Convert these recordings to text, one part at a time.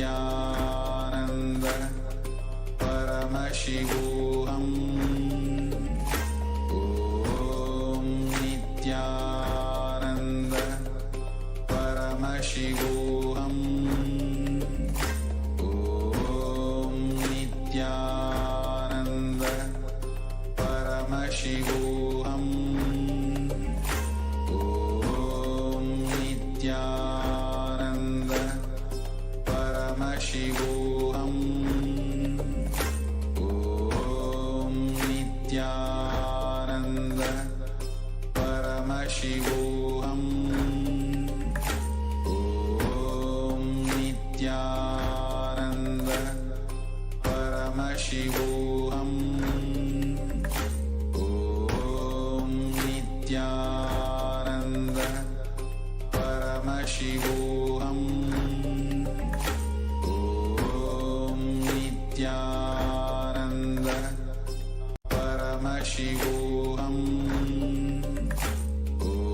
Nityananda Paramashivoham. Om Nityananda Paramashivoham. Om Nityananda Paramashivoham. Om Nityananda Paramashivoham. Om Nityananda Paramashivoham. Om Nityananda Paramashivoham. Om Nityananda Paramashivoham. Om Nityananda Paramashivoham. Om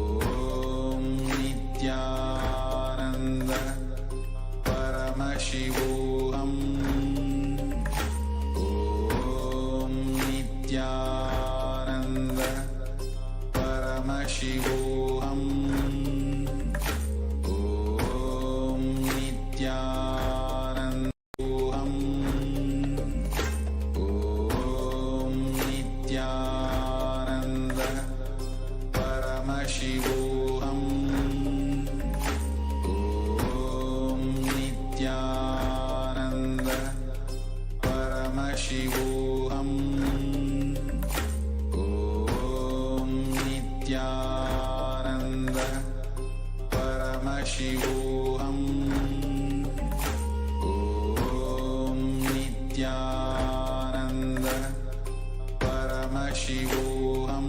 Nityananda Paramashivoham. Om Nityananda Paramashivoham. Om Nityananda Om Nityananda Paramashivoham. Om Nityananda Paramashivoham. Om Nityananda Paramashivoham. Om Nityananda Paramashivoham.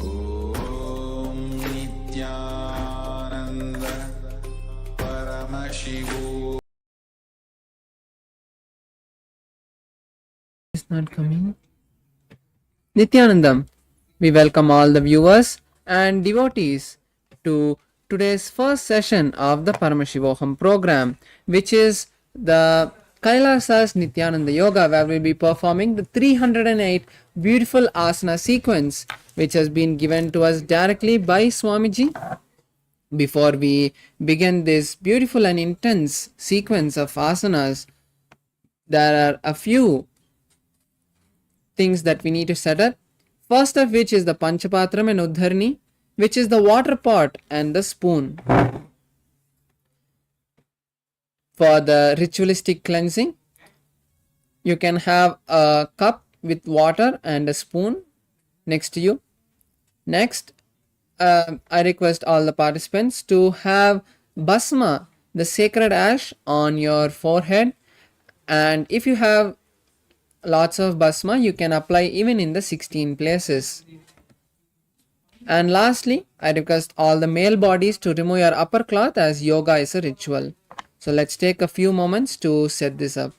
Om Nityananda Paramashivoham. It's not coming. Nityanandam, we welcome all the viewers and devotees to today's first session of the Paramashivoham program, which is the KAILASA's Nityananda Yoga, where we'll be performing the 308 beautiful asana sequence, which has been given to us directly by Swamiji. Before we begin this beautiful and intense sequence of asanas, there are a few things that we need to set up. First of which is the Panchapatram and Uddharni, which is the water pot and the spoon. For the ritualistic cleansing, you can have a cup with water and a spoon next to you. Next, I request all the participants to have Basma, the sacred ash, on your forehead. And if you have lots of Basma, you can apply even in the 16 places. And lastly, I request all the male bodies to remove your upper cloth, as yoga is a ritual. So let's take a few moments to set this up.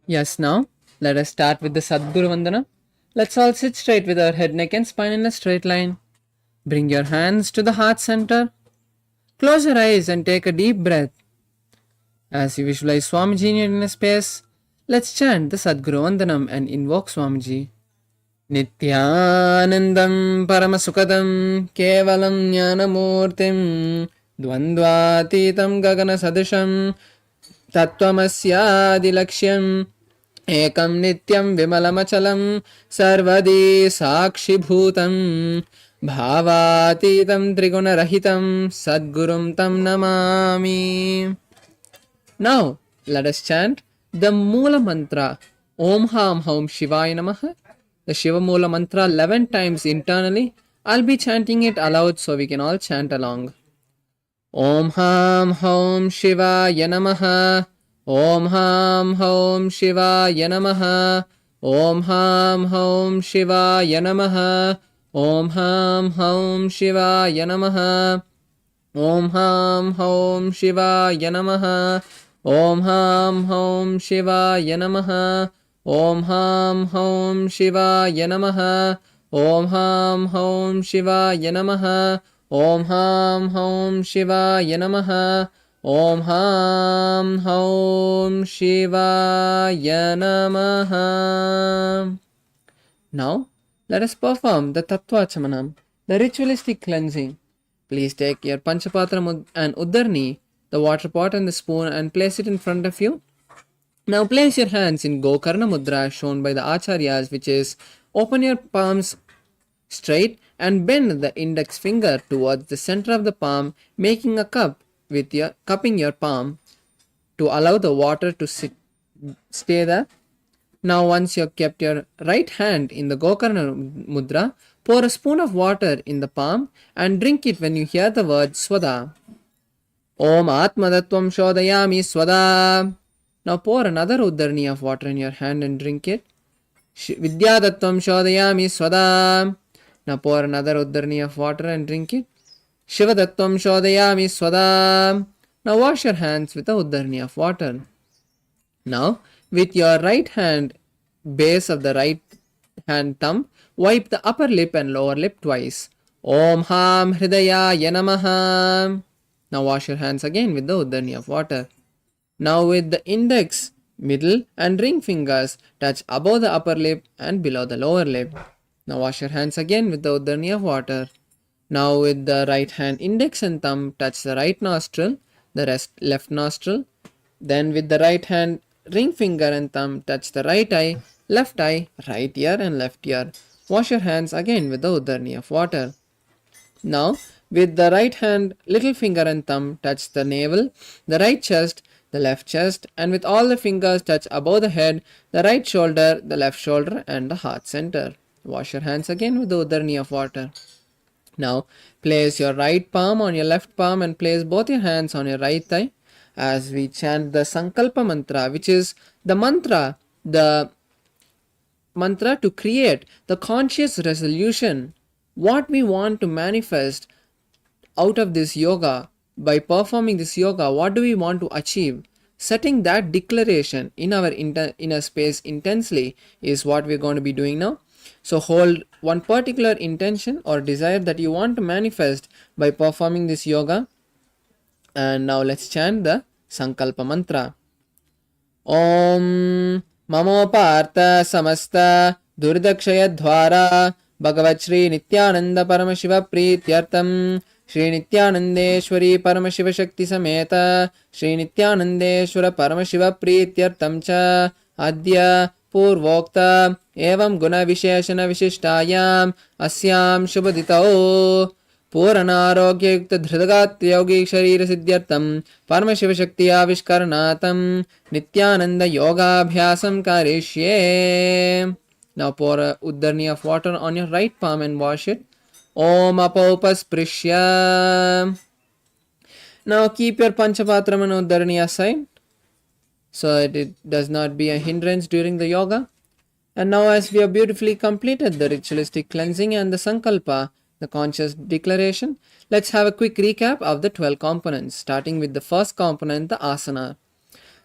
Yes, now let us start with the Sadguru Vandana. Let's all sit straight with our head, neck, and spine in a straight line. Bring your hands to the heart center. Close your eyes and take a deep breath. As you visualize Swamiji in your inner space, let's chant the Sadguru Vandanam and invoke Swamiji. Nityanandam Paramasukadam Kevalam Jnanamurtim Dvandvatitam Gagana Sadisham Tattvamasyaadilakshyam Ekam Nityam Vimalamachalam Sarvadi Sakshibhutam Bhavatitam Trigunarahitam Sadgurum Tam Namami. Now, let us chant the Moola Mantra Om Ham Hum Shivaya Namaha. The Shiva Moola Mantra 11 times internally. I'll be chanting it aloud so we can all chant along. Om Ham Hum Shivaya Namaha. Om Ham Hum Shivaya Namaha. Om Ham Hum Shivaya Namaha. Om Ham Hum Shivaya Namaha. Om Ham Hum Shivaya Namaha. Om Ham Hum Shivaya Namaha. Om Ham Hum Shivaya Namaha. Om Ham Hum Shivaya Namaha. Om Ham Hum Shivaya Namaha. Om Ham Hum Shivaya Namaha. Now, let us perform the Tattva Chamanam, the ritualistic cleansing. Please take your Panchapatra and Uddarni, the water pot and the spoon, and place it in front of you. Now place your hands in Gokarna Mudra shown by the Acharyas, which is open your palms straight and bend the index finger towards the center of the palm, making a cup with your cupping your palm to allow the water to stay there. Now once you have kept your right hand in the Gokarna Mudra, pour a spoon of water in the palm and drink it when you hear the word Swada. Om Atmadattvam Shodayami Swada. Now pour another Uddarni of water in your hand and drink it. Vidyadattvam Shodayami Swada. Now pour another Uddarni of water and drink it. Shivadattvam Shodayami Swada. Now wash your hands with a Uddarni of water. Now with your right hand base of the right hand thumb, wipe the upper lip and lower lip twice. Om Ham Hridayaya Namaha. Now wash your hands again with the Uddarni of water. Now with the index, middle and ring fingers touch above the upper lip and below the lower lip. Now wash your hands again with the Uddarni of water. Now with the right hand index and thumb touch the right nostril, the rest left nostril. Then with the right hand ring finger and thumb touch the right eye, right ear and left ear. Wash your hands again with the Uddarni of water. Now with the right hand little finger and thumb touch the navel, the right chest, the left chest, and with all the fingers touch above the head, the right shoulder, the left shoulder, and the heart center. Wash your hands again with the Uddarni of water. Now place your right palm on your left palm and place both your hands on your right thigh as we chant the Sankalpa mantra, which is the mantra to create the conscious resolution, what we want to manifest out of this yoga. By performing this yoga, what do we want to achieve? Setting that declaration in our inner space intensely is what we're going to be doing now. So hold one particular intention or desire that you want to manifest by performing this yoga. And now let's chant the Sankalpa mantra. Om Mamopartha Samasta Duridakshaya Dwara Bhagavat Shri Nityananda Paramashiva Prityartam Shri Nityanandeshwari Paramashiva Shakti Sameta Shri Nityanandeshwara Paramashiva Prityartam Cha Adya Purvokta Evam Guna Visheshana Vishishtayam Asyam Shubhaditao Puranarogya Yukta Dhridagat Yogi Sharira Siddhyartam Paramashiva Shakti Avishkaranatam Nityananda Yoga Abhyasam Karishye. Now pour a Uddarni of water on your right palm and wash it. Om Apaupasprisya. Now keep your Panchapatram and Uddarni aside so that it does not be a hindrance during the yoga. And now as we have beautifully completed the ritualistic cleansing and the Sankalpa, the conscious declaration, let's have a quick recap of the 12 components, starting with the first component, the asana.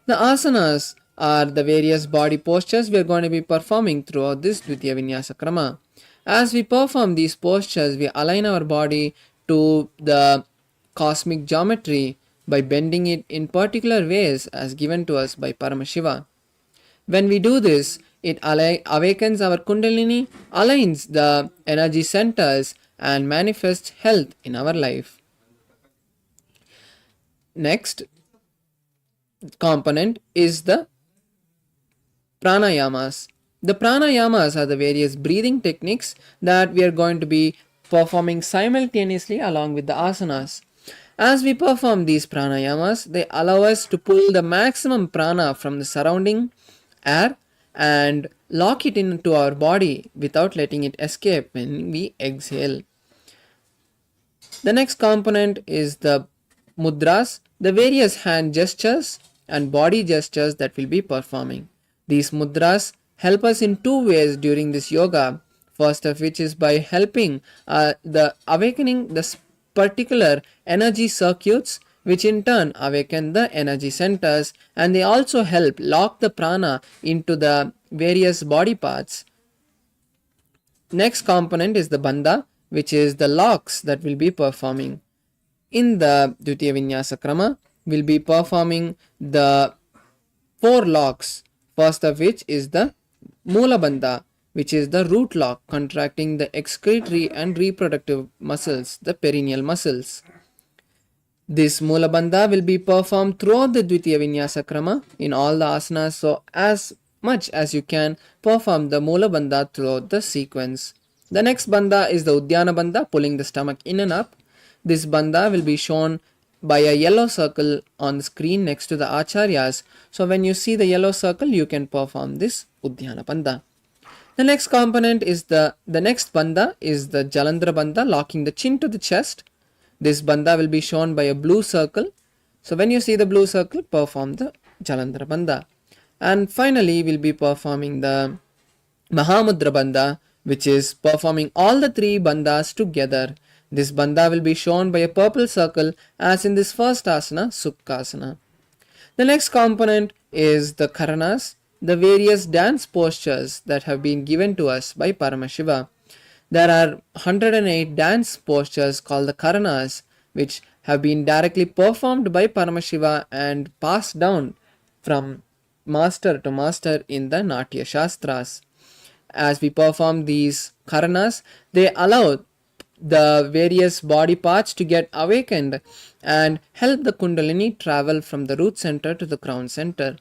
The asanas are the various body postures we are going to be performing throughout this Dvitiya Vinyasa Krama. As we perform these postures, we align our body to the cosmic geometry by bending it in particular ways as given to us by Paramashiva. When we do this, it awakens our Kundalini, aligns the energy centers, and manifests health in our life. Next component is the pranayamas. The pranayamas are the various breathing techniques that we are going to be performing simultaneously along with the asanas. As we perform these pranayamas, they allow us to pull the maximum prana from the surrounding air and lock it into our body without letting it escape when we exhale. The next component is the mudras, the various hand gestures and body gestures that we'll be performing. These mudras help us in two ways during this yoga. First of which is by helping the awakening the particular energy circuits, which in turn awaken the energy centers, and they also help lock the prana into the various body parts. Next component is the bandha, which is the locks that we'll be performing. In the Dvitiya Vinyasa Krama, we'll be performing the 4 locks. First of which is the Mula Bandha, which is the root lock contracting the excretory and reproductive muscles, the perineal muscles. This Mula Bandha will be performed throughout the Dvitiya Vinyasa Krama in all the asanas, so as much as you can perform the Mula Bandha throughout the sequence. The next Bandha is the Udyana Bandha, pulling the stomach in and up. This Bandha will be shown by a yellow circle on the screen next to the Acharyas. So when you see the yellow circle, you can perform this Udyana Bandha. The next component is the next Bandha is the Jalandhara Bandha, locking the chin to the chest. This Bandha will be shown by a blue circle. So when you see the blue circle, perform the Jalandhara Bandha. And finally, we'll be performing the Mahamudra Bandha, which is performing all the 3 bandhas together. This bandha will be shown by a purple circle as in this first asana, Sukhasana. The next component is the Karanas, the various dance postures that have been given to us by Paramashiva. There are 108 dance postures called the Karanas, which have been directly performed by Paramashiva and passed down from master to master in the Natya Shastras. As we perform these Karanas, they allow the various body parts to get awakened and help the Kundalini travel from the root center to the crown center.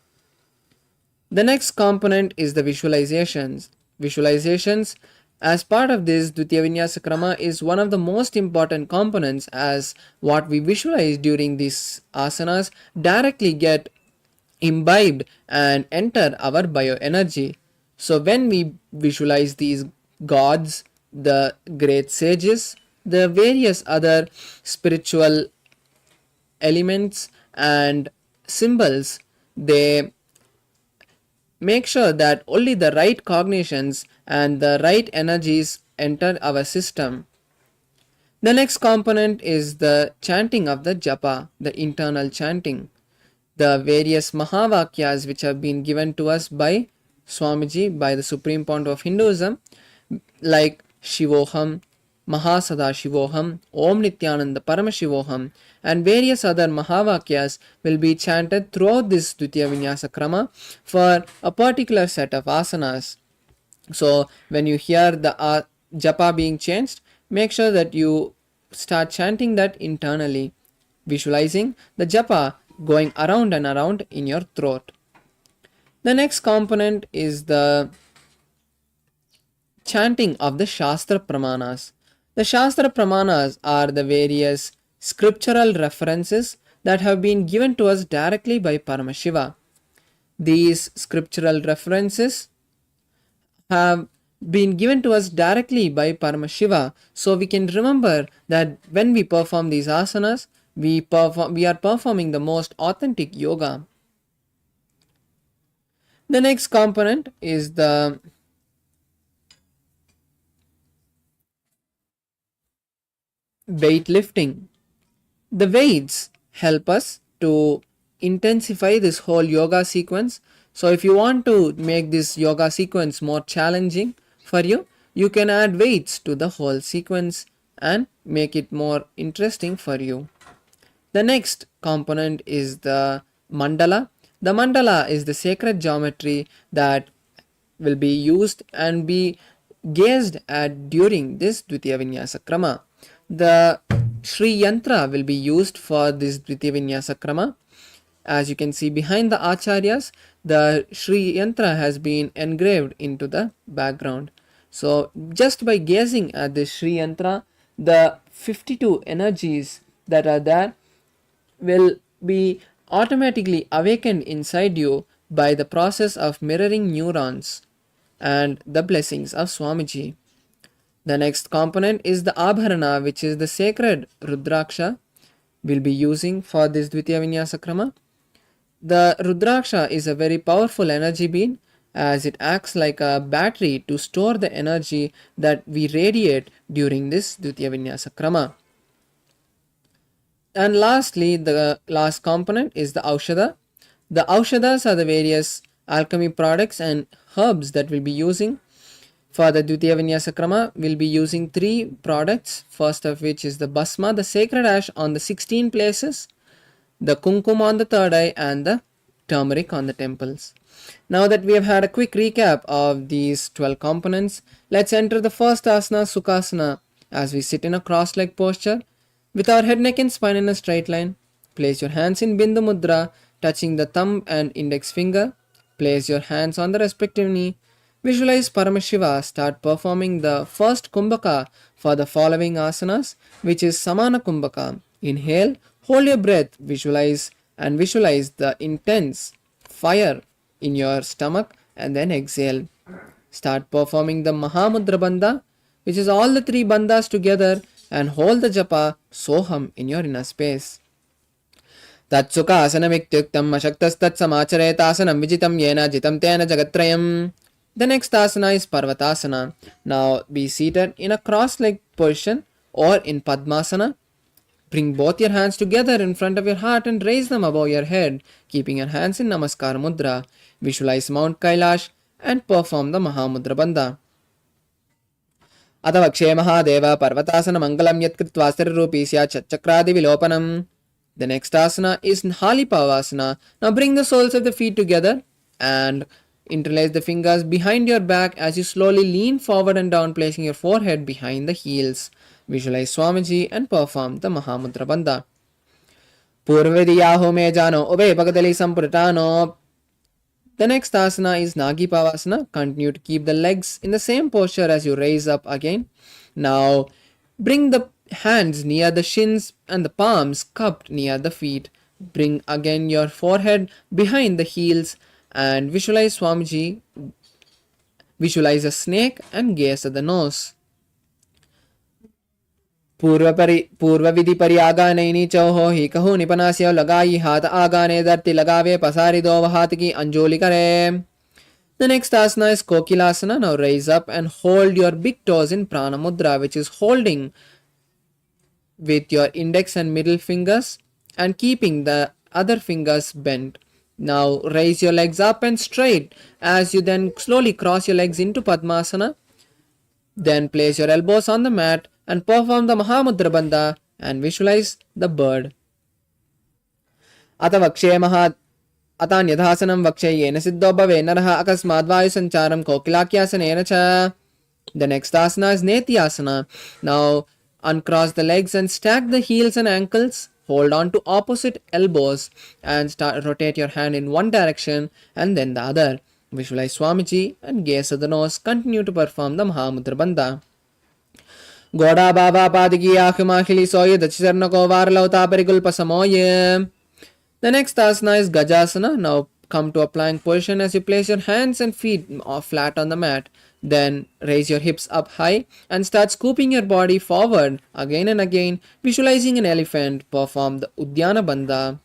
The next component is the visualizations. Visualizations as part of this Dvitiya Vinyasa Krama is one of the most important components, as what we visualize during these asanas directly get imbibed and enter our bioenergy. So when we visualize these gods, the great sages, the various other spiritual elements and symbols, they make sure that only the right cognitions and the right energies enter our system. The next component is the chanting of the japa, the internal chanting. The various Mahavakyas which have been given to us by Swamiji, by the Supreme Point of Hinduism, like Shivoham, Mahasadashivoham, Om Nityananda Paramashivoham, and various other Mahavakyas will be chanted throughout this Dvitiya Vinyasa Krama for a particular set of asanas. So when you hear the japa being changed, make sure that you start chanting that internally, visualizing the japa going around and around in your throat. The next component is the chanting of the Shastra Pramanas. The Shastra Pramanas are the various scriptural references that have been given to us directly by Paramashiva. These scriptural references have been given to us directly by Paramashiva, so we can remember that when we perform these asanas, we are performing the most authentic yoga. The next component is the weightlifting. The weights help us to intensify this whole yoga sequence So if you want to make this yoga sequence more challenging for you, you can add weights to the whole sequence and make it more interesting for you. The next component is the mandala. The mandala is the sacred geometry that will be used and be gazed at during this Dvitiya Vinyasa Krama. The Sri Yantra will be used for this Dvitiya Vinyasa Krama. As you can see behind the Acharyas, the Sri Yantra has been engraved into the background. So just by gazing at the Sri Yantra, the 52 energies that are there will be automatically awakened inside you by the process of mirroring neurons and the blessings of Swamiji. The next component is the Abharana, which is the sacred Rudraksha we'll be using for this Dvitiya Vinyasa Krama. The Rudraksha is a very powerful energy being as it acts like a battery to store the energy that we radiate during this Dvitiya Vinyasa Krama. And lastly, the last component is the Aushadha. The Aushadas are the various alchemy products and herbs that we'll be using. For the Dvitiya Vinyasa Krama, we'll be using 3 products. First of which is the Basma, the sacred ash on the 16 places, the Kumkum on the third eye, and the turmeric on the temples. Now that we have had a quick recap of these 12 components, let's enter the first asana, Sukhasana, as we sit in a cross-leg posture with our head, neck and spine in a straight line. Place your hands in Bindu Mudra, touching the thumb and index finger. Place your hands on the respective knee. Visualize Paramashiva start performing the first Kumbhaka for the following asanas, which is Samana Kumbhaka. Inhale, hold your breath, visualize the intense fire in your stomach, and then exhale. Start performing the Mahamudra Bandha, which is all the 3 bandhas together, and hold the japa Soham in your inner space. Tatsukhasanamityuktam ashaktastat-samacharetasana vijitam yena jitam tena jagatrayam. The next asana is Parvatasana. Now be seated in a cross-legged position or in Padmasana. Bring both your hands together in front of your heart and raise them above your head, keeping your hands in Namaskar Mudra. Visualize Mount Kailash and perform the Mahamudra Bandha. Atavakshe Mahadeva Parvatasana Mangalam Yatkritva Sthirarupi Syat Chakradi Vilopanam. The next asana is Halipavasana. Now bring the soles of the feet together and interlace the fingers behind your back as you slowly lean forward and down, placing your forehead behind the heels. Visualize Swamiji and perform the Mahamudra Bandha. Purvediyaho me jano ube pagadali sampurtano. The next asana is Nagi Pavasana. Continue to keep the legs in the same posture as you raise up again. Now bring the hands near the shins and the palms cupped near the feet. Bring again your forehead behind the heels and visualize Swamiji. Visualize a snake and gaze at the nose. पूर्व विधि परियागा नैनी चौहो ही कहू निपनास्य लगाई हाथ आगाने धरती लगावे पसारी दो हाथ की अंजोली करे. The next asana is Kokilasana. Now raise up and hold your big toes in Prana Mudra, which is holding with your index and middle fingers and keeping the other fingers bent. Now raise your legs up and straight as you then slowly cross your legs into Padmasana. Then place your elbows on the mat and perform the Mahamudra Bandha and visualize the bird. Atavakshe Mahad Atanyadhasanam Vakshayena Siddho Bhave Naraha Akasmadvayu Sancharam Kokilakyasanena Cha. The next asana is Netyasana. Now uncross the legs and stack the heels and ankles. Hold on to opposite elbows and rotate your hand in one direction and then the other. Visualize Swamiji and gaze at the nose. Continue to perform the Mahamudra Bandha. Goda Baba Padiki Akhimahili Soye Dachisarnako Varlauta Perigulpa Samoye. The next asana is Gajasana. Now come to a plank position as you place your hands and feet flat on the mat. Then raise your hips up high and start scooping your body forward again and again, visualizing an elephant. Perform the Udyana Bandha.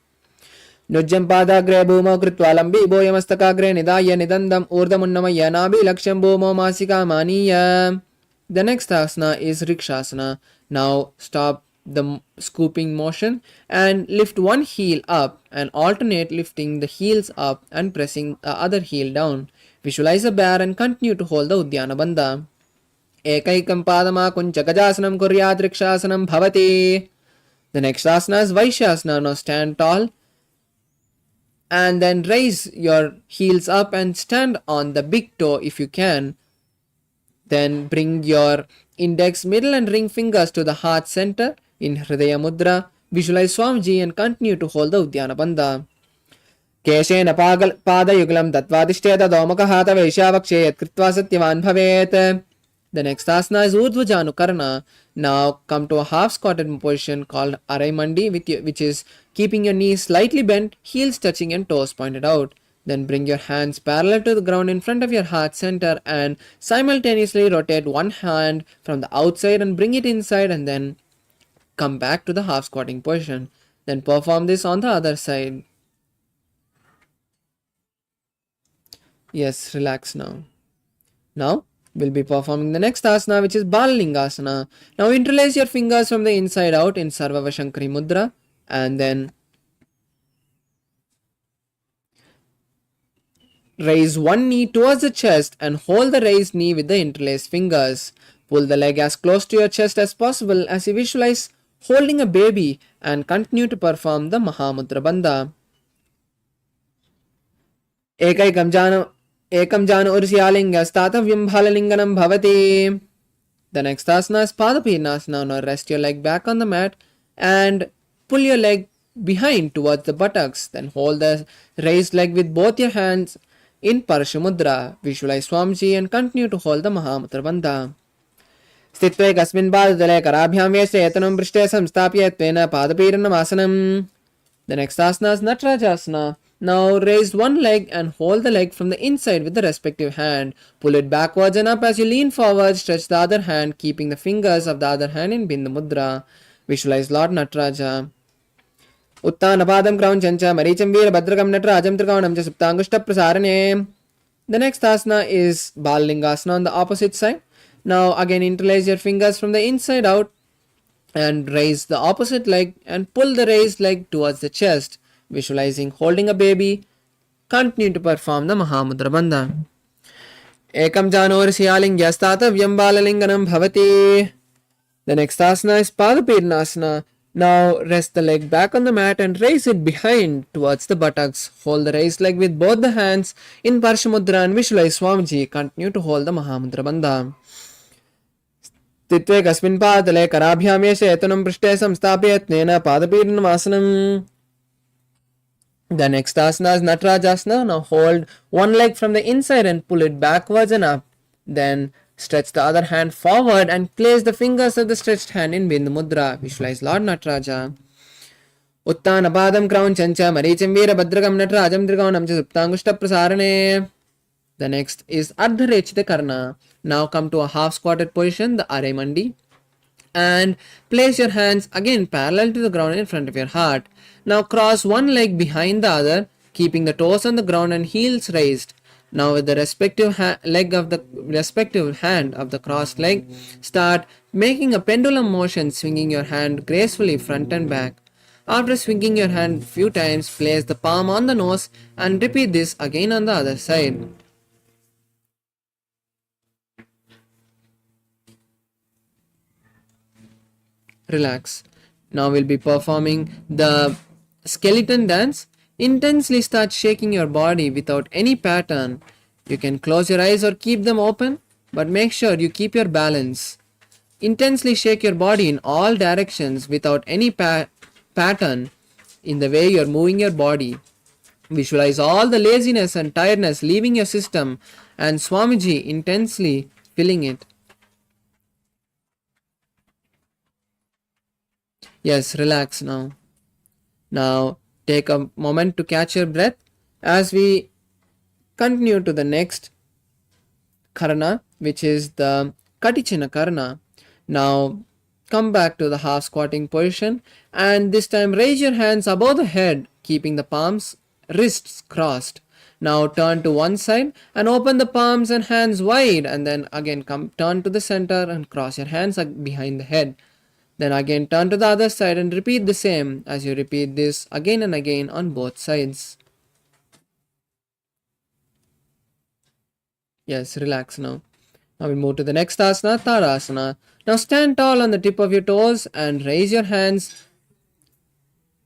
Nujjam Padagre Bhumo Kritva Lambi Boyamastakagre Nidaya Nidandam Urdamunnamaya Nabi Laksham Bhumo Masika Maniya. The next asana is Rikshasana. Now stop the scooping motion, and lift one heel up and alternate lifting the heels up and pressing the other heel down. Visualize a bear and continue to hold the Uddiyana Bandha. Ekaikam padamakuncha gajasanam kuryadrikshaasanam bhavati. The next asana is Vaishyasana. Now stand tall and then raise your heels up and stand on the big toe if you can. Then bring your index, middle and ring fingers to the heart center in Hridaya Mudra. Visualize Swamiji and continue to hold the Uddiyana Bandha. केशेन पादयुगलं दत्वादिष्टेत दोमकहात वैश्यावक्षे यत्कृत्वा सत्यवान् भवेत्. The next asana is Urdhva Janukarna. Now come to a half squatted position called Arai Mandi, which is keeping your knees slightly bent, heels touching and toes pointed out. Then bring your hands parallel to the ground in front of your heart center and simultaneously rotate one hand from the outside and bring it inside, and then come back to the half squatting position. Then perform this on the other side. Yes, relax now. Now we'll be performing the next asana, which is Balalingasana. Now interlace your fingers from the inside out in Sarvavashankari Mudra, and then raise one knee towards the chest and hold the raised knee with the interlaced fingers. Pull the leg as close to your chest as possible as you visualize holding a baby, and continue to perform the Mahamudra Bandha. Ekaikam jana ursyalinga statavyam bhalalinganam bhavati. The next asana is Padapirnasana. Now rest your leg back on the mat and pull your leg behind towards the buttocks. Then hold the raised leg with both your hands in Parashamudra. Visualize Swamiji and continue to hold the Mahamudra Bandha. स्थित्वे कस्मिन् पादतले कराभ्यां वेष्टे यतनं पृष्ठे संस्थाप्य त्वेन पादपीडनम् आसनम्. The next asana is Natarajasana. Now raise one leg and hold the leg from the inside with the respective hand. Pull it backwards and up as you lean forward. Stretch the other hand, keeping the fingers of the other hand in Bindu Mudra. Visualize Lord Nataraja. Uttanapadam Kraunchancha Maricham Veera Bhadrakam Natarajam Trikonam Cha Suptangushta Prasarane. The next asana is Balalingasana on the opposite side. Now again interlace your fingers from the inside out and raise the opposite leg and pull the raised leg towards the chest. Visualizing holding a baby, continue to perform the Mahamudra Bandha. Ekam janor siyalingya statavyam balalinganam bhavati. The next asana is Padapirnasana. Now rest the leg back on the mat and raise it behind towards the buttocks. Hold the raised leg with both the hands in Parshamudra and visualize Swamiji. Continue to hold the Mahamudra Bandha. स्थित्वे कस्मिन् पादतले कराभ्यां येषे यतनं पृष्ठे संस्थाप्य त्वेन पादपीडनम् आसनम्. The next asana is Natarajasana. Now hold one leg from the inside and pull it backwards and up. Then stretch the other hand forward and place the fingers of the stretched hand in Bindu Mudra. Visualize Lord Nataraja. Uttanapadam Kraunchancha Maricham Veera Bhadrakam Natarajam Trikonam Cha Suptangushta Prasarane. The next is Ardharechita Karna. Now come to a half squatted position, the Arai Mandi, and place your hands again parallel to the ground in front of your heart. Now cross one leg behind the other, keeping the toes on the ground and heels raised. Now with the respective leg of the respective hand of the crossed leg, start making a pendulum motion, swinging your hand gracefully front and back. After swinging your hand a few times, place the palm on the nose and repeat this again on the other side. Relax. Now we'll be performing the skeleton dance. Intensely start shaking your body without any pattern. You can close your eyes or keep them open, but make sure you keep your balance. Intensely shake your body in all directions without any pattern in the way you're moving your body. Visualize all the laziness and tiredness leaving your system and Swamiji intensely filling it. Yes, relax now. Now take a moment to catch your breath as we continue to the next Karana, which is the Katichina Karana. Now come back to the half squatting position and this time raise your hands above the head, keeping the palms, wrists crossed. Now turn to one side and open the palms and hands wide, and then again turn to the center and cross your hands behind the head. Then again turn to the other side and repeat the same as you repeat this again and again on both sides. Yes, relax now. Now we move to the next asana, Tadasana. Now stand tall on the tip of your toes and raise your hands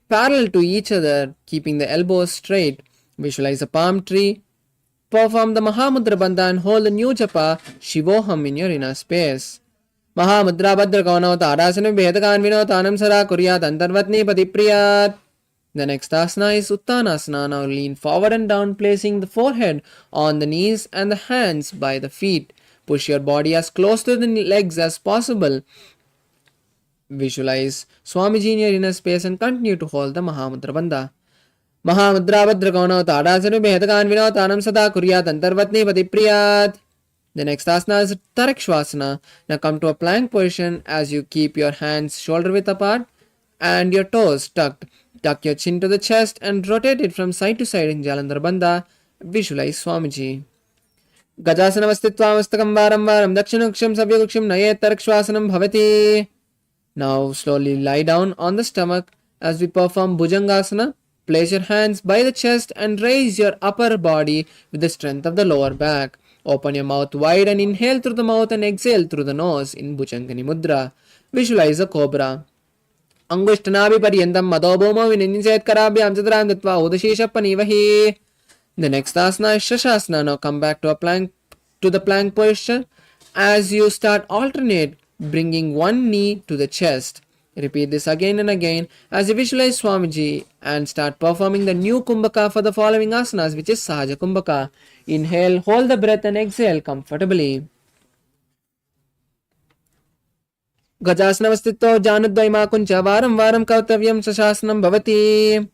parallel to each other, keeping the elbows straight. Visualize a palm tree. Perform the Mahamudra Bandha and hold the new japa Shivoham in your inner space. Mahamudra Badra Kaunao Tadasana Vedakan Vinotanam Sara Kuryat Antarvatni Patipriyat. The next asana is Uttanasana. Now lean forward and down, placing the forehead on the knees and the hands by the feet. Push your body as close to the legs as possible. Visualize Swamiji in your inner space and continue to hold the Mahamudra Bandha. Mahamudra Badra Kaunao Tadasana Vedakan Vinotanam Sada Kuryat Antarvatni Patipriyat. The next asana is Tarakshvasana. Now come to a plank position as you keep your hands shoulder width apart and your toes tucked. Tuck your chin to the chest and rotate it from side to side in Jalandhar Bandha. Visualize Swamiji. Gajasana Vasthitva Varam Varam Dakshinuksham Savyaksham Nayet Tarakshvasanam Bhavati. Now slowly lie down on the stomach as we perform Bhujangasana. Place your hands by the chest and raise your upper body with the strength of the lower back. Open your mouth wide and inhale through the mouth and exhale through the nose in Bhujangani Mudra. Visualize a cobra. Angushtanabhiparyantam madobhomo vininjayatkarabhyam chadram datva udashishapanivahi. The next asana is Shashasana. Now come back to the plank posture as you start alternate, bringing one knee to the chest. Repeat this again and again as you visualize Swamiji and start performing the new Kumbhaka for the following asanas, which is Sahaja Kumbhaka. Inhale, hold the breath and exhale comfortably. Gajasana Vastito Janudvaima Kuncha Varam Varam Kautavyam Shashasanam Bhavati.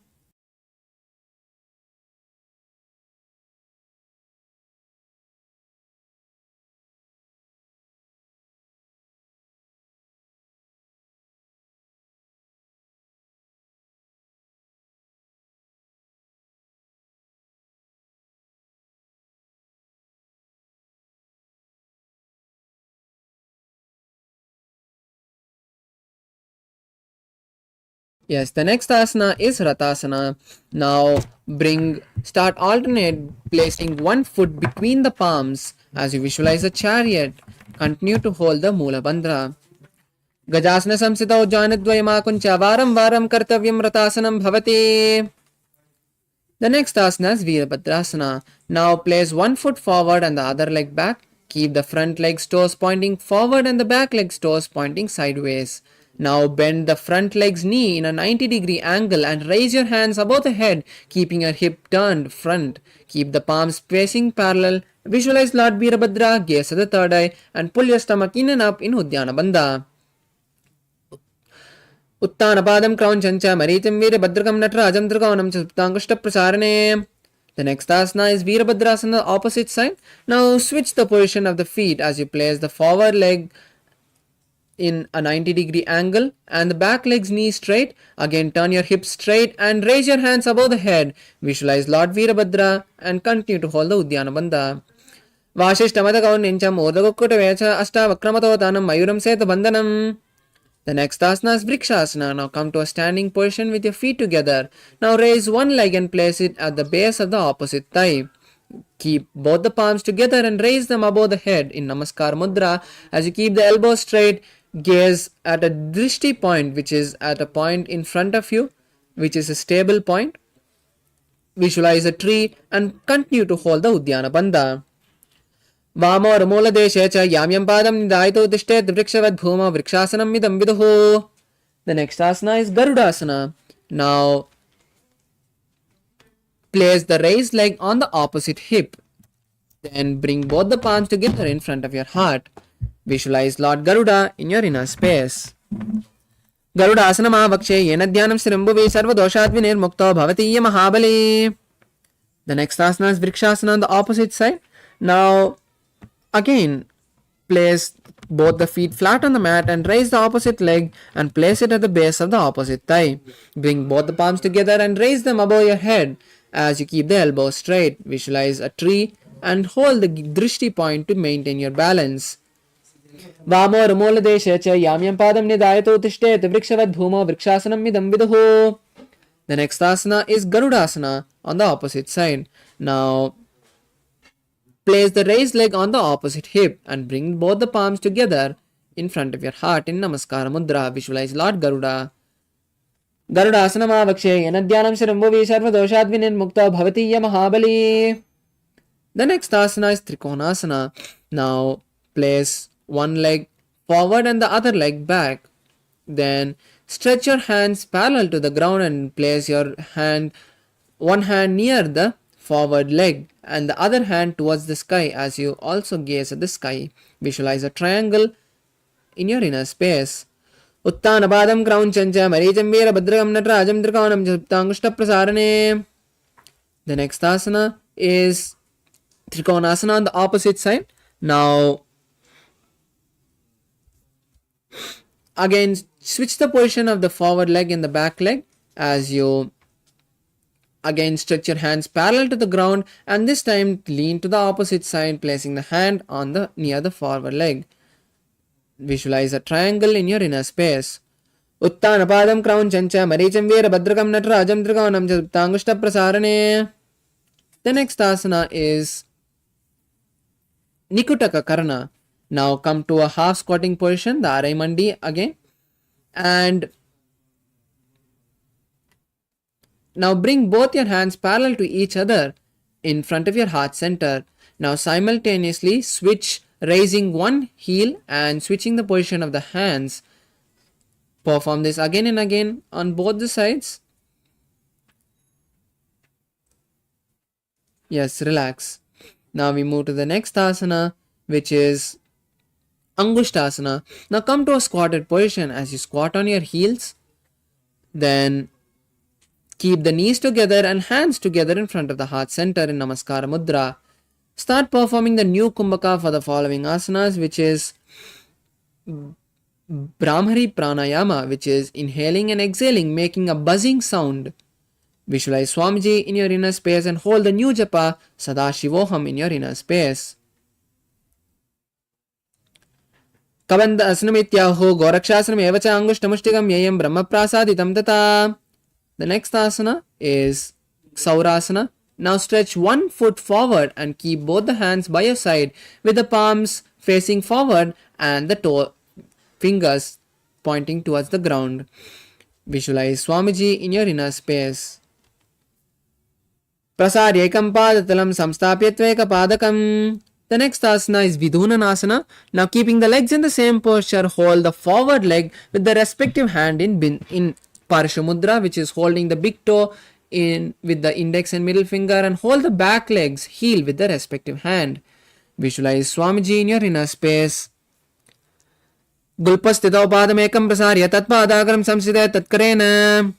Yes, the next asana is Ratasana. Now start alternate, placing one foot between the palms as you visualize a chariot. Continue to hold the Mula Bandha. Gajasana Samsitau Janadvayama Kuncha Varam Varam Kartavyam Ratasanam Bhavati. The next asana is Virabhadrasana. Now place one foot forward and the other leg back. Keep the front leg's toes pointing forward and the back leg's toes pointing sideways. Now bend the front leg's knee in a 90-degree angle and raise your hands above the head, keeping your hip turned front. Keep the palms facing parallel. Visualize Lord Virabhadra, gaze at the third eye, and pull your stomach in and up in Uddiyana Bandha. Uttanapadam crown chancha maritim Virabhadrakam natrajam trikonam chuptangushta prasarane. The next asana is Virabhadrasana, the opposite side. Now switch the position of the feet as you place the forward leg in a 90-degree angle and the back leg's knee straight. Again turn your hips straight and raise your hands above the head. Visualize Lord Virabhadra and continue to hold the Uddiyana Bandha. Vashishtamata Kaunnincham Urdagukkuta Vecha Ashta Vakramato Mayuram Seta Bandhanam. The next asana is Vrikshasana. Now come to a standing position with your feet together. Now raise one leg and place it at the base of the opposite thigh. Keep both the palms together and raise them above the head in Namaskar Mudra. As you keep the elbows straight, gaze at a drishti point, which is at a point in front of you, which is a stable point. Visualize a tree and continue to hold the Uddiyana Bandha. Vamo Ramula Deshecha Yamyam Padam Nidaito Dishtet Vrikshavad Bhuma Vrikshasanam Midam Viduho. The next asana is Garudasana. Now place the raised leg on the opposite hip. Then bring both the palms together in front of your heart. Visualize Lord Garuda in your inner space. Garuda asana vakshe yena dhyanam srimbhuvi sarva doshatvinir mukto bhavati mahabali. The next asana is Vrikshasana on the opposite side. Now again place both the feet flat on the mat and raise the opposite leg and place it at the base of the opposite thigh. Bring both the palms together and raise them above your head as you keep the elbows straight. Visualize a tree and hold the drishti point to maintain your balance. वामोर्मूलदेशे च याम्यं पादं निधायतो तिष्ठेत् वृक्षवद्भूमौ वृक्षासनं मिदं विदुः. The next asana is Garudasana on the opposite side. Now place the raised leg on the opposite hip and bring both the palms together in front of your heart in Namaskara Mudra. Visualize Lord Garuda. Garudasana Mavakshe Yanadhyanam Shirambuvi Sarvadoshat Vinirmukta Bhavati Mahabali. The next asana is Trikonasana. Now place one leg forward and the other leg back. Then stretch your hands parallel to the ground and place your one hand near the forward leg and the other hand towards the sky as you also gaze at the sky. Visualize a triangle in your inner space. Uttanabadam Kraunchancha Marijam Veera Bhadragam Natrajam Trikonam Japtangushta Prasarane. The next asana is Trikonasana on the opposite side. Now again switch the position of the forward leg and the back leg as you again stretch your hands parallel to the ground and this time lean to the opposite side, placing the hand on the near the forward leg. Visualize a triangle in your inner space. Uttanapadam Kraunchancha Maricham Veera Bhadragam Natrajam Trikonam Japtangushta Prasarane. The next asana is Nikutaka Karana. Now come to a half squatting position, the Arai Mandi again, and now bring both your hands parallel to each other in front of your heart center. Now simultaneously switch, raising one heel and switching the position of the hands. Perform this again and again on both the sides. Yes, relax. Now we move to the next asana, which is Angushtasana. Now come to a squatted position as you squat on your heels. Then keep the knees together and hands together in front of the heart center in Namaskara Mudra. Start performing the new Kumbhaka for the following asanas, which is Brahmari Pranayama, which is inhaling and exhaling, making a buzzing sound. Visualize Swamiji in your inner space and hold the new japa Paramashivoham in your inner space. Kabanda asanamityaho gorakshasanam evacha angushtamushtigam yayam brahma prasaditam tata. The next asana is Saurasana. Now stretch one foot forward and keep both the hands by your side with the palms facing forward and the toe fingers pointing towards the ground. Visualize Swamiji in your inner space. Prasaryekam padatalam samstapyatveka padakam. The next asana is Vidunanasana. Now keeping the legs in the same posture, hold the forward leg with the respective hand in Parshamudra, which is holding the big toe in with the index and middle finger, and hold the back leg's heel with the respective hand. Visualize Swamiji in your inner space. Gulpastitau padam ekam prasarya tatpadagaram samside tatkarena.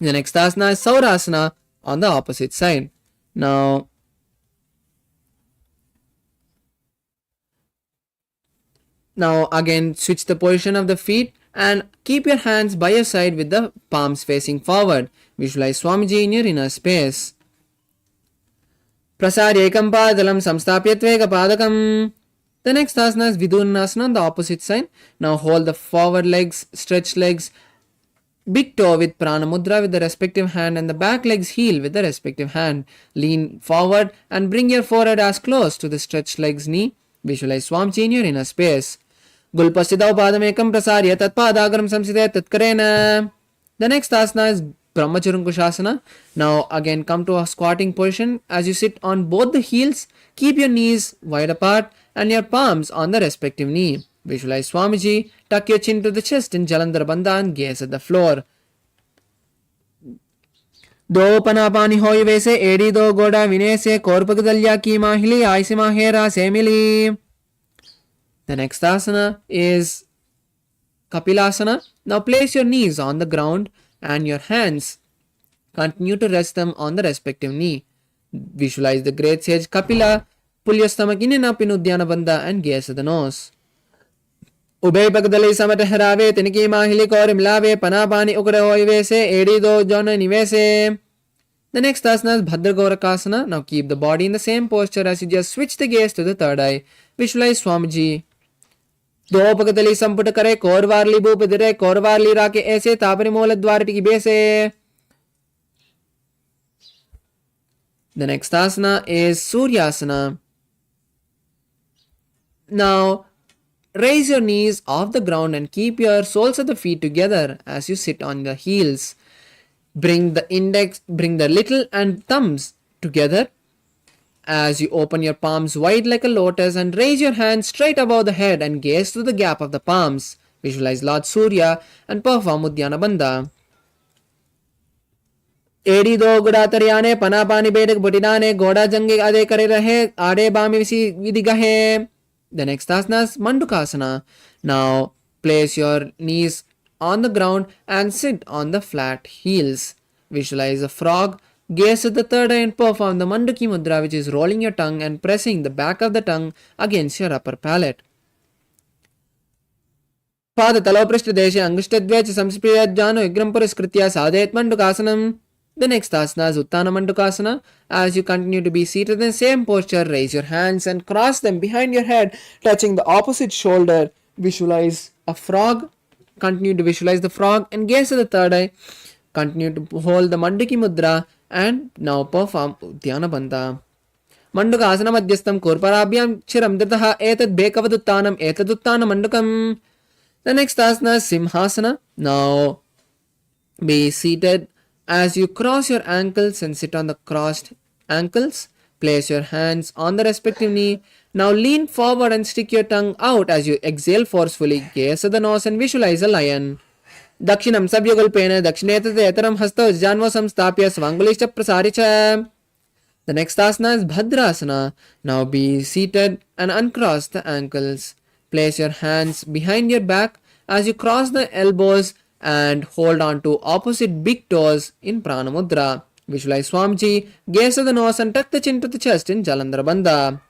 The next asana is Saurasana on the opposite side. Now again switch the position of the feet and keep your hands by your side with the palms facing forward. Visualize Swamiji in your inner space. Prasaryekam padalam samstapyatveka padakam. The next asana is Vidunasana on the opposite side. Now hold the forward legs, stretched legs, big toe with Prana Mudra with the respective hand and the back leg's heel with the respective hand. Lean forward and bring your forehead as close to the stretched leg's knee. Visualize Swamiji in your inner space. Gulpastitau padamekam prasarya tatpadagaram samside tatkarena. The next asana is Brahmacharunkushasana. Now again come to a squatting position as you sit on both the heels. Keep your knees wide apart and your palms on the respective knee. Visualize Swamiji, tuck your chin to the chest in Jalandhar Bandha and gaze at the floor. Do panapani hoy vese edi do goda vinese korpagadalya ki mahili aise mahera semili. The next asana is Kapilasana. Now place your knees on the ground and your hands continue to rest them on the respective knee. Visualize the great sage Kapila. Pull your stomach in and up in Uddiyana Bandha and gaze at the nose. Ubay pagdali samataharawe tiniki mahili kore milave panapani ukre hoy vese edi do jona nivese. The next asana is Bhadragorakasana. Now keep the body in the same posture as you just switch the gaze to the third eye. Visualize Swamiji. दो पगतली संपुट करे कोरवारली भूप दिरे कोरवारली राके ऐसे तापरे मोल द्वार की बेसे. The next asana is Suryasana. Now raise your knees off the ground and keep your soles of the feet together as you sit on the heels. Bring the little and thumbs together as you open your palms wide like a lotus and raise your hands straight above the head and gaze through the gap of the palms. Visualize Lord Surya and perform Uddiyana Bandha. एड़ी दो गुड़ा तरियाने पना पानी बेडक बुटिनाने गोड़ा जंगे आदे करे रहे आड़े बामी विसी विधि गहे. The next asana is Mandukasana. Now place your knees on the ground and sit on the flat heels. Visualize a frog, gaze at the third eye and perform the Manduki Mudra, which is rolling your tongue and pressing the back of the tongue against your upper palate. पाद तलोपृष्ठ देशे अंगुष्ठद्वये च संस्पृह्याज्जानो विग्रहं पुरस्कृत्य साधयेत् Mandukasanam. The next asana is Uttana Mandukasana. As you continue to be seated in the same posture, raise your hands and cross them behind your head, touching the opposite shoulder. Visualize a frog. Continue to visualize the frog and gaze at the third eye. Continue to hold the Manduki Mudra and now perform Uddiyana Bandha. Mandukasana Madhyastham Kurparabhyam Chiram Ditaha Etad Bekavaduttanam Etaduttana Mandukam. The next asana is Simhasana. Now be seated as you cross your ankles and sit on the crossed ankles. Place your hands on the respective knee. Now lean forward and stick your tongue out as you exhale forcefully. Gaze at the nose and visualize a lion. Dakshinam Sabyagulpena Dakshinetate Etaram Hasta Janva Samstapya Svangulisha Prasaricha. The next asana is Bhadrasana. Now be seated and uncross the ankles. Place your hands behind your back as you cross the elbows and hold on to opposite big toes in Prana Mudra. Visualize Swamiji, gaze at the nose and tuck the chin to the chest in Jalandhara Bandha.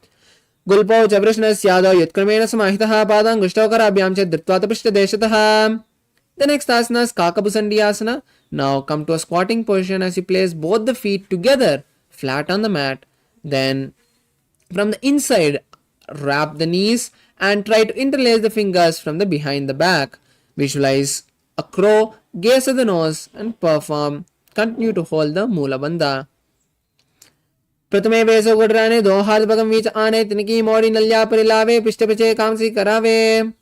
Gulpau Chavrishnas Yadav Yutkarmena Samahitaha Padang Gushtakarabhyam Chet Dhritvatapishta Deshataha. The next asana is Kakabusandi Asana. Now come to a squatting position as you place both the feet together flat on the mat. Then from the inside, wrap the knees and try to interlace the fingers from the behind the back. Visualize a crow, gaze at the nose and perform. Continue to hold the Mula Bandha. प्रथमे वेसो गुडराने दो हाथ Burgman बीच आने तिनकी मोड़ी नल्या परिलावे पिष्ट पिछे कामसी करावे.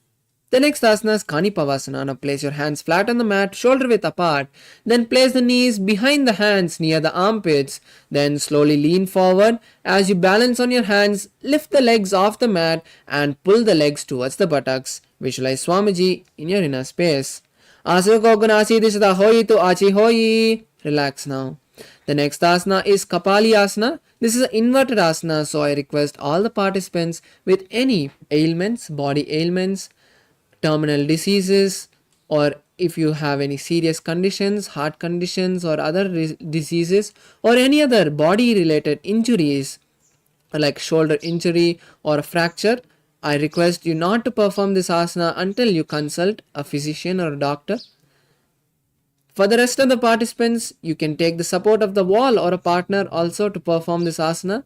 The next asana is Kanipavasana. Now place your hands flat on the mat, shoulder width apart. Then place the knees behind the hands near the armpits. Then slowly lean forward. As you balance on your hands, lift the legs off the mat and pull the legs towards the buttocks. Visualize Swamiji in your inner space. Asako gunasi dishata hoi to achi hoi. Relax now. The next asana is Kapali Asana. This is an inverted asana, so I request all the participants with any ailments, body ailments, terminal diseases, or if you have any serious conditions, heart conditions or other diseases, or any other body related injuries like shoulder injury or a fracture, I request you not to perform this asana until you consult a physician or a doctor. For the rest of the participants, you can take the support of the wall or a partner also to perform this asana.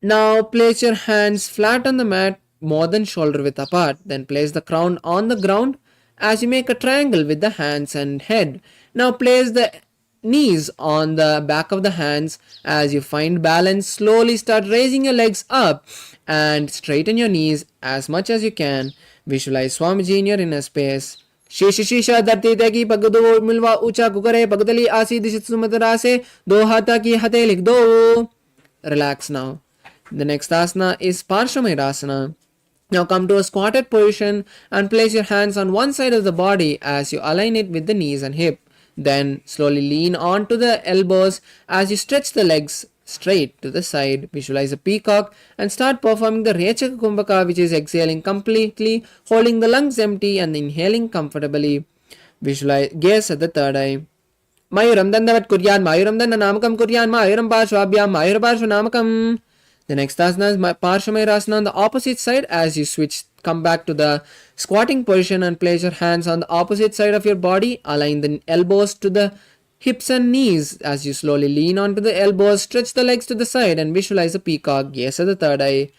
Now place your hands flat on the mat, more than shoulder width apart. Then place the crown on the ground as you make a triangle with the hands and head. Now place the knees on the back of the hands. As you find balance, slowly start raising your legs up and straighten your knees as much as you can. Visualize Swamiji in your inner space. Shishisha dharti teki pagdo milwa ucha kukare pagdali asi dishit sumatarase do hata ki hate lik do. Relax now. The next asana is Parshamayurasana. Now come to a squatted position and place your hands on one side of the body as you align it with the knees and hip. Then slowly lean onto the elbows as you stretch the legs straight to the side. Visualize a peacock and start performing the Rechaka Kumbhaka, which is exhaling completely, holding the lungs empty and inhaling comfortably. Visualize, gaze at the third eye. Mayuram dandavat kuryan, mayuram danda namakam kuryan, mayuram parshvabhyam, mayur parshva namakam. The next asana is Parshamayurasana on the opposite side. As you switch, come back to the squatting position and place your hands on the opposite side of your body. Align the elbows to the hips and knees. As you slowly lean onto the elbows, stretch the legs to the side and visualize a peacock. Gaze at the third eye.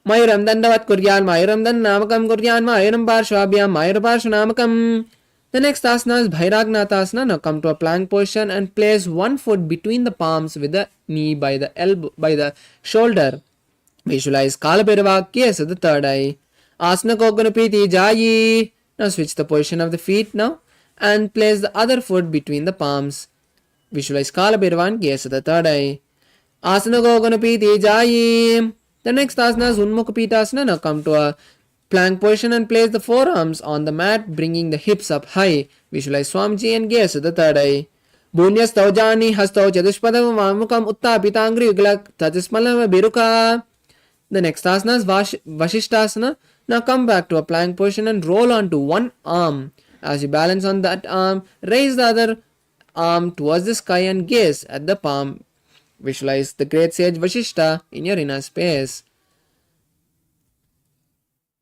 Mayuram dandavat kuryan, mayuram dannamakam kuryan, mayuram parshvabhyam, mayur parshvanamakam. The next asana is Bhairagnathasana. Now come to a plank position and place one foot between the palms with the knee by the elbow, by the shoulder. Visualize Kaala Tattva, gaze at the third eye. Asana Koganapiti Jayi. Now switch the position of the feet now and place the other foot between the palms. Visualize Kaala Tattva and gaze at the third eye. Asana Koganapiti Jayi. The next asana is Unmukhapitasana. Now come to a plank position and place the forearms on the mat, bringing the hips up high. Visualize Swamiji and gaze at the third eye. Bunyastau jani hastau chadushpadam vamukam uttapitangri yuglak tatismalam biruka. The next asana is Vashishtasana. Now come back to a plank position and roll onto one arm. As you balance on that arm, raise the other arm towards the sky and gaze at the palm. Visualize the great sage Vashishta in your inner space.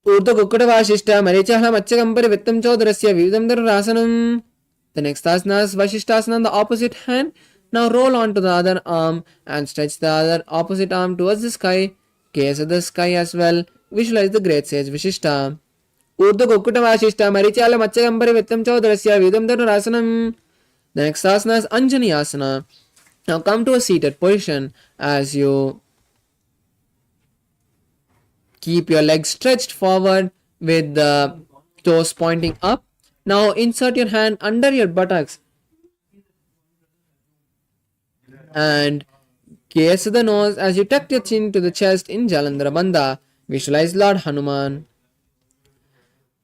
Urdu Kukkada Vashishta Marichaha Machagampari Vittam Chodrasya Vividam Dhararasanam. The next asana is Vashishtasana on the opposite hand. Now roll onto the other arm and stretch the other opposite arm towards the sky. Gaze at the sky as well. Visualize the great sage Vashishta. Urdu Kukkada Vashishta Marichala Machagampari Vittam Chodrasya Vividam Dhararasanam. The next asana is Anjani Asana. Now come to a seated position as you keep your legs stretched forward with the toes pointing up. Now insert your hand under your buttocks and gaze to the nose as you tuck your chin to the chest in Jalandhara Bandha. Visualize Lord Hanuman.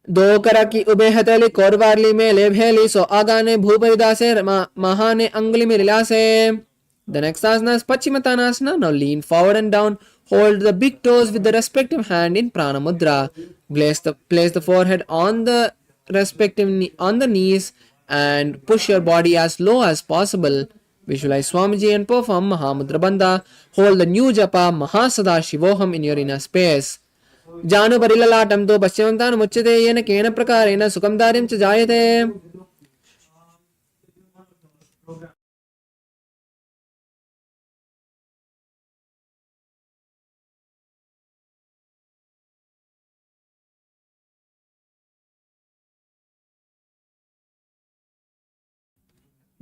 दो करा की ube हथेली कोरवारली में लेभेली सो आगाने भूपरिदासे महाने अंगुली में रिलासे. The next asana is Pachimatanasana. Now lean forward and down. Hold the big toes with the respective hand in Prana Mudra. Place the forehead on the respective on the knees and push your body as low as possible. Visualize Swamiji and perform Mahamudra Bandha. Hold the new japa Paramashivoham in your inner space. Janu Parilalatam to Paschyamantan Muchate Yena Kena Prakarena Sukam Darim Chajayate.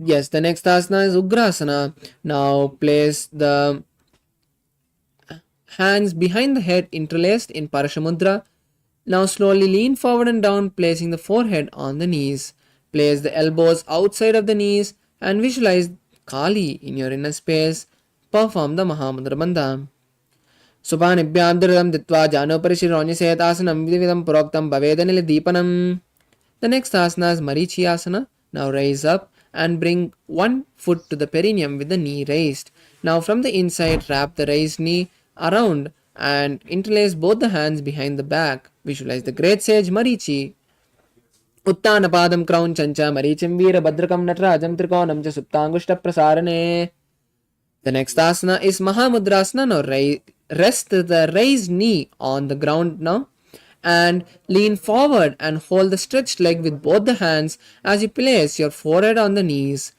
Yes, the next asana is Ugrasana. Now place the hands behind the head interlaced in Parashamudra. Now slowly lean forward and down, placing the forehead on the knees. Place the elbows outside of the knees and visualize Kali in your inner space. Perform the Mahamudra Bandha. Supanibhyam Dirdam Ditva Jano Parishironyasayat Asanam Vividam Proktam Bavedanil Deepanam. The next asana is Marichi Asana. Now raise up and bring one foot to the perineum with the knee raised. Now from the inside, wrap the raised knee around and interlace both the hands behind the back. Visualize the great sage Marichi. Uttanapadam Crown Chancha Marichim Veera Badrakam Natrajam Trikonam Cha Suptangushta Prasarane. The next asana is Mahamudrasana. Now rest the raised knee on the ground now and lean forward and hold the stretched leg with both the hands as you place your forehead on the knees.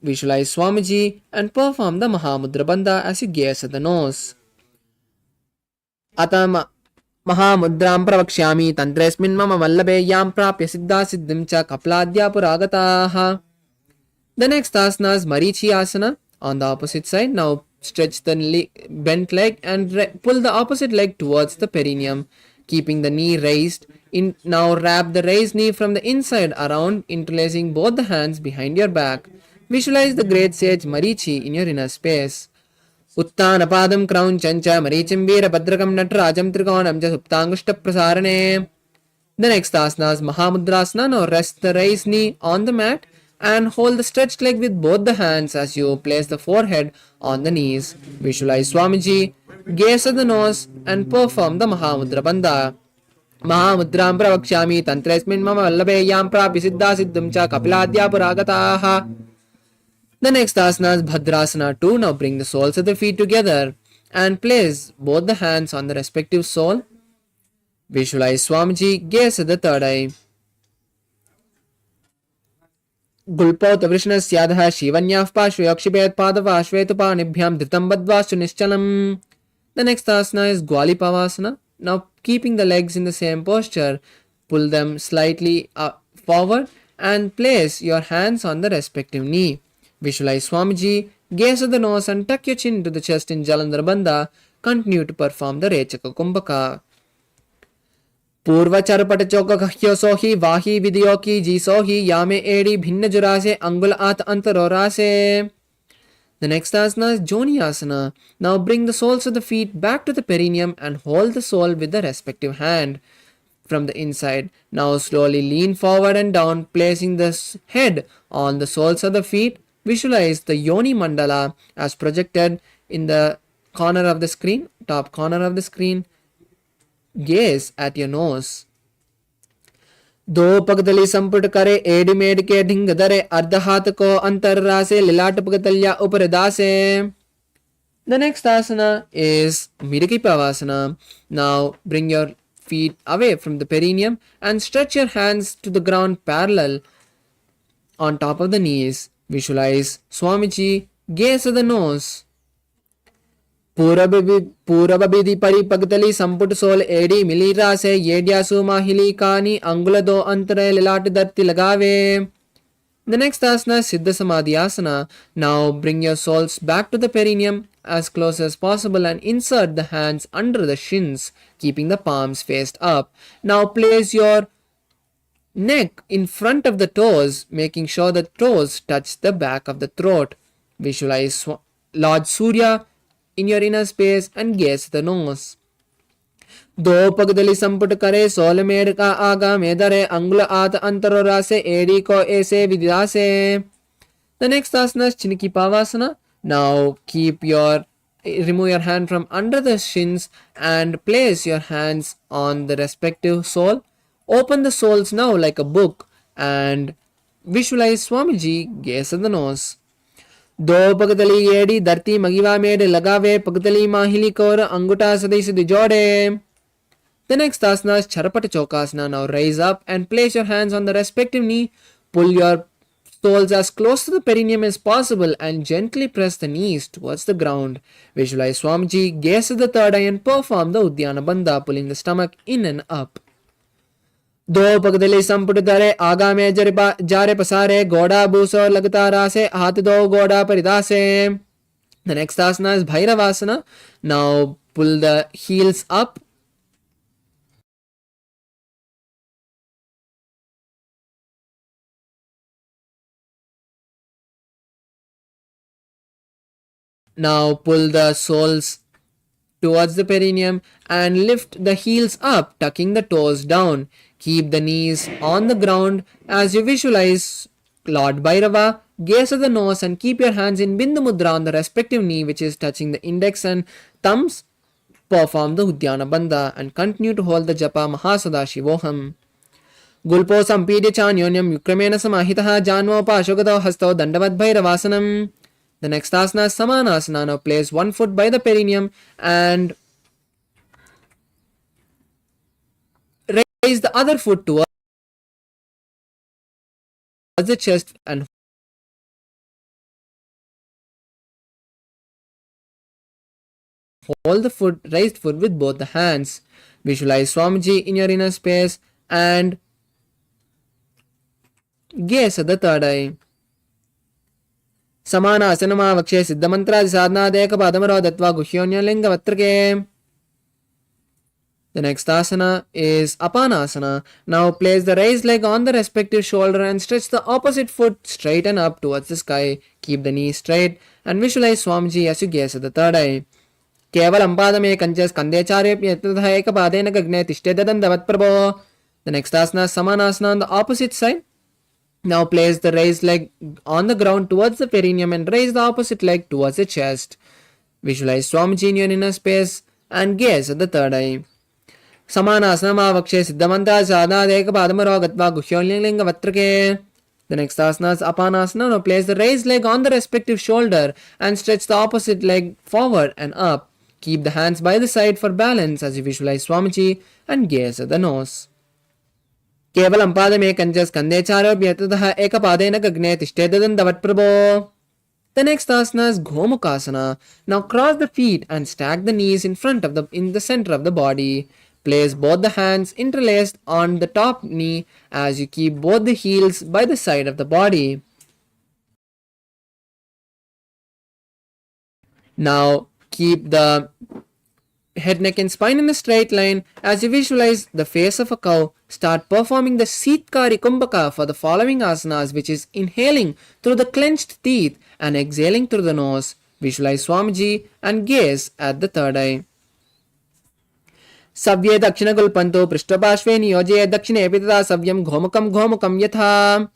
Visualize Swamiji and perform the Mahamudra Bandha as you gaze at the nose. Atama Mahamudram Pravakshami Tantresmin Mama Vallabe Yam Prapya Siddha Siddhim Cha Kapladya Puragataha. The next asana is Marichi Asana on the opposite side. Now stretch the bent leg and pull the opposite leg towards the perineum, keeping the knee raised. Now wrap the raised knee from the inside around, interlacing both the hands behind your back. Visualize the great sage Marichi in your inner space. Uttanapadam Crown Chancha Marichim Veera Badrakam Natrajam Trikonam Cha Suptangushta Prasarane. The next asana is Mahamudrasana. Now rest the raised knee on the mat and hold the stretched leg with both the hands as you place the forehead on the knees. Visualize Swamiji, gaze at the nose and perform the Mahamudra Bandha. Mahamudram Pravakshami Tantresmin Mama Vallabe Yam Prapi Siddha Siddham Cha Kapiladya Puragataha. The next asana is Bhadrasana 2. Now bring the soles of the feet together and place both the hands on the respective sole. Visualize Swamiji, gaze at the third eye. Gulpot Vrishnasyadha Shivanyaf Pashvayakshibet Padava Shvetupanibyam Dhritam Badvastu Nischalam. The next asana is Gwali Pavasana. Now keeping the legs in the same posture, pull them slightly forward and place your hands on the respective knee. Visualize Swamiji, gaze at the nose and tuck your chin to the chest in Jalandhar Bandha. Continue to perform the Rechaka Kumbhaka. पूर्वचरपट चौक सोही वाही video की जी सोही यामे एड़ी भिन्न जुरासे अंगुल आत अंतरोरासे. The next asana is Joni Asana. Now bring the soles of the feet back to the perineum and hold the sole with the respective hand from the inside. Now slowly lean forward and down, placing the head on the soles of the feet. Visualize the Yoni Mandala as projected in the corner of the screen, top corner of the screen. Gaze at your nose. दो पगदली संपुट करे AD made के ढिंग दरे अर्ध हाथ को अंतर रासे लिलाट पगतलिया ऊपर दासे. The next asana is Miriki Pavasana. Now bring your feet away from the perineum and stretch your hands to the ground parallel on top of the knees. Visualize Swamiji, gaze at the nose. पूरबबिधि परिपगतली संपुट सोल एडी मिली रासे येड्यासु माहिली कानी अंगुल दो अंतरे लिलाट दत्ति लगावे. The next asana is Siddha Samadhi Asana. Now bring your soles back to the perineum as close as possible and insert the hands under the shins, keeping the palms faced up. Now place your neck in front of the toes, making sure the toes touch the back of the throat. Visualize Lord Surya in your inner space and gaze the nose. दो पगदली संपुट करे soul made का आगा मेदरे अंगुल आत अंतरो रासे AD को ऐसे विदिदासे. The next asana is Chiniki Pavasana. Now remove your hand from under the shins and place your hands on the respective sole. Open the soles now like a book and visualize Swamiji, gaze at the nose. दो पगतली AD धरती मगिवा made लगावे पगतली माहिली core अंगुटा सदी सिद्धि जोड़े. The next asana is Charapata Chokasana. Now raise up and place your hands on the respective knee. Pull your soles as close to the perineum as possible and gently press the knees towards the ground. Visualize Swamiji, gaze at the third eye and perform the Uddiyana Bandha, pulling the stomach in and up. दो पगदली संपुट दरे आगा में जारे पसारे गोड़ा बूसो लगता रासे हाथ दो गोड़ा परिदासे. The next asana is Bhairavasana. Now pull the heels up. Now pull the soles towards the perineum and lift the heels up, tucking the toes down. Keep the knees on the ground as you visualize Lord Bhairava. Gaze at the nose and keep your hands in Bindu Mudra on the respective knee, which is touching the index and thumbs. Perform the Uddiyana Bandha and continue to hold the Japa Mahasadaशिवोहम. Gulpo Sampidya Chanyonyam Yukramena Samahitaha Janvo Pashogado Hasto Dandavad Bhairavasanam. The next asana is Samanasana. Now place one foot by the perineum and raise the other foot towards the chest and hold the raised foot with both the hands. Visualize Swamiji in your inner space and gaze at the third eye. Samanasana Vakshe Siddha Mantra Sadhana Deka Padamaro Dattva Guhyonya Linga Vatrake. The next asana is Apanasana. Now place the raised leg on the respective shoulder and stretch the opposite foot straight and up towards the sky. Keep the knee straight and visualize Swamiji as you gaze at the third eye. केवलं पादमे कंचस् कंदेचार्यप्यतः एकपादेन गग्ने तिष्ठेदन्दवत्प्रभो. The next asana is Samanasana on the opposite side. Now place the raised leg on the ground towards the perineum and raise the opposite leg towards the chest. Visualize Swamiji in your inner space and gaze at the third eye. Samanasana Vakshe Siddhamanta Sadhana Deka Padamaro Gatva Guhyolinga Vatrake. The next asana is Apanasana. Now place the raised leg on the respective shoulder and stretch the opposite leg forward and up. Keep the hands by the side for balance as you visualize Swamiji and gaze at the nose. केवलं पादमेकं च स्कन्धे चारोप्य ततः एकपादेन गगने तिष्ठेत दण्डवत्प्रभो. The next asana is Gomukasana. Now cross the feet and stack the knees in the center of the body. Place both the hands interlaced on the top knee as you keep both the heels by the side of the body. Now keep the head, neck and spine in a straight line as you visualize the face of a cow. Start performing the Sitkari Kumbhaka for the following asanas, which is inhaling through the clenched teeth and exhaling through the nose. Visualize Swamiji and gaze at the third eye. Savye Dakshina Gulpanto Prishtapashve Niyoje Dakshine Epitata Savyam Ghomukam Ghomukam Yatha.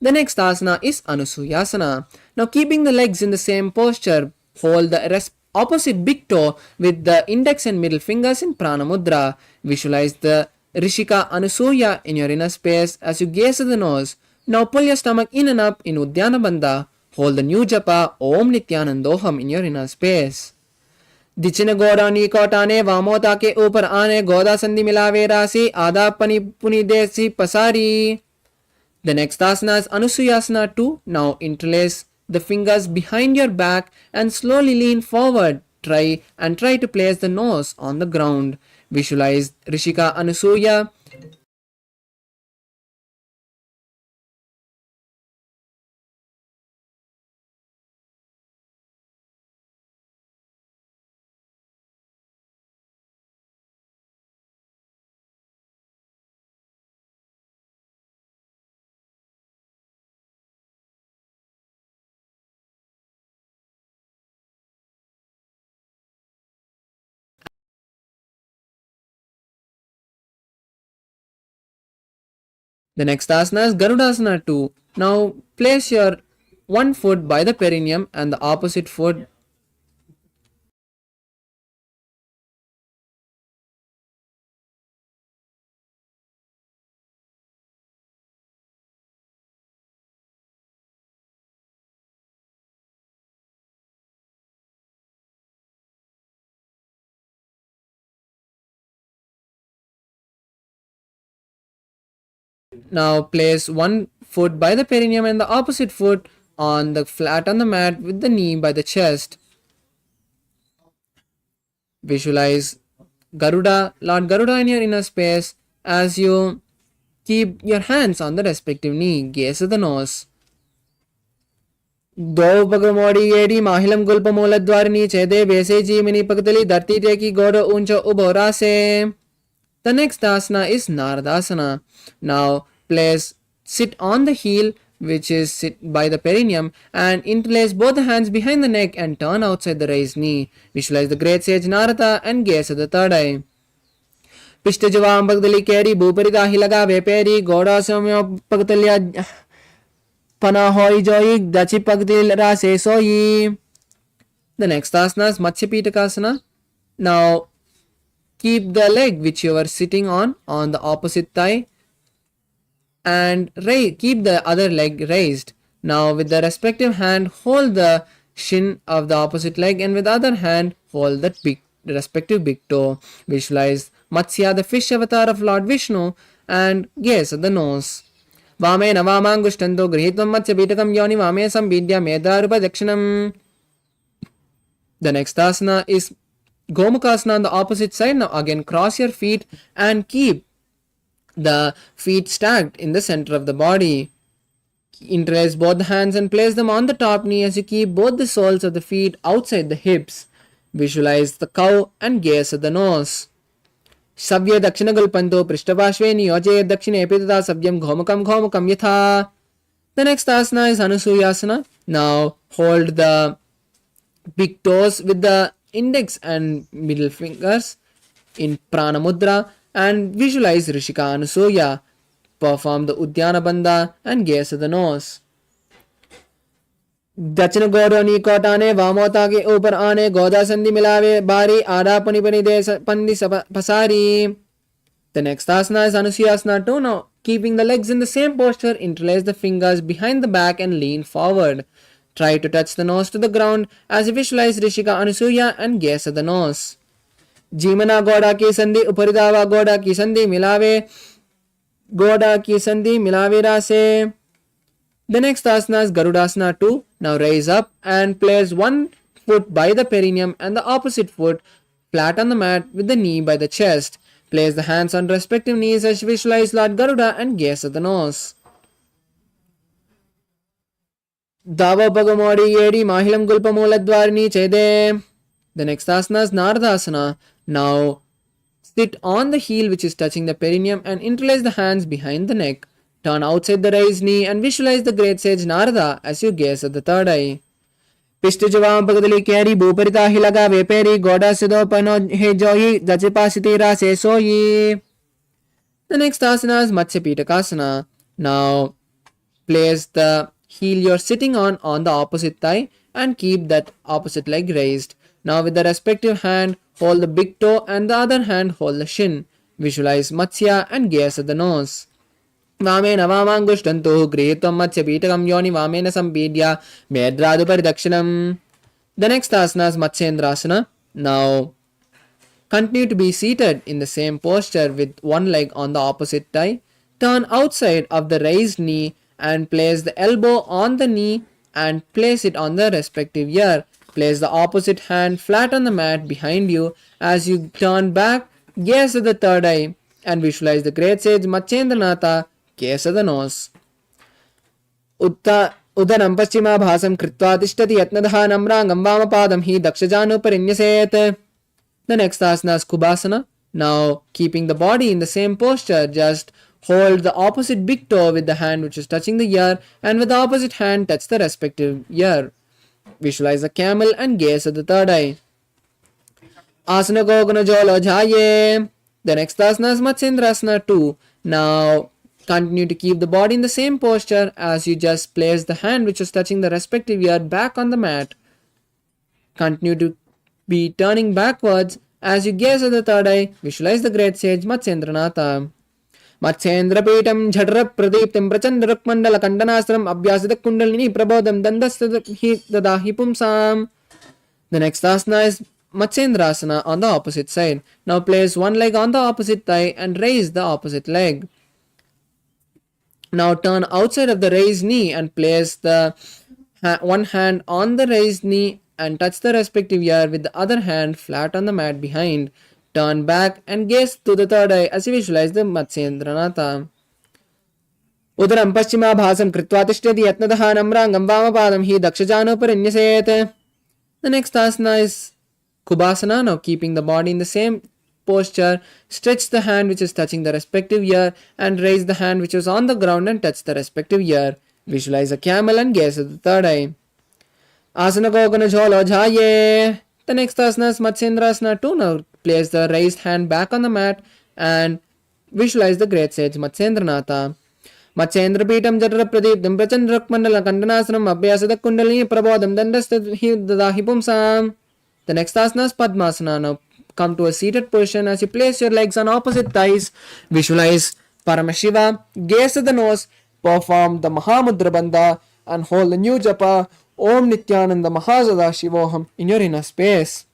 The next asana is Anusuyasana. Now keeping the legs in the same posture, hold the opposite big toe with the index and middle fingers in Prana Mudra. Visualize the Rishika Anusuya in your inner space as you gaze at the nose. Now pull your stomach in and up in Uddiyana Bandha. Hold the new japa Om Nityanandoham in your inner space. दिचिन गोड़ा नी कोटाने वामोता के ऊपर आने गोदा संधि मिलावे राशि आधा पनी पुनी देसी पसारी. The next asana is Anusuyasana 2. Now interlace the fingers behind your back and slowly lean forward. Try to place the nose on the ground. Visualize Rishika Anusuya. The next asana is Garudasana 2. Now place your one foot by the perineum and the opposite foot Now place one foot by the perineum and the opposite foot on the flat on the mat with the knee by the chest. Visualize Lord Garuda in your inner space as you keep your hands on the respective knee. Gaze at the nose. दो पगमोड़ी गेड़ी माहिलम गुल्प मूलद्वारिणी छेदे बेसे जीमिनी पगतली धरती टेकी गोड़ ऊंचो उभोरा से. The next asana is Naradasana. Now sit on the heel which is sit by the perineum and interlace both the hands behind the neck and turn outside the raised knee. Visualize the great sage Narada and gaze at the third eye. पिष्ट जवाम पगदली केरी भूपरिता ही लगा वेपेरी गोड़ा समयो पगतलिया पना होई जोई दची पगदिल रासे सोई. The next asana is Matsya Pitakasana. Now keep the leg which you are sitting on the opposite thigh and keep the other leg raised. Now with the respective hand hold the shin of the opposite leg and with the other hand hold the respective big toe. Visualize Matsya, the fish avatar of Lord Vishnu, and gaze at the nose. Vame navamangushtanto grihitvam Matsya Pitakam yoni vame samvidya medarupa dakshinam. The next asana is Gomukasana on the opposite side. Now again cross your feet and keep the feet stacked in the center of the body. Interlace both the hands and place them on the top knee as you keep both the soles of the feet outside the hips. Visualize the cow and gaze at the nose. Savya Dakshina Gulpanto Prishtapashve Niyoje Dakshine Epitata Savyam Ghomukam Ghomukam Yatha. The next asana is Anusuyasana. Now hold the big toes with the index and middle fingers in Prana Mudra and visualize Rishika Anusuya. Perform the Uddiyana Bandha and gaze at the nose. दक्षिण गोड़ो नी कोटाने वामोता के ऊपर आने गोदा संधि मिलावे बारी आधा पनी पनी दे पंदी पसारी. The next asana is Anusuyasana 2. Now keeping the legs in the same posture, interlace the fingers behind the back and lean forward. Try to touch the nose to the ground as you visualize Rishika Anusuya and gaze at the nose. जीमना गोड़ा की संधि उपरिदावा गोड़ा की संधि मिलावे Goda ki sandhi milavira se. The next asana is Garudasana 2. Now raise up and place one foot by the perineum and the opposite foot flat on the mat with the knee by the chest. Place the hands on respective knees as you visualize Lord Garuda and gaze at the nose. Dava Bagamodi Yedi Mahilam Gulpamoladwarni Chede. The next asana is Nardasana. Now sit on the heel which is touching the perineum and interlace the hands behind the neck. Turn outside the raised knee and visualize the great sage Narada as you gaze at the third eye. Pishtijavam Pagadali Keri Buparita Hilaga Veperi Goda Sido Pano Hejoyi Dachipasitira Sesoyi. The next asana is Matsya Pitakasana. Now place the heel you're sitting on the opposite thigh and keep that opposite leg raised. Now with the respective hand, hold the big toe and the other hand hold the shin. Visualize Matsya and gaze at the nose. Vamena Vamangushtantu Grihitam Matsya Pitakam Yoni Vamena Sampidya Medradu Paridakshinam. The next asana is Matsyendrasana. Now continue to be seated in the same posture with one leg on the opposite thigh. Turn outside of the raised knee and place the elbow on the knee and place it on the respective ear. Place the opposite hand flat on the mat behind you as you turn back, gaze at the third eye and visualize the great sage Matchendranatha, gaze at the nose. Udanam paschima bhasam kritva tishtati yatnadha namrangam vamapadam hi dakshajanu parinyaset. The next asana is Kubasana. Now keeping the body in the same posture, just hold the opposite big toe with the hand which is touching the ear and with the opposite hand touch the respective ear. Visualize the camel and gaze at the third eye. Asana Gogana Jolo Jhaye. The next asana is Matsyendrasana 2. Now continue to keep the body in the same posture as you just place the hand which is touching the respective ear back on the mat. Continue to be turning backwards as you gaze at the third eye. Visualize the great sage Matsyendranatha. Matsyendrapeetam Jhadra Pradiptam Prachandra Rukmandala Kandanastram Abhyasita Kundalini Prabodham Dandastadahi Pumsam. The next asana is Matsyendrasana on the opposite side. Now place one leg on the opposite thigh and raise the opposite leg. Now turn outside of the raised knee and place the one hand on the raised knee and touch the respective ear with the other hand flat on the mat behind. Turn back and gaze to the third eye as you visualize the Matsyendranatha. Udaram paschima bhasam kritva tishtati yatnadaha namrangam vamapadam hi dakshajanu parinyaset. The next asana is Kubasana. Now keeping the body in the same posture, stretch the hand which is touching the respective ear and raise the hand which is on the ground and touch the respective ear. Visualize a camel and gaze at the third eye. Asana Gogana Jolo Jhaye. The next asana is Matsyendrasana 2. Now place the raised hand back on the mat and visualize the great sage Matsyendranatha. Matsyendrapeetam Jatra Pradiptam Prachandra Rukmandala Kandanasram Abhyasada Kundalini Prabodham Dandastadahi Pumsam. The next asana is Padmasana. Now come to a seated position as you place your legs on opposite thighs. Visualize Paramashiva, gaze at the nose, perform the Mahamudra Bandha and hold the new japa Om Nityananda Mahasadashivoham in your inner space.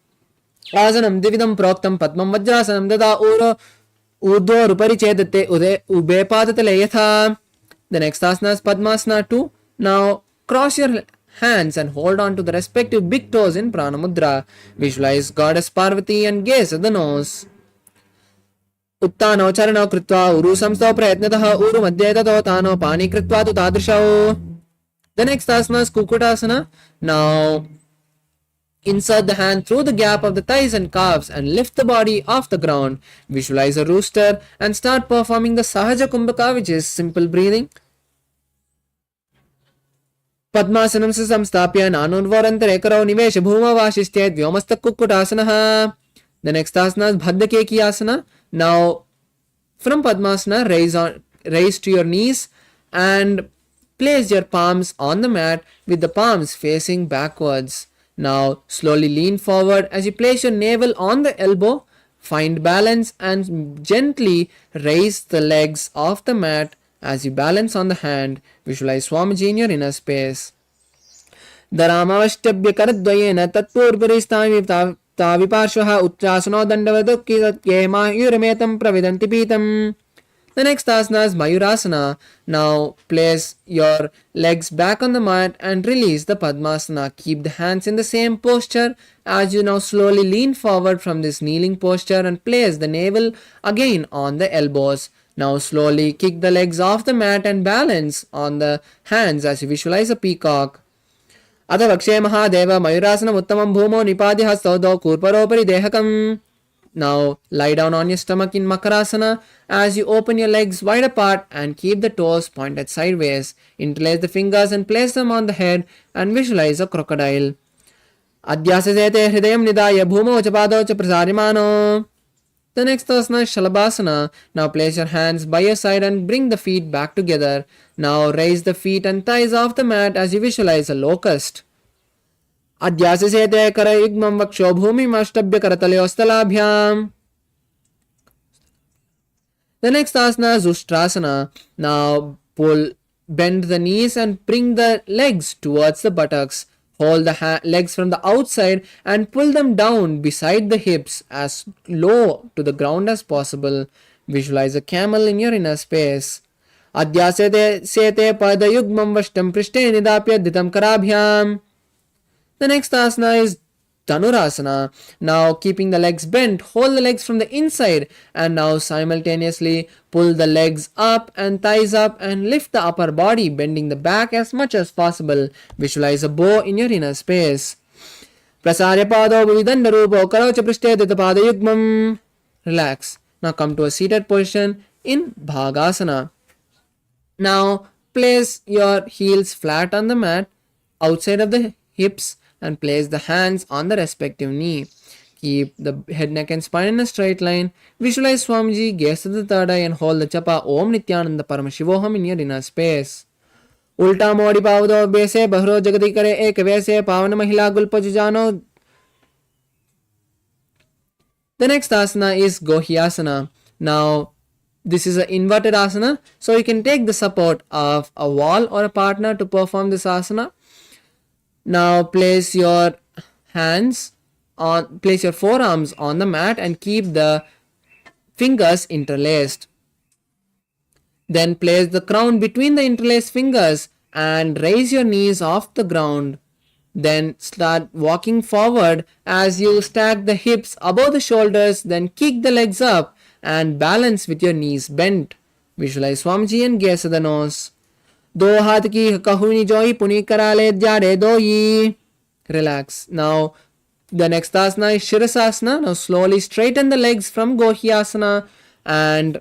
Asanam Dividam Proktam Padmam Vajrasanam Dada Uro Udor Uparichedate Ude Ubepadatale Yatha. The next asana is Padmasana 2. Now cross your hands and hold on to the respective big toes in Prana Mudra. Visualize Goddess Parvati and gaze at the nose. Uttano Charano Kritva Uru Samsto Prayatnataha Uru Madhyetato Tano Pani Kritva Tu Tadrishao. The next asana is Kukutasana. Now insert the hand through the gap of the thighs and calves and lift the body off the ground. Visualize a rooster and start performing the Sahaja Kumbhaka, which is simple breathing. Padmasanam se samstapya nanunvarantare karau nivesha bhuma vashishthe vyomasta Kukutasana. The next asana is Bhaddakeki asana. Now from Padmasana raise to your knees and place your palms on the mat with the palms facing backwards. Now slowly lean forward as you place your navel on the elbow. Find balance and gently raise the legs off the mat as you balance on the hand. Visualize Swamiji in your inner space. Dharamavashtabhya karadvayena tatpurvaristami taviparshvaha uttrasano dandavadukki tatyema yurametam pravidanti pitam. The The next asana is Mayurasana. Now place your legs back on the mat and release the Padmasana. Keep the hands in the same posture as you now slowly lean forward from this kneeling posture and place the navel again on the elbows. Now slowly kick the legs off the mat and balance on the hands as you visualize a peacock. अथ वक्षे महादेव मयूरासनम उत्तमं भूमौ निपाद्य हस्तौ द्वौ कूर्परोपरि देहकम्. Now lie down on your stomach in Makarasana as you open your legs wide apart and keep the toes pointed sideways. Interlace the fingers and place them on the head and visualize a crocodile. Adhyasasete hridayam nidaya bhumau cha padau cha prasarimano. The next asana is Shalabhasana. Now place your hands by your side and bring the feet back together. Now raise the feet and thighs off the mat as you visualize a locust. Adhyasasete karayugmam vaksho bhumim ashtabhya karataleosthalabhyam. The next asana is Ustrasana. Now bend the knees and bring the legs towards the buttocks. Hold the legs from the outside and pull them down beside the hips as low to the ground as possible. Visualize a camel in your inner space. Adhyasete sete padayugmam vashtam prishte nidapya ditam karabhyam. The next asana is Dhanurasana. Now keeping the legs bent, hold the legs from the inside and now simultaneously pull the legs up and thighs up and lift the upper body, bending the back as much as possible. Visualize a bow in your inner space. Prasarya pado vividanda rupo karocha prishte ditapada yugmam. Relax. Now come to a seated position in Bhagasana. Now place your heels flat on the mat outside of the hips and place the hands on the respective knee. Keep the head, neck and spine in a straight line. Visualize Swamiji, gaze to the third eye and hold the chapa Om Nityananda Paramashivoham in your inner space. Ulta modi pavado bese bahro jagati kare ek vese pavana mahila gulpa jujano. The next asana is Gohyasana. Now this is an inverted asana, so you can take the support of a wall or a partner to perform this asana. Now place your forearms on the mat and keep the fingers interlaced. Then place the crown between the interlaced fingers and raise your knees off the ground. Then start walking forward as you stack the hips above the shoulders, then kick the legs up and balance with your knees bent. Visualize Swamiji and gaze at the nose. दो हाथ की कहूनी जोई पुनी कराले जाड़े दोई. Relax. Now the next asana is Shirasasana. Now slowly straighten the legs from Gohyasana and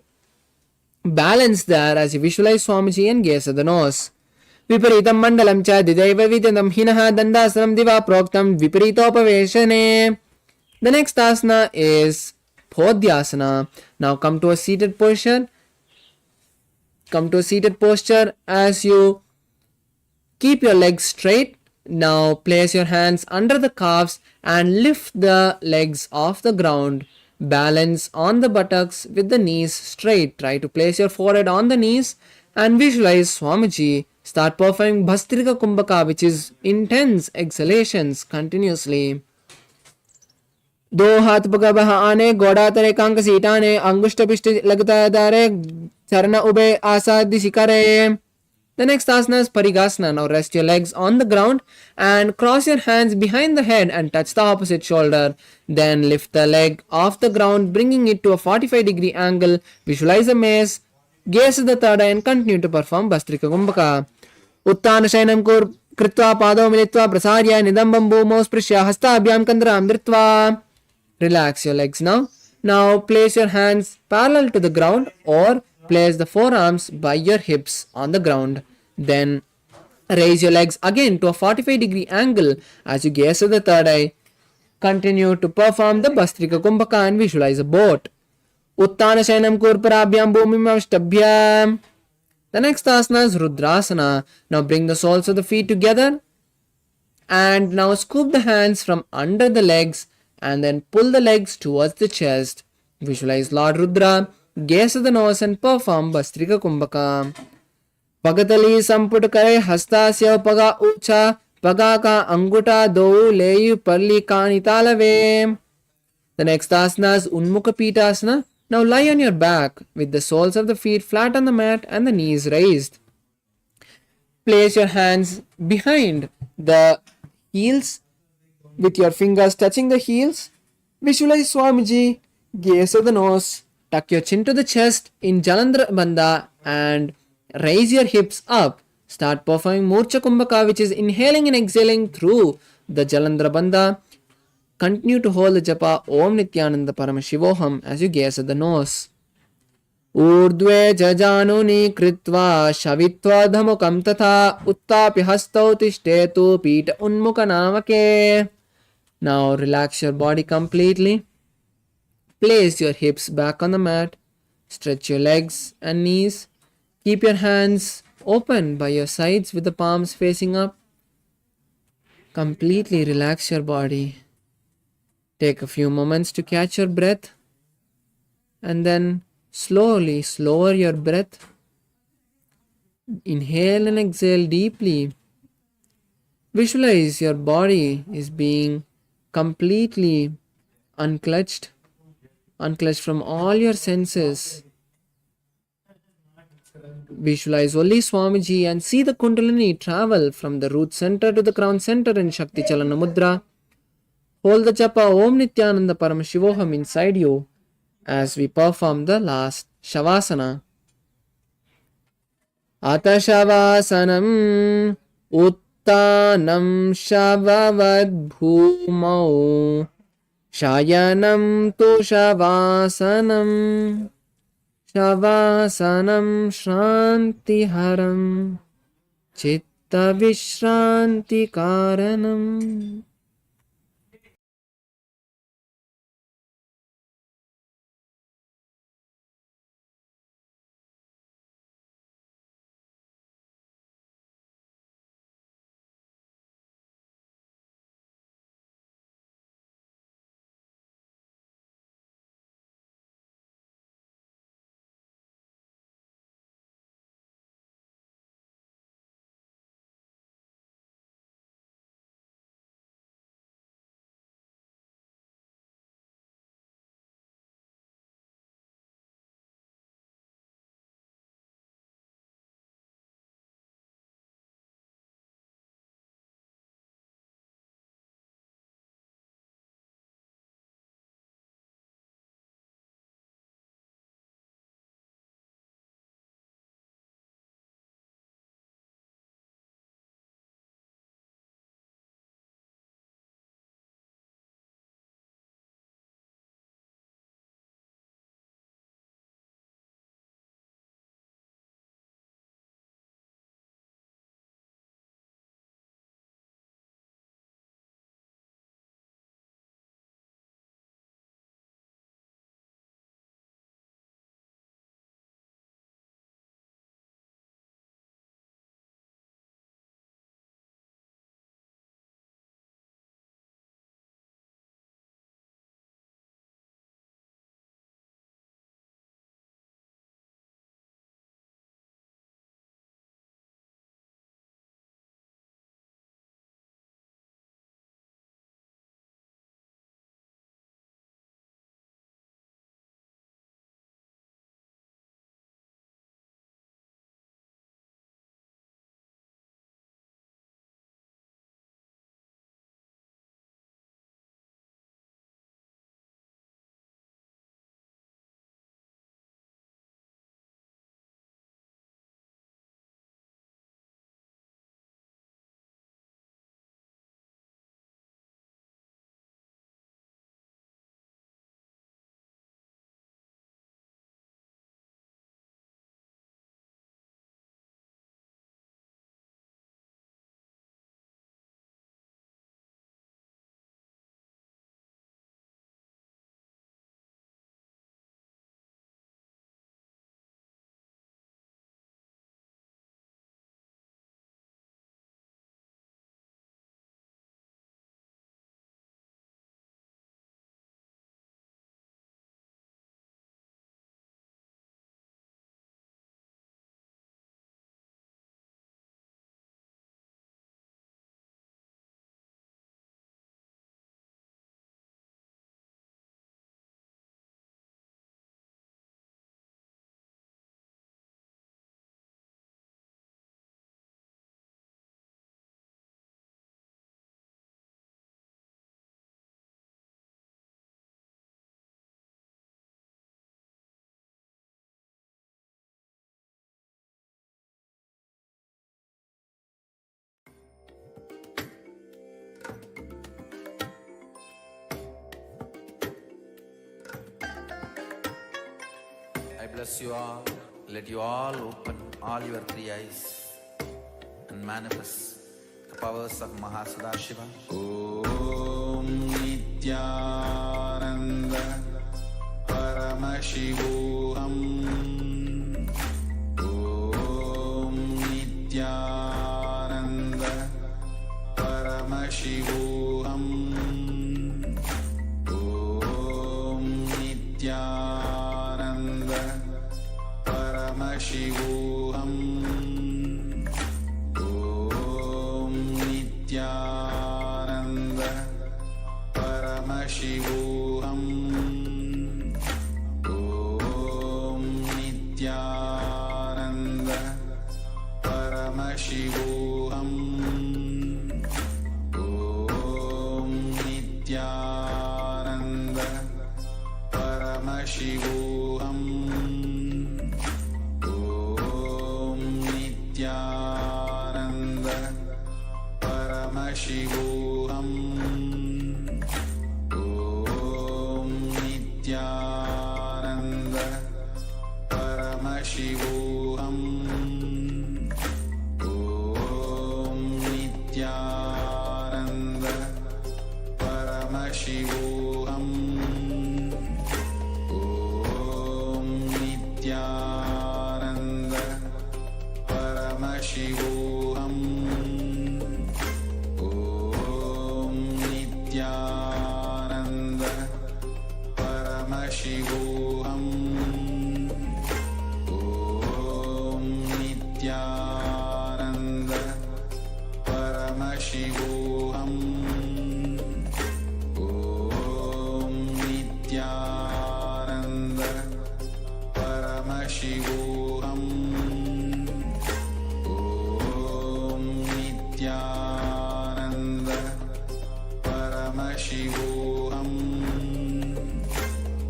balance there as you visualize Swamiji and gaze at the nose. Viparitam mandalam cha didaiva vidyanam hinaha dandasanam diva proktam viparitopaveshane. The next asana is Podhyasana. Now come to a seated position. Come to a seated posture as you keep your legs straight. Now place your hands under the calves and lift the legs off the ground. Balance on the buttocks with the knees straight. Try to place your forehead on the knees and visualize Swamiji. Start performing Bhastrika Kumbhaka, which is intense exhalations continuously. दो हाथ पगा बहा आने गोड़ा तरे कांक सीटाने अंगुष्ट पिष्ट लगता दारे चरण उबे आसादि शिकारे. The next asana is Parigasana. Now rest your legs on the ground and cross your hands behind the head and touch the opposite shoulder. Then lift the leg off the ground, bringing it to a 45-degree angle. Visualize a maze, gaze at the third eye and continue to perform Bhastrika Kumbhaka. Uttana Shainam Kur Kritva Pado Militva Prasarya Nidambam Bhumau Sprishya Hasta Abhyam Kandram Dritva. Relax your legs now. Now place your hands parallel to the ground or place the forearms by your hips on the ground. Then raise your legs again to a 45-degree angle as you gaze at the third eye. Continue to perform the Bhastrika Kumbhaka and visualize a boat. Uttana Shainam Kurparabhyam Bhumim Avashtabhyam. The next asana is Rudrasana. Now bring the soles of the feet together and now scoop the hands from under the legs and then pull the legs towards the chest. Visualize Lord Rudra, gaze at the nose and perform Bhastrika Kumbhaka. Pagatali samput kare hastasya paga ucha paga ka anguta dou leyu parli kani talave. The next asana is Unmukha Pitasana. Now lie on your back with the soles of the feet flat on the mat and the knees raised. Place your hands behind the heels with your fingers touching the heels. Visualize Swamiji, gaze at the nose, tuck your chin to the chest in Jalandhara Bandha and raise your hips up. Start performing Murcha Kumbhaka, which is inhaling and exhaling through the Jalandhara Bandha. Continue to hold the japa Om Nityananda Paramashivoham as you gaze at the nose. ऊर्ध्वे जजानुनि कृत्वा शवित्वाधमुखं तथा उत्तापि हस्तौ तिष्ठेतु पीठ उन्मुखनामके. Now relax your body completely. Place your hips back on the mat. Stretch your legs and knees. Keep your hands open by your sides with the palms facing up. Completely relax your body. Take a few moments to catch your breath and then slowly lower your breath. Inhale and exhale deeply. Visualize your body is being completely unclutched from all your senses. Visualize only Swamiji and see the Kundalini travel from the root center to the crown center in Shakti Chalana Mudra. Hold the japa Om Nityananda Paramashivoham inside you as we perform the last Shavasana. Ata Shavasanam Uttanam Shavavad-bhumau Shayanam tu Shavasanam Shavasanam Shrantiharam Chitta Vishranti Karanam. bless you all. Let you all open all your three eyes and manifest the powers of Mahasudashiva. Om Nityananda Paramashivoham. Om Nityananda Paramashivoham. Om Nityananda Paramashivoham. Om Nityananda Paramashivoham. Om Nityananda Paramashivoham. Om Nityananda Paramashivoham. Om Nityananda Paramashivoham. Om Nityananda Paramashivoham. Om Nityananda Paramashivoham. Om Nityananda Paramashivoham. Om Nityananda Paramashivoham. Om Nityananda Paramashivoham. Om Nityananda Paramashivoham.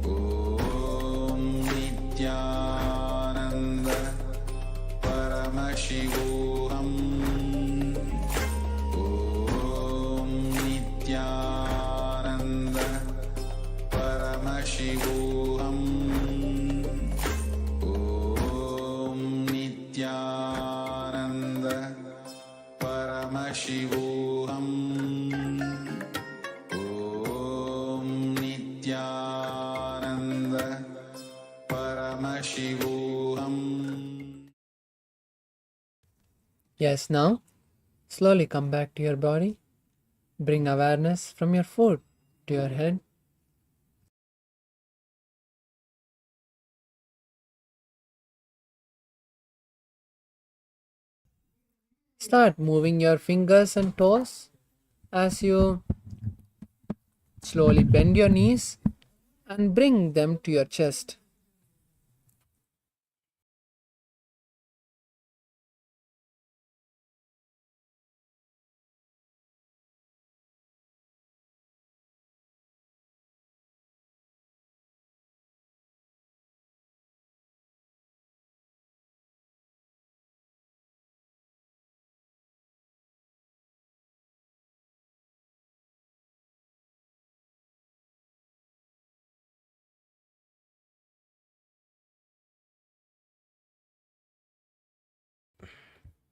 Om Nityananda Paramashivoham. Om Nityananda Paramashivoham. Om Nityananda Paramashivoham. Om Nityananda Paramashivoham. Om Nityananda Paramashivoham. Yes, now slowly come back to your body. Bring awareness from your foot to your head. Start moving your fingers and toes as you slowly bend your knees and bring them to your chest.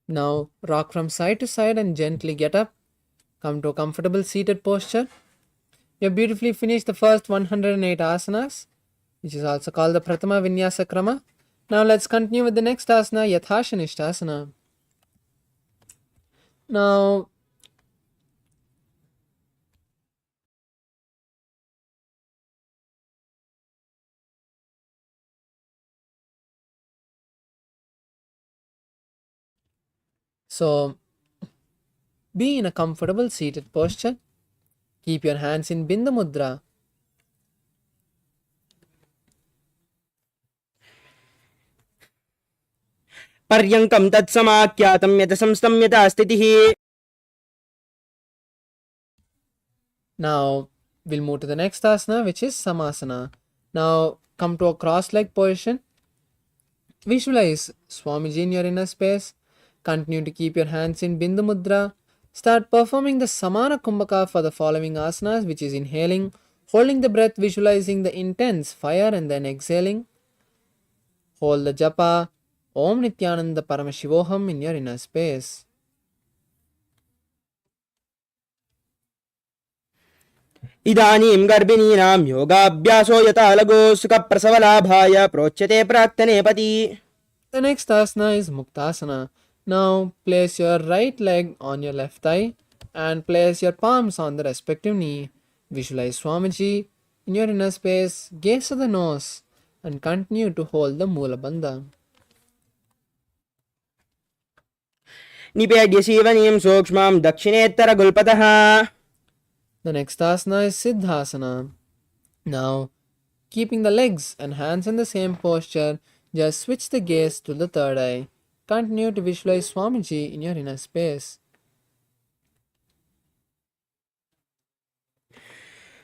Now rock from side to side and gently get up. Come to a comfortable seated posture. You have beautifully finished the first 108 asanas, which is also called the Prathama Vinyasa Krama. Now let's continue with the next asana, Yathashanishtasana. Now So be in a comfortable seated posture. Keep your hands in Bindu Mudra. पर्यङ्कं तत्समाख्यातं यत संस्थं यथा स्थितिः. Now we'll move to the next asana, which is Samasana. Now come to a cross-legged position. Visualize Swamiji in your inner space. Continue to keep your hands in Bindu Mudra. Start performing the Samana Kumbhaka for the following asanas, which is inhaling, holding the breath, visualizing the intense fire, and then exhaling. hold the japa Om Nityananda Paramashivoham in your inner space. इदानीं गर्भिणीनां योगाभ्यासो यथा लघु सुखप्रसवलाभाय प्रोच्यते प्राक्तनेपति. The next asana is Muktasana. Now place your right leg on your left thigh and place your palms on the respective knee. Visualize Swamiji in your inner space, gaze at the nose and continue to hold the Moola Bandha. निपेड्य सीवनीं सूक्ष्मं दक्षिणेत्तरगुल्पतः. The next asana is Siddhasana. Now, keeping the legs and hands in the same posture, just switch the gaze to the third eye. Continue to visualize Swamiji in your inner space.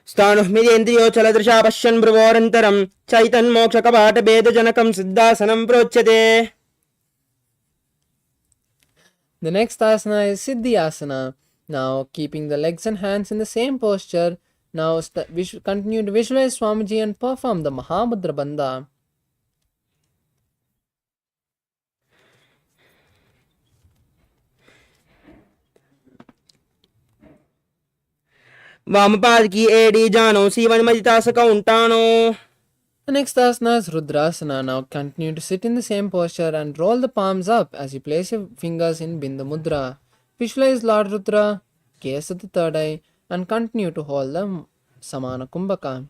स्थाणुःमिदेन्द्रियोचलदृशा पश्यन् भ्रुवोरन्तरं चैतन्मोक्षकपाटभेदजनकं सिद्धासनं प्रोच्यते. The next asana is Siddhyasana. Now, keeping the legs and hands in the same posture, now continue to visualize Swamiji and perform the Mahamudra Bandha. वामपाद की एड़ी जानो सीवन मदितासकौंटानो. The next asana is Rudrasana. Now continue to sit in the same posture and roll the palms up as you place your fingers in Bindu Mudra. Visualize Lord Rudra, gaze at the third eye and continue to hold the Samana Kumbhaka.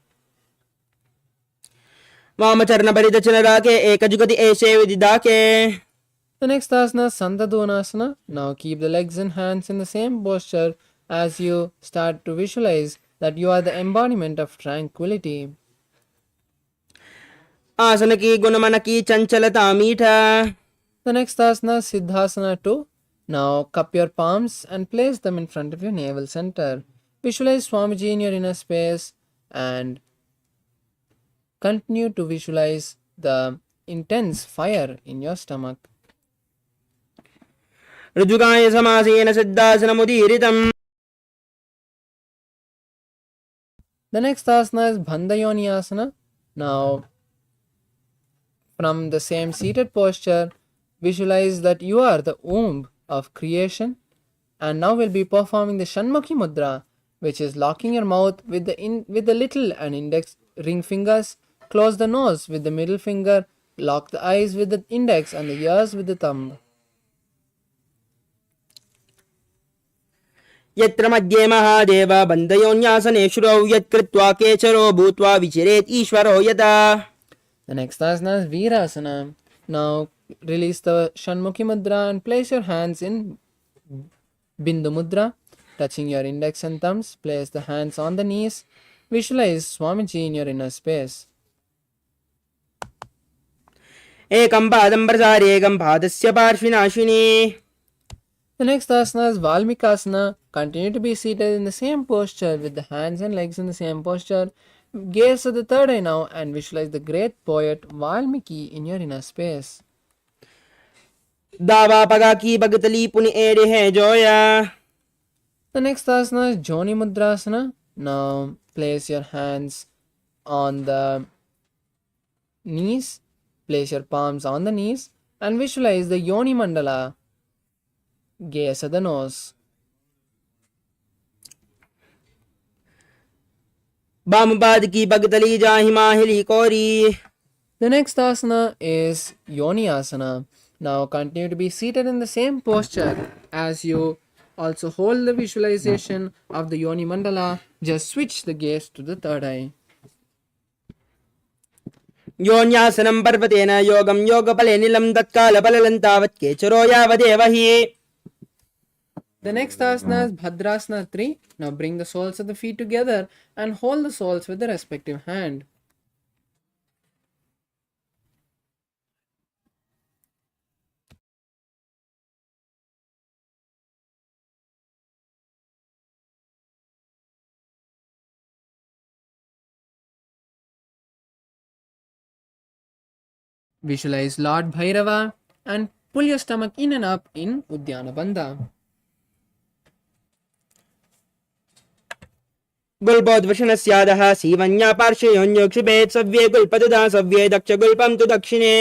वामचरण परिदचनराके एकजुगति ऐसे विदिदाके. The next asana is Sandadonasana. Now keep the legs and hands in the same posture as you start to visualize that you are the embodiment of tranquility. आसन की गुणमन की चंचलता मीठा. The next asana is Siddhasana 2. Now cup your palms and place them in front of your navel center. Visualize Swamiji in your inner space and continue to visualize the intense fire in your stomach. ऋजुकाय समासेन सिद्धासनमुदीरितम्. The next asana is Bandhayoni Asana. Now, from the same seated posture, visualize that you are the womb of creation. And now we'll be performing the Shanmukhi Mudra, which is locking your mouth with the little and index ring fingers. Close the nose with the middle finger. Lock the eyes with the index and the ears with the thumb. यत्र मध्ये महादेव बन्धयोन्यासने शुरौ यत्कृत्वा केचरो भूत्वा विचिरेत् ईश्वरो यदा. The next asana is Virasana. Now release the Shanmukhi Mudra and place your hands in Bindu Mudra. Touching your index and thumbs, place the hands on the knees. Visualize Swamiji in your inner space. एकं पादं प्रसारे एकं पादस्य पार्श्विनाशिनी. The next asana is Valmikasana. Continue to be seated in the same posture with the hands and legs in the same posture. Gaze at the third eye now and visualize the great poet Valmiki in your inner space. दावा पगा की बगतली पुनि एड़े है Zoya. The next asana is Joni Mudrasana. Now place your hands on the knees. Place your palms on the knees and visualize the Yoni Mandala. Gaze at the nose. बामपाद की बगतली जाहि माहिली कोरी. The next asana is Yoni Asana. Now continue to be seated in the same posture as you also hold the visualization of the Yoni Mandala. Just switch the gaze to the third eye. योन्यासनं पर्वतेन योगं योगफले निलं तत्कालफलं तावत् केचरो यावदेव हि. The next asana is Bhadrasana 3. Now bring the soles of the feet together and hold the soles with the respective hand. Visualize Lord Bhairava and pull your stomach in and up in Uddiyana Bandha. गुल्पोद्वशनस्यादः सीवन्या पार्श्वयोन्योक्षिपेत् सव्ये गुल्पतदा सव्ये दक्षगुल्पं तु दक्षिणे.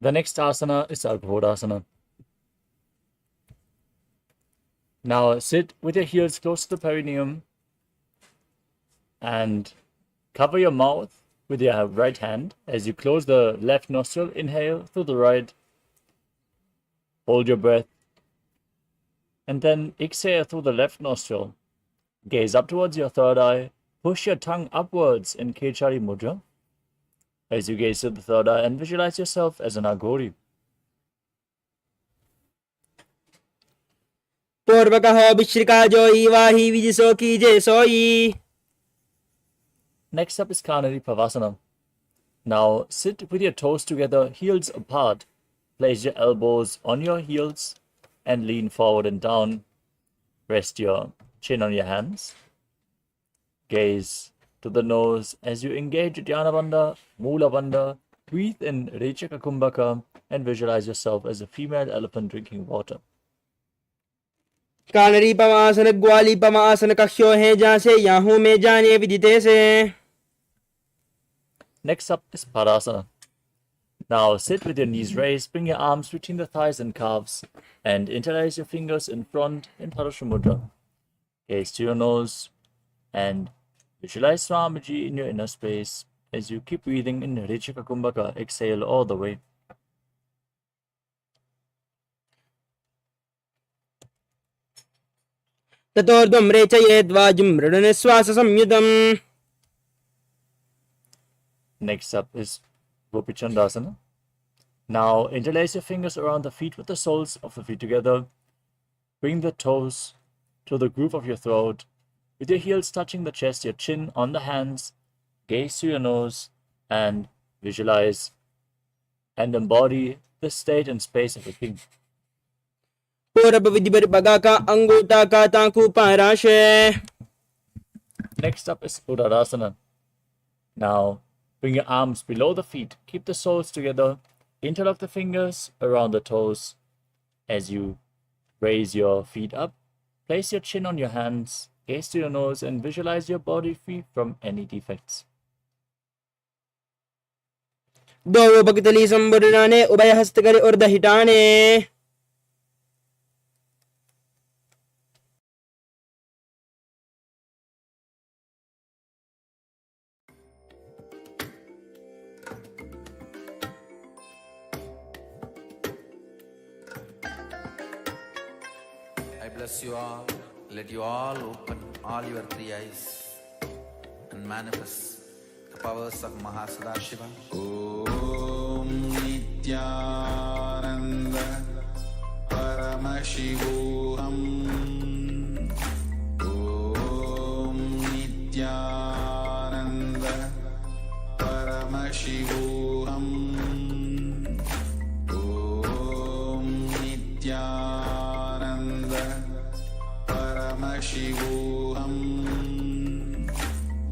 The next asana is Ardhodasana. Now sit with your heels close to the perineum and cover your mouth with your right hand as you close the left nostril. Inhale through the right. Hold your breath. And then exhale through the left nostril. Gaze up towards your third eye. Push your tongue upwards in Kechari Mudra. As you gaze to the third eye and visualize yourself as an Aghori. Purvakaho Bishrika Joyi Vahi Vijiso Kije Soyi. Next up is Kanari Pavasana. Now sit with your toes together, heels apart. Place your elbows on your heels and lean forward and down. Rest your chin on your hands. Gaze to the nose as you engage Dhyana Bandha, Mula Bandha. Breathe in Rechaka Kumbhaka and visualize yourself as a female elephant drinking water. कानरी पमासन ग्वाली पमासन कक्षो है जहाँ से Yahoo में जाने विदिते से. Next up is Padasana. Now sit with your knees raised, bring your arms between the thighs and calves, and interlace your fingers in front in Parashamudra. Gaze to your nose and visualize Swamiji in your inner space as you keep breathing in Rechaka Kumbhaka. Exhale all the way. ततोर्ध्वं रेचयेद्वाजुं मृडनिश्वास संयुतम्. Next up is Gopichandasana. Now interlace your fingers around the feet with the soles of the feet together. Bring the toes to the groove of your throat. With your heels touching the chest, your chin on the hands. Gaze to your nose and visualize and embody the state and space of a king. पूरब विधिबर बगा का अंगूठा का तांकू पाराशे. Next up is Udarasana. Now bring your arms below the feet. Keep the soles together. Interlock the fingers around the toes. As you raise your feet up, place your chin on your hands. Gaze to your nose and visualize your body free from any defects. दो भक्तली संबुराने उभय हस्त करे उर्ध हिटाने. I bless you all. Let you all open all your three eyes and manifest the powers of Mahasudashiva. Om Nityananda Paramashivoham. Om Nityananda Paramashivoham. Om Nityananda Paramashivoham.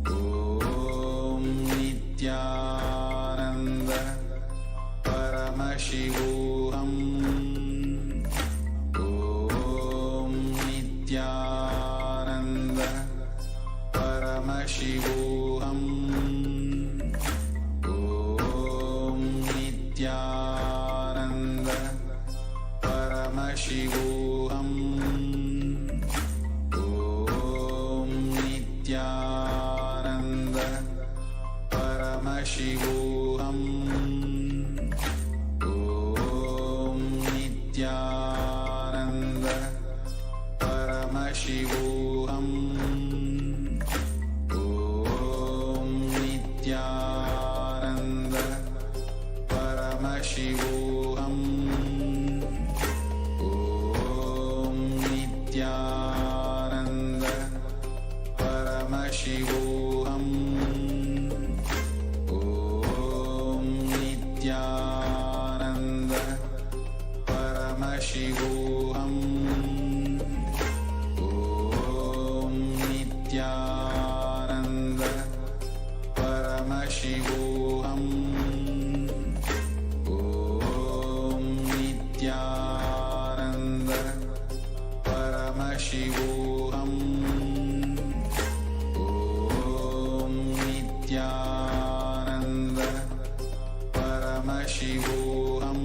Om Nityananda Paramashivoham. Om Nityananda Paramashivoham. Om Nityananda Paramashivoham. Om Nityananda Paramashivoham. Om Nityananda Paramashivoham. Om Nityananda Paramashivoham. Om Nityananda Paramashivoham. Om Nityananda Paramashivoham. Om Nityananda Paramashivoham. Om Nityananda Paramashivoham. Om Nityananda Paramashivoham.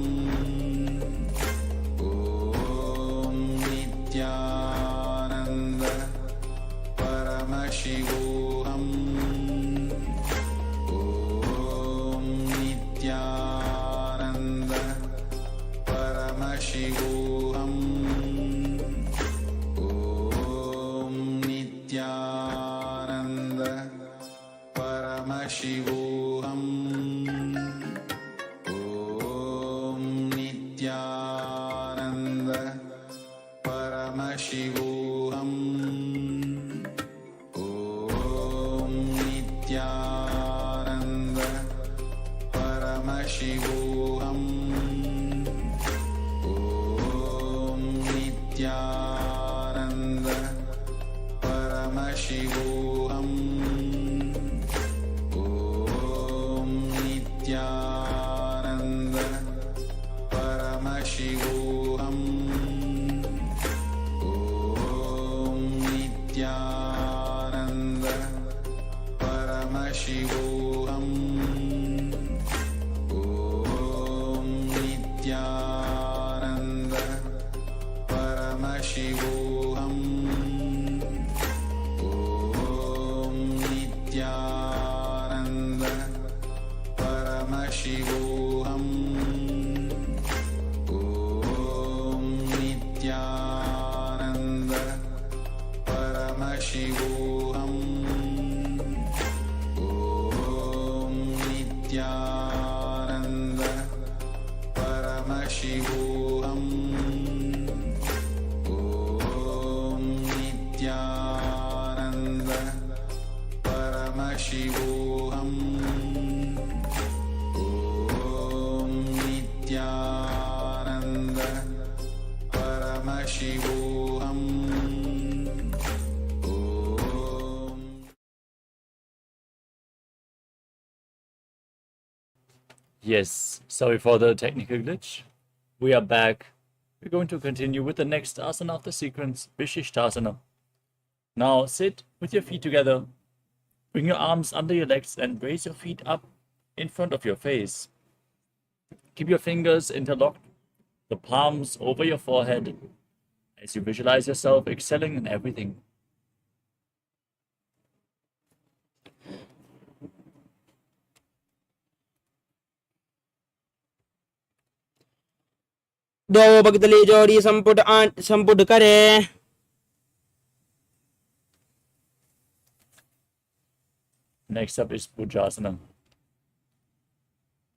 Nityananda Paramashivoham. Om Nityananda Paramashivoham. Om Nityananda Paramashivoham. Om Nityananda Paramashivoham. Om Nityananda Paramashivoham. Om Nityananda Paramashivoham. Om Nityananda Paramashivoham. Om Nityananda Paramashivoham. Om Nityananda Paramashivoham. Om Nityananda Paramashivoham. Om Nityananda Paramashivoham. Om. Yes, sorry for the technical glitch. We are back. We're going to continue with the next asana of the sequence, Vishishtasana. Now sit with your feet together. Bring your arms under your legs and raise your feet up in front of your face. Keep your fingers interlocked, the palms over your forehead, as you visualize yourself excelling in everything. दो बगदली जोड़ी संपुट करे. Next up is Bhujasana.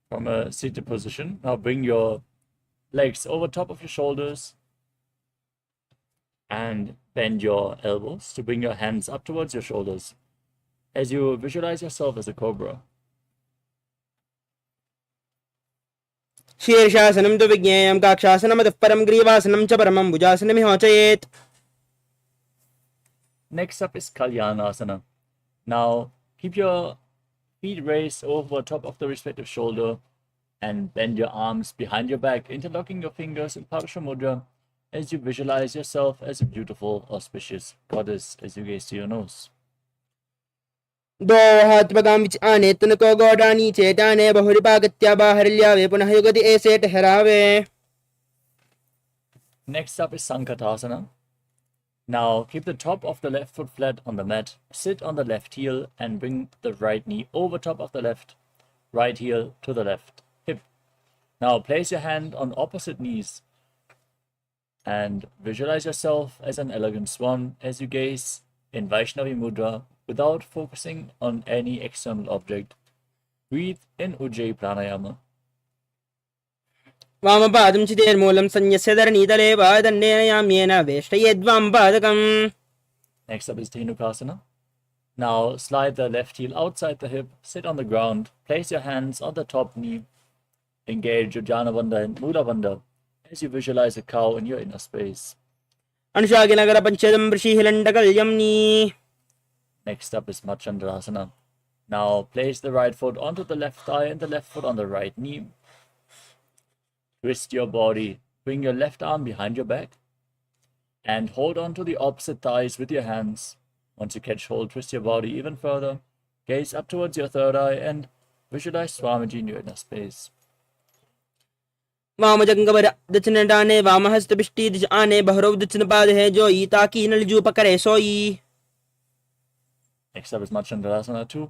From a seated position, now bring your legs over top of your shoulders and bend your elbows to bring your hands up towards your shoulders as you visualize yourself as a cobra. शीर्षासनं तु विज्ञेयं काक्षासनमतः परं ग्रीवासनं च परमं भुजासनमिहोचयेत्. Next up is Kalyanasana. Now keep your feet raised over top of the respective shoulder and bend your arms behind your back, interlocking your fingers in Parasha Mudra as you visualize yourself as a beautiful, auspicious goddess as you gaze to your nose. दो हाथ पगाम विच आने तुनको गोडानी चेताने बहुरिपागत्या बाहरल्यावे पुनः युगति ऐसे ठहरावे. Next up is Sankatasana. Now keep the top of the left foot flat on the mat, sit on the left heel and bring the right knee over top of the left, right heel to the left hip. Now place your hand on opposite knees and visualize yourself as an elegant swan as you gaze in Vaishnavi Mudra without focusing on any external object. Breathe in Ujjayi Pranayama. वामपादं चितेर्मूलं संयस्य धरणीतले वादन्नेन याम्येन वेष्टयेद्वामपादकम्. Next up is Dhenukasana. Now slide the left heel outside the hip, sit on the ground, place your hands on the top knee, engage Uddiyana Bandha and Mula Bandha as you visualize a cow in your inner space. अनुशागिनगर पंचदं वृषिहिलण्डकल्यम्नि. Next up is Machandrasana. Now place the right foot onto the left thigh and the left foot on the right knee. Twist your body, bring your left arm behind your back and hold on to the opposite thighs with your hands. Once you catch hold, twist your body even further, gaze up towards your third eye and visualize Swamiji in your inner space. वामजंगवर दक्षिण डाने वामहस्त पिष्टी दिश आने बहरव दक्षिण पाद है जोई ताकि नलजू पकड़े सोई. Next up is Machandrasana 2.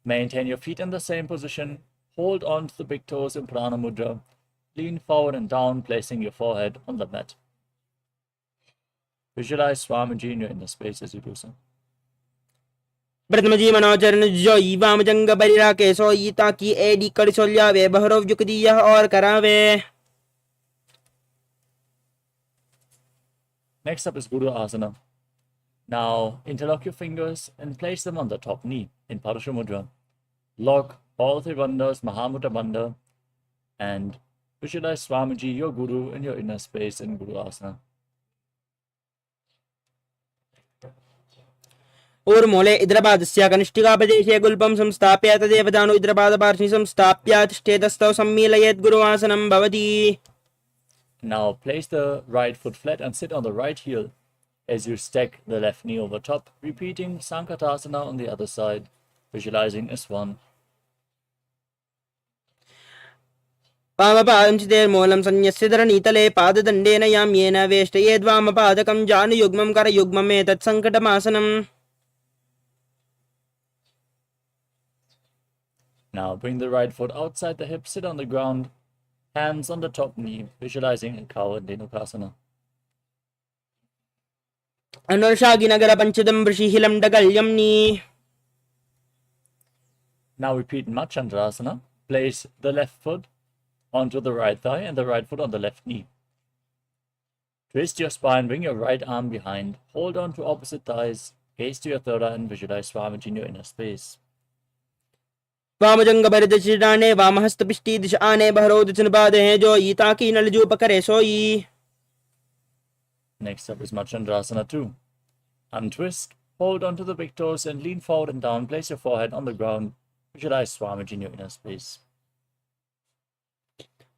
Maintain your feet in the same position. Hold on to the big toes in Prana Mudra. Lean forward and down, placing your forehead on the mat. Visualize Swamiji in your inner space as you do so. प्रथमजी मनोचरण जोई वामजंग बरिरा के सोई ताकि AD कर सोल्यावे बहरव जुकदिया और करावे. Next up is Guru Asana. Now interlock your fingers and place them on the top knee in Parashamudra. Lock all three bandhas, Mahamudra Bandha, and visualize Swamiji, your Guru, in your inner space in Guru Asana. ऊर्मूले इद्रपादस्य कनिष्ठिकापदेशे गुल्पं संस्थाप्य तदेव दानु इद्रपादपार्श्वे संस्थाप्य तिष्ठेतस्थौ सम्मीलयेत् गुरुवासनं भवति. Now place the right foot flat and sit on the right heel as you stack the left knee over top, repeating Sankatasana on the other side, visualizing as one. वामपादं चितेर्मूलं संन्यस्य धरणीतले पाददण्डेन याम्येन वेष्टयेद्वामपादकं जानुयुग्मं करयुग्ममेतत् सङ्कटमासनम्. Now bring the right foot outside the hip, sit on the ground, hands on the top knee, visualizing a cow in Dhenukasana. अनुर्षागिनगरपञ्चदं वृषिहिलं डगल्यम्नि. Now repeat Machandrasana. Place the left foot onto the right thigh and the right foot on the left knee. Twist your spine, bring your right arm behind, hold on to opposite thighs, gaze to your third eye and visualize Swamiji in your inner space. वामजंगभरितचिडाने वामहस्तपिष्टी दिशाने बहरोदचनपादे हैं जो ई ताकि नलजू पकड़े सोई. Next up is Machandrasana 2. Untwist, hold onto the big toes and lean forward and down. Place your forehead on the ground. Visualize Swamiji in your inner space.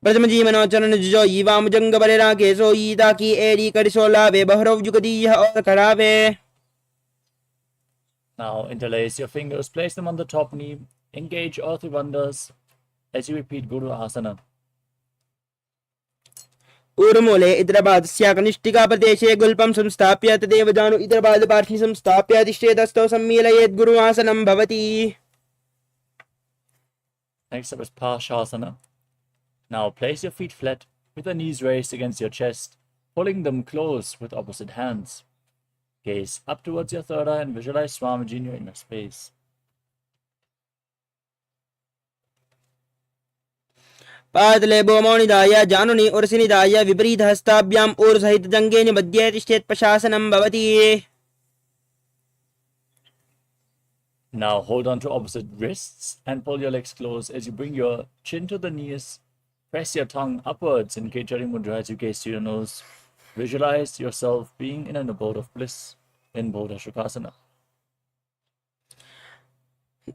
प्रथम जीवनोचरण जो ई वामजंगभरे राके सोई ताकि एड़ी करिसोला वे बहरो जुगदी यह और करावे. Now interlace your fingers, place them on the top knee, engage all three bandhas as you repeat Guru Asana. ऊर्मूले इद्रपादस्य कनिष्ठिकाप्रदेशे गुल्पं संस्थाप्य तदेव दानु इद्रपादपार्श्वे संस्थाप्य तिष्ठेतस्थौ सम्मीलयेत् गुरुवासनं भवति. Next up is Parashasana. Now place your feet flat with the knees raised against your chest, pulling them close with opposite hands. Gaze up towards your third eye and visualize Swamiji in your inner space. पादले भूमोनिदाय जानुनि उर्सिनिदाय विपरीत हस्ताभ्याम ऊर् सहित जंगे निबध्ये तिष्ठेत् प्रशासनं भवति. Now hold on to opposite wrists and pull your legs close as you bring your chin to the knees. Press your tongue upwards in Kechari Mudra as you gaze to your nose. Visualize yourself being in an abode of bliss in Bodha Shukasana.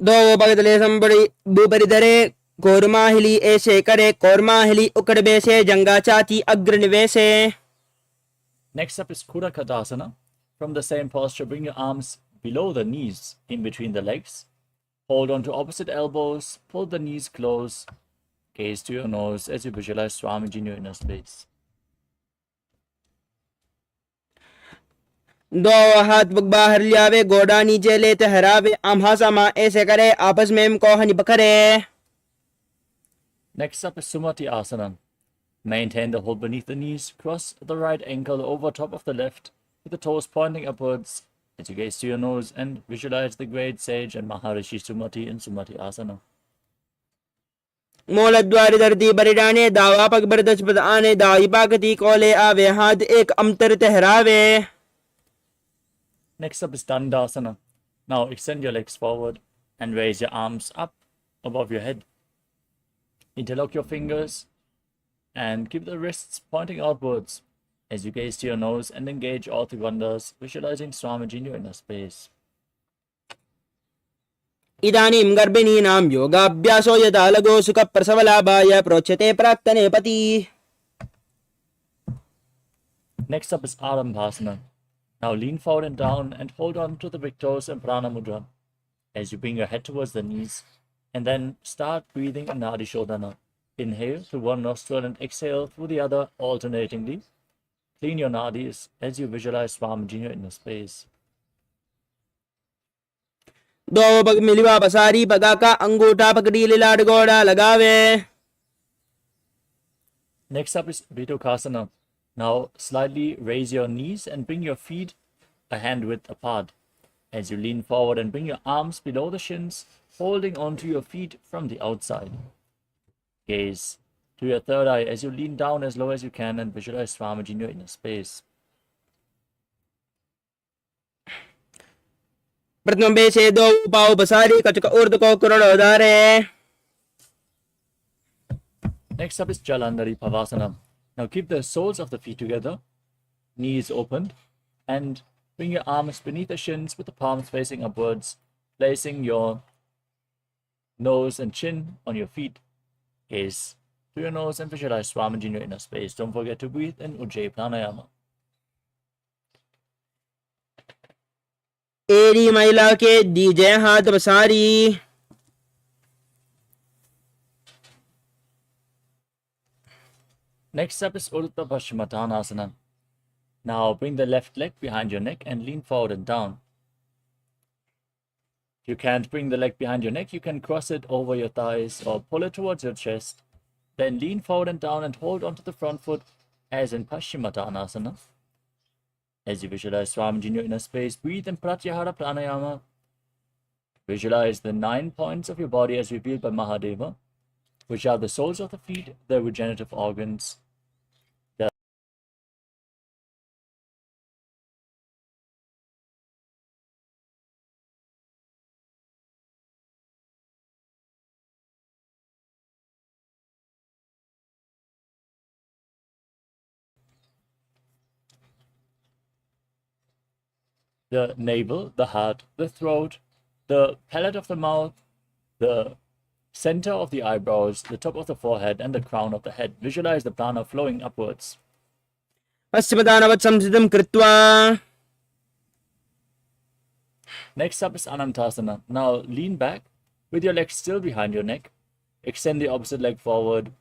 दो बगदले somebody बुबरिदरे कोरमाहिली ऐसे करे कोरमाहिली उकड़बेसे जंगा चाती अग्रनिवेसे. Next up is Kurakadasana. From the same posture, bring your arms below the knees, in between the legs. Hold on to opposite elbows, pull the knees close, gaze to your nose as you visualize Swamiji in your inner space. दो हाथ पग बाहर लियावे गोड़ा नीचे लेते हरावे आम्हा सामा ऐसे करे आपस में को हनी पकड़े. Next up is Sumati Asana. Maintain the hold beneath the knees, cross the right ankle over top of the left, with the toes pointing upwards as you gaze to your nose and visualize the great sage and Maharishi Sumati in Sumati Asana. मूलद्वार धरती बरिडाने दावा पग बरदच पद आने दाई पाकती कोले आवे हाथ एक Amtar तहरावे. Next up is Dandasana. Now extend your legs forward and raise your arms up above your head. Interlock your fingers and keep the wrists pointing outwards as you gaze to your nose and engage all three bandhas, visualizing Swamiji in your inner space. इदानीं गर्भिणीनां योगाभ्यासो यदा लगो सुखप्रसवलाभाय प्रोच्यते प्राक्तने पति. Next up is Arambhasana. Now lean forward and down and hold on to the big toes in Prana Mudra as you bring your head towards the knees and then start breathing in Nadi Shodhana. Inhale through one nostril and exhale through the other alternatingly. Clean your nadis as you visualize Swamiji in your inner space. दो पग मिलवा पसारी पगा का अंगूठा पकड़ी लिलाड़ गोड़ा लगावे. Next up is Vitukasana. Now slightly raise your knees and bring your feet a hand width apart as you lean forward and bring your arms below the shins, holding onto your feet from the outside. Gaze to your third eye as you lean down as low as you can and visualize Swamiji in your inner space. प्रथम बेशे दो पाव बसारी कचक ऊर्ध को कुरड़ोदारे. Next up is Jalandhari Pavasana. Now keep the soles of the feet together, knees opened, and bring your arms beneath the shins with the palms facing upwards, placing your nose and chin on your feet. Gaze through your nose and visualize Swamiji in your inner space. Don't forget to breathe in Ujjayi Pranayama. एरी महिला के दीजिए हाथ बसारी. Next up is Urdhva Paschimottanasana. Now bring the left leg behind your neck and lean forward and down. If you can't bring the leg behind your neck, you can cross it over your thighs or pull it towards your chest. Then lean forward and down and hold onto the front foot as in Paschimottanasana. As you visualize Swamiji in your inner space, breathe in Pratyahara Pranayama. Visualize the 9 points of your body as revealed by Mahadeva, which are the soles of the feet, the regenerative organs, the navel, the heart, the throat, the palate of the mouth, the center of the eyebrows, the top of the forehead, and the crown of the head. Visualize the prana flowing upwards. पश्चिमदानवत् संस्थितं कृत्वा. Next up is Anantasana. Now lean back with your legs still behind your neck. Extend the opposite leg forward.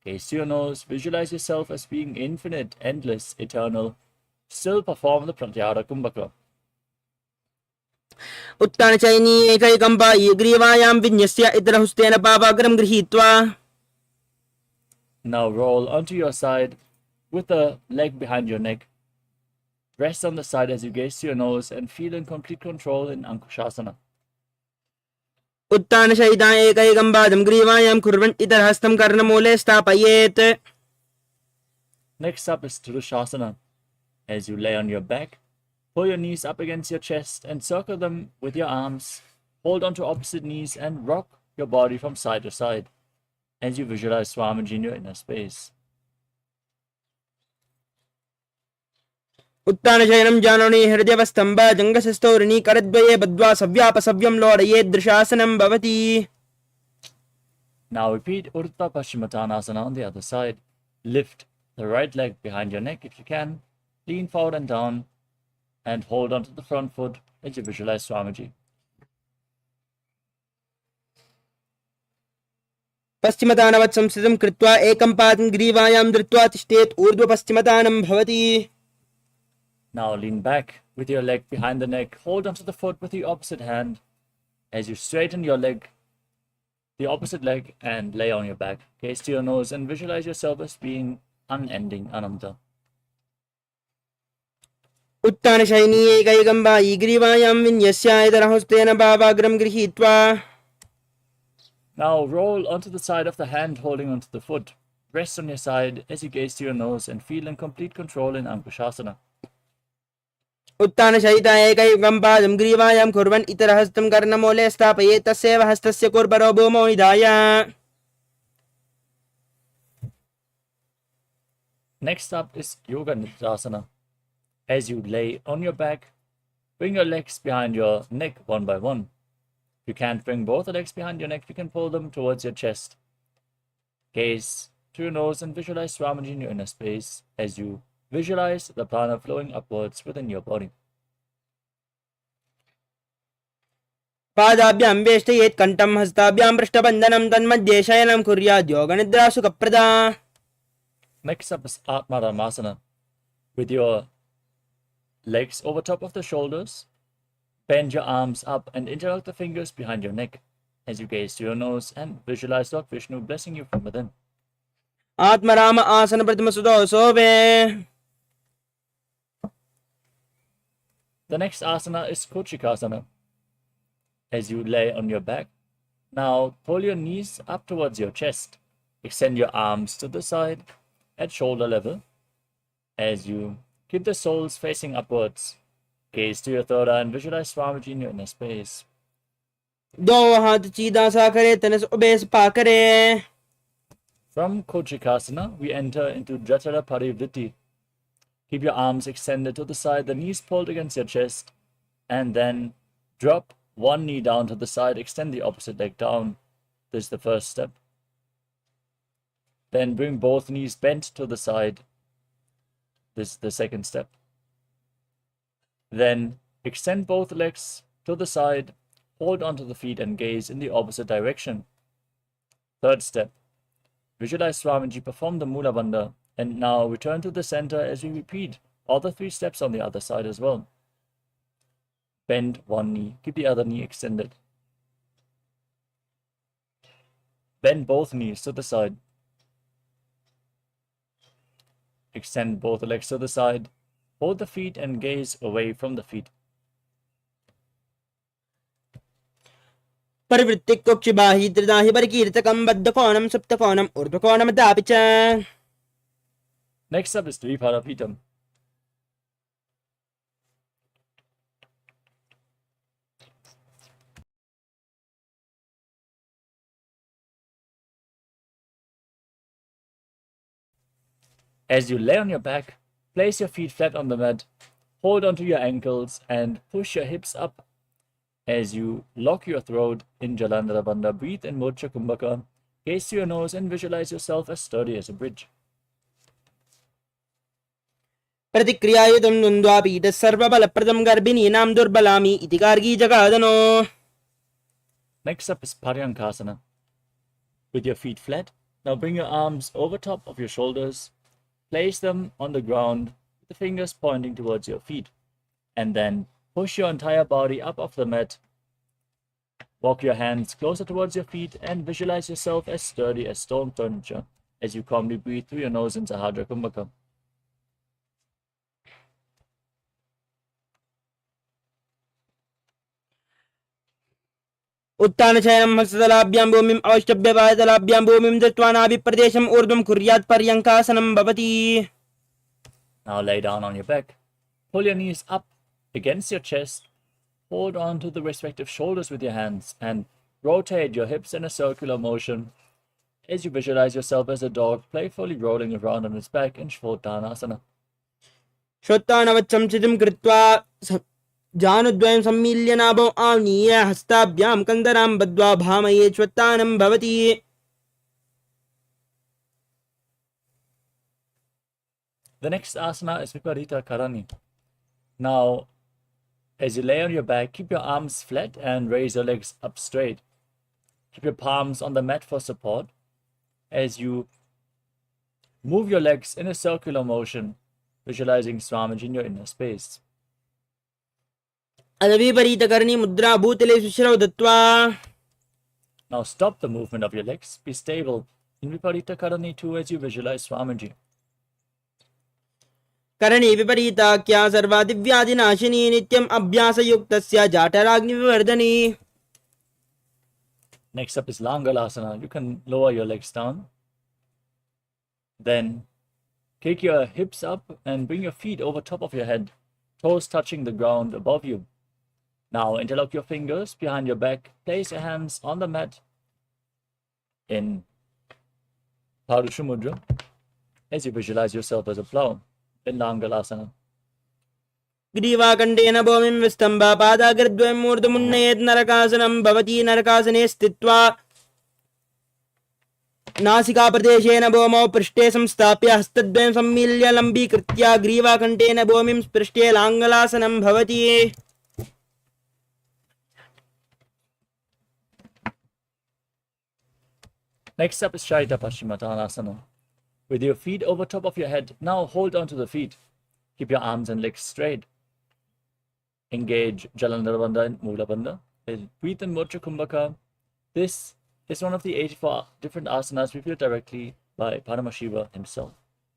Gaze to your nose. Visualize yourself as being infinite, endless, eternal. Still perform the Pratyahara Kumbhaka. उत्तानचैनी एकैकम्पायी ग्रीवायां विन्यस्य इतरहुस्तेन पापाग्रं गृहीत्वा. Now roll onto your side with the leg behind your neck. Rest on the side as you gaze to your nose and feel in complete control in Ankushasana. उत्तानशयिता एकैकं पादं ग्रीवायां कुर्वन् इतरहस्तं कर्णमूले स्थापयेत्. Next up is Tridushasana. As you lay on your back, pull your knees up against your chest and circle them with your arms. Hold onto opposite knees and rock your body from side to side as you visualize Swamiji in your inner space. उत्तानशयनं जानोनि हृदयवस्थम्भ जङ्गशस्तौरिणी करद्वये बद्ध्वा सव्यापसव्यं लोडयेदृशासनं भवति. Now repeat Urdhva Paschimottanasana on the other side. Lift the right leg behind your neck if you can. Lean forward and down and hold onto the front foot as you visualize Swamiji. पश्चिमदानवत् संस्थितं कृत्वा एकं पादं ग्रीवायां धृत्वा तिष्ठेत् ऊर्ध्वपश्चिमदानं भवति. Now lean back with your leg behind the neck. Hold onto the foot with the opposite hand as you straighten your leg, the opposite leg, and lay on your back. Gaze to your nose and visualize yourself as being unending, Ananta. उत्तानशयनी एकैकं पायी ग्रीवायां विन्यस्य इतरहुस्तेन पापाग्रं गृहीत्वा. Now roll onto the side of the hand holding onto the foot. Rest on your side as you gaze to your nose and feel in complete control in Ankushasana. उत्तानशयिता एकैकं पादं ग्रीवायां कुर्वन् इतरहस्तं कर्णमूले स्थापयेत् तस्यैव हस्तस्य कुर्बरो भूमौ निधाय. Next up is Yoga Nidrasana. As you lay on your back, bring your legs behind your neck one by one. If you can't bring both the legs behind your neck, you can pull them towards your chest. Gaze to your nose and visualize Swamiji in your inner space as you visualize the prana flowing upwards within your body. पादाभ्यां वेष्टयेत् कण्ठं हस्ताभ्यां पृष्ठबन्धनं तन्मध्ये शयनं कुर्यात् योगनिद्रा सुखप्रदा. Next up is Atmaramasana. With your legs over top of the shoulders, bend your arms up and interlock the fingers behind your neck as you gaze to your nose and visualize Lord Vishnu blessing you from within. Atmaram आसन प्रतिम सुदो सोवे. The next asana is Kochikasana. As you lay on your back, now pull your knees up towards your chest. Extend your arms to the side at shoulder level as you keep the soles facing upwards. Gaze to your third eye and visualize Swamiji in your inner space. दो हाथ सीधा सा करे, तनस उबेस पा करे. From Kochikasana, we enter into Jatara Parivritti. Keep your arms extended to the side, the knees pulled against your chest, and then drop one knee down to the side, extend the opposite leg down. This is the first step. Then bring both knees bent to the side. This is the second step. Then extend both legs to the side, hold onto the feet and gaze in the opposite direction. Third step. Visualize Swamiji perform the Mula Bandha, and now return to the center as we repeat all the 3 steps on the other side as well. Bend one knee, keep the other knee extended. Bend both knees to the side. Extend both legs to the side. Hold the feet and gaze away from the feet. परिवृत्तिक कोक्षिबाहि त्रिदाहि परिकीर्तकं बद्धकोणं सप्तकोणं ऊर्ध्वकोणं दापि च. Next up is Dviparapitam. As you lay on your back, place your feet flat on the mat, hold onto your ankles and push your hips up. As you lock your throat in Jalandhara Bandha, breathe in Murcha Kumbhaka, gaze to your nose and visualize yourself as sturdy as a bridge. प्रतिक्रियायुधं द्वन्द्वापीठः सर्वबलप्रदं गर्भिणीनां दुर्बलामि इति Gargi जगादनो. Next up is Paryankasana. With your feet flat, now bring your arms over top of your shoulders, place them on the ground with the fingers pointing towards your feet, and then push your entire body up off the mat. Walk your hands closer towards your feet and visualize yourself as sturdy as stone furniture as you calmly breathe through your nose in Sahadra Kumbhaka. उत्तानशयनं हस्ततलाभ्यां भूमिम् अवष्टभ्यपादतलाभ्यां भूमिं दत्त्वा नाभिप्रदेशम् ऊर्ध्वं कुर्यात् पर्यङ्कासनं भवति. Now lay down on your back. Pull your knees up against your chest. Hold on to the respective shoulders with your hands and rotate your hips in a circular motion as you visualize yourself as a dog playfully rolling around on its back in Shvottanasana. श्रोत्तानवच्छं चितिं कृत्वा जानुद्वयं सम्मील्य नाभौ आनीय हस्ताभ्यां कन्दरां बद्ध्वा भामये श्वत्तानं भवति. The next asana is Viparita Karani. Now, as you lay on your back, keep your arms flat and raise your legs up straight. Keep your palms on the mat for support. As you move your legs in a circular motion, visualizing Swamiji in your inner space. अदविपरीतकर्णी मुद्रा भूतले सुश्रौ दत्त्वा. Now stop the movement of your legs. Be stable in Viparita Karani too as you visualize Swamiji. करणी विपरीताख्या सर्वादिव्याधिनाशिनी नित्यम् अभ्यासयुक्तस्य जाठराग्निविवर्धनी. Next up is Langalasana. You can lower your legs down. Then kick your hips up and bring your feet over top of your head, toes touching the ground above you. Now interlock your fingers behind your back. Place your hands on the mat in Parusha Mudra as you visualize yourself as a plow in Langalasana. ग्रीवाकण्ठेन भूमिं विस्तम्भा पादाग्रद्वयं मूर्धमुन्नयेत् नरकासनं भवति. नरकासने स्थित्वा नासिकाप्रदेशेन भूमौ पृष्ठे संस्थाप्य हस्तद्वयं सम्मील्य लम्बीकृत्य ग्रीवाकण्ठेन भूमिं स्पृष्ट्ये लाङ्गलासनं भवति. Next up is Shaita Paschimottanasana. With your feet over top of your head, now hold onto the feet. Keep your arms and legs straight. Engage Jalandhara Bandha and Mula Bandha. Breathe in Murcha Kumbhaka. This is one of the 84 different asanas revealed directly by Paramashiva himself.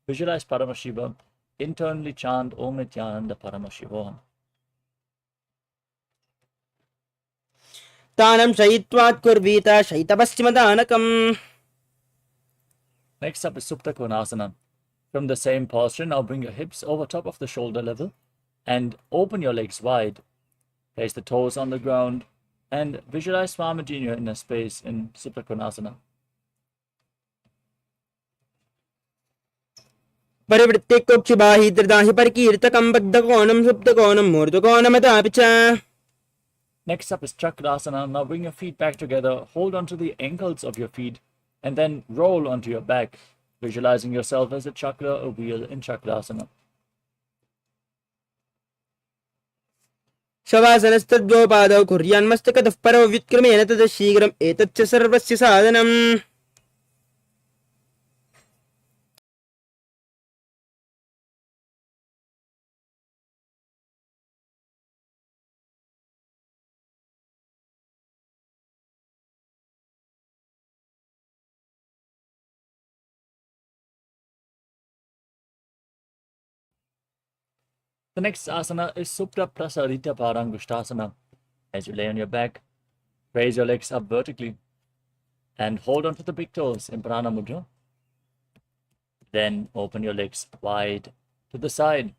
Visualize Paramashiva. Internally chant Om Nityananda Paramashivoham. तानं शयित्वात् कुर्वीत शयितपश्चिमदानकम्. Next up is Supta Konasana. From the same posture, now bring your hips over top of the shoulder level. and open your legs wide. Place the toes on the ground and visualize Swamiji in your inner space in Supta Konasana. परिवृत्तिकोक्षिबाहि त्रिदाहि परिकीर्तकं बद्धकोणं सुप्तकोणं मूर्धकोणमतापि च. Next up is Chakrasana. Now bring your feet back together, hold onto the ankles of your feet, and then roll onto your back, visualizing yourself as a chakra, a wheel in Chakrasana. शवासनस्तद्वौ पादौ कुर्यान्मस्तकतः परौ व्युत्क्रमेण ततः शीघ्रम् एतच्च सर्वस्य साधनम्. The next asana is Supta Prasarita Parangushtasana. As you lay on your back, raise your legs up vertically and hold onto the big toes in Prana Mudra. Then open your legs wide to the side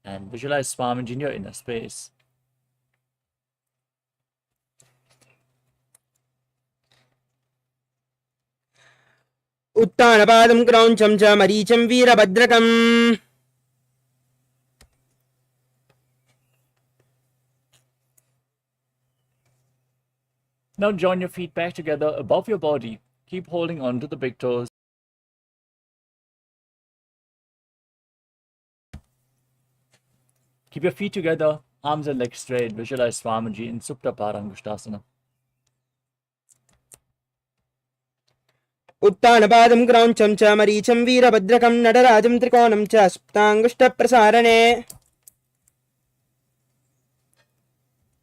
and visualize Swamiji in your inner space. उत्तानपादं क्रौञ्चं च मरीचं वीरभद्रकम्. Now join your feet back together above your body. Keep holding on to the big toes. Keep your feet together, arms and legs straight. Visualize Swamiji in Supta Parangushtasana. उत्तानपादं क्रौञ्चं च मरीचं वीरभद्रकं नटराजं त्रिकोणं च सुप्ताङ्गुष्ठप्रसारणे.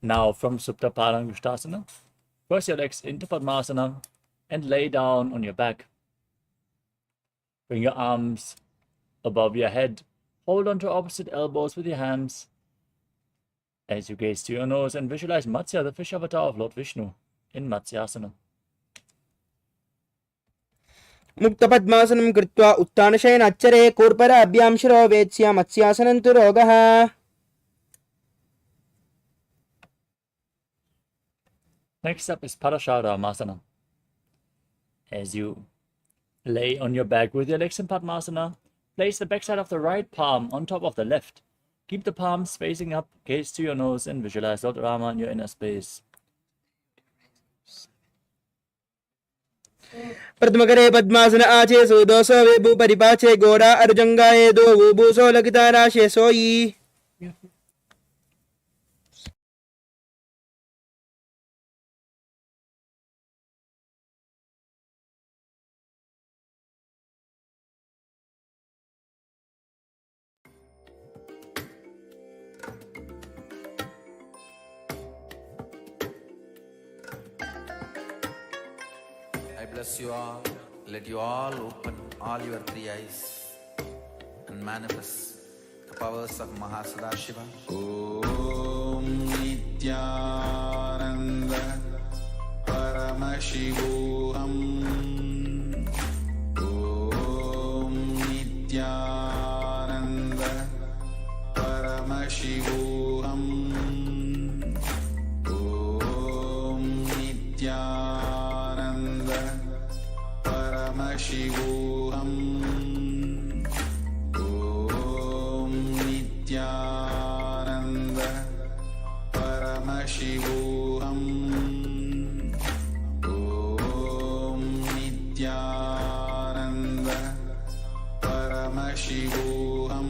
Now from Supta Parangushtasana, cross your legs into Padmasana and lay down on your back. Bring your arms above your head. Hold on to opposite elbows with your hands. As you gaze to your nose and visualize Matsya, the fish avatar of Lord Vishnu, in Matsyasana. मुक्तपद्मासनं कृत्वा उत्तानशयनाच्चरे कूर्पराभ्यां शिरो वेत्स्य मत्स्यासनं तु रोगः. Next up is Parasharamasana. As you lay on your back with your legs in Padmasana, place the backside of the right palm on top of the left. Keep the palms facing up, gaze to your nose, and visualize Lord Rama in your inner space. प्रथमकरे पद्मासन आचे सुदोषो वेबु परिपाचे गोरा अर्जंगाये दो वुबुसो लगिता राशे सोई. I bless you all. Let you all open all your three eyes and manifest the powers of Mahasada Om Nityananda Paramashivoham. Om Nityananda Paramashivoham. Om Nityananda Paramashivoham. Om Nityananda Paramashivoham. Om Nityananda Paramashivoham.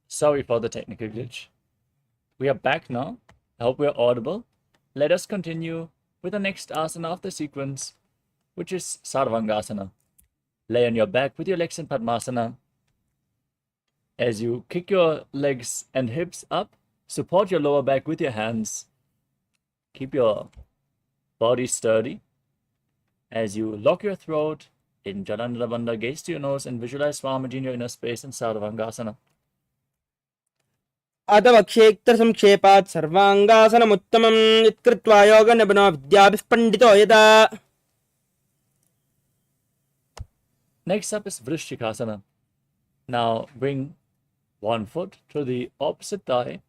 Sorry for the technical glitch. We are back now. I hope we are audible. Let us continue with the next asana of the sequence, which is Sarvangasana. Lay on your back with your legs in Padmasana. As you kick your legs and hips up, support your lower back with your hands. Keep your body sturdy. As you lock your throat in Jalandhara Bandha, gaze to your nose and visualize Swamiji in your inner space in Sarvangasana. अतवक्षेत्र संक्षेपात् सर्वांगासनमुत्तमं यत्कृत्वा योगनिपुनो विद्याभिः पण्डितो यदा. Next up is Vrishchikasana. Now bring one foot to the opposite thigh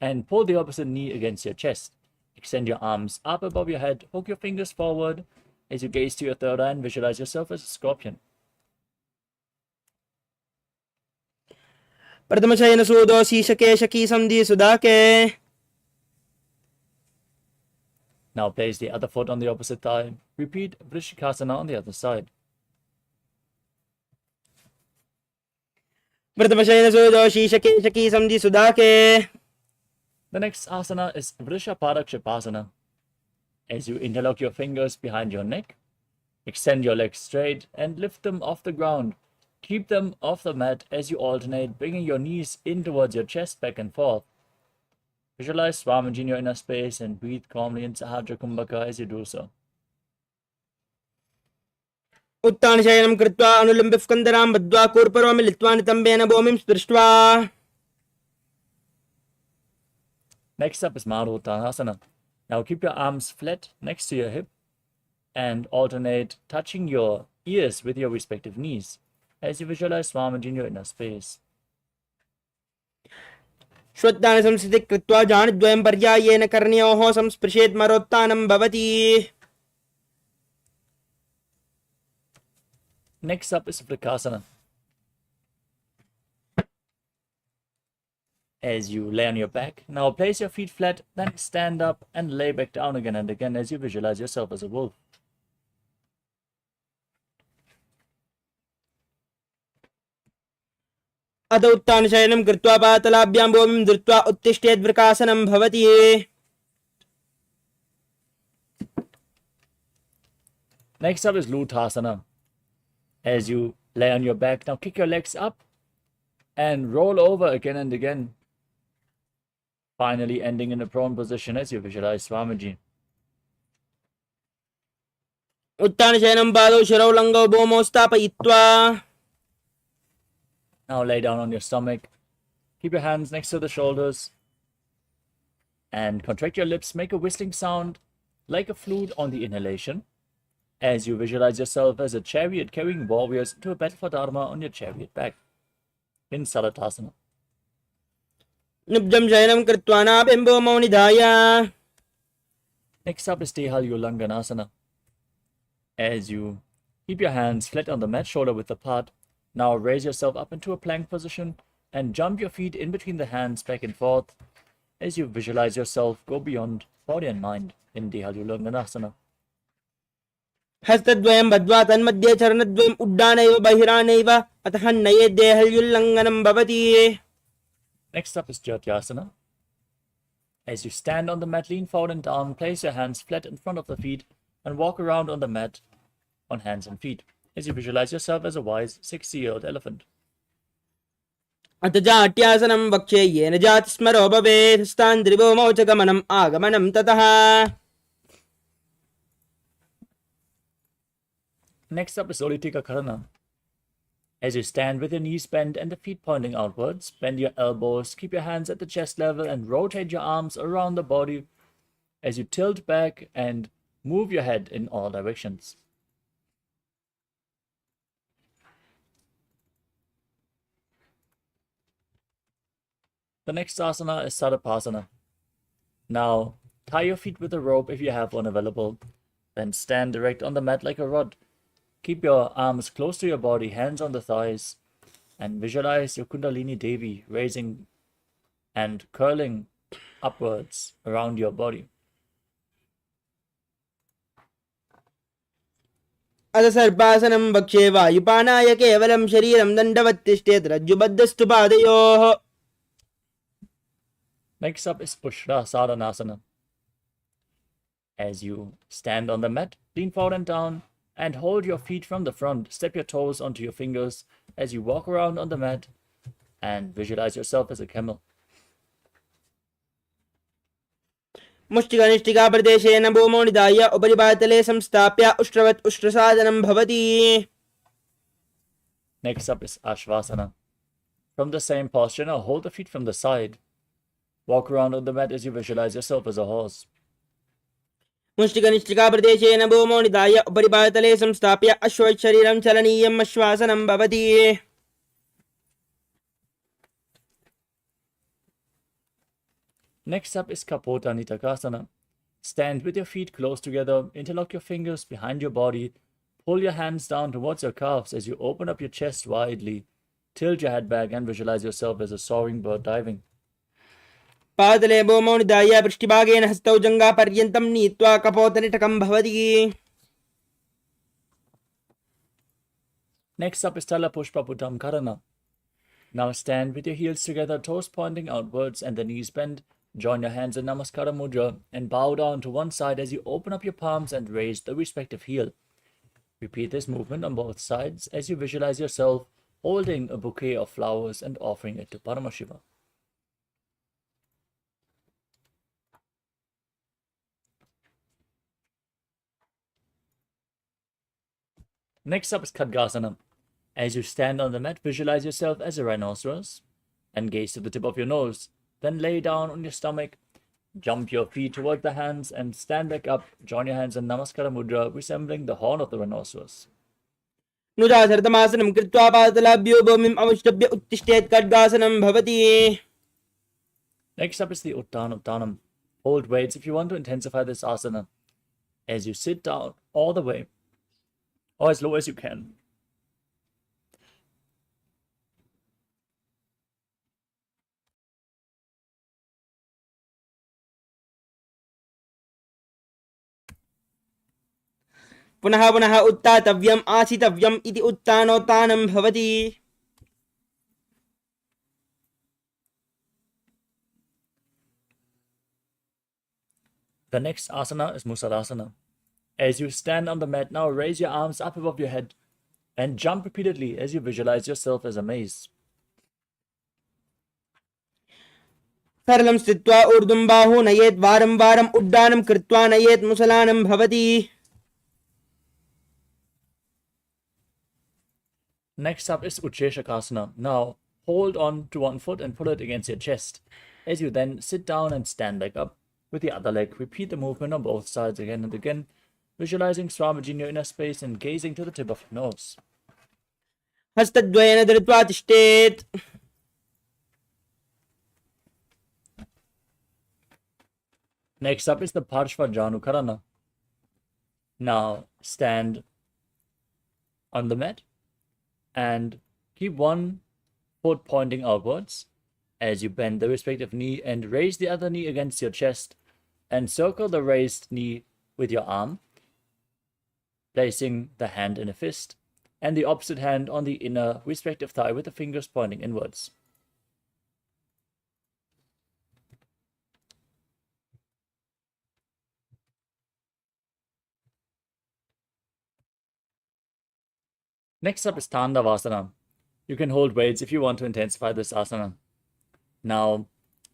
and pull the opposite knee against your chest. Extend your arms up above your head, hook your fingers forward as you gaze to your third eye and visualize yourself as a scorpion. Pratamashayana Sudo Shishake Shaki Samdi Sudake. Now place the other foot on the opposite thigh. Repeat Vrishchikasana on the other side. Pratamashayana Sudo Shishake Shaki Samdi Sudake. The next asana is Vrishaparakshipasana. As you interlock your fingers behind your neck, extend your legs straight and lift them off the ground. Keep them off the mat as you alternate, bringing your knees in towards your chest, back and forth. Visualize Swamiji in your inner space and breathe calmly in Sahadra Kumbhaka as you do so. Uttanashayanam Kritva Anulambif Kandaram Badva Kurparvami Litvan Tambena Bomim Sprishtva. Next up is Maruttanasana. Now keep your arms flat next to your hip and alternate touching your ears with your respective knees as you visualize Swamiji in your inner space. Shwattana Samsiti Kritva Janadvayam Paryayena Karnyoho Samsprishet Marottanam Bhavati. Next up is Vrikasana. As you lay on your back, now place your feet flat, then stand up and lay back down again and again as you visualize yourself as a wolf. अथ उत्तानशयनं कृत्वा पातलाभ्यां भूमिं धृत्वा उत्तिष्ठेत् वृकासनं भवति. Next up is Lutasana. As you lay on your back, now kick your legs up and roll over again and again. Finally ending in a prone position as you visualize Swamiji. उत्तानशयनं पादौ शिरौ लङ्गौ भूमौ स्थापयित्वा. Now lay down on your stomach. Keep your hands next to the shoulders. And contract your lips. Make a whistling sound like a flute on the inhalation as you visualize yourself as a chariot carrying warriors to a battle for Dharma on your chariot back in Salatasana. निब्जं शयनं कृत्वा नाभिं भूमौ निधाय. Next up is Dehalyulanganasana. As you keep your hands flat on the mat, shoulder width apart, now raise yourself up into a plank position and jump your feet in between the hands back and forth as you visualize yourself go beyond body and mind in Dehalyulanganasana. हस्तद्वयं बद्ध्वा तन्मध्ये चरणद्वयम् उड्डानैव बहिरानैव अतः नये देहल्युल्लङ्घनं भवति. Next up is Jatyasana. As you stand on the mat, lean forward and down, place your hands flat in front of the feet and walk around on the mat on hands and feet as you visualize yourself as a wise 60-year-old elephant. अथ जाट्यासनं वक्षे येन जातिस्मरो भवेत् स्थान्द्रिभूमौ च गमनम् आगमनं ततः. Next up is Olitika Karana. As you stand with your knees bent and the feet pointing outwards, bend your elbows, keep your hands at the chest level and rotate your arms around the body as you tilt back and move your head in all directions. The next asana is Sadapasana. Now, tie your feet with a rope if you have one available, then stand erect on the mat like a rod. Keep your arms close to your body, hands on the thighs, and visualize your Kundalini Devi raising and curling upwards around your body. अथ सर्पासनं वक्षे वायुपानाय केवलं शरीरं दण्डवत् तिष्ठेत् रज्जुबद्धस्तु पादयोः. Next up is Ushra Sadhanasana. As you stand on the mat, lean forward and down, and hold your feet from the front. Step your toes onto your fingers as you walk around on the mat and visualize yourself as a camel. मुष्टिकनिष्ठिका प्रदेशेन भूमौ निधाय उपरि पातले संस्थाप्य उष्ट्रवत् उष्ट्रसादनं भवति. Next up is Ashvasana. From the same posture, now hold the feet from the side. Walk around on the mat as you visualize yourself as a horse. मुष्टिकनिष्ठिकाप्रदेशेन भूमौ निधाय उपरिपातले संस्थाप्य अश्वशरीरं चलनीयम् आश्वासनं भवति. Next up is Kapota Nitakasana. Stand with your feet close together, interlock your fingers behind your body, pull your hands down towards your calves as you open up your chest widely. Tilt your head back and visualize yourself as a soaring bird diving. पादले भूमौ निधाय पृष्ठभागेन हस्तौ जङ्घापर्यन्तं नीत्वा कपोतनिटकं भवति. Next up is Talapushpa Putam Karana. Now stand with your heels together, toes pointing outwards and the knees bent. Join your hands in Namaskara Mudra and bow down to one side as you open up your palms and raise the respective heel. Repeat this movement on both sides as you visualize yourself holding a bouquet of flowers and offering it to Paramashiva. Next up is Khadgasana. As you stand on the mat, visualize yourself as a rhinoceros and gaze to the tip of your nose. Then lay down on your stomach, jump your feet toward the hands and stand back up. Join your hands in Namaskara Mudra, resembling the horn of the rhinoceros. नुजाधर्तमासनं कृत्वा पादलाभ्यो भूमिम् अवष्टभ्य उत्तिष्ठेत् खड्गासनं भवति. Next up is the Uttanam. Hold weights if you want to intensify this asana. As you sit down all the way, or as low as you can. पुनः पुनः उत्थातव्यम् आसितव्यम् इति उत्थानोत्थानं भवति. The next asana is Musalasana. As you stand on the mat, now raise your arms up above your head and jump repeatedly as you visualize yourself as a maze. सरलं स्थित्वा ऊर्ध्वं बाहु नयेत् वारं वारम् उड्डानं कृत्वा नयेत् मुसलानं भवति. Next up is Ucheshakasana. Now hold on to one foot and pull it against your chest. As you then sit down and stand back up with the other leg, repeat the movement on both sides again and again, visualizing Swamiji in your inner space and gazing to the tip of your nose. हस्तद्वयेन धृत्वा तिष्ठेत्. Next up is the Parshva Janukarana. Now stand on the mat and keep one foot pointing outwards as you bend the respective knee and raise the other knee against your chest and circle the raised knee with your arm, placing the hand in a fist and the opposite hand on the inner respective thigh with the fingers pointing inwards. Next up is Tandavasana. You can hold weights if you want to intensify this asana. Now,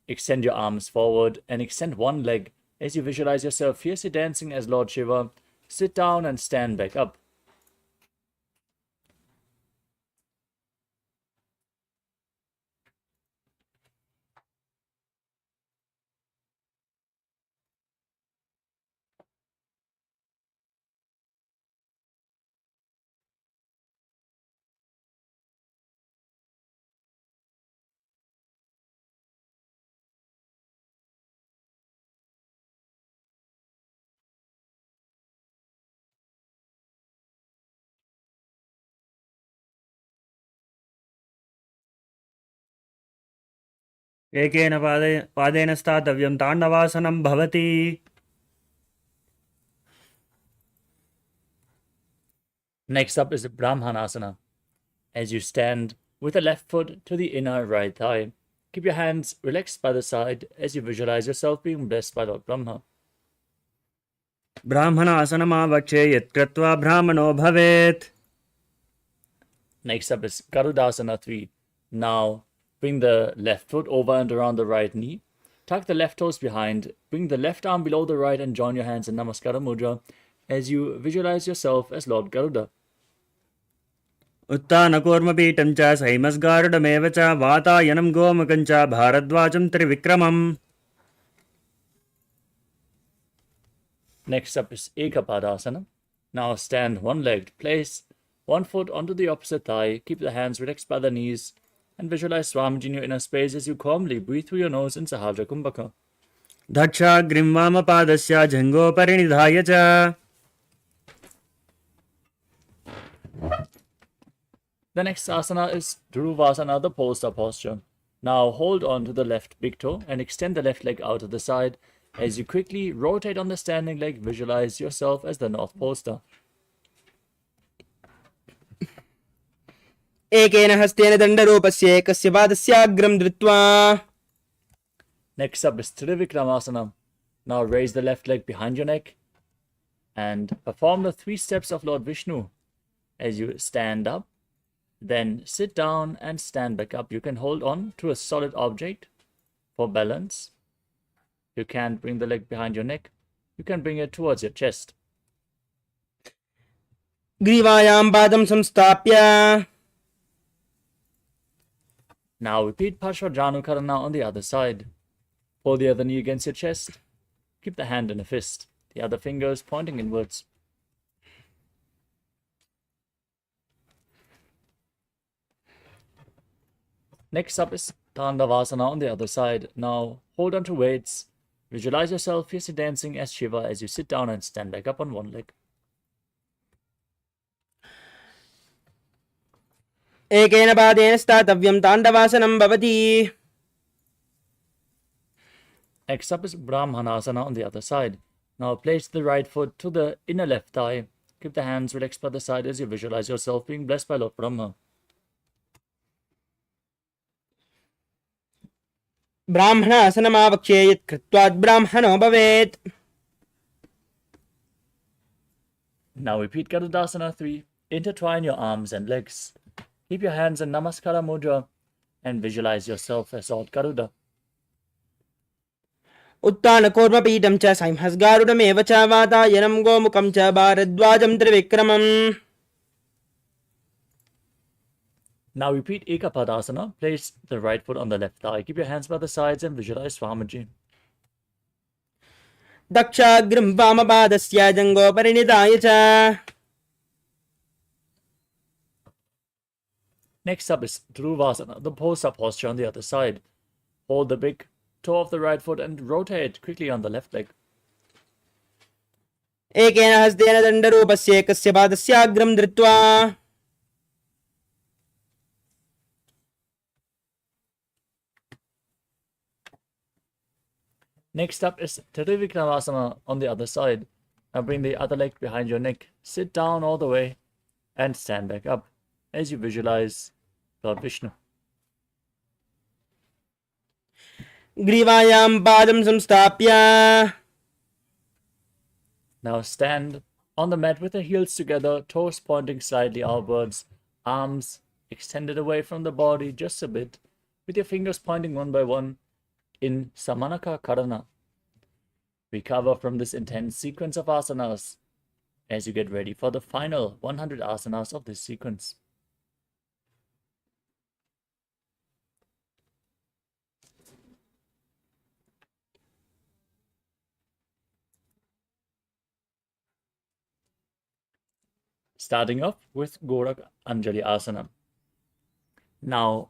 extend your arms forward and extend one leg as you visualize yourself fiercely dancing as Lord Shiva. Sit down and stand back up. एकेन पादेन स्थातव्यं ताण्डवासनं भवति. Next up is Brahmanasana. As you stand with the left foot to the inner right thigh, keep your hands relaxed by the side as you visualize yourself being blessed by Lord Brahma. ब्राह्मणासनमावक्षे यत् कृत्वा ब्राह्मणो भवेत्. Next up is Garudasana 3. Now, bring the left foot over and around the right knee. Tuck the left toes behind. Bring the left arm below the right and join your hands in Namaskara Mudra as you visualize yourself as Lord Garuda. उत्तानकूर्मपीठं च सैमस्गारुडमेव च वातायनं गोमुखं च भारद्वाजं त्रिविक्रमम्. Next up is Ekapadasana. Now stand one-legged. Place one foot onto the opposite thigh. Keep the hands relaxed by the knees. And visualize Swamiji in your inner space as you calmly breathe through your nose in Sahaja Kumbhaka. दक्षाग्रिं वामपादस्य जङ्घोपरिनिधाय च The next asana is Dhruvasana, the poster posture. Now hold on to the left big toe and extend the left leg out to the side. As you quickly rotate on the standing leg, visualize yourself as the North Poster. एकेन हस्तेन दण्डरूपस्य एकस्य पादस्याग्रं धृत्वा Next up is Trivikramasana. Now raise the left leg behind your neck and perform the 3 steps of Lord Vishnu. As you stand up, then sit down and stand back up. You can hold on to a solid object for balance. You can't bring the leg behind your neck. You can bring it towards your chest. ग्रीवायां पादं संस्थाप्य Now repeat Parshvajanukarana on the other side. Pull the other knee against your chest. Keep the hand in a fist, the other fingers pointing inwards. Next up is Tandavasana on the other side. Now hold on to weights. Visualize yourself fiercely dancing as Shiva as you sit down and stand back up on one leg. एकेन पादेन स्थातव्यं ताण्डवासनं भवति Next up is Brahmanasana on the other side. Now place the right foot to the inner left thigh. Keep the hands relaxed by the side as you visualize yourself being blessed by Lord Brahma. ब्राह्मणासनमावक्ष्ये यत् कृत्वात् ब्राह्मणो भवेत् Now repeat Garudasana 3. Intertwine your arms and legs. Keep your hands in Namaskara Mudra and visualize yourself as Lord Garuda. उत्तानकूर्मपीठं च संहस्गारुडमेव च वातायनं गोमुखं च भारद्वाजं त्रिविक्रमम् Now repeat Ekapadasana. Place the right foot on the left thigh. Keep your hands by the sides and visualize Swamiji. दक्षाग्रं वामपादस्य जङ्घोपरिनिधाय च Next up is Dhruvasana, the poster posture on the other side. Hold the big toe of the right foot and rotate quickly on the left leg. एकेन हस्तेन दण्डरूपस्य एकस्य पादस्याग्रं धृत्वा Next up is Trivikramasana on the other side. Now bring the other leg behind your neck. Sit down all the way and stand back up as you visualize Lord Vishnu. ग्रीवायां पादं संस्थाप्य Now stand on the mat with the heels together, toes pointing slightly outwards, arms extended away from the body just a bit, with your fingers pointing one by one in Samanaka Karana. Recover from this intense sequence of asanas as you get ready for the final 100 asanas of this sequence. Starting off with Gorak Anjali Asana. Now,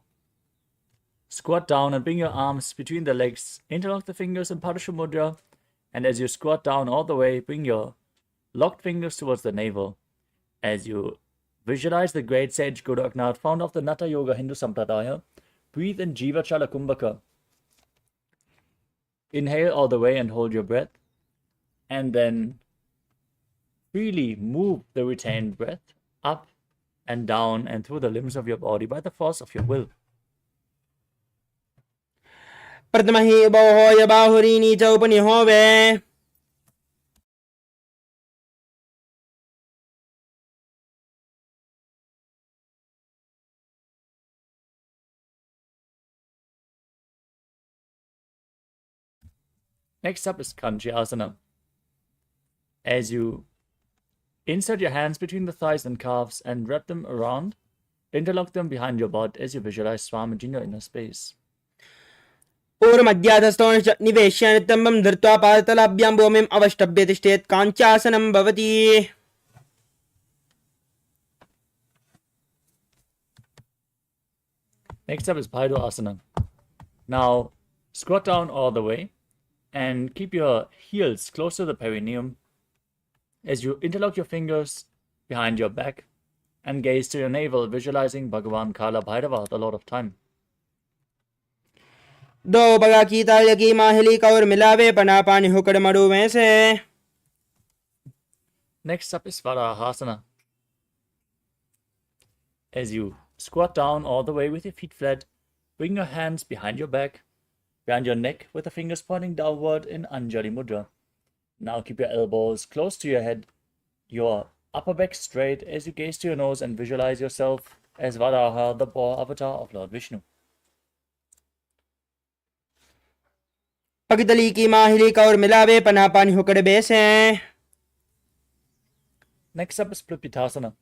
squat down and bring your arms between the legs, interlock the fingers in Parashu Mudra, and as you squat down all the way, bring your locked fingers towards the navel. As you visualize the great sage Goraknath, founder of the Natha Yoga Hindu Sampradaya, breathe in Jiva Chala Kumbhaka. Inhale all the way and hold your breath, and then freely move the retained breath up and down and through the limbs of your body by the force of your will. प्रथमहि बोहोय बाहुरीनी च उपनिहोवे Next up is Kanchi Asana. As you insert your hands between the thighs and calves and wrap them around, interlock them behind your butt as you visualize Swamiji in your inner space. ऊर्मध्याधस्थो निवेश्य नितम्बं धृत्वा पादतलाभ्यां भूमिम् अवष्टभ्य तिष्ठेत् काञ्चासनं भवति. Next up is Bhaido Asana. Now, squat down all the way and keep your heels close to the perineum as you interlock your fingers behind your back and gaze to your navel, visualizing Bhagavan Kaala Bhairava, the Lord of Time. दो बगा की ताल की माहिली का और मिलावे पना पानी होकर मरु में से. Next up is Varahasana. As you squat down all the way with your feet flat, bring your hands behind your back, behind your neck with the fingers pointing downward in Anjali Mudra. Now keep your elbows close to your head, your upper back straight as you gaze to your nose and visualize yourself as Varaha, the boar avatar of Lord Vishnu. पगतली की माहिली का और मिलावे पना पानी होकर बेसे. Next up is Pripittasana.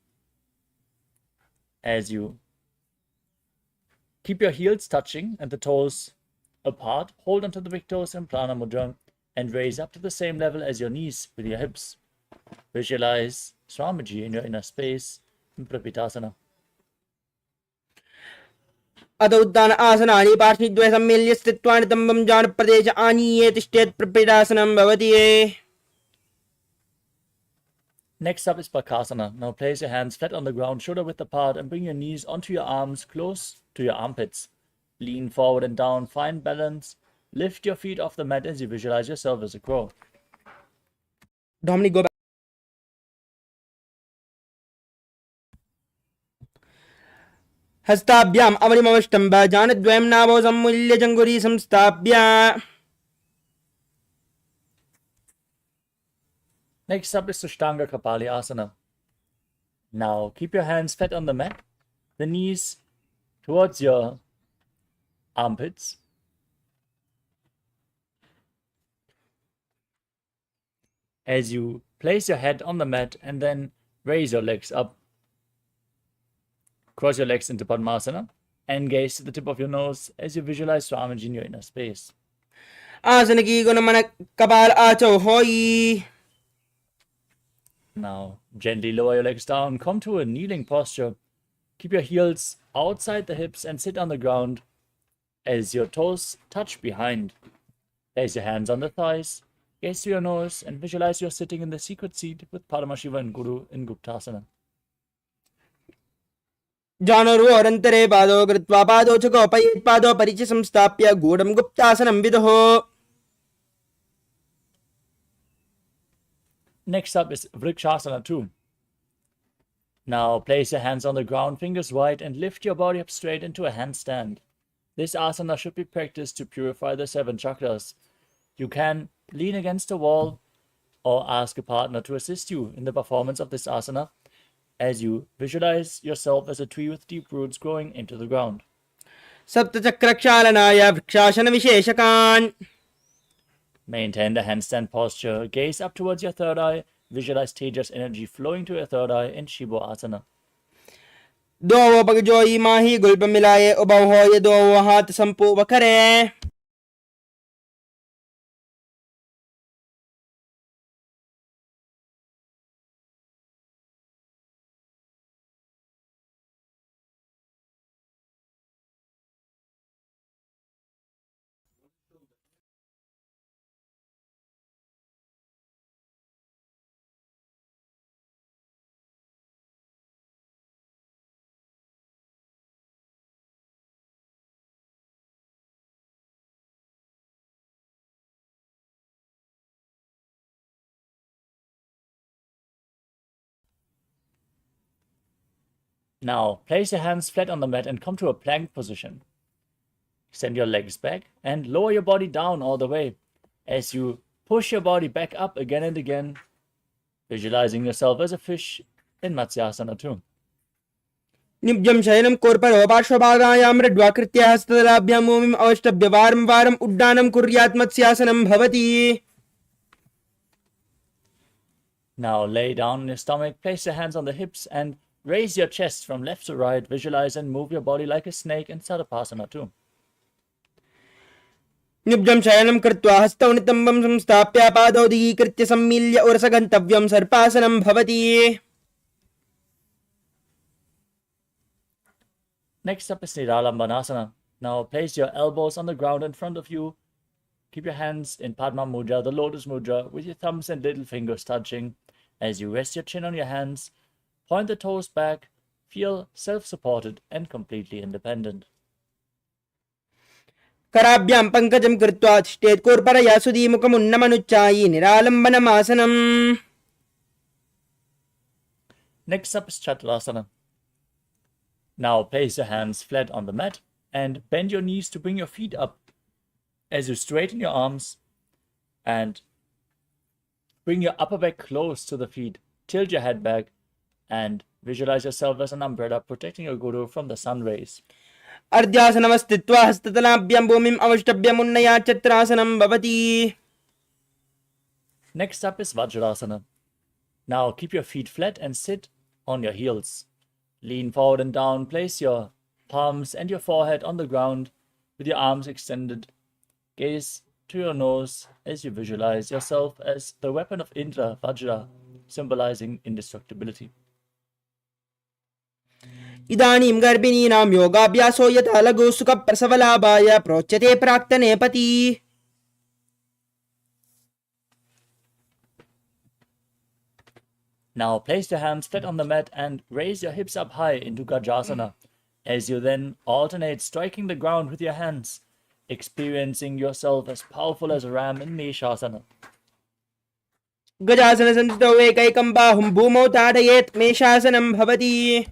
As you keep your heels touching and the toes apart, hold onto the big toes in Prana Mudra and raise up to the same level as your knees with your hips. Visualize Swamiji in your inner space in Pripittasana. अत उद्दान आसनानि पार्श्विद्वय सम्मिल्य स्थित्वा नितम्बं जानप्रदेश आनीये तिष्ठेत् प्रपीडासनं भवति. Next up is Bakasana. Now place your hands flat on the ground, shoulder width apart, and bring your knees onto your arms close to your armpits. Lean forward and down, find balance. Lift your feet off the mat as you visualize yourself as a crow. Dominic, go back. हस्ताभ्याम् अवनिमवष्टम्ब जानद्वयं नाभो सम्मूल्य जङ्गुरी संस्थाप्य. Next up is Sushtanga Kapali Asana. Now keep your hands flat on the mat, the knees towards your armpits. As you place your head on the mat and then raise your legs up. Cross your legs into Padmasana and gaze to the tip of your nose as you visualize Swamiji in your inner space. आसन की गुण मन कपाल आचो होई. Now, gently lower your legs down, come to a kneeling posture. Keep your heels outside the hips and sit on the ground as your toes touch behind. Place your hands on the thighs, gaze to your nose, and visualize you're sitting in the secret seat with Paramashiva and Guru in Guptasana. जानोरु अरन्तरे पादो कृत्वा पादो च गोपयेत् पादो परिच संस्थाप्य गूढं गुप्तासनं विदुः. Next up is Vrikshasana 2. Now place your hands on the ground, fingers wide, and lift your body up straight into a handstand. This asana should be practiced to purify the 7 chakras. You can lean against a wall or ask a partner to assist you in the performance of this asana as you visualize yourself as a tree with deep roots growing into the ground. सप्तचक्रक्षालनाय vrikshasana विशेषकान्. Maintain the handstand posture. Gaze up towards your third eye. Visualize Tejas energy flowing to your third eye in Shivo Asana. दो पगजोई माही गुल्प मिलाए उबौ हो ये दो हाथ संपू बकरे. Now, place your hands flat on the mat and come to a plank position. Extend your legs back and lower your body down all the way as you push your body back up again and again, visualizing yourself as a fish in Matsyasana 2. निब्जं शयनं कोर्परो पार्श्वभागायां मृड्वाकृत्य हस्तदलाभ्यां भूमिम् अवष्टभ्य वारं वारम् उड्डानं कुर्यात् मत्स्यासनं भवति. Now lay down on your stomach, place your hands on the hips and raise your chest from left to right. Visualize and move your body like a snake in Sarapasana 2. निब्जं शयनं कृत्वा हस्तौ नितम्बं संस्थाप्य पादौ दिगीकृत्य सम्मील्य उरसगन्तव्यं सर्पासनं भवति. Next up is Niralambanasana. Now place your elbows on the ground in front of you. Keep your hands in Padma Mudra, the Lotus Mudra, with your thumbs and little fingers touching. As you rest your chin on your hands, point the toes back, feel self-supported and completely independent. कराभ्यां पङ्कजं कृत्वा तिष्ठेत् कोर्परया सुधीमुखमुन्नमनुच्चायि निरालम्बनमासनम्. Next up is Chaturasana. Now place your hands flat on the mat and bend your knees to bring your feet up. As you straighten your arms and bring your upper back close to the feet, tilt your head back and visualize yourself as an umbrella protecting your guru from the sun rays. अर्ध्यासनमस्थित्वा हस्ततलाभ्यां भूमिम् अवष्टभ्यमुन्नया चत्रासनं भवति. Next up is Vajrasana. Now keep your feet flat and sit on your heels. Lean forward and down, place your palms and your forehead on the ground with your arms extended. Gaze to your nose as you visualize yourself as the weapon of Indra, Vajra, symbolizing indestructibility. इदानीं गर्भिणीनां योगाभ्यासो यथा लघु सुखप्रसवलाभाय प्रोच्यते प्राक्तने पति. Now place your hands flat on the mat and raise your hips up high into Gajasana as you then alternate striking the ground with your hands, experiencing yourself as powerful as a ram in Meshasana. गजासनसंस्थितौ एकैकं बाहुं भूमौ ताडयेत् मेषासनं भवति.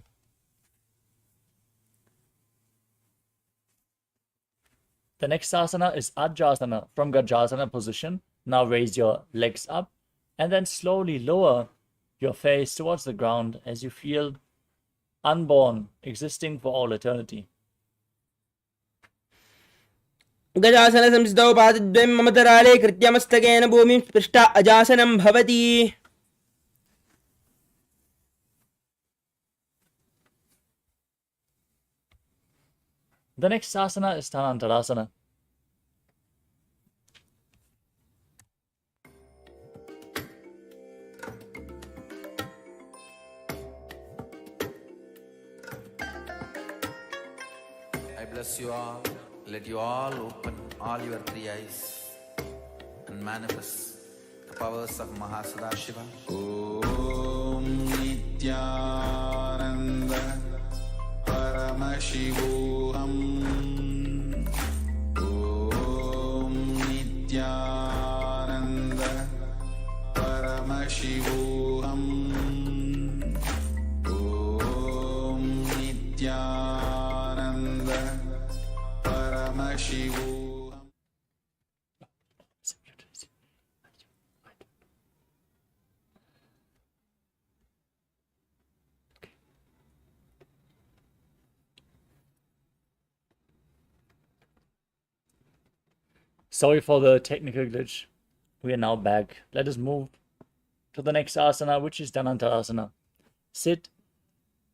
The next asana is Ajjasana from Gajasana position. Now raise your legs up and then slowly lower your face towards the ground as you feel unborn, existing for all eternity. गजासनसंस्थितौ पादद्वयं ममतराले कृत्य मस्तकेन भूमिं स्पृष्टा अजासनं भवति. The next asana is Sthanantarasana. I bless you all. Let you all open all your three eyes and manifest the powers of Mahasada Om Nityananda Paramashivoham. Om Nityananda Paramashivoham. Om Nityananda Paramashivoham. Sorry for the technical glitch. We are now back. Let us move to the next asana, which is Dhanantarasana. Sit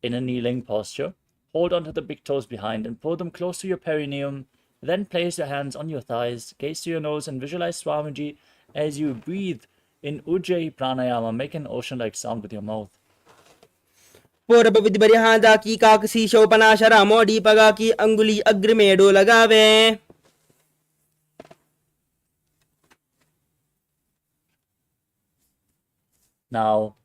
in a kneeling posture. Hold onto the big toes behind and pull them close to your perineum. Then place your hands on your thighs, gaze to your nose and visualize Swamiji as you breathe in Ujjayi Pranayama. Make an ocean-like sound with your mouth. पूर्वविधिबरिहादा की काकसी शोपनाशरा मोडी पगा की अंगुली अग्रमेडो लगावे. Now,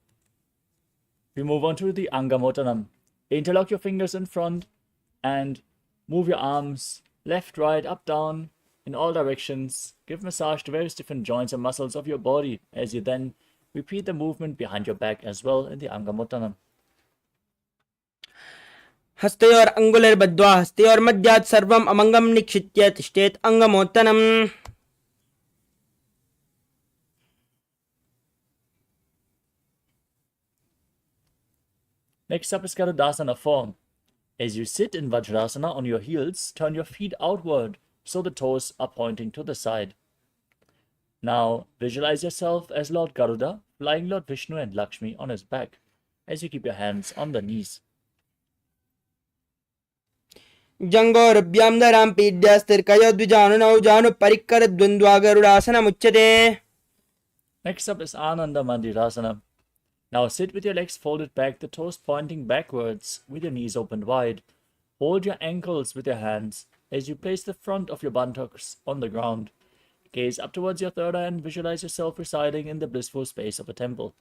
we move on to the Angamotanam. Interlock your fingers in front and move your arms left, right, up, down in all directions. Give massage to various different joints and muscles of your body as you then repeat the movement behind your back as well in the Angamotanam. हस्तयोर अंगुलिर्बद्ध्वा हस्तयोर मध्यात् सर्वम् अमंगम निक्षिप्य तिष्ठेत् अंगमोत्तनम्. Next up is Garudasana form. As you sit in Vajrasana on your heels, turn your feet outward so the toes are pointing to the side. Now visualize yourself as Lord Garuda, flying Lord Vishnu and Lakshmi on his back as you keep your hands on the knees. जङ्गोरभ्यां दरां पीड्यास्तिर्कयोद्विजानुनौ जानुपरिक्करद्वन्द्वागरुडासनमुच्यते. Next up is Ananda Mandirasana. Now sit with your legs folded back, the toes pointing backwards with your knees opened wide. Hold your ankles with your hands as you place the front of your buttocks on the ground. Gaze up towards your third eye and visualize yourself residing in the blissful space of a temple.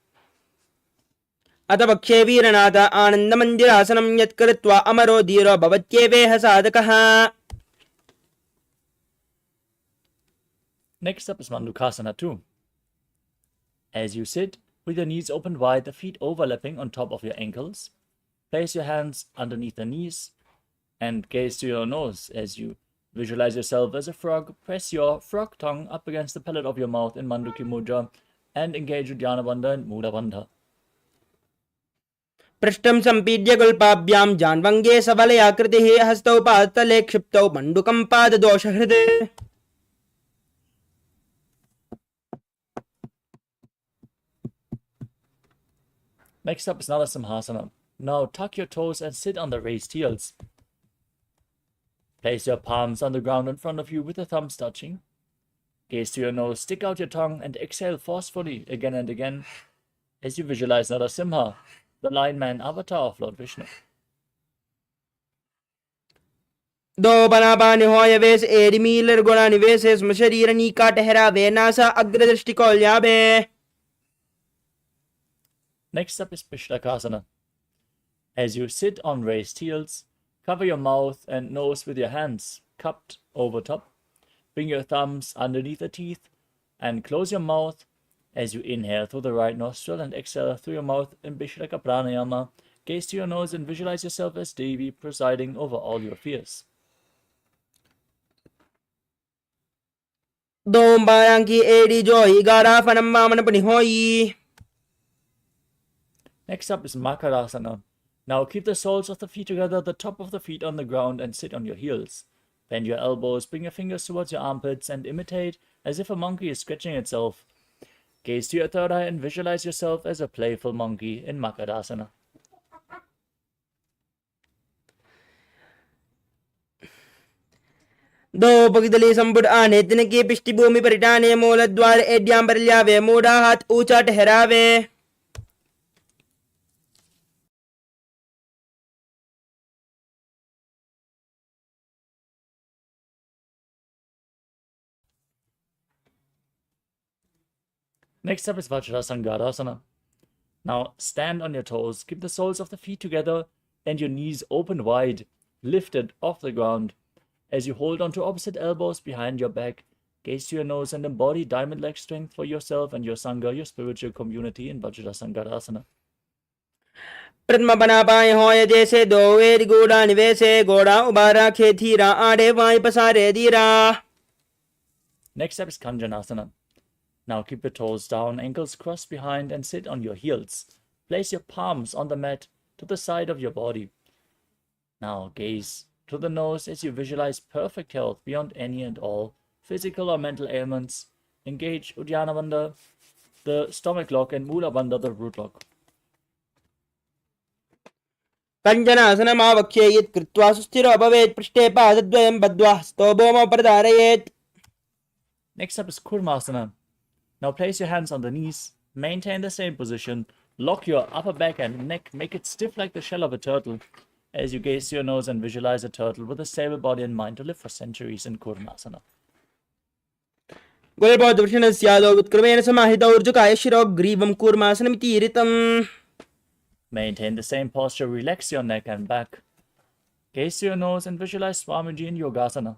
अथ पक्षे वीरनाथ आनन्दमन्दिरासनं यत्कृत्वा अमरो धीरो भवत्येवेह साधकः. Next up is Mandukasana 2. As you sit, with your knees open wide, the feet overlapping on top of your ankles, place your hands underneath the knees and gaze to your nose as you visualize yourself as a frog. Press your frog tongue up against the palate of your mouth in Manduki Mudra and engage Uddiyana Bandha and Mula Bandha. पृष्ठं सम्पीड्य गुल्पाभ्यां जान्वङ्गे सबलयाकृतिः हस्तौ पादतले क्षिप्तौ मण्डुकं पाददोषहृत्. Next up is Nalasimhasana. Now tuck your toes and sit on the raised heels. Place your palms on the ground in front of you with the thumbs touching. Gaze to your nose, stick out your tongue and exhale forcefully again and again as you visualize Narasimha, the Lion Man avatar of Lord Vishnu. दो बनापानि होय वेश एडिमीलर गुणा निवेशे स्म शरीर नीका ठहरावे NASA अग्रदृष्टिकोल्याभे. Next up is Pishlakasana. As you sit on raised heels, cover your mouth and nose with your hands cupped over top. Bring your thumbs underneath the teeth and close your mouth as you inhale through the right nostril and exhale through your mouth in Bishlaka Pranayama. Gaze to your nose and visualize yourself as Devi presiding over all your fears. दोम बायांकी एडी जोई गाराफनम वामनपनि होई. Next up is Makarasana. Now keep the soles of the feet together, the top of the feet on the ground, and sit on your heels. Bend your elbows, bring your fingers towards your armpits, and imitate as if a monkey is stretching itself. Gaze to your third eye and visualize yourself as a playful monkey in Makarasana. दो पगिदली संपुट आने तिनकी पिष्टि भूमि परिटाने मूलद्वार एड्यां बरल्यावे मूढ़ा हाथ ऊंचा ठहरावे. Next up is Vajrasangarasana. Now stand on your toes, keep the soles of the feet together and your knees open wide, lifted off the ground. As you hold onto opposite elbows behind your back, gaze to your nose and embody diamond leg strength for yourself and your Sangha, your spiritual community in Vajrasangarasana. प्रथम बना पाए होय जैसे दो वेद गोड़ा निवेशे गोड़ा उबारा खेथीरा आड़े Y पसारे दीरा. Next up is Kanjanasana. Now keep your toes down, ankles crossed behind, and sit on your heels. Place your palms on the mat to the side of your body. Now gaze to the nose as you visualize perfect health beyond any and all physical or mental ailments. Engage Uddiyana Bandha, the stomach lock, and Mula Bandha, the root lock. कञ्जनासनम् आवक्ष्ये यत् कृत्वा सुस्थिरो भवेत् पृष्ठे पादद्वयं बद्ध्वा हस्तो भौमौ प्रधारयेत्. Next up is Kurmasana. Now place your hands on the knees, maintain the same position, lock your upper back and neck, make it stiff like the shell of a turtle as you gaze to your nose and visualize a turtle with a stable body and mind to live for centuries in Kurmasana. गुलबोधवृषणस्यादौ उत्क्रमेण समाहितौ ऊर्जुकाय शिरो ग्रीवं कूर्मासनमिति ऋतम्. Maintain the same posture, relax your neck and back. Gaze to your nose and visualize Swamiji in Yogasana.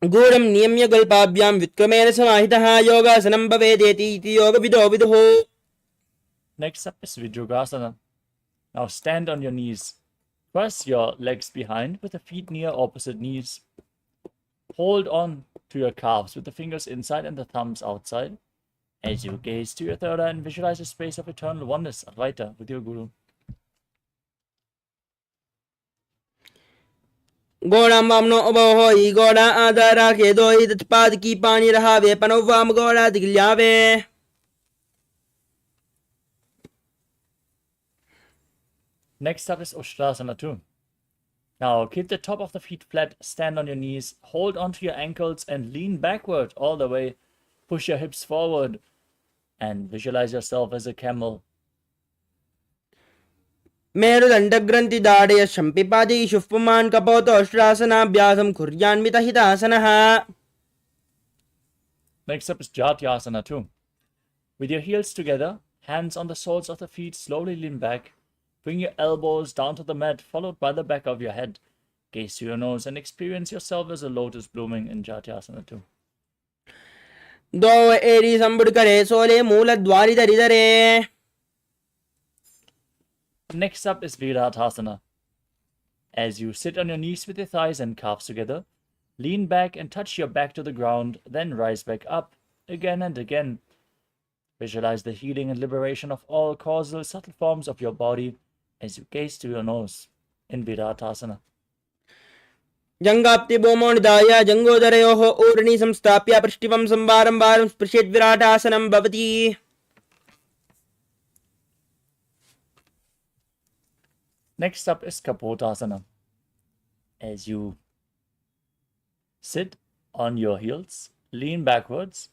गूढं नियम्य गल्पाभ्यां व्युत्क्रमेण समाहितः योगासनं भवेदेति इति योगविदो विदुः. Next up is Vijrugasana. Now stand on your knees. Cross your legs behind with the feet near opposite knees. Hold on to your calves with the fingers inside and the thumbs outside as you gaze to your third eye and visualize a space of eternal oneness, Advaita, with your Guru. गोड़ा वामनो उभो होई गोड़ा आधारा खेदोई तत्पाद की पानी रहावे पनो वाम गोड़ा दिगल्यावे. Next up is Ustrasana 2. Now keep the top of the feet flat, stand on your knees, hold onto your ankles and lean backward all the way. Push your hips forward and visualize yourself as a camel. मेरुदण्डग्रन्थिदाडय शम्पिपादैषुः पुमान् कपोतोष्ट्रासनाभ्यासं कुर्यान्वितहितासनः. Next up is Jatyasana 2. With your heels together, hands on the soles of the feet, slowly lean back. Bring your elbows down to the mat, followed by the back of your head. Gaze to your nose and experience yourself as a lotus blooming in Jatyasana 2. द्वौ एरी सम्बुड्करे सोले मूलद्वारिधरिधरे. Next up is Viratasana. As you sit on your knees with your thighs and calves together, lean back and touch your back to the ground, then rise back up again and again. Visualize the healing and liberation of all causal subtle forms of your body as you gaze to your nose in Viratasana. जङ्गाप्ति भूमो निधाय जङ्गोदरयोः ऊर्णि संस्थाप्य पृष्ठिवं संवारं वारं स्पृशेत् विराटासनं भवति. Next up is Kapotasana. As you sit on your heels, lean backwards,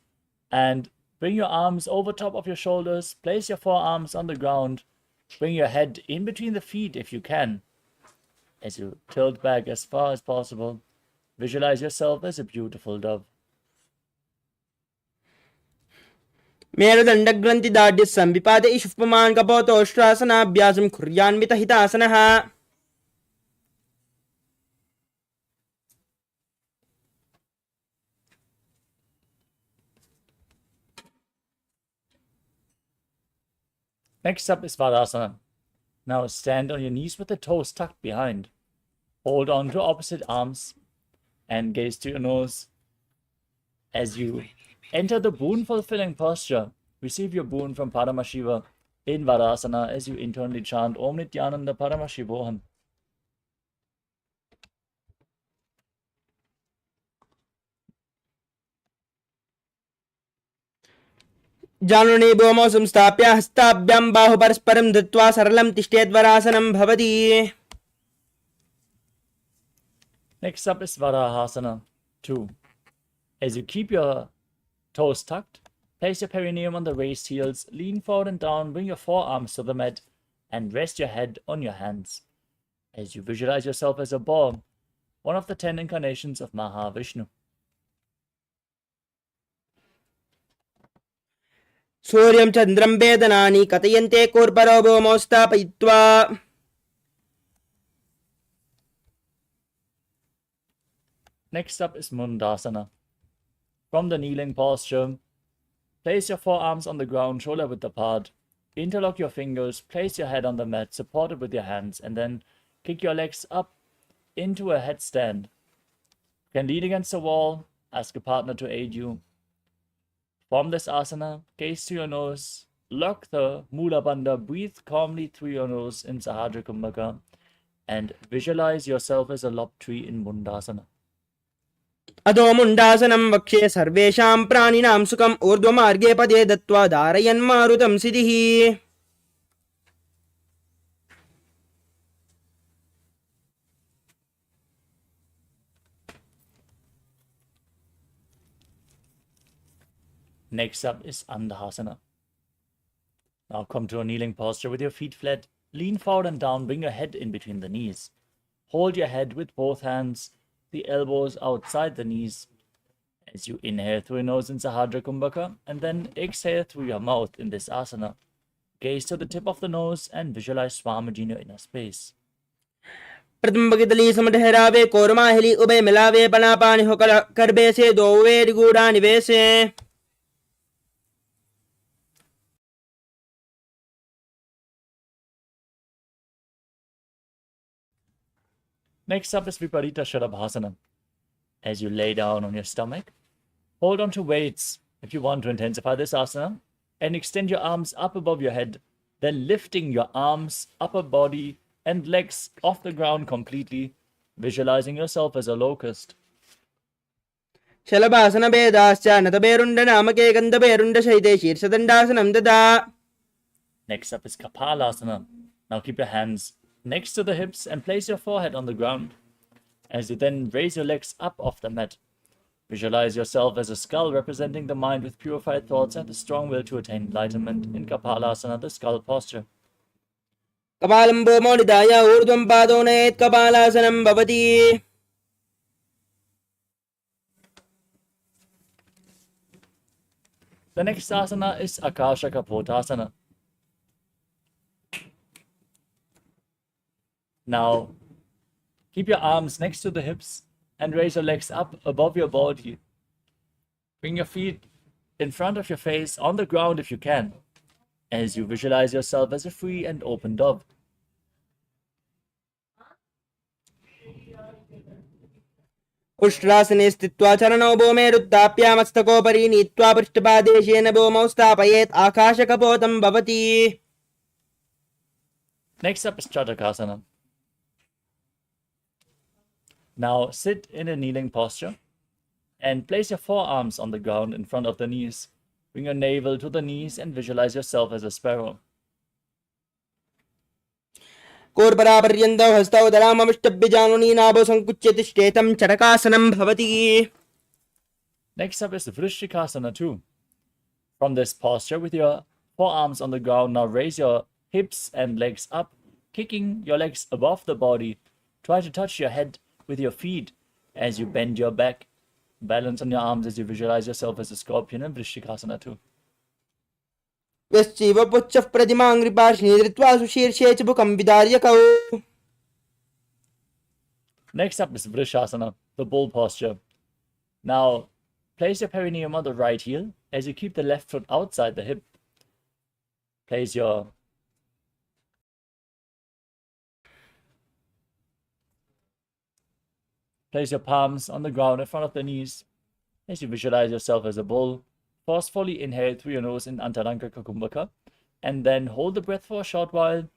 and bring your arms over top of your shoulders. Place your forearms on the ground. Bring your head in between the feet if you can. As you tilt back as far as possible, visualize yourself as a beautiful dove. मेरुदण्डग्रन्थिदाढ्य सम्पिपादैषुः पुमान् कपोतोष्ट्रासनाभ्यासं कुर्यान्वितहितासनः. Next up is Vadasana. Now stand on your knees with the toes tucked behind. Hold on to opposite arms and gaze to your nose. As you enter the boon-fulfilling posture, receive your boon from Paramashiva in Vadasana as you internally chant Om Nityananda Paramashivoham. जानुनी भूमौ संस्थाप्य हस्ताभ्यां बाहु परस्परं धृत्वा सरलं तिष्ठेद्वरासनं भवति. Next up is Varahasana 2. As you keep your toes tucked, place your perineum on the raised heels, lean forward and down, bring your forearms to the mat, and rest your head on your hands. As you visualize yourself as a boar, one of the 10 incarnations of Mahavishnu. सूर्यं चन्द्रं वेदनानि कथयन्ते कूर्परो भूमौ स्थापयित्वा. Next up is Mundasana. From the kneeling posture, place your forearms on the ground, shoulder width apart. Interlock your fingers, place your head on the mat, supported with your hands, and then kick your legs up into a headstand. You can lean against the wall, ask a partner to aid you. From this asana, gaze to your nose, lock the Mula Bandha, breathe calmly through your nose in Sahadra Kumbhaka, and visualize yourself as a lob tree in Mundasana. अधो मुण्डासनं वक्ष्ये सर्वेषां प्राणिनां सुखम् ऊर्ध्वमार्गे पदे दत्त्वा धारयन्मारुतं सिद्धिः. Next up is Andhasana. Now come to a kneeling posture with your feet flat. Lean forward and down, bring your head in between the knees. Hold your head with both hands, the elbows outside the knees. As you inhale through your nose in Sahadra Kumbhaka and then exhale through your mouth in this asana. Gaze to the tip of the nose and visualize Swamiji in your inner space. प्रथम बगितली समठहरावे कोरमाहिली उभय मिलावे पनापानि हो करबे से दोवे गुड़ा निवेशे. Next up is Viparita Sharabhasana. As you lay down on your stomach, hold on to weights if you want to intensify this asana, and extend your arms up above your head, then lifting your arms, upper body, and legs off the ground completely, visualizing yourself as a locust. शलभासन भेदाश्च नतभेरुण्ड नामके गन्धभेरुण्ड शैते शीर्षदण्डासनं ददा. Next up is Kapalasana. Now keep your hands next to the hips and place your forehead on the ground. As you then raise your legs up off the mat, visualize yourself as a skull representing the mind with purified thoughts and the strong will to attain enlightenment in Kapalasana, the skull posture. कपालं भूमौ निधाय ऊर्ध्वं पादौ नयेत् कपालासनं भवति. The next asana is Akasha Kapotasana. Now, keep your arms next to the hips and raise your legs up above your body. Bring your feet in front of your face on the ground if you can, as you visualize yourself as a free and open dove. उष्ट्रासने स्थित्वा चरणौ भूमेरुत्थाप्य मस्तकोपरि नीत्वा पृष्ठपादेशेन भूमौ स्थापयेत् आकाशकपोतं भवति. Next up is Chatakasana. Now sit in a kneeling posture and place your forearms on the ground in front of the knees. Bring your navel to the knees and visualize yourself as a sparrow. कोर्परापर्यन्तौ हस्तौ दरामविष्टभ्यजानुनी नाभो संकुच्य तिष्ठेतं चरकासनं भवति. Next up is Vrishikasana too. From this posture with your forearms on the ground, now raise your hips and legs up, kicking your legs above the body. Try to touch your head with your feet as you bend your back. Balance on your arms as you visualize yourself as a scorpion in Vrishikasana too. यश्चैव पुच्छः प्रतिमाङ्घ्रिपार्श्वे धृत्वा सुशीर्षे च मुखं विदार्य कौ. Next up is Vrishasana, the bull posture. Now, place your perineum on the right heel as you keep the left foot outside the hip. Place your palms on the ground in front of the knees as you visualize yourself as a bull. Forcefully inhale through your nose in Antaranga Kukumbhaka and then hold the breath for a short while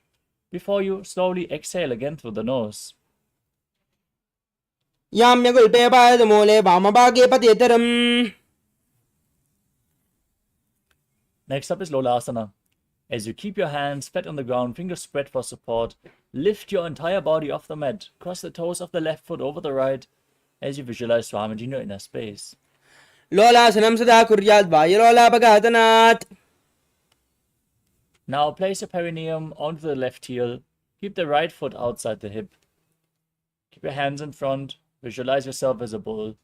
before you slowly exhale again through the nose. याम्यगुल्पे पादमूले वामभागे पतेतरम्. Next up is Lolasana. As you keep your hands flat on the ground, fingers spread for support, lift your entire body off the mat, cross the toes of the left foot over the right as you visualize Swamiji in your inner space. लोलासनं सदा कुर्यात् वायुलोलापघातनात्. Now place your perineum onto the left heel. Keep the right foot outside the hip. Keep your hands in front. Visualize yourself as a bull.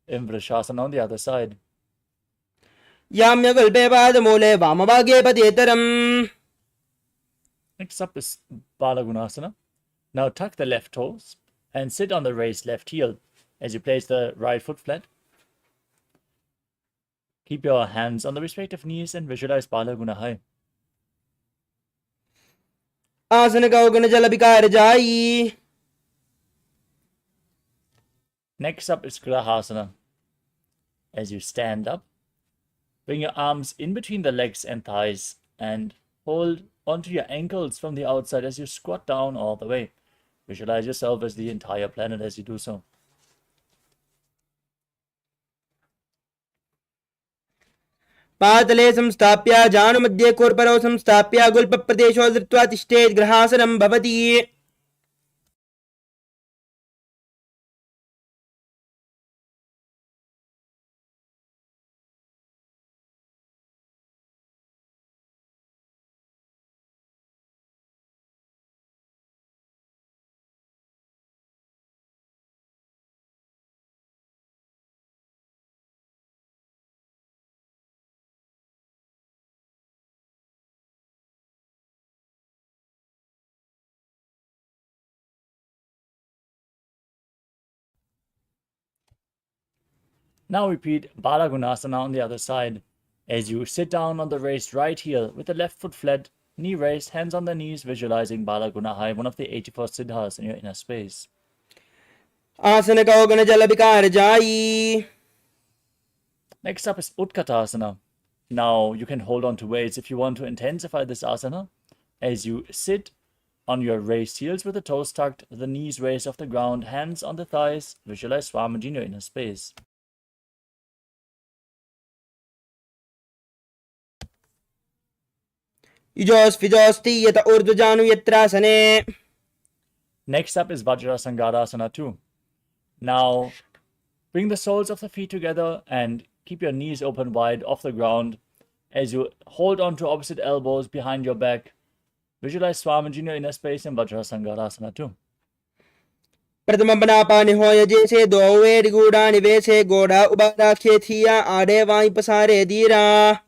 In Vrishasana on the other side. याम्यगुल्पे पादमूले वामभागे पतेतरम्. Next up is Balagunasana. Now tuck the left toes and sit on the raised left heel as you place the right foot flat. Keep your hands on the respective knees and visualize Balagunahai. आसन गौगण जल विकार जाई. Next up is Grahasana. As you stand up, bring your arms in between the legs and thighs and hold onto your ankles from the outside as you squat down all the way. Visualize yourself as the entire planet as you do so. पातले संस्थाप्य जानुमध्ये कोर्परौ संस्थाप्य गुल्पप्रदेशो धृत्वा तिष्ठेत् ग्रहासनं भवति. Now repeat Balagunasana on the other side. As you sit down on the raised right heel with the left foot flat, knee raised, hands on the knees, visualizing Balagunahai, one of the 84 siddhas in your inner space. आसन गौगण जल विकार जाई. Next up is Utkatasana. Now you can hold on to weights if you want to intensify this asana. As you sit on your raised heels with the toes tucked, the knees raised off the ground, hands on the thighs, visualize Swamiji in your inner space. युजोस्फिजोस्ति यत ऊर्ध्वजानु यत्रासने. Next up is Vajrasangadasana 2. Now, bring the soles of the feet together and keep your knees open wide off the ground as you hold on to opposite elbows behind your back. Visualize Swamiji in your inner space in Vajrasangadasana 2. प्रथमपनापानिहोय जैसे द्वौवेर गूढ़ा निवेशे गोढ़ा उबादाख्ये थिया आडे Y पसारे धीरा.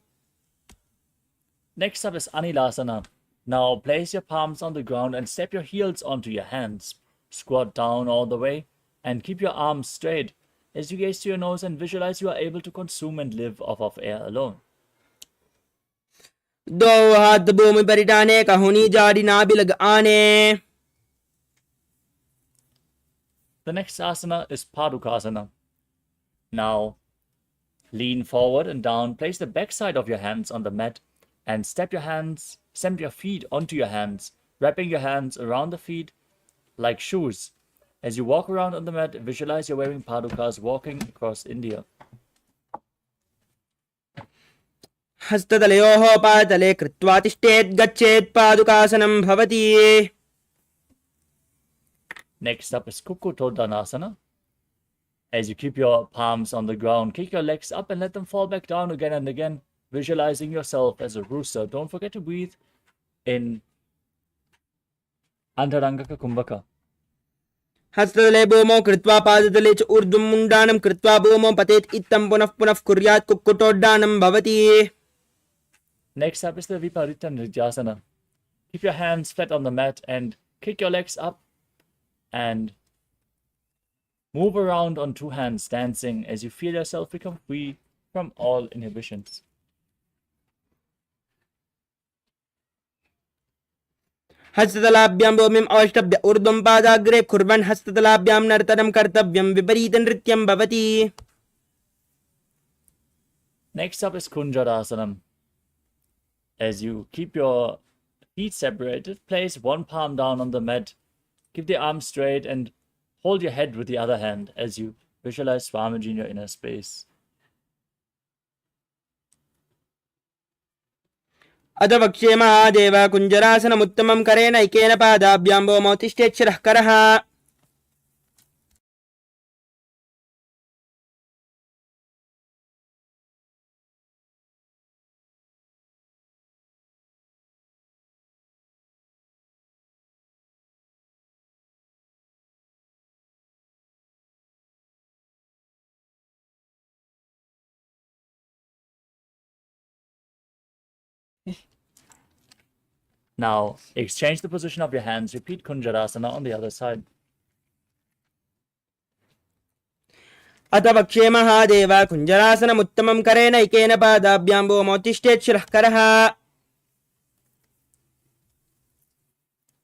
Next up is Anilasana. Now place your palms on the ground and step your heels onto your hands. Squat down all the way and keep your arms straight as you gaze to your nose and visualize you are able to consume and live off of air alone. दो हाथ भूमि पर डाने कहुनी जारी नाभि लग आने. The next asana is Padukasana. Now, lean forward and down, place the back side of your hands on the mat and step your feet onto your hands, wrapping your hands around the feet like shoes. As you walk around on the mat, visualize you're wearing padukas walking across India. हस्ततलयोः पादतले कृत्वा तिष्ठेत् गच्छेत् पादुकासनं भवति. Next up is Kukutodhanasana. As you keep your palms on the ground, kick your legs up and let them fall back down again and again, visualizing yourself as a rooster. Don't forget to breathe in Antarangaka Kumbhaka. हस्ततले भूमौ कृत्वा पादतले च ऊर्ध्वं मुण्डानं कृत्वा भूमौ पतेत् इत्थं पुनः पुनः कुर्यात् कुक्कुटोड्डानं भवति. Next up is the Viparita Nrityasana. Keep your hands flat on the mat and kick your legs up and move around on two hands, dancing as you feel yourself become free from all inhibitions. हस्ततलाभ्यां भूमिम् अवष्टभ्य ऊर्ध्वं पादाग्रे कुर्वन् हस्ततलाभ्यां नर्तनं कर्तव्यं विपरीतनृत्यं भवति. Next up is Kunjarasanam. As you keep your feet separated, place one palm down on the mat, keep the arms straight and hold your head with the other hand as you visualize Swamiji in your inner space. अथ वक्ष्ये महादेव कुञ्जरासनमुत्तमं करेण ऐकेन पादाभ्यां भूमौ तिष्ठेत् शिरः करः. Now, exchange the position of your hands. Repeat Kunjarasana on the other side. अथ वक्ष्ये महादेव कुञ्जरासनमुत्तमं करेण ऐकेन पादाभ्यां भूमौ तिष्ठेत् शिरः करः.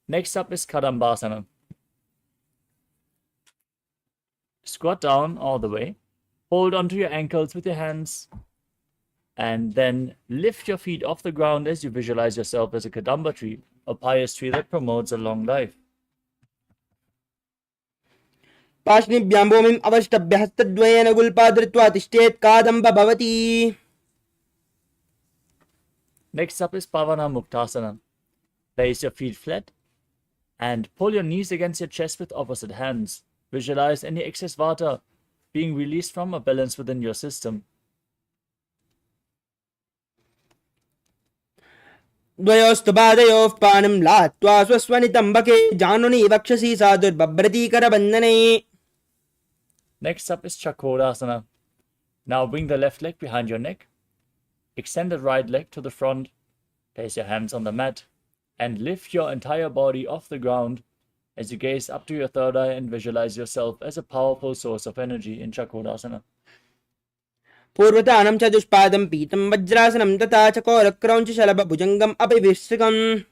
Next up is Kadambasana. Squat down all the way. Hold onto your ankles with your hands. And then lift your feet off the ground as you visualize yourself as a Kadamba tree, a pious tree that promotes a long life. पार्ष्णिभ्यां भूमिम् अवष्टभ्य हस्तद्वयेन गुल्पा धृत्वा तिष्ठेत् कादम्ब भवति. Next up is Pavana Muktasana. Place your feet flat and pull your knees against your chest with opposite hands. Visualize any excess vata being released from a balance within your system. द्वयोस्तु पादयोः पानं लात्वा स्वस्वनितम्बके जानुनि वक्षसि सा दुर्बभ्रती करबन्धने. Next up is Chakrasana. Now bring the left leg behind your neck. Extend the right leg to the front. Place your hands on the mat and lift your entire body off the ground as you gaze up to your third eye and visualize yourself as a powerful source of energy in Chakrasana. पूर्वतानं चतुष्पादं पीतं वज्रासनं तथा चकोरक्रौञ्च शलभभुजङ्गम् अपि विस्तृकम्.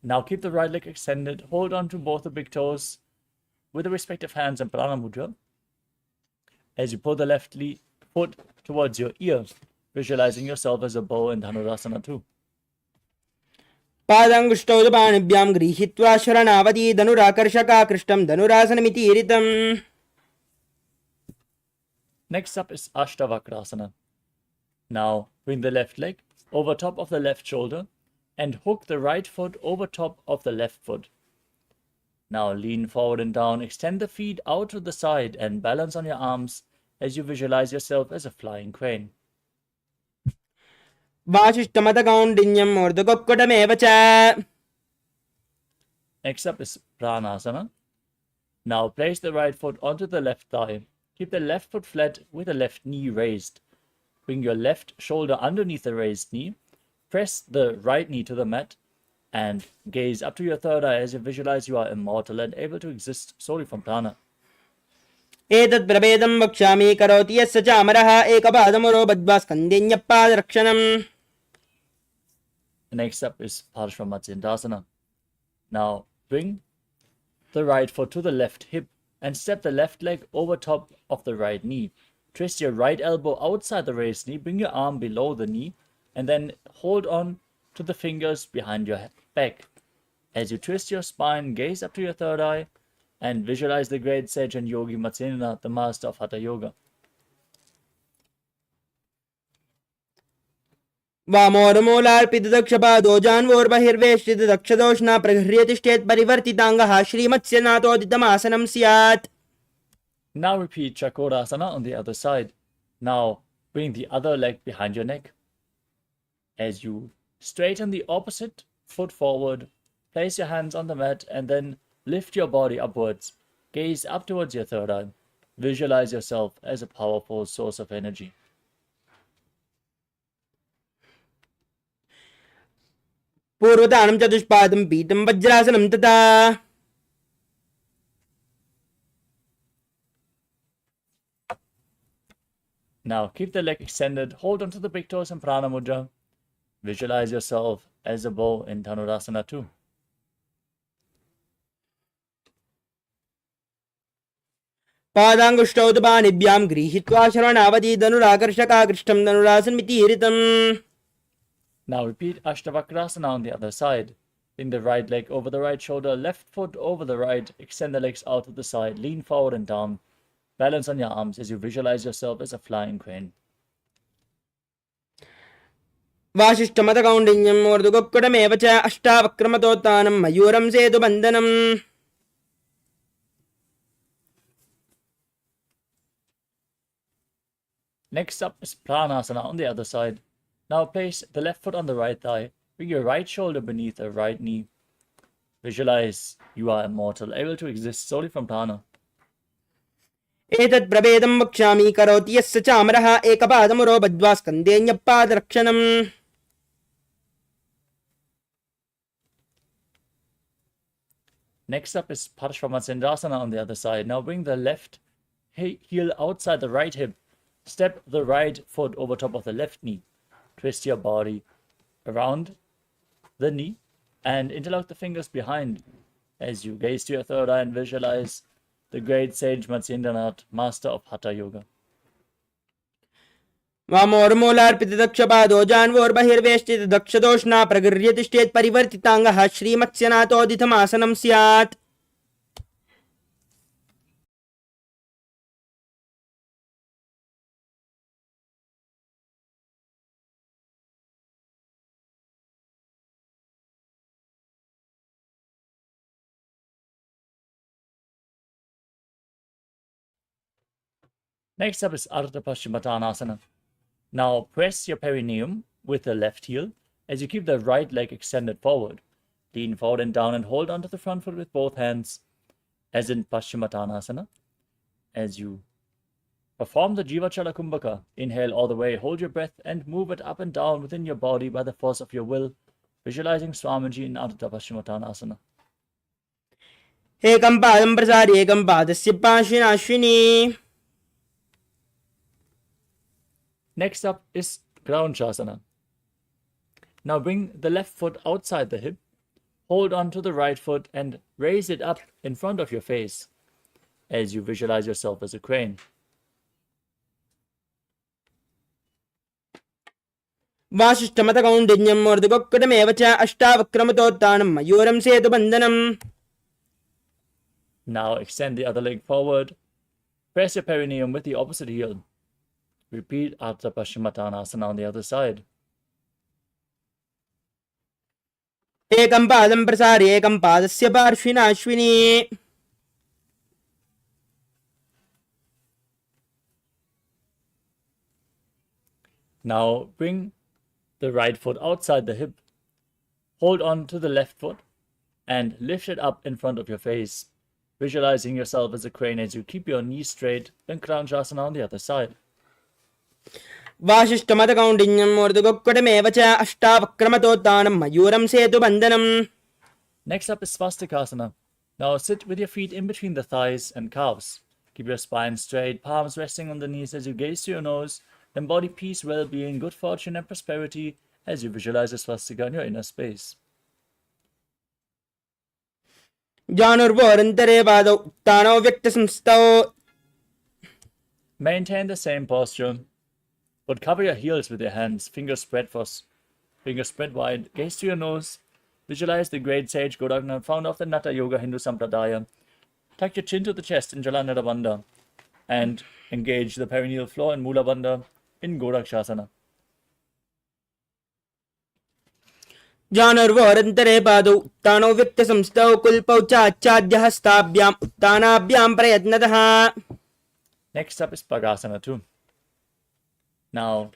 Now keep the right leg extended. Hold on to both the big toes with the respective hands in Prana Mudra. As you pull the left foot towards your ear, visualizing yourself as a bow in Dhanurasana 2. पादाङ्गुष्टौ पाणिभ्यां गृहीत्वा शरणावती धनुराकर्षकाकृष्टं धनुरासनमिति ईरितम्. Next up is Ashtavakrasana. Now bring the left leg over top of the left shoulder and hook the right foot over top of the left foot. Now lean forward and down, extend the feet out to the side and balance on your arms as you visualize yourself as a flying crane. वासिष्ठमतकौण्डिन्यम् ऊर्ध्वकुक्कुटमेव च. Next up is Pranasana. Now place the right foot onto the left thigh. Keep the left foot flat with the left knee raised. Bring your left shoulder underneath the raised knee. Press the right knee to the mat and gaze up to your third eye as you visualize you are immortal and able to exist solely from prana. एतत् प्रभेदं वक्ष्यामि करोति यस्य च अमरः एकपादमुरो बद्ध्वा स्कन्देऽन्यपादरक्षणम्. Next up is Paramashivoham. Now bring the right foot to the left hip and step the left leg over top of the right knee. Twist your right elbow outside the raised knee, bring your arm below the knee, and then hold on to the fingers behind your back. As you twist your spine, gaze up to your third eye and visualize the great sage and yogi Matsyendra, the master of Hatha Yoga. वामोर्मूलार्पितदक्षपादो जान्वोर्बहिर्वेष्टितदक्षदोष्णा प्रगृह्यतिष्ठेत् परिवर्तिताङ्गः श्रीमत्स्यनाथोदितमासनं स्यात्. Now repeat Chakorasana on the other side. Now bring the other leg behind your neck. As you straighten the opposite foot forward, place your hands on the mat and then lift your body upwards. Gaze up towards your third eye. Visualize yourself as a powerful source of energy. पूर्वतानं चतुष्पादं पीतं वज्रासनं तथा. Now keep the leg extended, hold onto the big toes in Prana Mudra. Visualize yourself as a bow in Dhanurasana too. पादाङ्गुष्ठौ तु पाणिभ्यां गृहीत्वा शरणावधि धनुराकर्षकाकृष्टं धनुरासन्मितीरितम्. Now repeat Ashtavakrasana on the other side. Bring the right leg over the right shoulder, left foot over the right, extend the legs out to the side, lean forward and down. Balance on your arms as you visualize yourself as a flying crane. वासिष्ठमतकौण्डिन्यम् ऊर्ध्वकुक्कुटमेव च अष्टावक्रमतोत्थानं मयूरं सेतुबन्धनम्. Next up is Pranasana on the other side. Now place the left foot on the right thigh. Bring your right shoulder beneath the right knee. Visualize you are immortal, able to exist solely from prana. एतत् प्रभेदं वक्ष्यामि करोति यस्य च अमरः एकपादमुरो बद्ध्वा स्कन्देऽन्यपादरक्षणम्. Next up is Paramashanta on the other side. Now bring the left heel outside the right hip. Step the right foot over top of the left knee. Twist your body around the knee and interlock the fingers behind as you gaze to your third eye and visualize the great sage Matsyendranath, master of Hatha Yoga. वामोर्मूलार्पितदक्षपादो जान्वोर्बहिर्वेष्टितदक्षदोष्णा प्रगृह्यतिष्ठेत् परिवर्तिताङ्गः श्रीमत्स्यनाथोदितमासनं स्यात्. Next up is Ardha Paschimottanasana. Now press your perineum with the left heel as you keep the right leg extended forward. Lean forward and down and hold onto the front foot with both hands, as in Paschimottanasana. As you perform the Jivachala Kumbhaka, inhale all the way, hold your breath and move it up and down within your body by the force of your will, visualizing Swamiji in Ardha Paschimottanasana. एकं पादं प्रसार्य एकं पादस्य पार्श्विनाश्विनी. Next up is Groundshasana. Now bring the left foot outside the hip, hold on to the right foot and raise it up in front of your face as you visualize yourself as a crane. वासिष्ठमतकौण्डिन्यम् ऊर्ध्वकुक्कुटमेव च अष्टावक्रमतोत्थानं मयूरं सेतुबन्धनम्. Now extend the other leg forward. Press your perineum with the opposite heel. Repeat Ardha Paschimottanasana on the other side. एकं पादं प्रसार्य एकं पादस्य पार्श्विनाश्विनी. Now bring the right foot outside the hip. Hold on to the left foot and lift it up in front of your face, visualizing yourself as a crane as you keep your knees straight and Kranjasana on the other side. वासिष्ठमतकौण्डिन्यम् ऊर्ध्वगुक्कुटमेव च अष्टावक्रमतोत्थानं मयूरं सेतुबन्धनम्. Next up is Swastikasana. Now sit with your feet in between the thighs and calves. Keep your spine straight, palms resting on the knees as you gaze to your nose. Embody peace, well-being, good fortune and prosperity as you visualize a swastika in your inner space. जानुर्वोरन्तरे पादौ उत्थानौ व्यक्तसंस्थौ. Maintain the same posture, but cover your heels with your hands, fingers spread wide, gaze to your nose. Visualize the great sage Godagna, founder of the Natha Yoga Hindu Sampradaya. Tuck your chin to the chest in Jalandhara Bandha and engage the perineal floor in Mula Bandha in Godakshasana. जानुर्वोरन्तरे पादौ उत्थानौ व्यक्तसंस्थौ कुल्पौ च आच्छाद्यहस्ताभ्याम् उत्थानाभ्यां प्रयत्नतः. Next up is Pagasana 2. Now,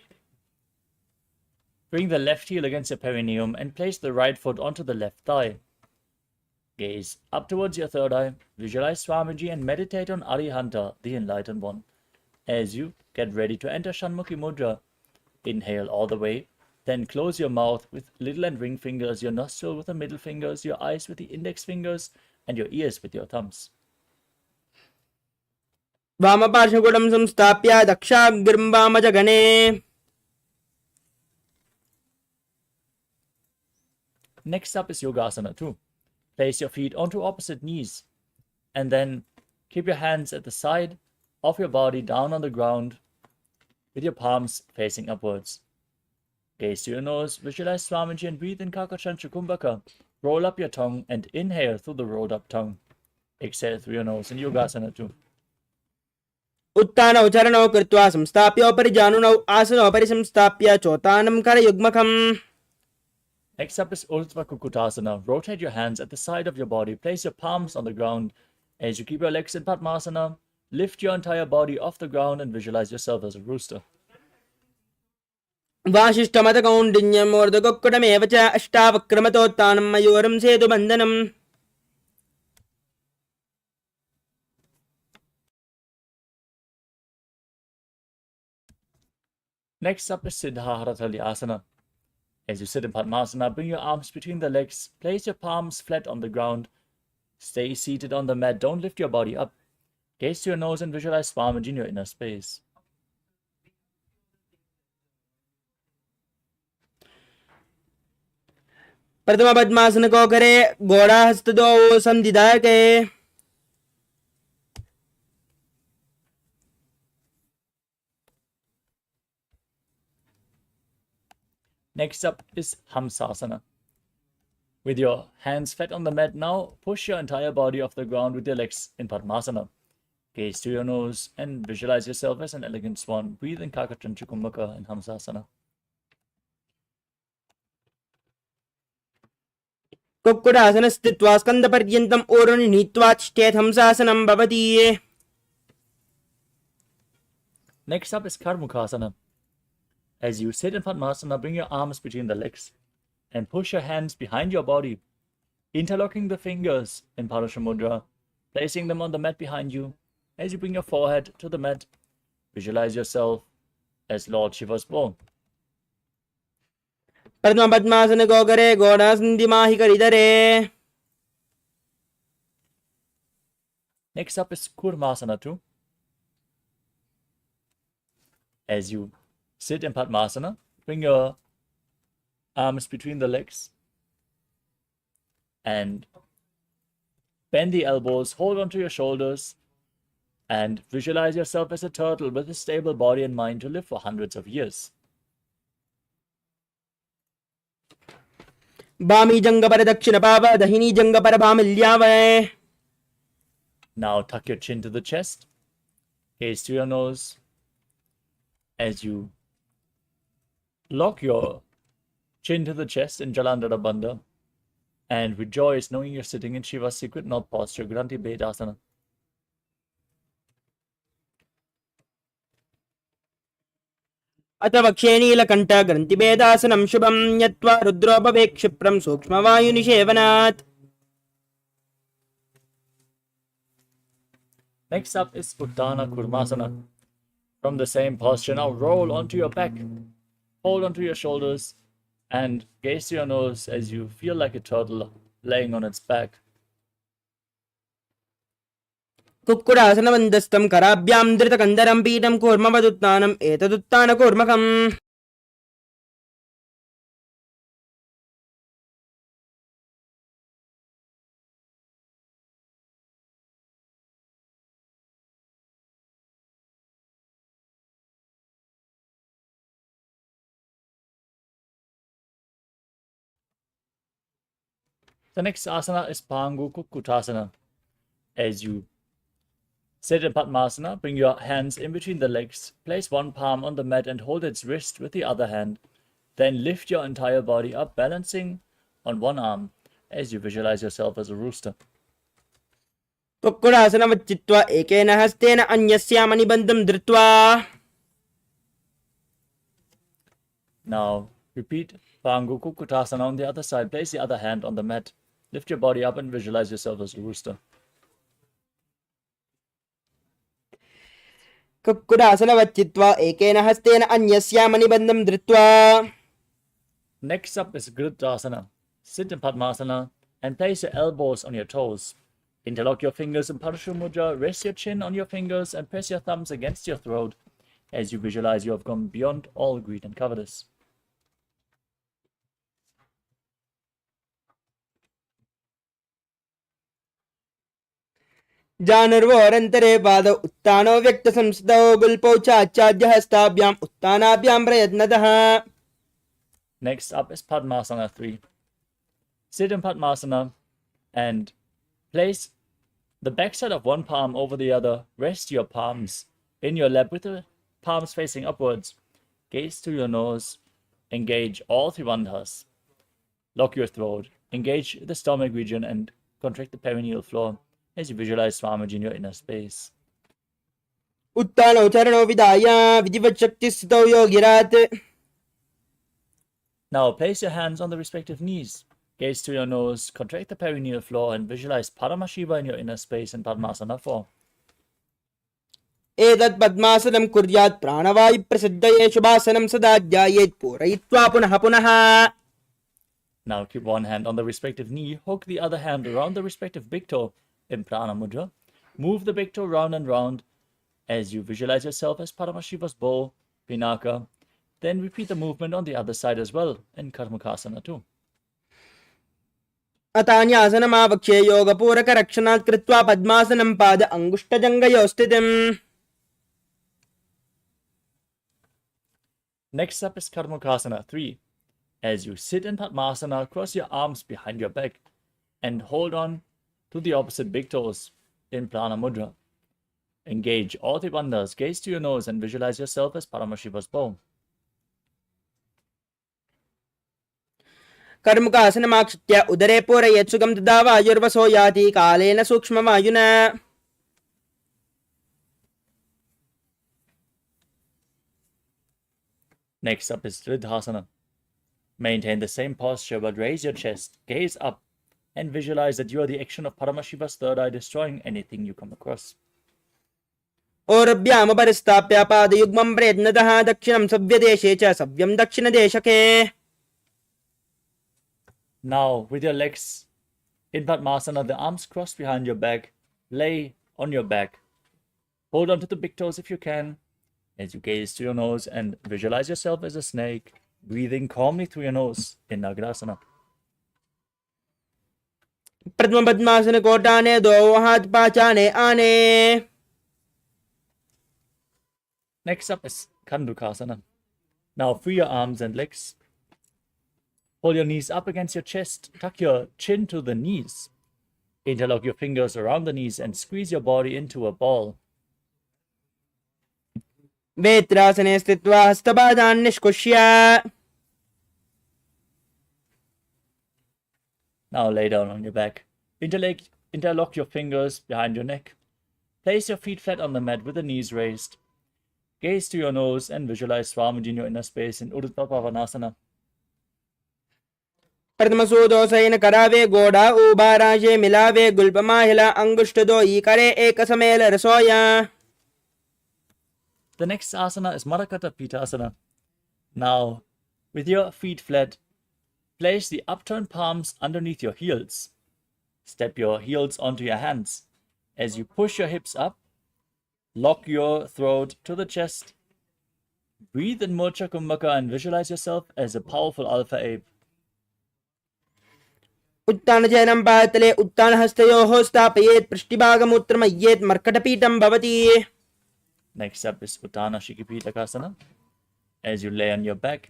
bring the left heel against your perineum and place the right foot onto the left thigh. Gaze up towards your third eye, visualize Swamiji and meditate on Arihanta, the Enlightened One. As you get ready to enter Shanmukhi Mudra, inhale all the way, then close your mouth with little and ring fingers, your nostril with the middle fingers, your eyes with the index fingers, and your ears with your thumbs. वामपार्श्वगुणं संस्थाप्य दक्षाग्रं वामजगणे. Next up is Yogasana 2. Place your feet onto opposite knees and then keep your hands at the side of your body down on the ground with your palms facing upwards. Gaze to your nose, visualize Swamiji and breathe in Kakachantra Kumbhaka. Roll up your tongue and inhale through the rolled up tongue. Exhale through your nose in Yogasana 2. उत्थानौ चरणौ कृत्वा संस्थाप्योपरि जानुनौ आसनोपरि संस्थाप्य चोत्थानं करयुग्मकम्. Next up is Urdhva Kukutasana. Rotate your hands at the side of your body. Place your palms on the ground as you keep your legs in Padmasana. Lift your entire body off the ground and visualize yourself as a rooster. वासिष्ठमतकौण्डिन्यम् ऊर्ध्वगुक्कुटमेव च अष्टावक्रमतोत्थानं मयूरं सेतुबन्धनम्. Next up is Siddhaharatali Asana. As you sit in Padmasana, bring your arms between the legs. Place your palms flat on the ground. Stay seated on the mat. Don't lift your body up. Gaze to your nose and visualize Swamiji in your inner space. प्रथम पद्मासन को करे घोड़ा हस्तद्वौ संधिधायके. Next up is Hamsasana. With your hands flat on the mat now, push your entire body off the ground with your legs in Padmasana. Gaze to your nose and visualize yourself as an elegant swan. Breathe in Kakachantra Kumbhaka in Hamsasana. Kukkutasana स्थित्वा स्कन्दपर्यन्तम् ऊर्ध्वं नीत्वा तिष्ठेत् हंसासनं भवति. Next up is Karmukhasana. As you sit in Padmasana, bring your arms between the legs and push your hands behind your body, interlocking the fingers in Parasha Mudra, placing them on the mat behind you. As you bring your forehead to the mat, visualize yourself as Lord Shiva's bow. प्रथम पद्मासन को करे घोड़ा संधिमाहि करिधरे. Next up is Kurmasana 2. As you sit in Padmasana, bring your arms between the legs and bend the elbows, hold onto your shoulders, and visualize yourself as a turtle with a stable body and mind to live for hundreds of years. वामी जंगपर दक्षिण पाव दहिनी जंगपर भामिल्यावय. Now tuck your chin to the chest, gaze to your nose as you lock your chin to the chest in Jalandhara Bandha and rejoice knowing you're sitting in Shiva's secret knot posture, Granthi Bedasana. अथ वक्ष्ये नीलकण्ठ ग्रन्थिभेदासनं शुभं यत्त्वा रुद्रोपवेक्षिप्रं सूक्ष्मवायुनिषेवनात्. Next up is Uttana Kurmasana. From the same posture, now roll onto your back, hold onto your shoulders, and gaze to your nose as you feel like a turtle laying on its back. कुक्कुटासनवन्दस्तं कराभ्यां धृतकन्दरं पीठं कूर्मवदुत्थानम् एतदुत्थानकूर्मकम्. The next asana is Pangu Kukkutasana. As you sit in Padmasana, bring your hands in between the legs, place one palm on the mat and hold its wrist with the other hand. Then lift your entire body up, balancing on one arm as you visualize yourself as a rooster. कुक्कुटासनवच्चित्वा एकेन हस्तेन अन्यस्यां मणिबन्धं धृत्वा. Now repeat Pangu Kukkutasana on the other side. Place the other hand on the mat. Lift your body up and visualize yourself as a rooster. कुक्कुटासनवच्चित्वा एकेन हस्तेन अन्यस्यां मणिबन्धं धृत्वा. Next up is Gridasana. Sit in Padmasana and place your elbows on your toes. Interlock your fingers in Paramashivoham Mudra, rest your chin on your fingers and press your thumbs against your throat as you visualize you have gone beyond all greed and covetous. जानर्वोरन्तरे पादौ उत्थानो व्यक्तसंस्थौ गुल्पौ चाच्चाद्यहस्ताभ्याम् उत्थानाभ्यां प्रयत्नतः. Next up is Padmasana 3. Sit in Padmasana and place the backside of one palm over the other. Rest your palms in your lap with the palms facing upwards. Gaze to your nose. Engage all three bandhas. Lock your throat. Engage the stomach region and contract the perineal floor as you visualize Swamiji in your inner space. उत्थानौ चरणौ विधाय विधिवच्छक्तिस्थितौ योगिरात्. Now place your hands on the respective knees. Gaze to your nose, contract the perineal floor, and visualize Paramashiva in your inner space in Padmasana 4. एतत् पद्मासनं कुर्यात् प्राणवायुप्रसिद्धये शुभासनं सदा ध्यायेत् पूरयित्वा पुनः पुनः. Now keep one hand on the respective knee, hook the other hand around the respective big toe in Prana Mudra. Move the big toe round and round as you visualize yourself as Paramashiva's bow, Pinaka. Then repeat the movement on the other side as well in Karmakasana 2. अतान्यासनमावक्ष्ये योगपूरकरक्षणात् कृत्वा पद्मासनं पाद अङ्गुष्ठजङ्घयोः स्थितिम्. Next up is Karmakasana 3. As you sit in Padmasana, cross your arms behind your back and hold on to the opposite big toes in Prana Mudra. Engage all the bandhas, gaze to your nose and visualize yourself as Paramashiva's bow. कर्मुकासनमाक्षित्य उदरे पूरयेत् सुगं तदा वायुर्वसो याति कालेन सूक्ष्मवायुना. Next up is Dridhasana. Maintain the same posture but raise your chest, gaze up, and visualize that you are the action of Paramashiva's third eye destroying anything you come across. ओरभ्यामुपरिस्थाप्य पादयुग्मं प्रयत्नतः दक्षिणं सव्यदेशे च सव्यं दक्षिणदेशके. Now, with your legs in Padmasana, the arms crossed behind your back, lay on your back. Hold on to the big toes if you can, as you gaze to your nose and visualize yourself as a snake, breathing calmly through your nose in Nagarasana. प्रथम पद्मासन कोटाने दो हाथ पाचाने आने. Next up is Kandukasana. Now free your arms and legs. Hold your knees up against your chest. Tuck your chin to the knees. Interlock your fingers around the knees and squeeze your body into a ball. वेत्रासने स्थित्वा हस्तपादान् निष्कुष्य. Now lay down on your back. Interlock your fingers behind your neck. Place your feet flat on the mat with the knees raised. Gaze to your nose and visualize Swamiji in your inner space in Urdhva Pavanasana. प्रथमसूदोसैन करावे गोड़ा उबाराजे मिलावे गुल्पमाहिला अंगुष्ठ दो ई करे एक समेल रसोया. The next asana is Marakata Pitasana. Now, with your feet flat, place the upturned palms underneath your heels. Step your heels onto your hands. As you push your hips up, lock your throat to the chest. Breathe in Mocha Kumbhaka and visualize yourself as a powerful alpha ape. उत्तानचयनं पातले उत्तानहस्तयोः स्थापयेत् पृष्ठभागमूत्रमय्येत् मर्कटपीठं भवति. Next up is Uttana Shikipitakasana. As you lay on your back,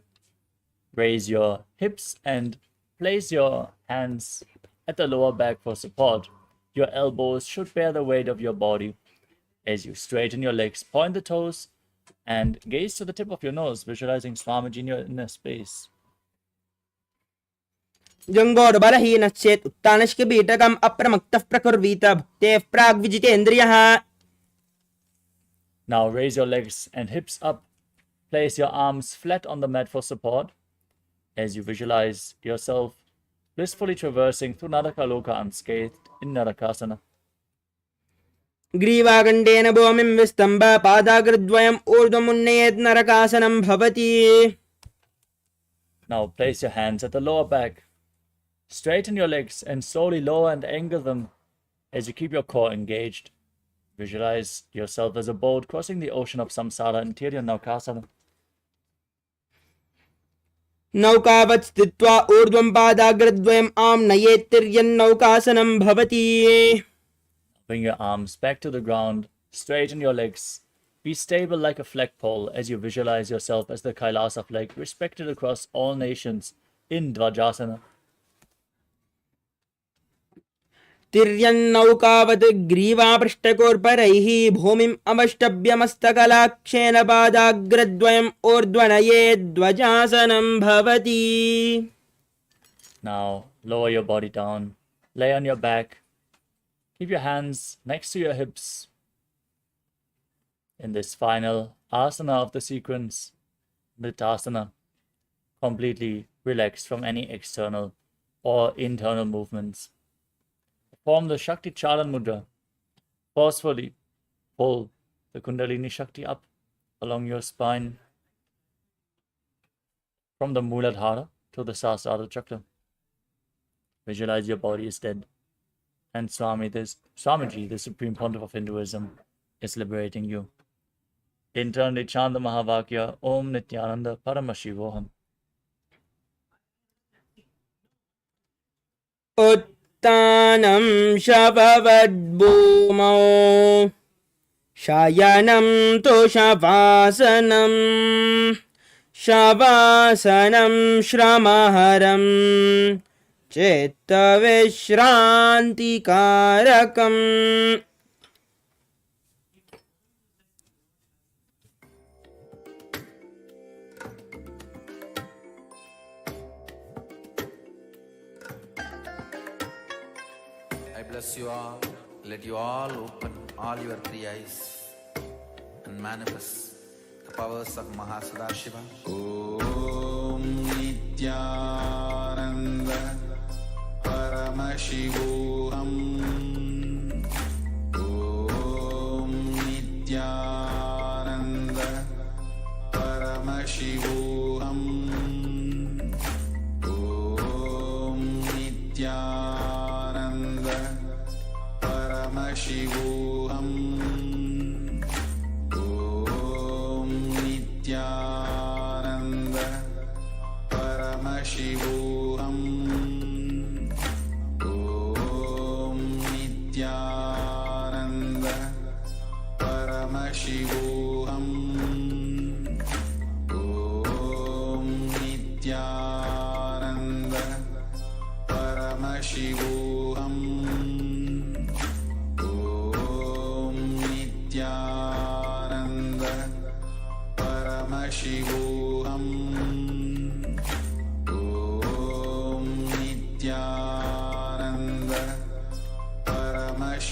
raise your hips and place your hands at the lower back for support. Your elbows should bear the weight of your body. As you straighten your legs, point the toes and gaze to the tip of your nose, visualizing Swamiji in your inner space. जंगोड बलहीनश्चेत् उत्तानशिखपीठकम् अप्रमक्तः प्रकुर्वीत भुक्तेः प्राग्विजितेन्द्रियः. Now raise your legs and hips up. Place your arms flat on the mat for support. As you visualize yourself blissfully traversing through Narakaloka unscathed in Narakasana. ग्रीवागण्डेन भूमिं विस्तम्भ पादाग्रद्वयम् ऊर्ध्वमुन्नयेत् नरकासनं भवति. Now place your hands at the lower back. Straighten your legs and slowly lower and angle them as you keep your core engaged. Visualize yourself as a boat crossing the ocean of samsara in Tiredness. नौकावत् स्थित्वा ऊर्ध्वं पादाग्रद्वयम् आम्नयेत् तिर्यन्नौकासनं भवति. Bring your arms back to the ground. Straighten your legs. Be stable like a flagpole as you visualize yourself as the KAILASA flag, respected across all nations in Dvajasana. तिर्यन्नौकावत् ग्रीवापृष्ठकोर्परैः भूमिम् अवष्टभ्यमस्तकलाक्षेण पादाग्रद्वयम् ऊर्ध्वनयेद्ध्वजासनं भवति. Now lower your body down. Lay on your back. Keep your hands next to your hips. In this final asana of the sequence, Vritasana, completely relaxed from any external or internal movements. Form the Shakti Chalan Mudra. Forcefully pull the Kundalini Shakti up along your spine from the Muladhara to the Sahasrara Chakra. Visualize your body is dead. And Swamiji, the Supreme Pontiff of Hinduism, is liberating you. Internally chant the Mahavakya, Om Nityananda Paramashivoham. उत्तानं शववद्भूमौ शयनं तुषवासनं शवासनं श्रमहरं चित्तविश्रान्तिकारकम्. I bless you all. Let you all open all your three eyes and manifest the powers of Mahasada Om Nityananda Paramashivoham. Om Nityananda Paramashivoham. Om Nityananda Paramashivoham. Om Nityananda Paramashivoham. Om Nityananda Paramashivoham. Om Nityananda Paramashivoham. Om Nityananda Paramashivoham. Om Nityananda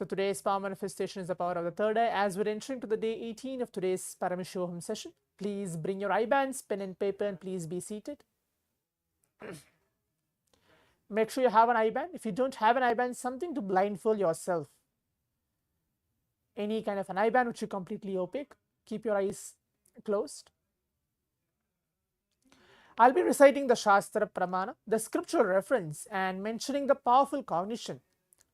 So today's power manifestation is the power of the third eye. As we're entering to the day 18 of today's Paramashivoham session, please bring your eye bands, pen and paper, and please be seated. Make sure you have an eye band. If you don't have an eye band, something to blindfold yourself. Any kind of an eye band which is completely opaque. Keep your eyes closed. I'll be reciting the Shastra Pramana, the scriptural reference, and mentioning the powerful cognition,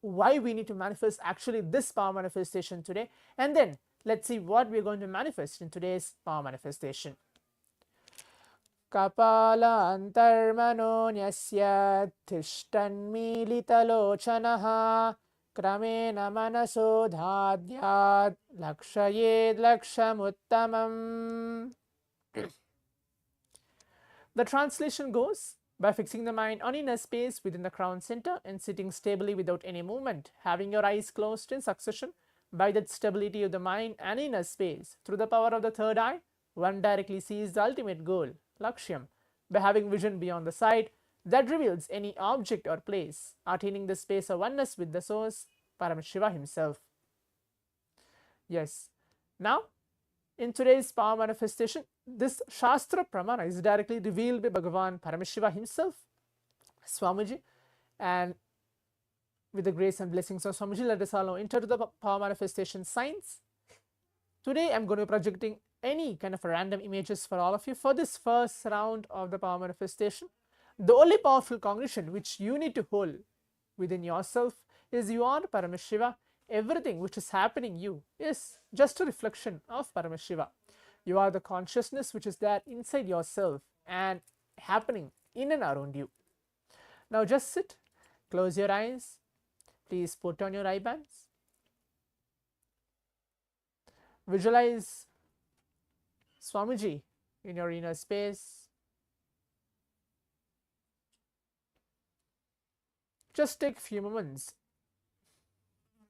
why we need to manifest actually this power manifestation today. And then let's see what we're going to manifest in today's power manifestation. Kapala antarmano nyasya tishtanmilitalochanaha kramena manaso dhadyat lakshayed lakshamuttamam. The translation goes, by fixing the mind on inner space within the crown center and sitting stably without any movement, having your eyes closed in succession, by that stability of the mind and inner space, through the power of the third eye, one directly sees the ultimate goal, Lakshyam, by having vision beyond the sight that reveals any object or place, attaining the space of oneness with the source, Paramashiva himself. Yes. Now, in today's power manifestation, this Shastra Pramana is directly revealed by Bhagavan Paramashiva himself, Swamiji, and with the grace and blessings of Swamiji, let us all now enter to the power manifestation science. Today, I'm going to be projecting any kind of random images for all of you for this first round of the power manifestation. The only powerful cognition which you need to hold within yourself is you are Paramashiva. Everything which is happening you is just a reflection of Paramashiva. You are the consciousness which is there inside yourself and happening in and around you. Now just sit, close your eyes, please put on your eye bands. Visualize Swamiji in your inner space. Just take a few moments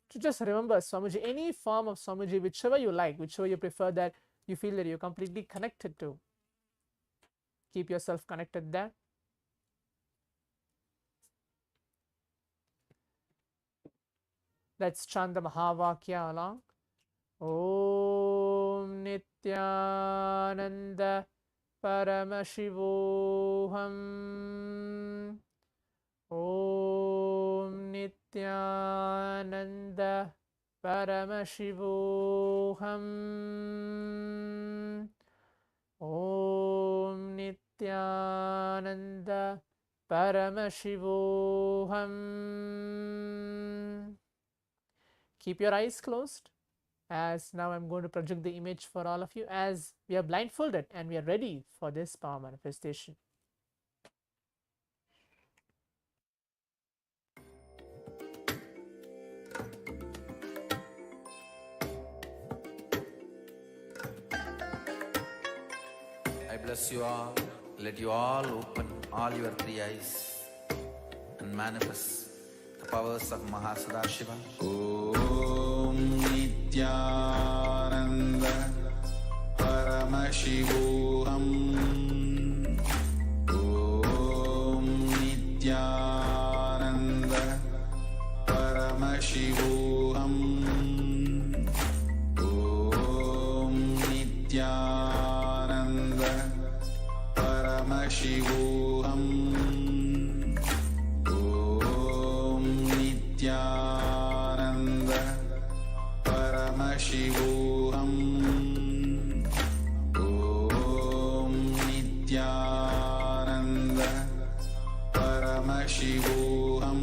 to just remember Swamiji, any form of Swamiji, whichever you like, whichever you prefer, that you feel that you're completely connected to. Keep yourself connected there. Let's chant the Mahavakya along. Om Nityananda Paramashivoham. Om Nityananda Paramashivoham. Om Nityananda Paramashivoham. Keep your eyes closed, as now I'm going to project the image for all of you as we are blindfolded and we are ready for this power manifestation. I bless you all. Let you all open all your three eyes and manifest the powers of Mahasada Om Nityananda Paramashivoham. Om Nityananda Paramashivoham. Om Nityananda Paramashivoham. Om Nityananda Paramashivoham. Om Nityananda Paramashivoham.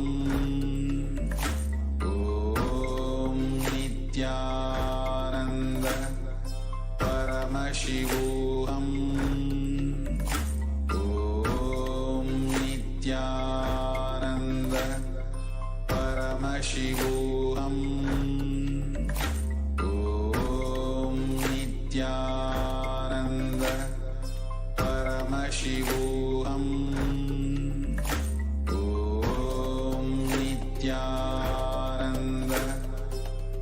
Om Nityananda Paramashivoham. Om Nityananda Paramashivoham. Om Nityananda Paramashivoham. Om Nityananda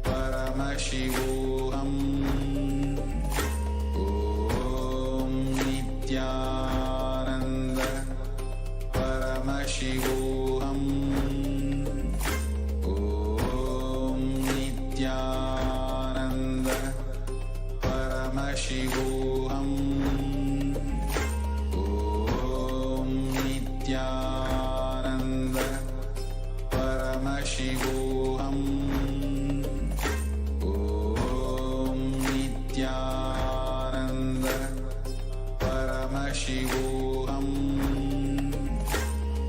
Paramashivoham. Om Nityananda Paramashivoham. Om Paramashivoham. Om Nityananda Paramashivoham.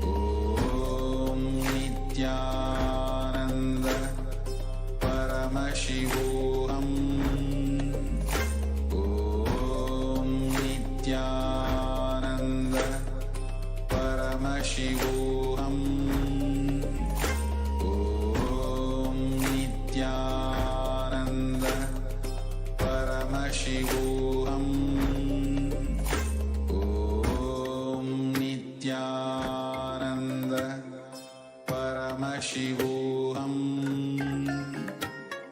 Om Nityananda Paramashivoham. Om Nityananda Paramashivoham. Om Nityananda Paramashivoham. Om Nityananda Paramashivoham.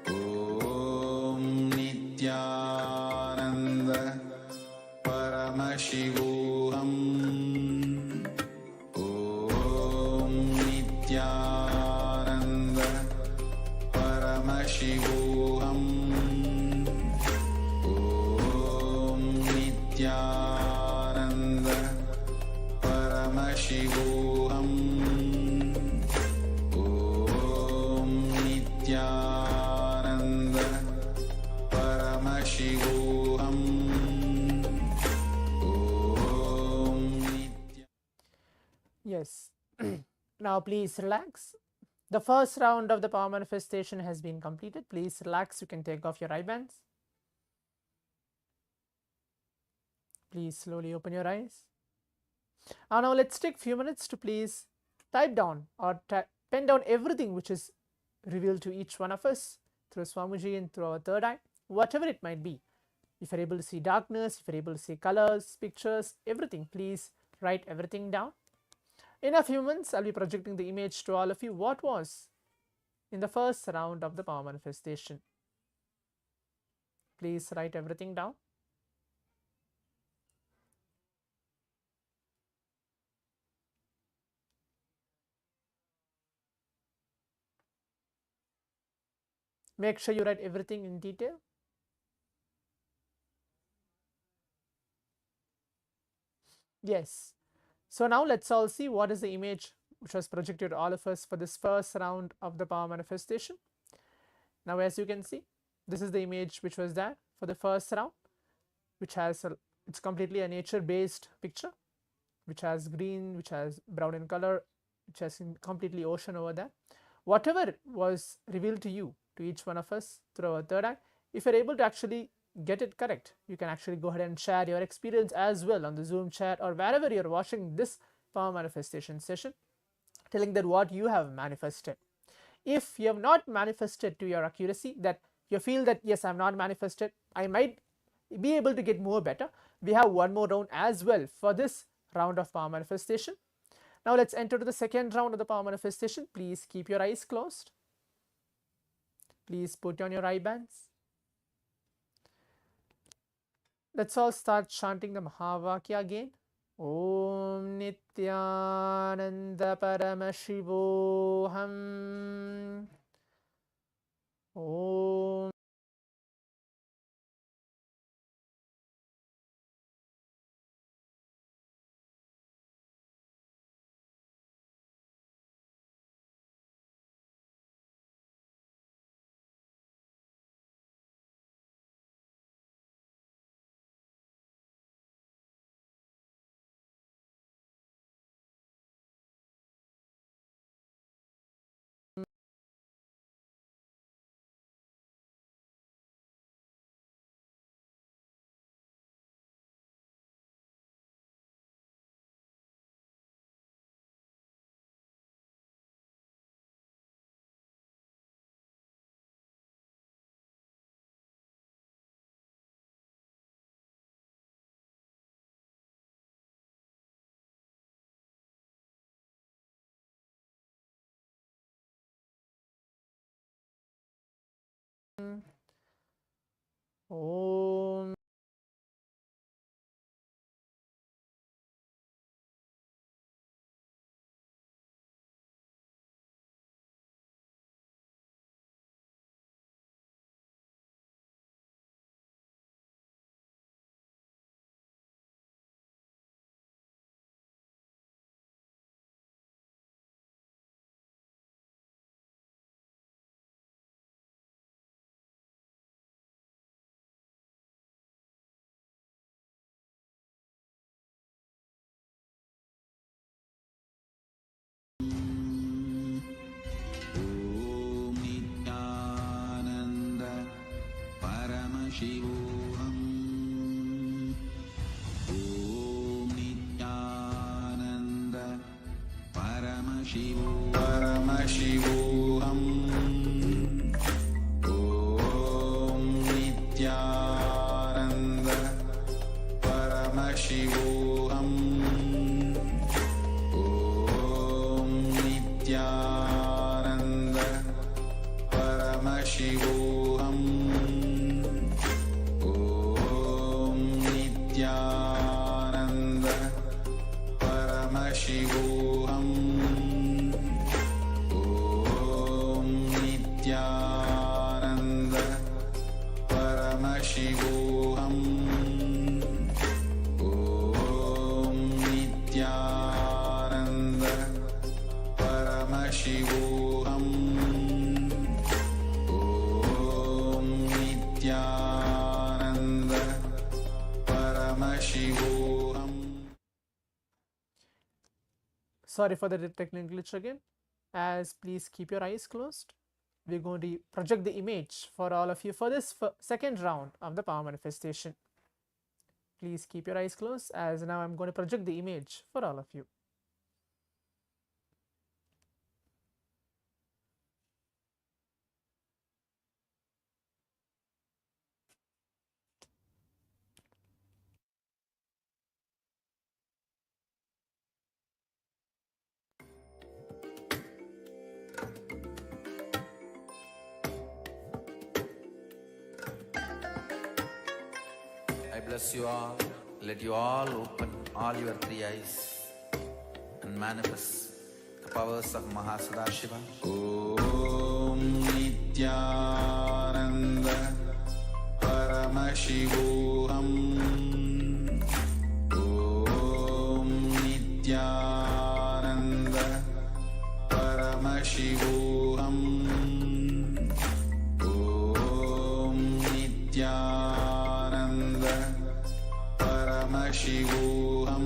Om Nityananda Paramashivoham. Om Nityananda Paramashivoham. Om Nityananda Paramashivoham. Om Nityananda Paramashivoham. Om Nityananda. Yes. Now please relax. The first round of the power manifestation has been completed. Please relax. You can take off your eye bands. Please slowly open your eyes. Now let's take few minutes to please type down or pen down everything which is revealed to each one of us through Swamiji and through our third eye, whatever it might be. If you're able to see darkness, if you're able to see colors, pictures, everything, please write everything down. In a few minutes, I'll be projecting the image to all of you. What was in the first round of the power manifestation? Please write everything down. Make sure you write everything in detail. Yes. So now let's all see what is the image which was projected to all of us for this first round of the power manifestation. Now as you can see, this is the image which was there for the first round, which has it's completely a nature based picture, which has green, which has brown in color, which has completely ocean over there. Whatever was revealed to you, to each one of us through our third eye, if you're able to actually get it correct, you can actually go ahead and share your experience as well on the Zoom chat or wherever you're watching this power manifestation session, telling that what you have manifested. If you have not manifested to your accuracy, that you feel that yes, I have not manifested, I might be able to get more better, we have one more round as well for this round of power manifestation. Now let's enter to the second round of the power manifestation. Please keep your eyes closed. Please put on your eye bands. Let's all start chanting the Mahavakya again. Om Nityananda Paramashivoham. Om Paramashivoham. Om Nityananda Paramashivoham. Om Nityananda Paramashivoham. Om Nityananda Paramashivoham. Om Nityananda Paramashivoham. Om Nityananda Paramashivoham. Om Nityananda Paramashivoham. Om Nityananda Paramashivoham. Sorry for the technical glitch again. As please keep your eyes closed. We're going to project the image for all of you for this second round of the power manifestation. Please keep your eyes closed, as now I'm going to project the image for all of you. I bless you all. Let you all open all your three eyes and manifest the powers of Mahasada Om Nityananda Paramashivoham. Om Nityananda Paramashivoham. Om Nityananda Paramashivoham.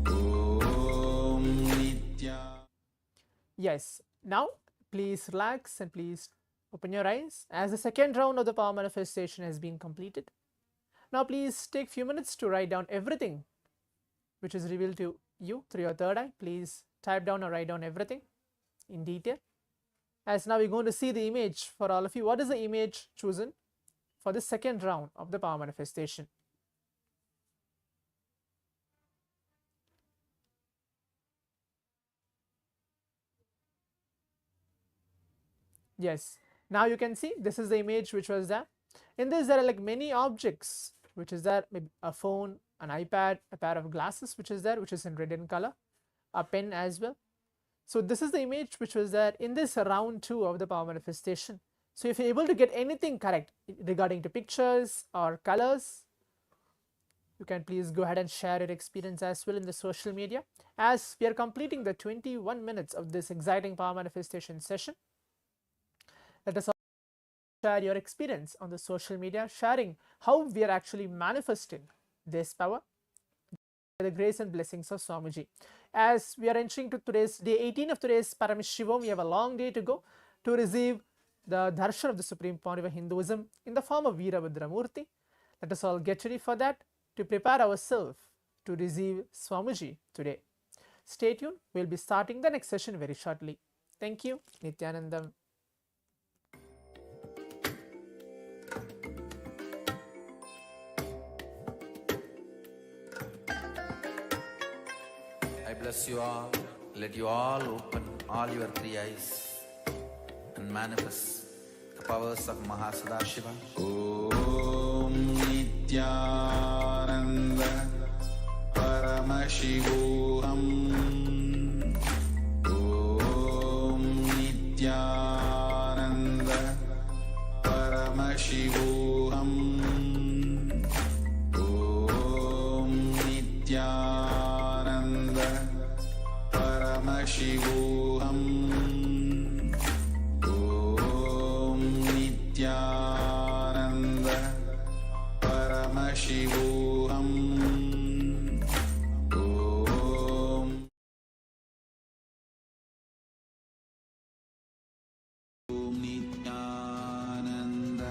Om Nitya. Yes, now please relax and please open your eyes as the second round of the power manifestation has been completed. Now please take few minutes to write down everything which is revealed to you through your third eye. Please type down or write down everything in detail. As now we're going to see the image for all of you. What is the image chosen for the second round of the power manifestation? Yes, now you can see this is the image which was there. In this there are like many objects which is there, maybe a phone, an iPad, a pair of glasses which is there, which is in red in color, a pen as well. So this is the image which was there in this round 2 of the power manifestation. So if you're able to get anything correct regarding to pictures or colors, you can please go ahead and share your experience as well in the social media. As we are completing the 21 minutes of this exciting power manifestation session, let us share your experience on the social media, sharing how we are actually manifesting this power by the grace and blessings of Swamiji. As we are entering to today's day 18 of today's Paramashivoham, we have a long day to go to receive the darshan of the Supreme Point of Hinduism in the form of Veerabhadramurti. Let us all get ready for that, to prepare ourselves to receive Swamiji today. Stay tuned, we'll be starting the next session very shortly. Thank you. Nityanandam. I bless you all. Let you all open all your three eyes and manifest the powers of Mahasada Om Nityananda Paramashivoham. Om Nityananda Paramashivoham. Om Nityananda Paramashivoham. Om Nityananda Paramashivoham. Om Nityananda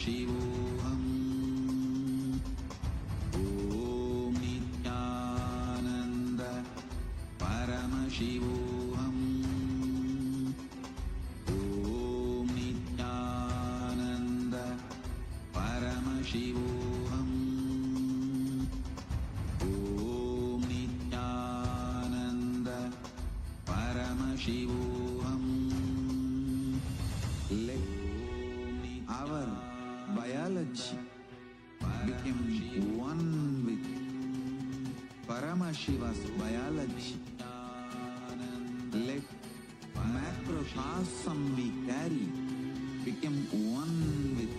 Paramashivoham. Om Nityananda Paramashivoham. Om Nityananda Paramashivoham. Om Nityananda Paramashivoham. Let our biology become one with Paramashiva's biology. Let macrocosm we carry become one with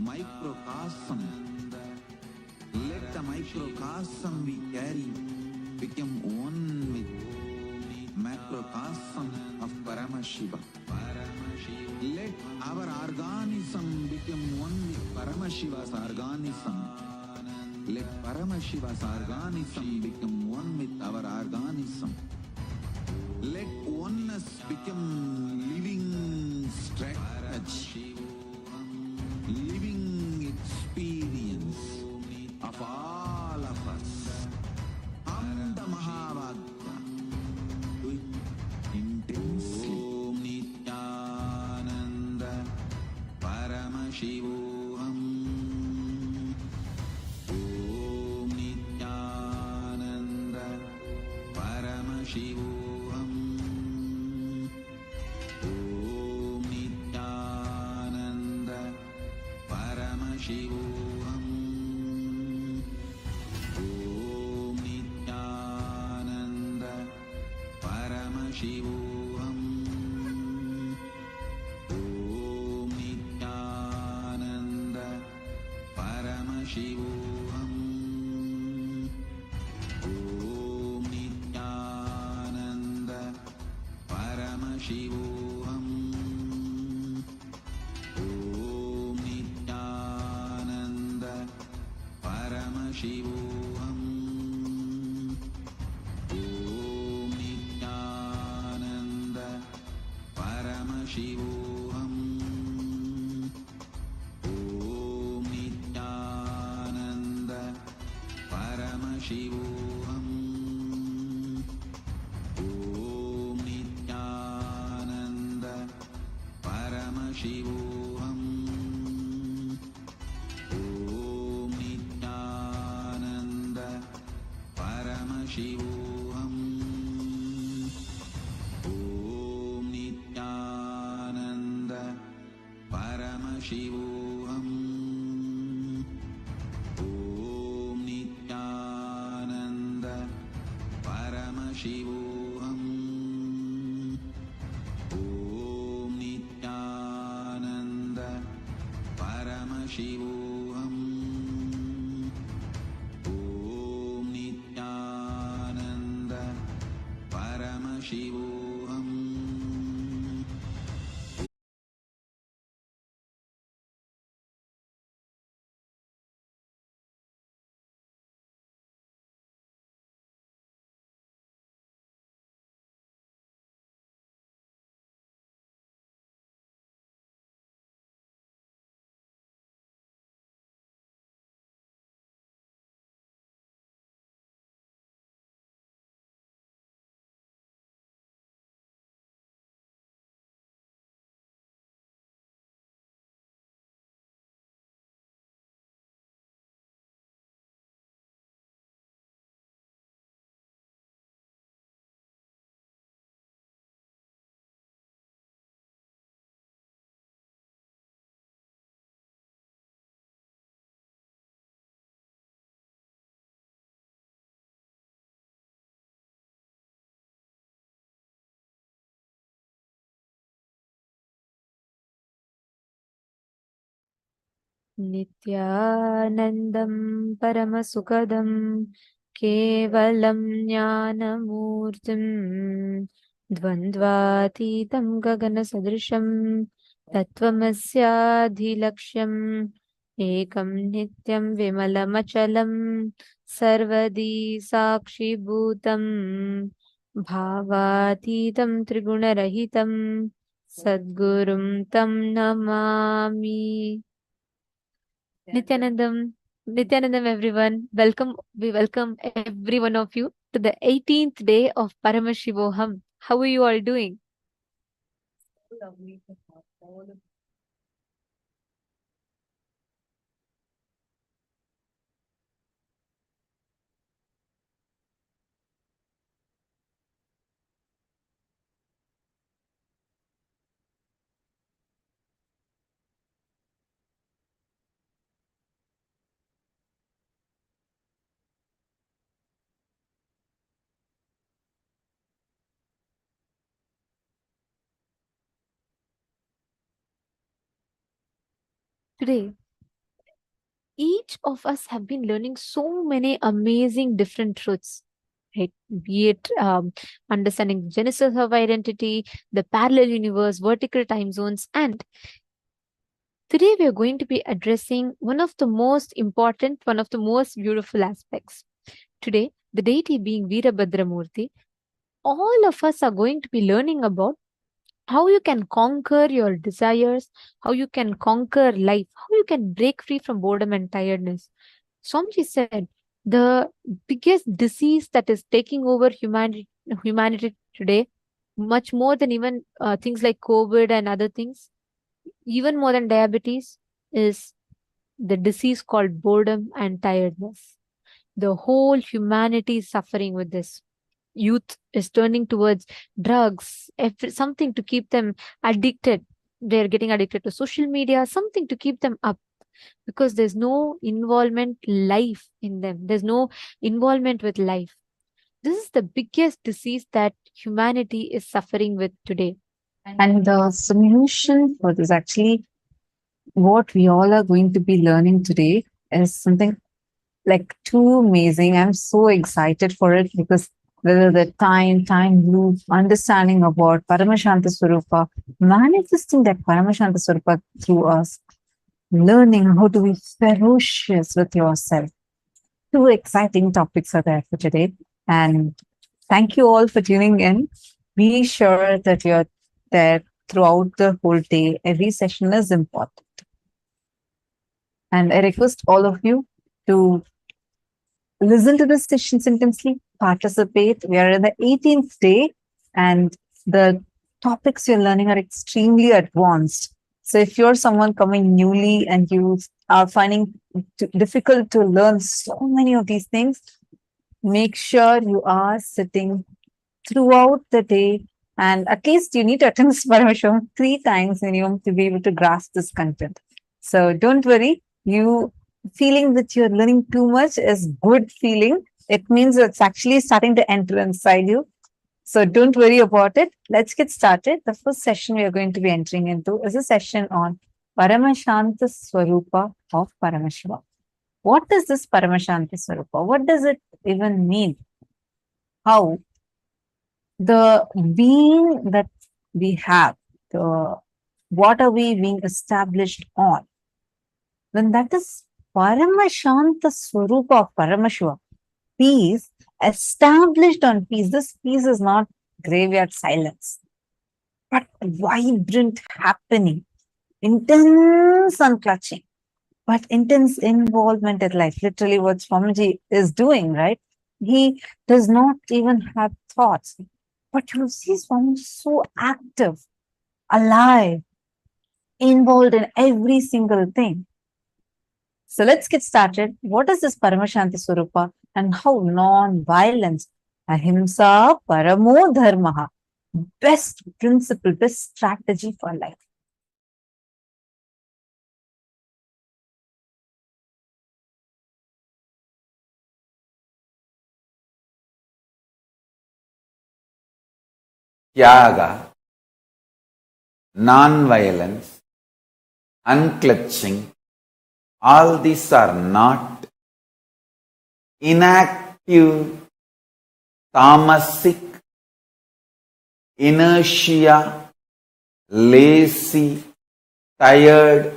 microcosm. Let the microcosm we carry become one with macrocosm of Paramashiva. Let our organism become one with Paramashiva's organism. Let Paramashiva's organism become one with our organism. Let oneness become living strategy, living experience of all of us. Amda Mahavagya, do it intensely. Om Nityananda Paramashivoham. Om Nityananda Paramashivoham. Om Nityananda Paramashivoham. Om Nityananda Paramashivoham. Om Nityananda Paramashivoham. Om Nityananda Paramashivoham. Om Nityananda Paramashivoham. Om Nityananda Paramashivoham. Om Nityananda Paramashivoham. Om Nityananda Paramashivoham. Om Nityananda Paramashivoham. Om Nityananda Paramashivoham. Om Nityananda Paramashivoham. Om Nityananda Paramashivoham. Om Nityananda Paramashivoham. नित्यानन्दं परमसुखदं केवलं ज्ञानमूर्तिं द्वन्द्वातीतं गगनसदृशं तत्त्वमस्याधिलक्ष्यम् एकं नित्यं विमलमचलं सर्वदी साक्षिभूतं भावातीतं त्रिगुणरहितं सद्गुरुं तं Namami. Nityanandam, Nityanandam, everyone. We welcome every one of you to the 18th day of Paramashivoham. How are you all doing? Today, each of us have been learning so many amazing different truths, right? Be it understanding the genesis of identity, the parallel universe, vertical time zones, and today we are going to be addressing one of the most important, one of the most beautiful aspects. Today, the deity being Veerabhadramurti, all of us are going to be learning about how you can conquer your desires, how you can conquer life, how you can break free from boredom and tiredness. Swamiji said the biggest disease that is taking over humanity today, much more than even things like COVID and other things, even more than diabetes, is the disease called boredom and tiredness. The whole humanity is suffering with this. Youth is turning towards drugs, something to keep them addicted. They're getting addicted to social media, something to keep them up because there's no involvement life in them. There's no involvement with life. This is the biggest disease that humanity is suffering with today. And the solution for this, actually, what we all are going to be learning today is something like too amazing. I'm so excited for it because whether the time loop, understanding about Paramashanta Svarupa, manifesting that Paramashanta Svarupa through us, learning how to be ferocious with yourself. Two exciting topics are there for today. And thank you all for tuning in. Be sure that you're there throughout the whole day. Every session is important. And I request all of you to listen to the sessions intensely, participate. We are in the 18th day, and the topics you're learning are extremely advanced. So if you're someone coming newly and you are finding it difficult to learn so many of these things, make sure you are sitting throughout the day, and at least you need to attend this Paramashivoham 3 times minimum to be able to grasp this content. So don't worry, you feeling that you're learning too much is good feeling. It means it's actually starting to enter inside you. So don't worry about it. Let's get started. The first session we are going to be entering into is a session on Paramashanta Svarupa of Paramashiva. What is this Paramashanta Svarupa? What does it even mean? How the being that we have, what are we being established on? When that is Paramashanta Svarupa of Paramashiva, peace, established on peace. This peace is not graveyard silence, but vibrant happening, intense unclutching, but intense involvement in life. Literally what Swamiji is doing, right? He does not even have thoughts, but you see Swamiji so active, alive, involved in every single thing. So let's get started. What is this Paramashanta Svarupa and how non-violence, ahimsa, paramo dharmaha, best principle, best strategy for life. Tyaga, non-violence, unclutching, all these are not inactive, tamasic, inertia, lazy, tired,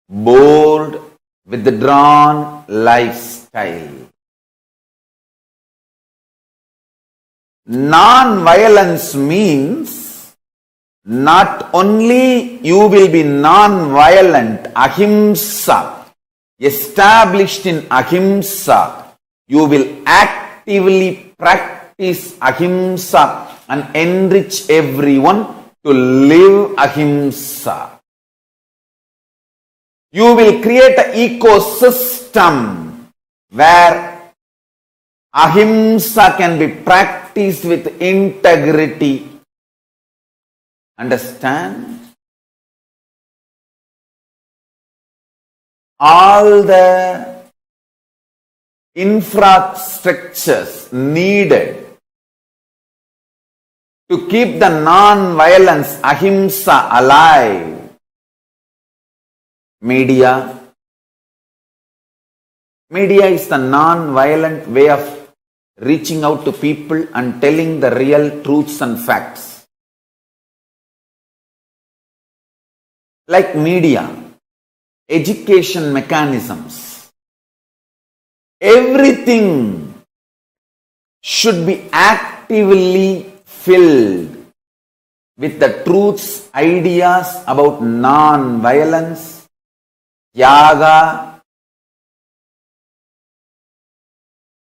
bored, withdrawn lifestyle. Non-violence means not only you will be non-violent, ahimsa, established in ahimsa, you will actively practice ahimsa and enrich everyone to live ahimsa. You will create an ecosystem where ahimsa can be practiced with integrity. Understand? All the infrastructures needed to keep the non-violence ahimsa alive. Media is the non-violent way of reaching out to people and telling the real truths and facts. Like media, education mechanisms, everything should be actively filled with the truths, ideas about non-violence, yaga,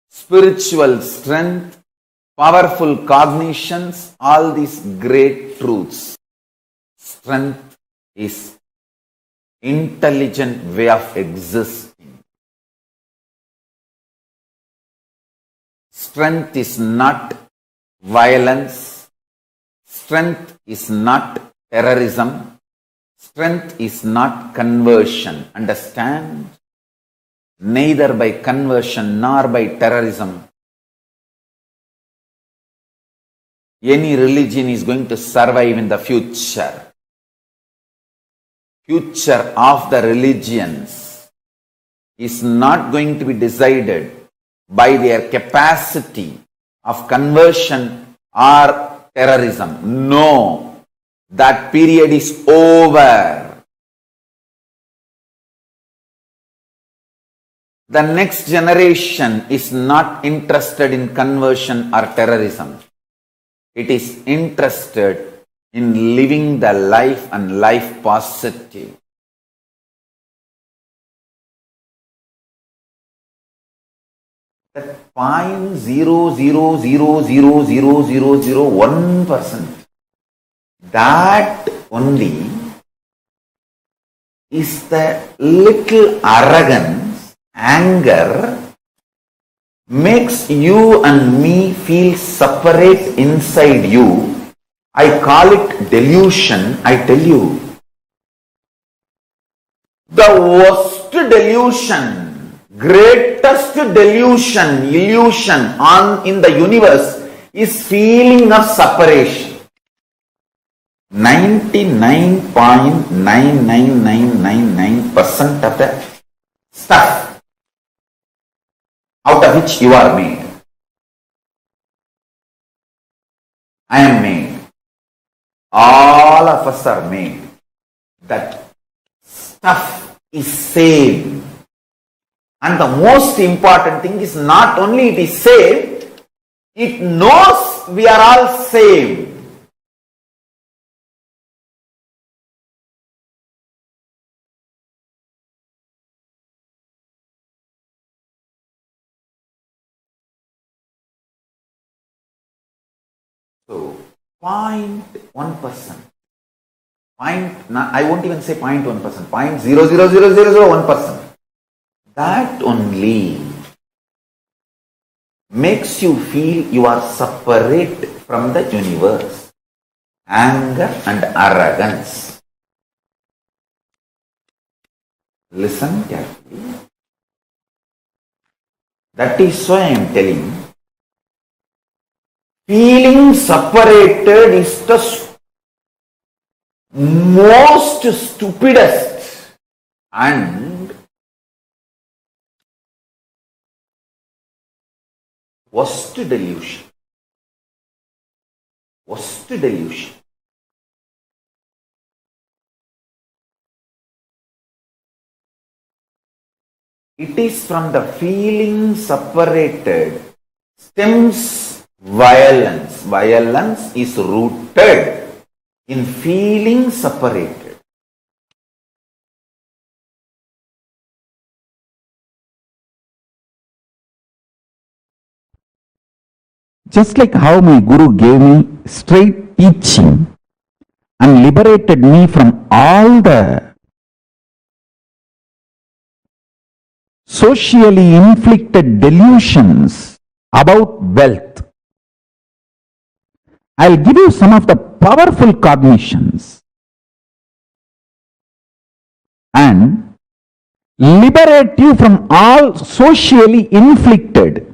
spiritual strength, powerful cognitions, all these great truths. Strength is intelligent way of existing. Strength is not violence. Strength is not terrorism. Strength is not conversion. Understand? Neither by conversion nor by terrorism any religion is going to survive in the future. Future of the religions is not going to be decided by their capacity of conversion or terrorism. No, that period is over. The next generation is not interested in conversion or terrorism. It is interested in living the life and life positive. That 0.0000001%, that only is the little arrogance, anger, makes you and me feel separate inside you. I call it delusion. I tell you, the worst delusion, greatest delusion, illusion in the universe is feeling of separation. 99.99999% of the stuff out of which you are made. I am made. All of us are made. That stuff is same. And the most important thing is not only it is same, it knows we are all same. So, 0.1%. I won't even say 0.1%, 0.00001%. That only makes you feel you are separate from the universe. Anger and arrogance. Listen carefully. That is why I am telling you, feeling separated is the most stupidest and worst delusion. Worst delusion. It is from the feeling separated stems violence. Violence is rooted in feeling separated. just like how my Guru gave me straight teaching and liberated me from all the socially inflicted delusions about wealth. I'll give you some of the powerful cognitions and liberate you from all socially inflicted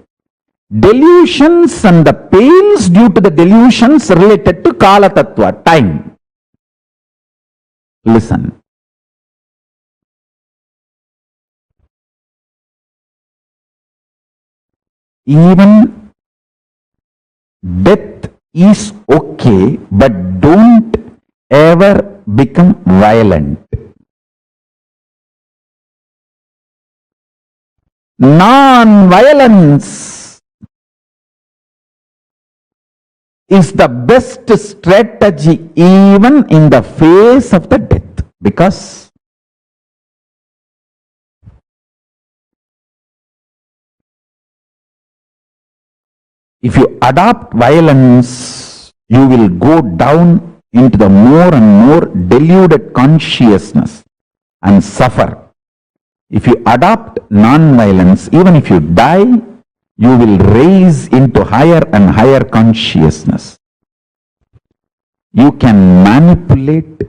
delusions and the pains due to the delusions related to Kaala Tattva, time. Listen. Even death is okay, but don't ever become violent. Non-violence is the best strategy even in the face of the death, because if you adopt violence, you will go down into the more and more deluded consciousness and suffer. If you adopt non-violence, even if you die, you will raise into higher and higher consciousness. You can manipulate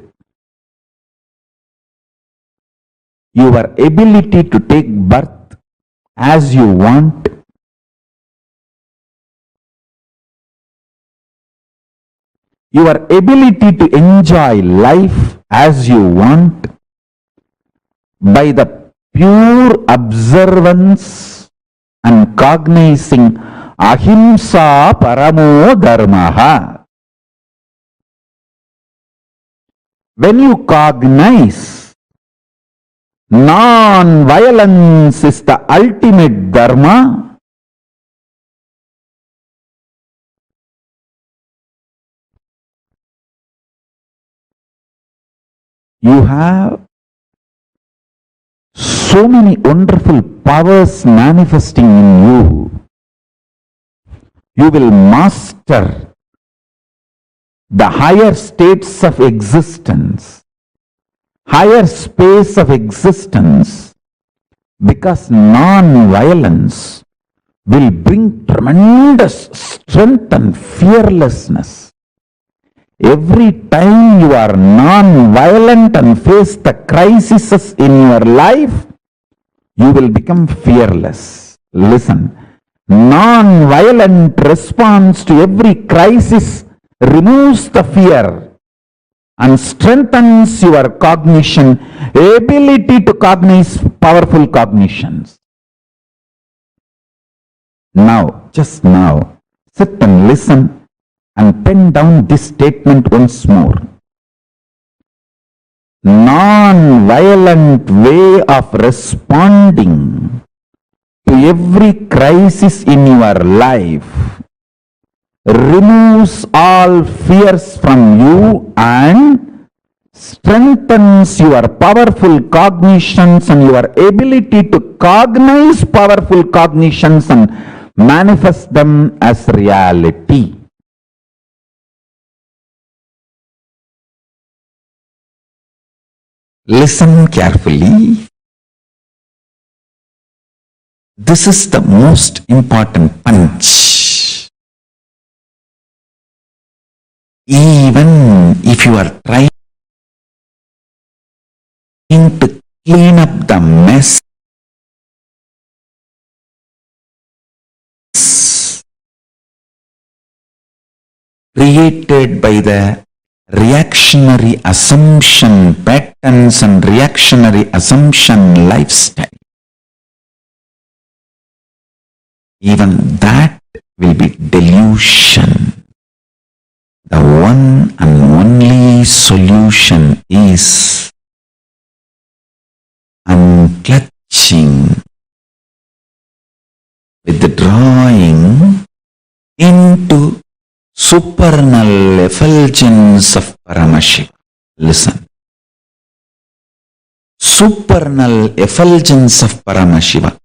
your ability to take birth as you want. Your ability to enjoy life as you want by the pure observance and cognizing ahimsa paramo dharmaha. When you cognize non-violence is the ultimate dharma, you have so many wonderful powers manifesting in you. You will master the higher states of existence, higher space of existence, because non-violence will bring tremendous strength and fearlessness. Every time you are non-violent and face the crises in your life, you will become fearless. Listen, non-violent response to every crisis removes the fear and strengthens your cognition, ability to cognize powerful cognitions. Now, just now, sit and listen and pen down this statement once more. Non-violent way of responding to every crisis in your life removes all fears from you and strengthens your powerful cognitions and your ability to cognize powerful cognitions and manifest them as reality. Listen carefully. This is the most important punch. Even if you are trying to clean up the mess created by the reactionary assumption patterns and reactionary assumption lifestyle, even that will be delusion. The one and only solution is unclutching, withdrawing into supernal effulgence of Paramashivoham. Listen. Supernal effulgence of Paramashivoham.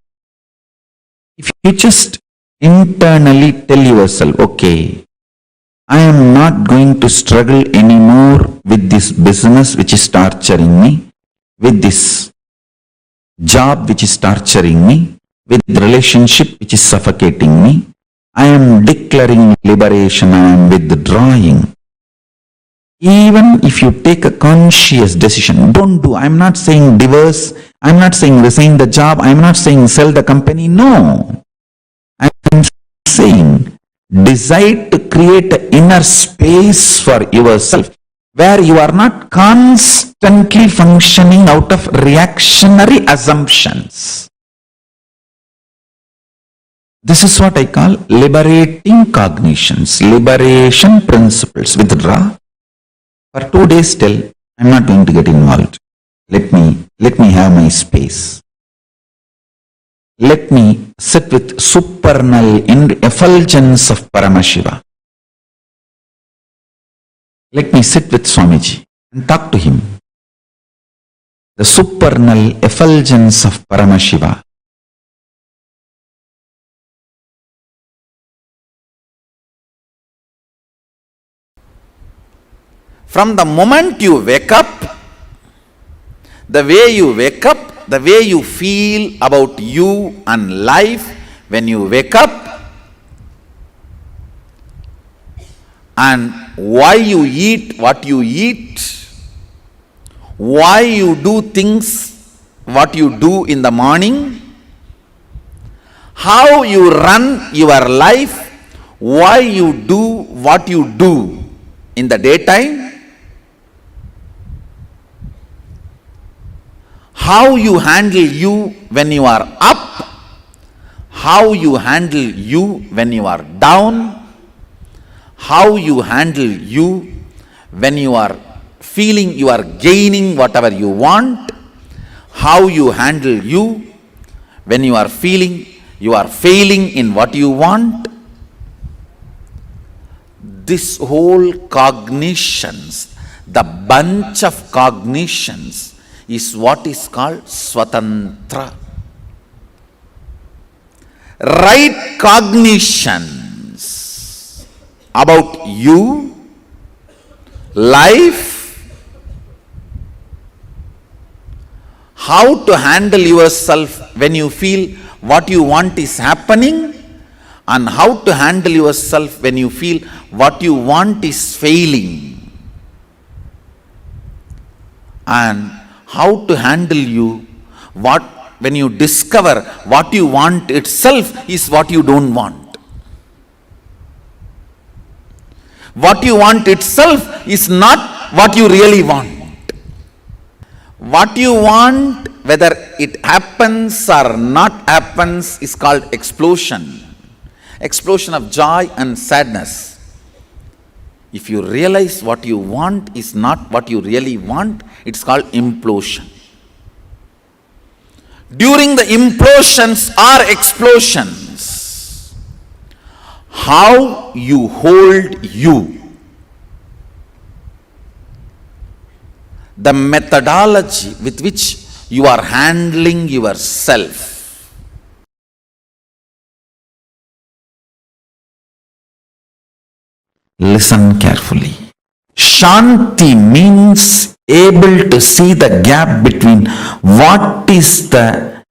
If you just internally tell yourself, okay, I am not going to struggle anymore with this business which is torturing me, with this job which is torturing me, with relationship which is suffocating me. I am declaring liberation, I am withdrawing. Even if you take a conscious decision, don't do, I'm not saying divorce, I'm not saying resign the job, I'm not saying sell the company, no. I'm saying decide to create an inner space for yourself where you are not constantly functioning out of reactionary assumptions. This is what I call liberating cognitions, liberation principles. Withdraw. For 2 days still, I'm not going to get involved. Let me have my space. Let me sit with supernal effulgence of Paramashiva. Let me sit with Swamiji and talk to him. The supernal effulgence of Paramashiva. From the moment you wake up, the way you wake up, the way you feel about you and life when you wake up, and why you eat what you eat, why you do things what you do in the morning, how you run your life, why you do what you do in the daytime, how you handle you when you are up, how you handle you when you are down, how you handle you when you are feeling you are gaining whatever you want, how you handle you when you are feeling you are failing in what you want. This whole cognitions, the bunch of cognitions, is what is called Swatantra. Right cognitions about you, life, how to handle yourself when you feel what you want is happening, and how to handle yourself when you feel what you want is failing, and how to handle you when you discover what you want itself is what you don't want. What you want itself is not what you really want. What you want, whether it happens or not happens, is called explosion. Explosion of joy and sadness. If you realize what you want is not what you really want, it's called implosion. During the implosions or explosions, how you hold you, the methodology with which you are handling yourself, listen carefully. Shanti means able to see the gap between what is the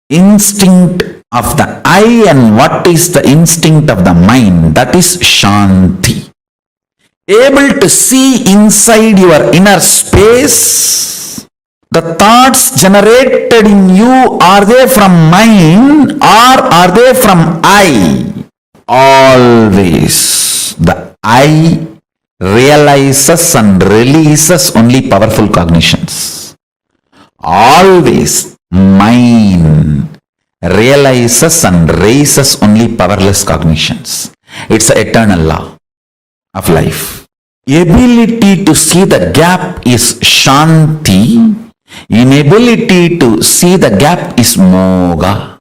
instinct of the I and what is the instinct of the mind. That is Shanti. Able to see inside your inner space. The thoughts generated in you, are they from mind or are they from I? Always the I realizes and releases only powerful cognitions. Always mind realizes and raises only powerless cognitions. It's an eternal law of life. Ability to see the gap is Shanti. Inability to see the gap is Moga.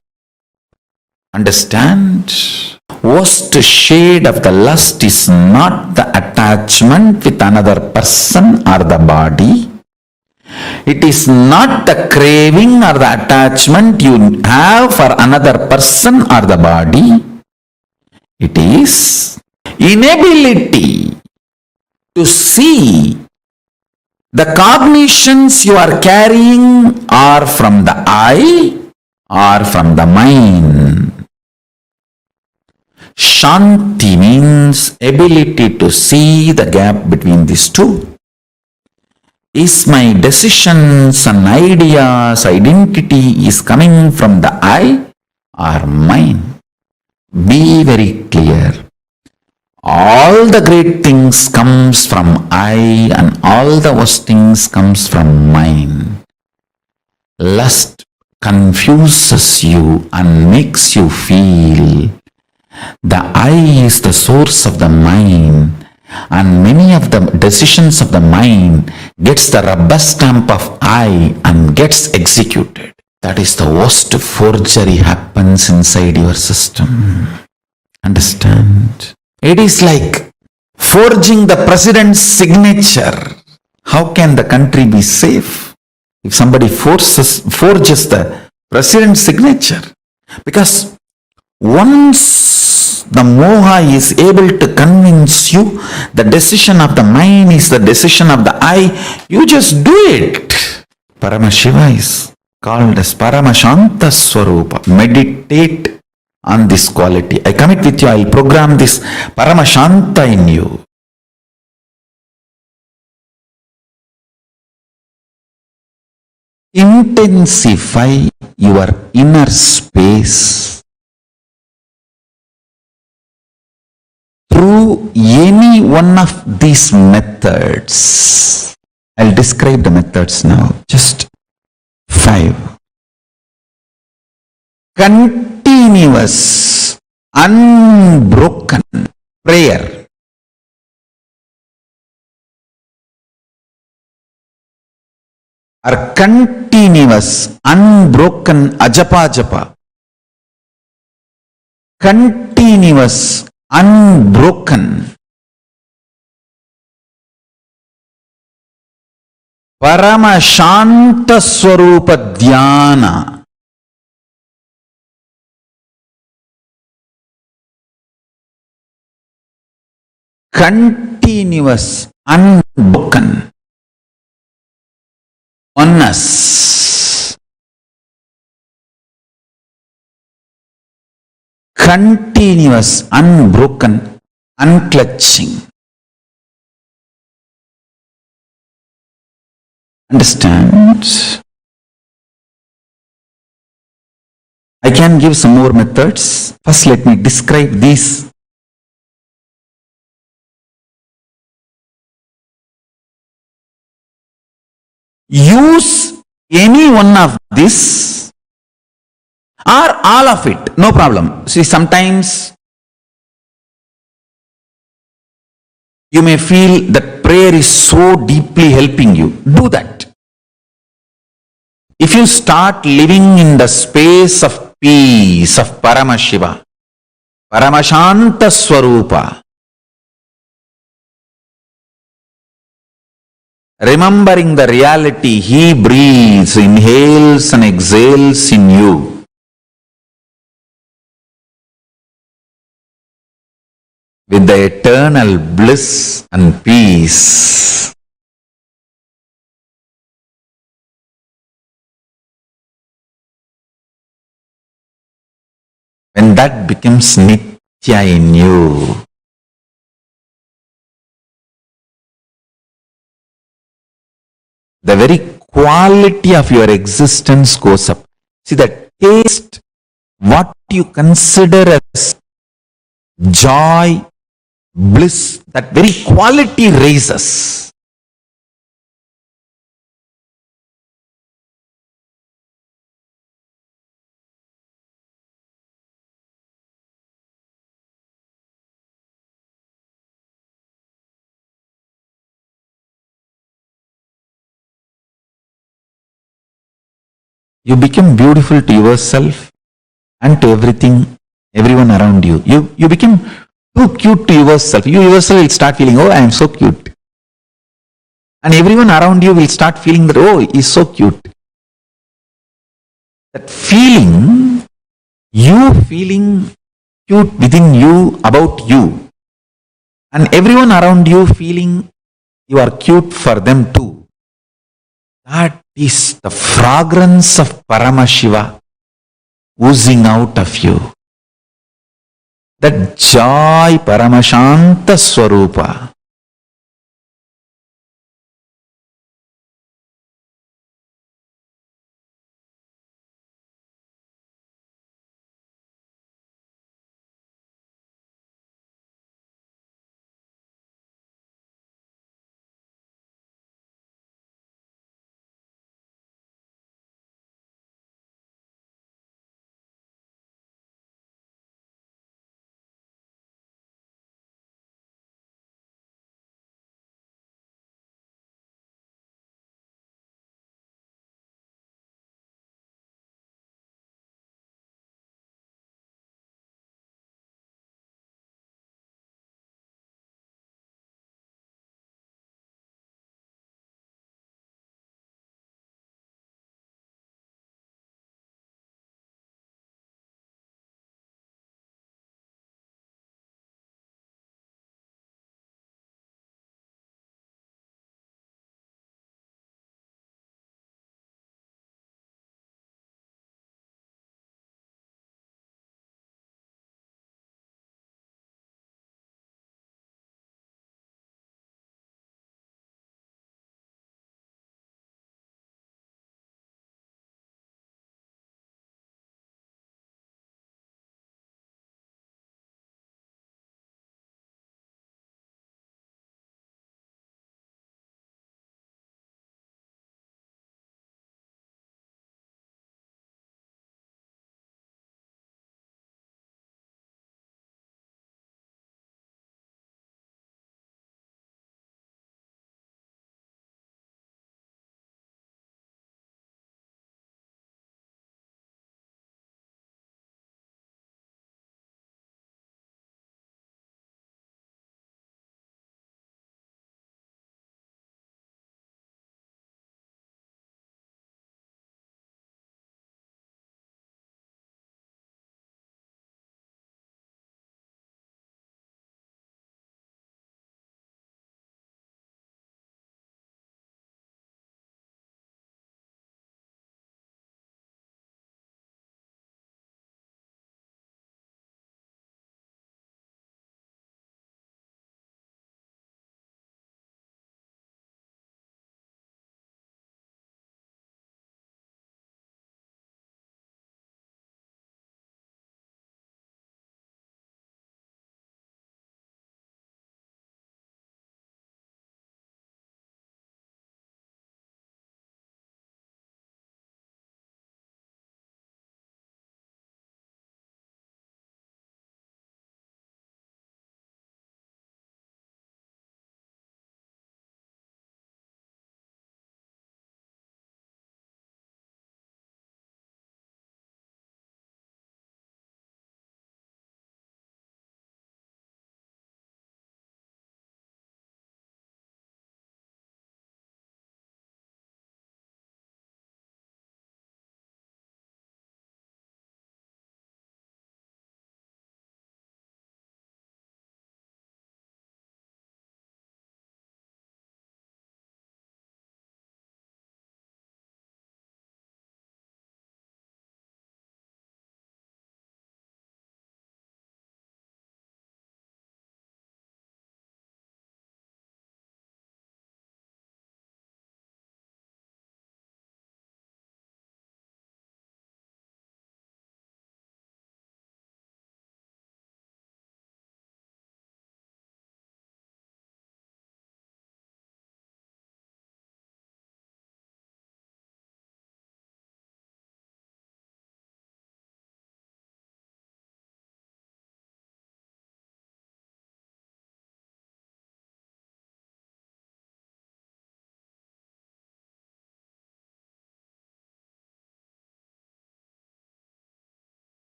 Understand? Worst shade of the lust is not the attachment with another person or the body. It is not the craving or the attachment you have for another person or the body. It is inability to see the cognitions you are carrying are from the I or from the mind. Shanti means ability to see the gap between these two. Is my decisions and ideas, identity is coming from the I or mind? Be very clear. All the great things comes from I and all the worst things comes from mind. Lust confuses you and makes you feel the I is the source of the mind, and many of the decisions of the mind gets the rubber stamp of I and gets executed. That is the worst forgery happens inside your system. Understand? It is like forging the president's signature. How can the country be safe if somebody forges the president's signature? Because once the moha is able to convince you the decision of the mind is the decision of the I, you just do it. Paramashiva is called as Paramashanta Svarupa. Meditate on this quality. I commit with you, I will program this Paramashanta in you. Intensify your inner space through any one of these methods. I'll describe the methods now. Just 5. Continuous, unbroken prayer. Or continuous, unbroken ajapa japa. Continuous, unbroken Paramashanta Svarupa Dhyana. Continuous, unbroken oneness. Continuous, unbroken, unclutching. Understand? I can give some more methods. First, let me describe these. Use any one of this or all of it, no problem. See, sometimes you may feel that prayer is so deeply helping you. Do that. If you start living in the space of peace of Paramashiva, Paramashanta Svarupa, remembering the reality, he breathes, inhales and exhales in you. With the eternal bliss and peace. When that becomes Nitya in you, the very quality of your existence goes up. See, the taste, what you consider as joy, bliss, that very quality raises. You become beautiful to yourself and to everyone around you. You become too cute to yourself. You yourself will start feeling, oh, I am so cute. And everyone around you will start feeling that, oh, he is so cute. That feeling, you feeling cute within you about you, and everyone around you feeling you are cute for them too. That is the fragrance of Paramashiva oozing out of you. That joy Paramashanta Svarupa.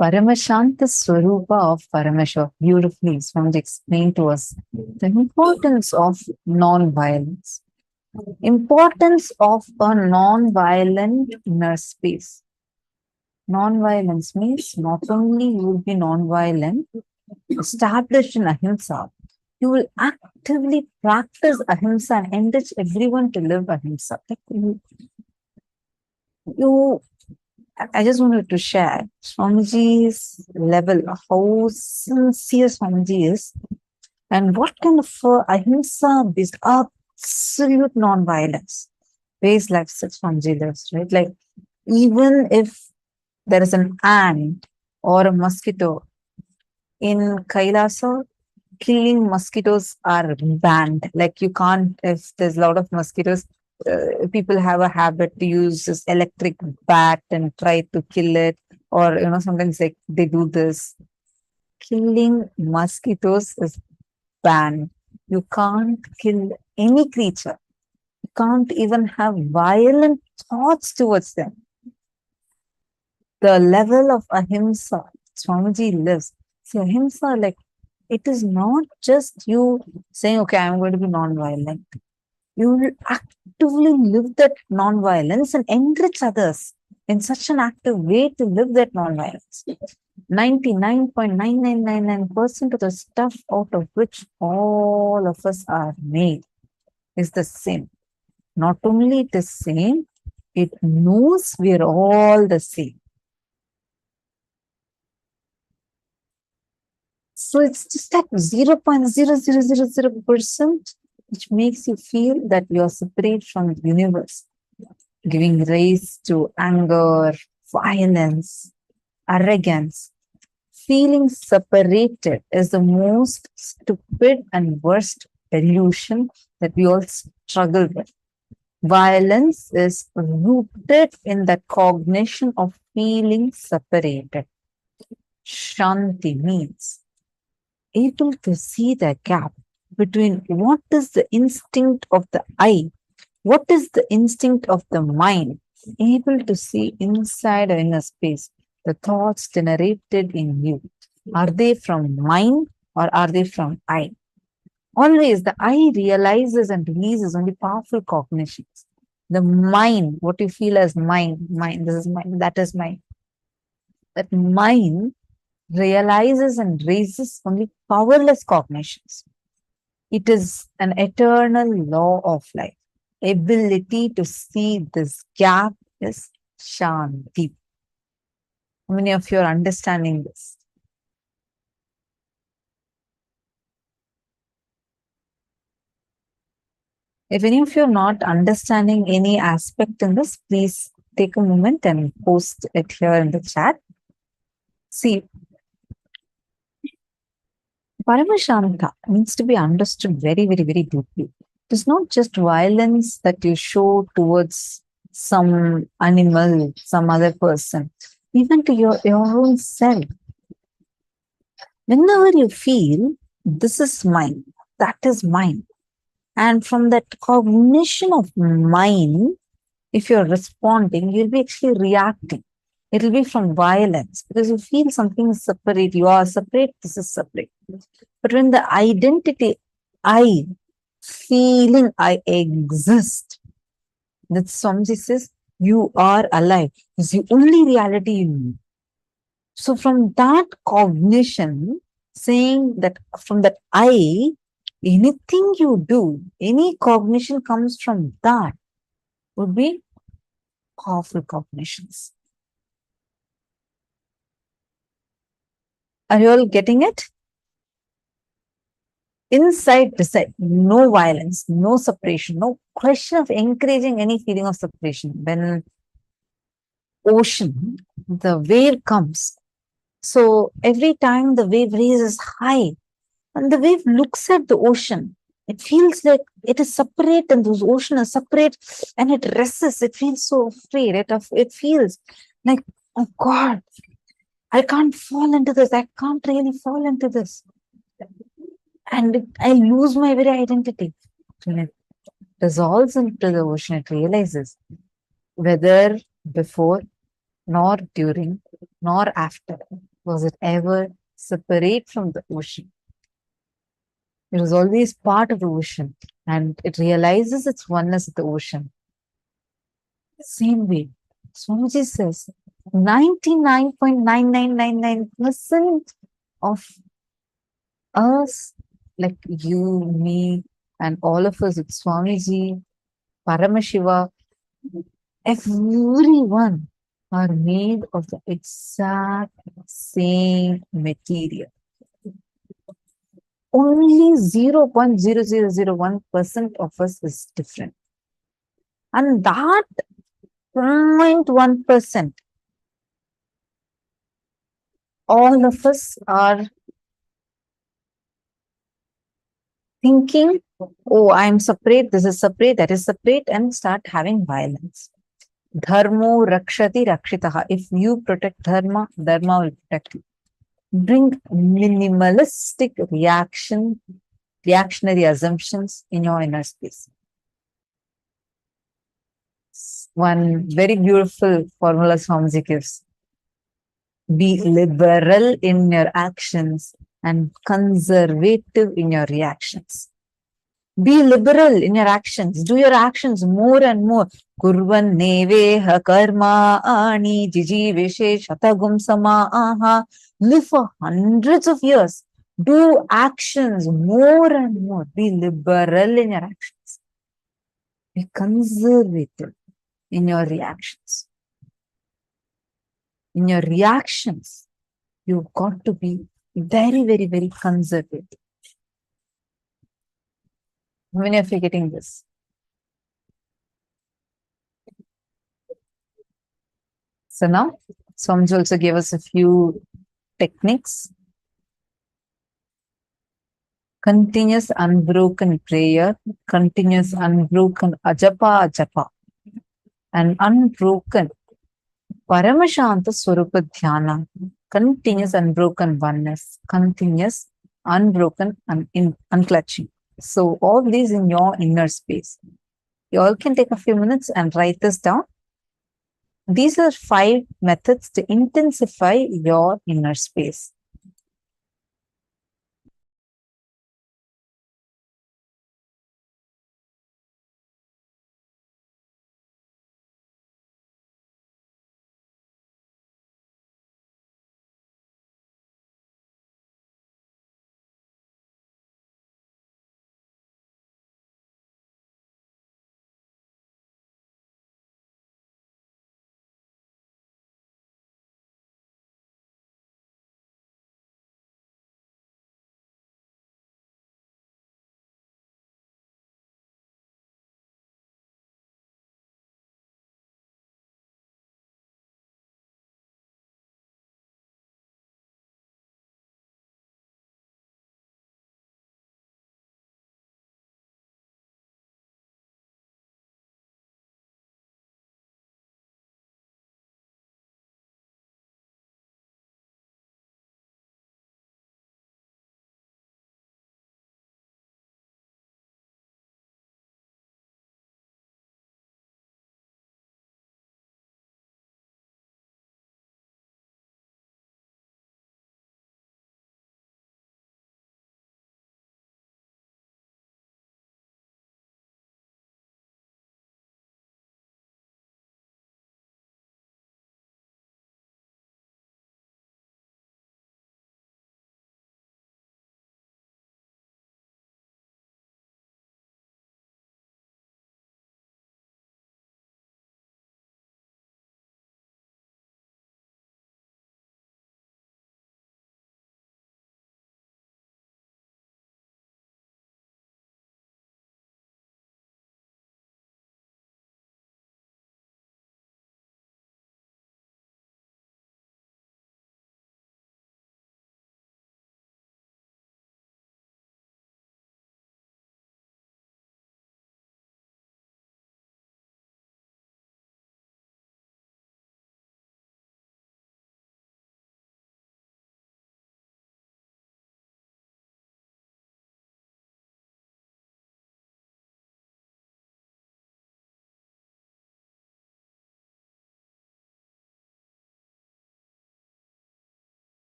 Paramashanta Svarupa of Paramashivoham. Beautifully, Swamiji explained to us the importance of non-violence. Importance of a non-violent inner space. Non-violence means not only you will be non-violent, established in ahimsa, you will actively practice ahimsa and enrich everyone to live ahimsa. I just wanted to share Swamiji's level, how sincere Swamiji is, and what kind of ahimsa based absolute non-violence based life such Swamiji lives, right? Like, even if there is an ant or a mosquito in KAILASA, killing mosquitoes are banned. Like, you can't, if there's a lot of mosquitoes, people have a habit to use this electric bat and try to kill it, or sometimes like they do this. Killing mosquitoes is banned. You can't kill any creature. You can't even have violent thoughts towards them. The level of ahimsa Swamiji lives. See, ahimsa, like, it is not just you saying, okay, I'm going to be non-violent. You will actively live that non-violence and enrich others in such an active way to live that non-violence. 99.9999% of the stuff out of which all of us are made is the same. Not only it is same, it knows we are all the same. So it's just that 0.0000% which makes you feel that you are separate from the universe, giving rise to anger, violence, arrogance. Feeling separated is the most stupid and worst delusion that we all struggle with. Violence is rooted in the cognition of feeling separated. Shanti means able to see the gap between what is the instinct of the I, what is the instinct of the mind, able to see inside or inner space, the thoughts generated in you. Are they from mind or are they from I? Always the I realizes and releases only powerful cognitions. The mind, what you feel as mind, this is mine, that is mine. That mind realizes and raises only powerless cognitions. It is an eternal law of life. Ability to see this gap is Shanti. How many of you are understanding this? If any of you are not understanding any aspect in this, please take a moment and post it here in the chat. See, Paramashanta needs to be understood very, very, very deeply. It is not just violence that you show towards some animal, some other person, even to your own self. Whenever you feel, this is mine, that is mine, and from that cognition of mine, if you're responding, you'll be actually reacting. It will be from violence because you feel something is separate. You are separate, this is separate. But when the identity, I, feeling I exist, that Swamiji says, you are alive. It's the only reality you know. So from that cognition, saying that from that I, anything you do, any cognition comes from that would be powerful cognitions. Are you all getting it? Inside, beside, no violence, no separation, no question of encouraging any feeling of separation. When ocean, the wave comes, so every time the wave raises high, and the wave looks at the ocean, it feels like it is separate and those ocean are separate and it rests. It feels so afraid. It feels like, oh God, I can't fall into this. I can't really fall into this. And I lose my very identity. When it dissolves into the ocean, it realizes whether before nor during nor after was it ever separate from the ocean. It was always part of the ocean, and it realizes its oneness with the ocean. Same way, Swamiji says 99.9999% of us, like you, me, and all of us with Swamiji, Paramashiva, everyone are made of the exact same material. Only 0.0001% of us is different. And that 0.1%, all of us are thinking, oh, I'm separate, this is separate, that is separate, and start having violence. Dharmo rakshati rakshitaha. If you protect dharma, dharma will protect you. Bring minimalistic reactionary assumptions in your inner space. One very beautiful formula Swamiji gives. Be liberal in your actions and conservative in your reactions. Be liberal in your actions. Do your actions more and more. Kurvan neveha karma ani jijiveshe shatagum sama aha. Live for hundreds of years. Do actions more and more. Be liberal in your actions. Be conservative in your reactions. In your reactions, you've got to be very, very, very conservative. How many of you getting this? So now, Swamiji also gave us a few techniques. Continuous unbroken prayer, continuous unbroken ajapa, and unbroken Paramashanta Svarupa Dhyana, continuous unbroken oneness, continuous unbroken unclutching. So all these in your inner space. You all can take a few minutes and write this down. These are 5 methods to intensify your inner space.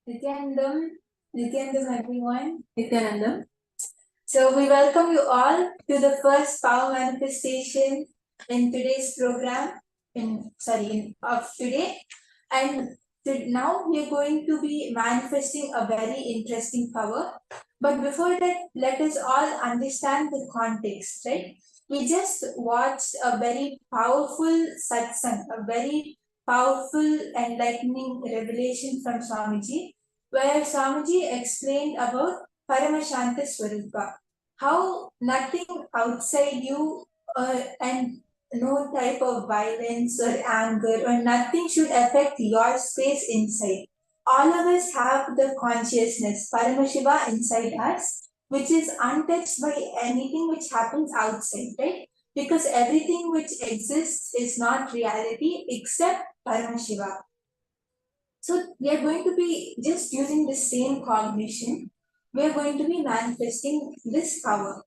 Nityanandam, Nityanandam everyone, Nityanandam. So we welcome you all to the first power manifestation in today's program, of today. And now we are going to be manifesting a very interesting power. But before that, let us all understand the context, right? We just watched a very powerful satsang, a very powerful enlightening revelation from Swamiji, where Swamiji explained about Paramashanta Svarupa, how nothing outside you and no type of violence or anger or nothing should affect your space inside. All of us have the consciousness, Paramashiva inside us, which is untouched by anything which happens outside, right? Because everything which exists is not reality except Paramashiva. So we are going to be just using the same cognition. We are going to be manifesting this power.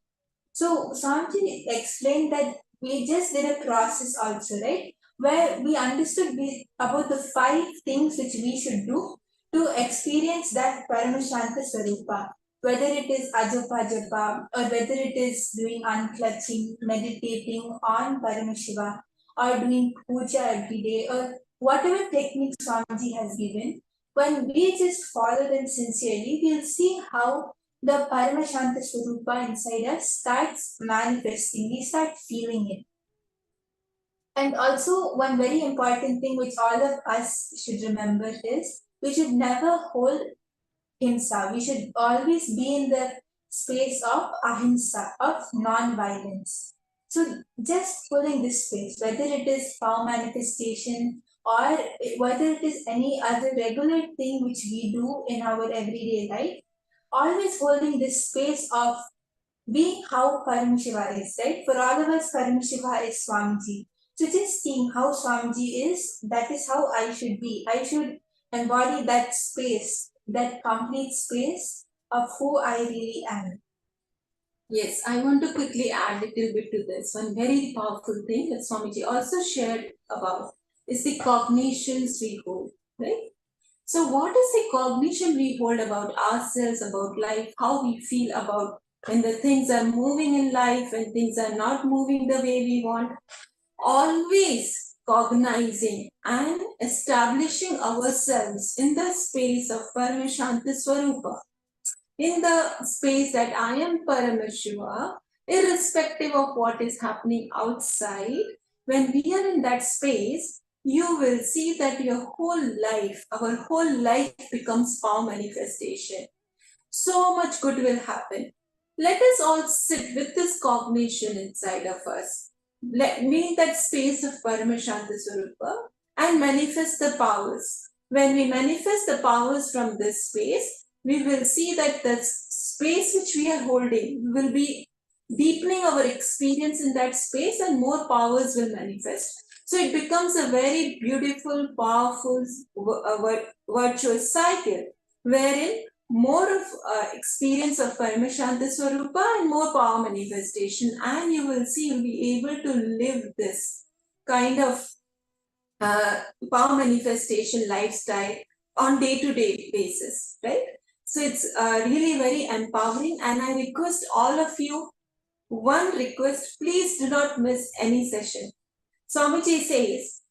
So Swamiji explained that we just did a process also, right? Where we understood about the 5 things which we should do to experience that Paramashanta Svarupa. Whether it is Ajapa Japa or whether it is doing unclutching, meditating on Paramashiva or doing puja every day or whatever technique Swamiji has given, when we just follow them sincerely, we'll see how the Paramashanta Svarupa inside us starts manifesting. We start feeling it. And also, one very important thing which all of us should remember is we should never hold himsa. We should always be in the space of ahimsa, of non-violence. So just holding this space, whether it is power manifestation or whether it is any other regular thing which we do in our everyday life, always holding this space of being how Paramashiva is, right? For all of us, Paramashiva is Swamiji. So just seeing how Swamiji is, that is how I should be. I should embody that space, that complete space of who I really am. Yes, I want to quickly add a little bit to this. One very powerful thing that Swamiji also shared about is the cognitions we hold, right? So what is the cognition we hold about ourselves, about life, how we feel about when the things are moving in life, when things are not moving the way we want? Always cognizing and establishing ourselves in the space of Paramashanta Svarupa, in the space that I am Paramashiva, irrespective of what is happening outside. When we are in that space, you will see that your whole life, our whole life becomes power manifestation. So much good will happen. Let us all sit with this cognition inside of us. Let me in that space of Paramashanta Svarupa and manifest the powers. When we manifest the powers from this space, we will see that the space which we are holding will be deepening our experience in that space and more powers will manifest. So it becomes a very beautiful, powerful, virtuous cycle wherein more of experience of Paramashanta Svarupa and more power manifestation, and you will see you'll be able to live this kind of power manifestation lifestyle on day-to-day basis, right? So it's really very empowering, and I request all of you, one request, please do not miss any session. Swamiji says,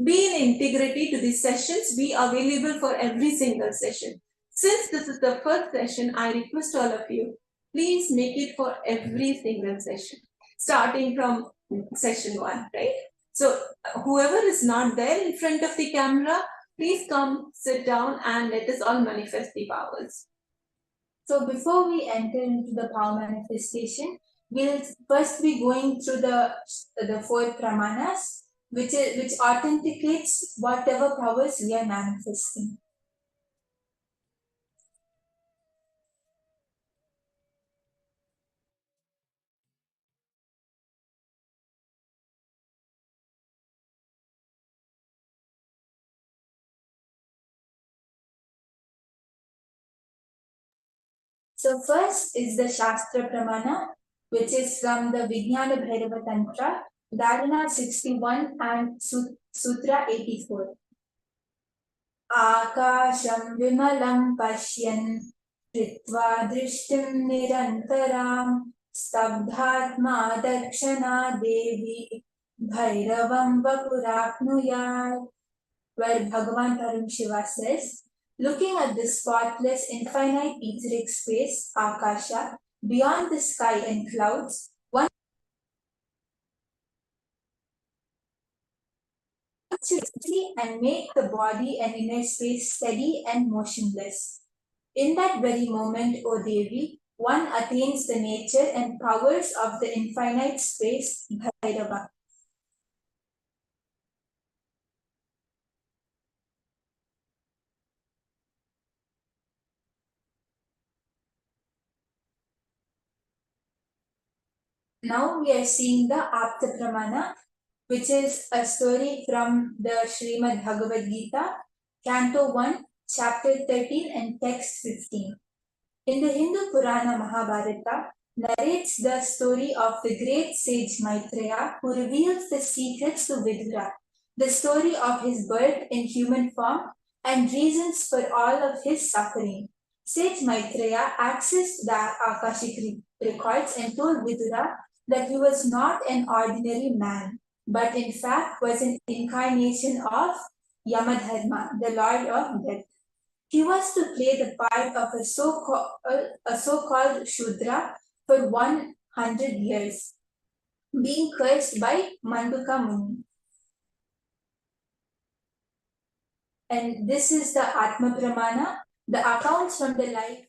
be in integrity to these sessions, be available for every single session. Since this is the first session, I request all of you, please make it for every single session, starting from session 1, right? So whoever is not there in front of the camera, please come, sit down, and let us all manifest the powers. So before we enter into the power manifestation, we'll first be going through the 4 pramanas, which authenticates whatever powers we are manifesting. So first is the Shastra Pramana, which is from the Vijnana Bhairava Tantra, Dharana 61 and Sutra 84. Akasham vimalam pashyan Ritva drishtim nirantaram Stabdhatma dakshana devi Bhairavam vapuraknuyar. Where Bhagavan Paramashiva says, looking at the spotless, infinite etheric space, Akasha, beyond the sky and clouds, one should see and make the body and inner space steady and motionless. In that very moment, O Devi, one attains the nature and powers of the infinite space, Bhairava. Now we are seeing the Apta Pramana, which is a story from the Srimad Bhagavad Gita, Canto 1, Chapter 13 and Text 15. In the Hindu Purana Mahabharata, narrates the story of the great sage Maitreya who reveals the secrets to Vidura, the story of his birth in human form and reasons for all of his suffering. Sage Maitreya accessed the Akashic records and told Vidura that he was not an ordinary man, but in fact was an incarnation of Yamadharma, the Lord of Death. He was to play the part of a so-called Shudra for 100 years, being cursed by Manduka Muni. And this is the Atma Pramana, the accounts from the life.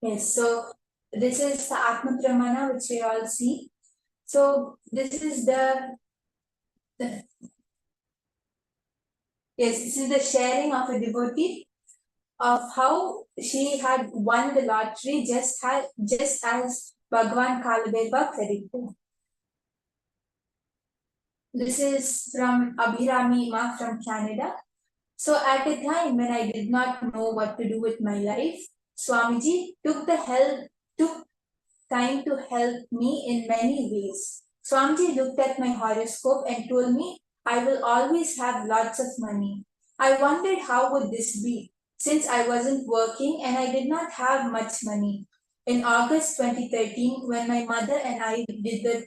Yes, so this is the Atma Pramana, which we all see. So this is this is the sharing of a devotee of how she had won the lottery just as Bhagwan Kalabhaiva predicted. This is from Abhirami Ma from Canada. So at a time when I did not know what to do with my life, Swamiji took time to help me in many ways. Swamiji looked at my horoscope and told me I will always have lots of money. I wondered how would this be, since I wasn't working and I did not have much money. In August 2013, when my mother and I did the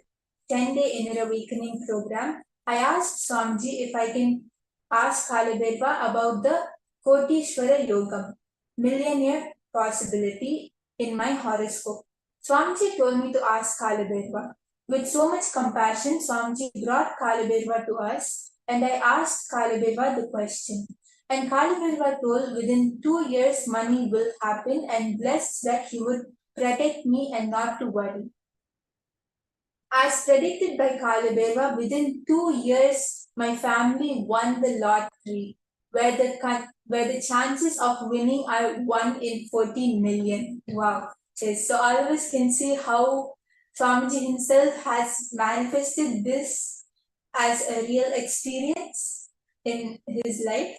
10-day inner awakening program, I asked Swamiji if I can ask Kalabhaiva about the Kotishwara Yogam, millionaire possibility in my horoscope. Swamiji told me to ask Kalabhaiva. With so much compassion, Swamiji brought Kalabhaiva to us, and I asked Kalabhaiva the question. And Kalabhaiva told within 2 years money will happen and blessed that he would protect me and not to worry. As predicted by Kalabhaiva, within 2 years, my family won the lottery, where the chances of winning are 1 in 14 million. Wow. So all of us can see how Swamiji himself has manifested this as a real experience in his life.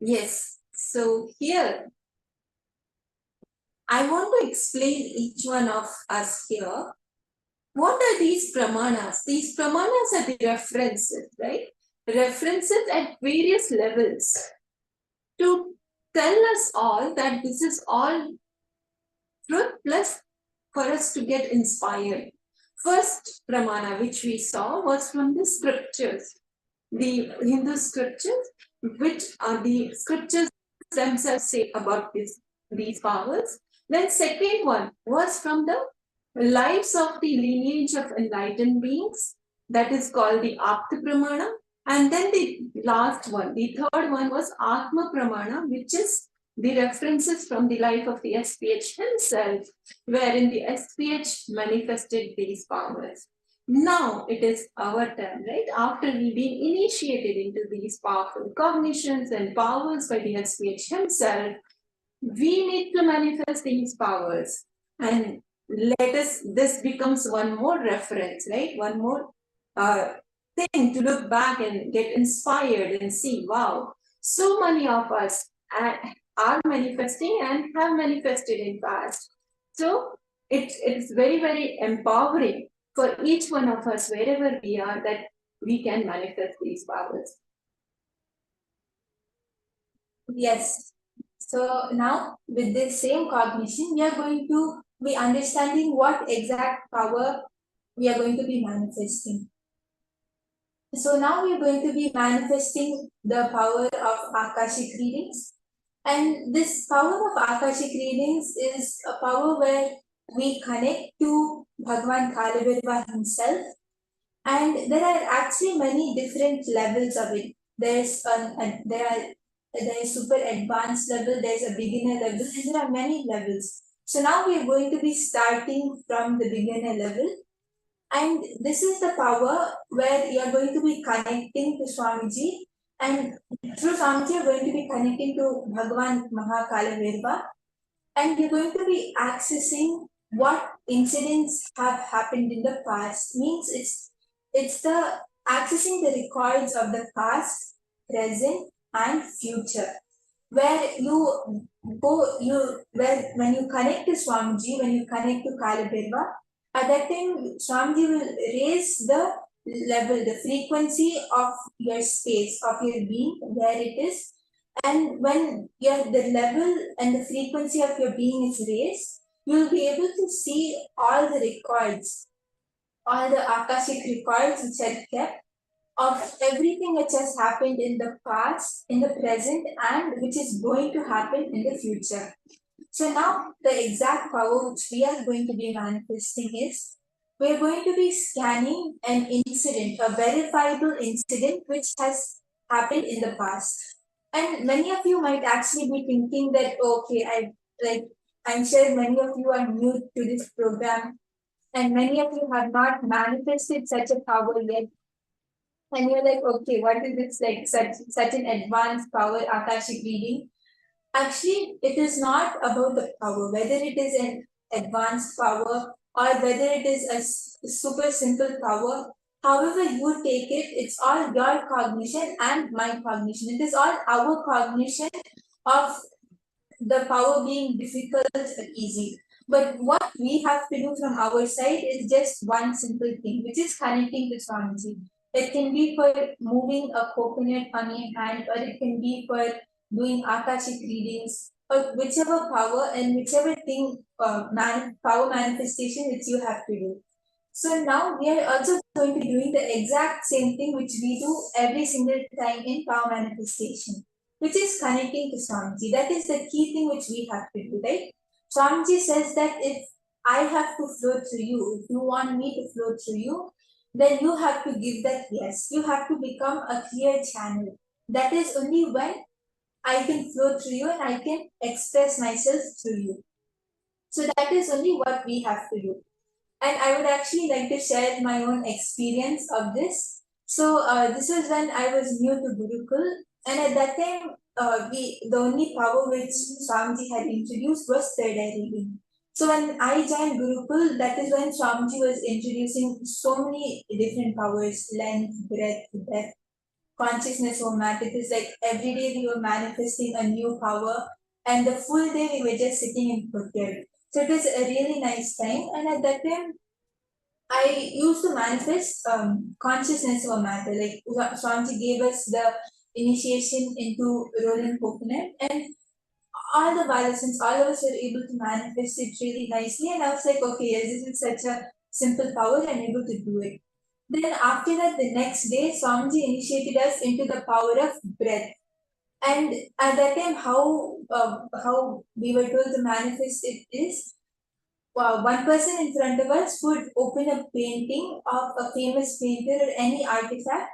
Yes, so here I want to explain each one of us here. What are these pramanas? These pramanas are the references, right? references at various levels to tell us all that this is all truth, plus for us to get inspired. First pramana which we saw was from the scriptures, the Hindu scriptures, which are the scriptures themselves say about these powers. Then second one was from the lives of the lineage of enlightened beings, that is called the Apta Pramana. And then the last one, the third one was Atma Pramana, which is the references from the life of the SPH himself, wherein the SPH manifested these powers. Now it is our turn, right? After we've been initiated into these powerful cognitions and powers by the SPH himself, we need to manifest these powers. And this becomes one more reference, right? One more thing to look back and get inspired and see, wow, so many of us are manifesting and have manifested in past. So it's very, very empowering for each one of us, wherever we are, that we can manifest these powers. Yes. So now with this same cognition, we are going to be understanding what exact power we are going to be manifesting. So now we are going to be manifesting the power of Akashic readings. And this power of Akashic readings is a power where we connect to Bhagwan Kala himself. And there are actually many different levels of it. There's super advanced level, there's a beginner level, and there are many levels. So now we are going to be starting from the beginner level. And this is the power where you are going to be connecting to Swamiji, and through Swamiji you are going to be connecting to Bhagavan Mahakala, and you're going to be accessing what incidents have happened in the past. Means it's the accessing the records of the past, present, and future. Where when you connect to Swamiji, when you connect to Kala, at that time Swamiji will raise the level, the frequency of your space, of your being, where it is. And when the level and the frequency of your being is raised, you will be able to see all the records, all the Akashic records which are kept of everything which has happened in the past, in the present, and which is going to happen in the future. So now the exact power which we are going to be manifesting is, we are going to be scanning an incident, a verifiable incident which has happened in the past. And many of you might actually be thinking that, okay, I'm sure many of you are new to this program, and many of you have not manifested such a power yet. And you're like, okay, what is this, like such an advanced power, Akashic reading? Actually, it is not about the power, whether it is an advanced power or whether it is a super simple power. However you take it, it's all your cognition and my cognition. It is all our cognition of the power being difficult or easy. But what we have to do from our side is just one simple thing, which is connecting to Swamiji. It can be for moving a coconut on your hand, or it can be for doing Akashic readings, or whichever power and whichever thing, power manifestation which you have to do. So now we are also going to be doing the exact same thing which we do every single time in power manifestation, which is connecting to Swamiji. That is the key thing which we have to do, right? Swamiji says that if I have to flow through you, if you want me to flow through you, then you have to give that yes. You have to become a clear channel. That is only when I can flow through you and I can express myself through you. So that is only what we have to do. And I would actually like to share my own experience of this. So this was when I was new to Gurukul, and at that time, the only power which Swamiji had introduced was third eye reading. So when I joined Gurukul, that is when Swamiji was introducing so many different powers: length, breadth, depth, consciousness format. It is like every day we were manifesting a new power, and the full day we were just sitting in Phuket. So it was a really nice time, and at that time, I used to manifest consciousness of matter. Like Swamiji gave us the initiation into rolling coconut, and all the violations, all of us were able to manifest it really nicely. And I was like, okay, yes, this is such a simple power, I'm able to do it. Then after that, the next day, Swamiji initiated us into the power of breath. And at that time, how we were told to manifest it is, one person in front of us would open a painting of a famous painter or any artifact,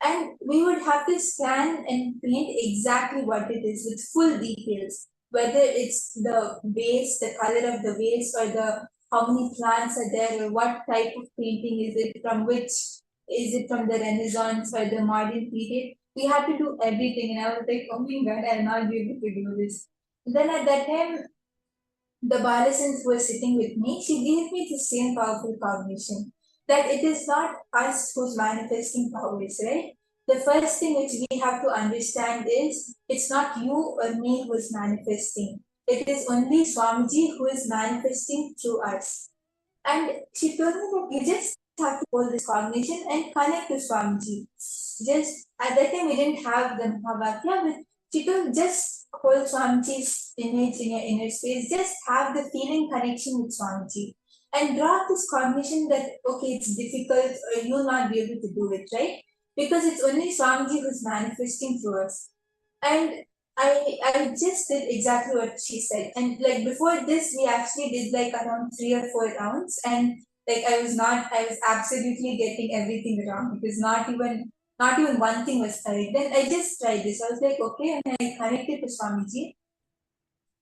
and we would have to scan and paint exactly what it is with full details, whether it's the vase, the color of the vase, or the how many plants are there, or what type of painting is it, from which is it, from the Renaissance or the modern period. We had to do everything, and I was like, oh my god, I'll not be able to do this. Then at that time, the Balasans who was sitting with me, she gave me the same powerful cognition that it is not us who's manifesting powers, right? The first thing which we have to understand is it's not you or me who is manifesting. It is only Swamiji who is manifesting through us. And she told me that you just have to hold this cognition and connect to Swamiji. Just at that time we didn't have the Mahavakya, but she told just hold Swamiji's image in your inner space, just have the feeling connection with Swamiji. And draw this cognition that okay, it's difficult or you'll not be able to do it, right? Because it's only Swamiji who's manifesting through us. And I just did exactly what she said. And like before this, we actually did like around 3 or 4 rounds, and like I was absolutely getting everything wrong because not even one thing was correct. Then I just tried this. I was like, okay, and I connected to Swamiji,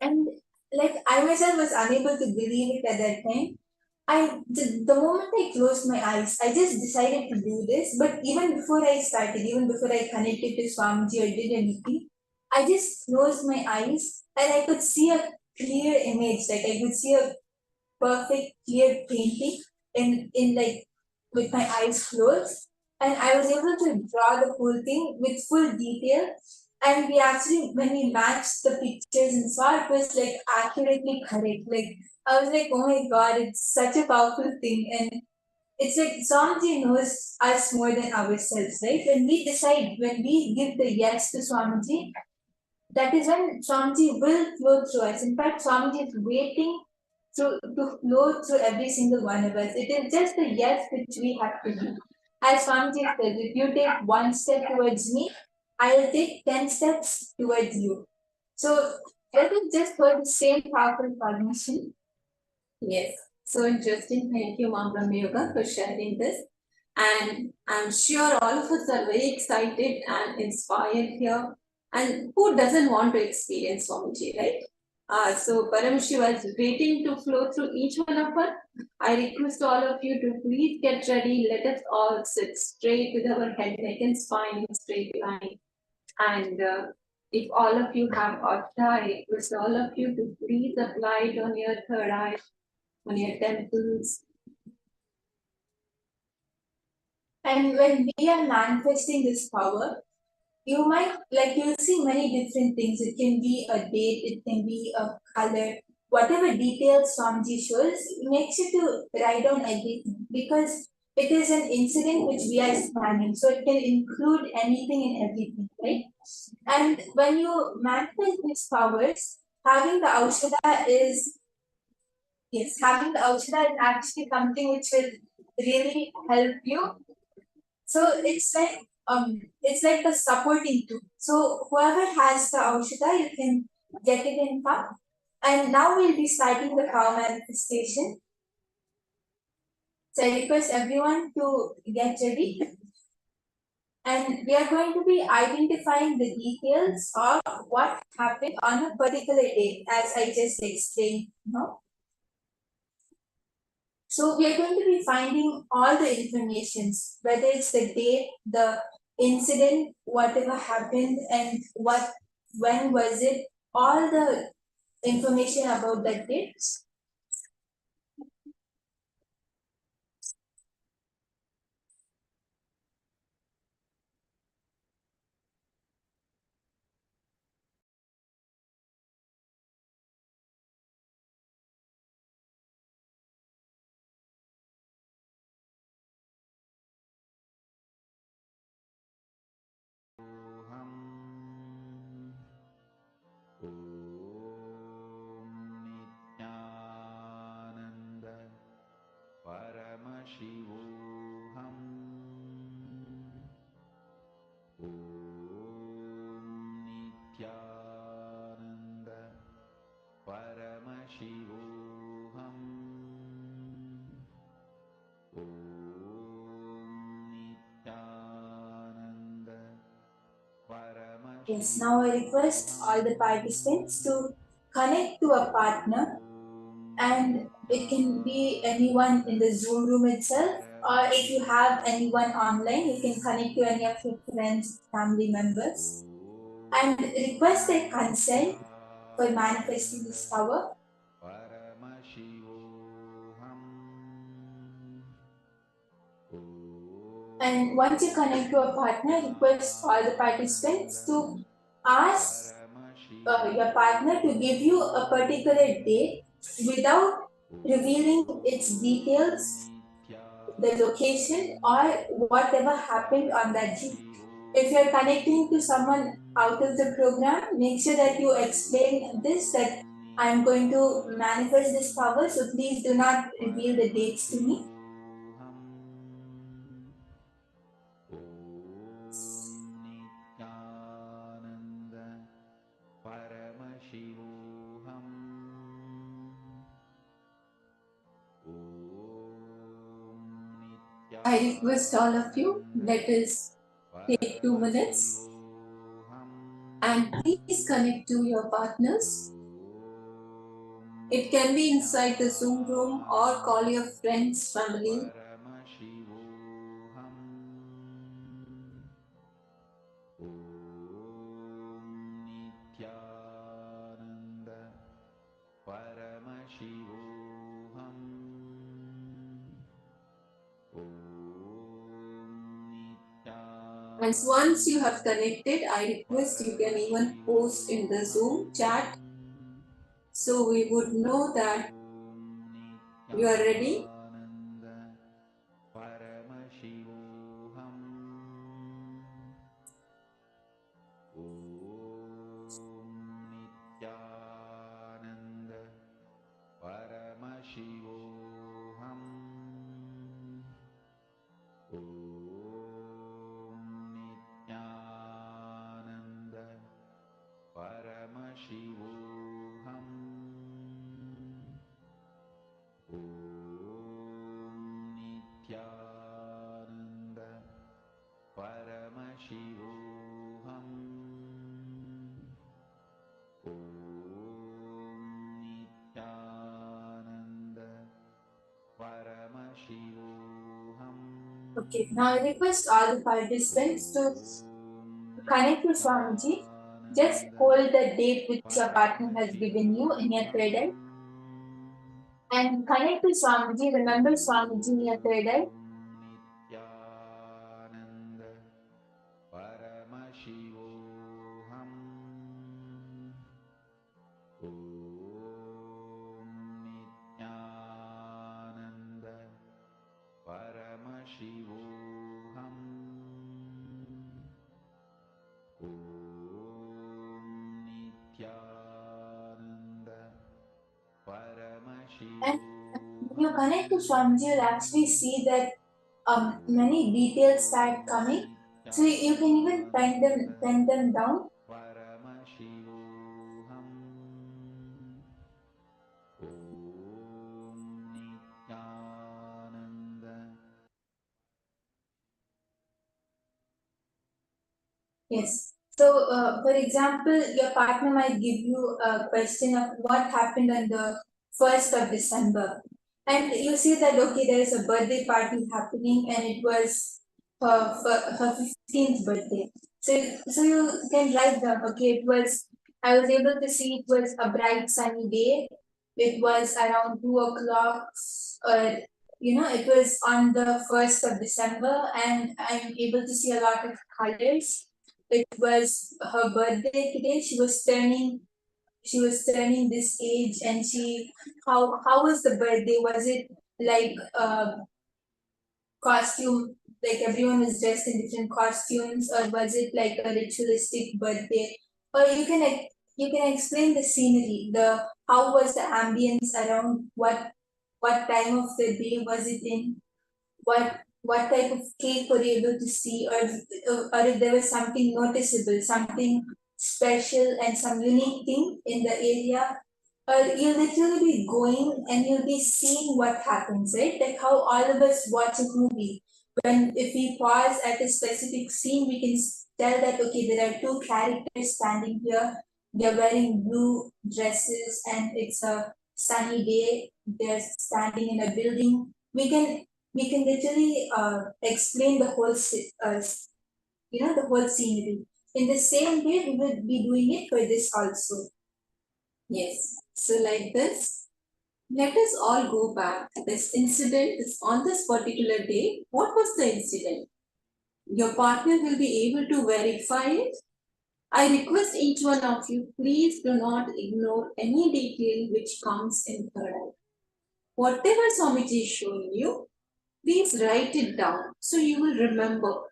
and like I myself was unable to believe it at that time. The moment I closed my eyes, I just decided to do this. But even before I started, even before I connected to Swamiji or did anything, I just closed my eyes and I could see a clear image. Like I could see a perfect clear painting in like with my eyes closed, and I was able to draw the whole thing with full detail. And we actually, when we matched the pictures and saw it was like accurately correct. Like I was like, oh my god, it's such a powerful thing. And it's like Swamiji knows us more than ourselves, right? When we give the yes to Swamiji, that is when Swamiji will flow through us. In fact, Swamiji is waiting to flow through every single one of us. It is just the yes which we have to do. As Swamiji says, if you take one step towards me, I'll take 10 steps towards you. So let us just hold the same powerful cognition. Yes, so interesting. Thank you, Mom Yoga, for sharing this. And I'm sure all of us are very excited and inspired here. And who doesn't want to experience Swamiji, right? So Paramashiva is waiting to flow through each one of us. I request all of you to please get ready. Let us all sit straight with our head, neck, and spine in straight line. And if all of you have Otta, I request all of you to please apply it on your third eye, on your temples. And when we are manifesting this power, you might like you'll see many different things. It can be a date, it can be a color, whatever details Swamiji shows, makes you to write down everything because it is an incident which we are spanning. So it can include anything and everything, right? And when you manifest these powers, having the Aushadha is having the Aushadha is actually something which will really help you. So it's like a supporting tool. So whoever has the Aushadha, you can get it in part. And now we'll be starting the power manifestation. So I request everyone to get ready. And we are going to be identifying the details of what happened on a particular date, as I just explained. So we are going to be finding all the informations, whether it's the date, the incident, whatever happened, and when was it, all the information about that date. Yes, now I request all the participants to connect to a partner, and it can be anyone in the Zoom room itself, or if you have anyone online, you can connect to any of your friends, family members, and request their consent for manifesting this power. And once you connect to a partner, request all the participants to ask your partner to give you a particular date without revealing its details, the location, or whatever happened on that day. If you're connecting to someone out of the program, make sure that you explain this, that I'm going to manifest this power, so please do not reveal the dates to me. I request all of you, let us take 2 minutes and please connect to your partners. It can be inside the Zoom room or call your friends, family. And once you have connected, I request you can even post in the Zoom chat so we would know that you are ready. Okay, now I request all the participants to connect to Swamiji. Just hold the date which your partner has given you in your third eye. And connect to Swamiji. Remember Swamiji in your third eye. And when you connect to Swamiji, you'll actually see that many details start coming. So you can even pen them down. Yes. So, for example, your partner might give you a question of what happened on the 1st of December. And you see that, okay, there is a birthday party happening and it was her 15th birthday. So you can write down, okay, I was able to see it was a bright sunny day. It was around 2 o'clock, it was on the 1st of December, and I'm able to see a lot of colors. It was her birthday today. She was turning this age, and how was the birthday? Was it like costume, like everyone was dressed in different costumes, or was it like a ritualistic birthday? Or you can explain the scenery, the how was the ambience around, what time of the day was it in, what type of cake were you able to see, or if there was something noticeable, something special and some unique thing in the area, or you'll literally be going and you'll be seeing what happens, right? Like how all of us watch a movie. When if we pause at a specific scene, we can tell that okay, there are two characters standing here. They're wearing blue dresses and it's a sunny day. They're standing in a building. We can literally explain the whole the whole scenery. In the same way, we will be doing it for this also. Yes. So like this, let us all go back. This incident is on this particular day. What was the incident? Your partner will be able to verify it. I request each one of you, please do not ignore any detail which comes in third eye. Whatever Swamiji is showing you, please write it down so you will remember.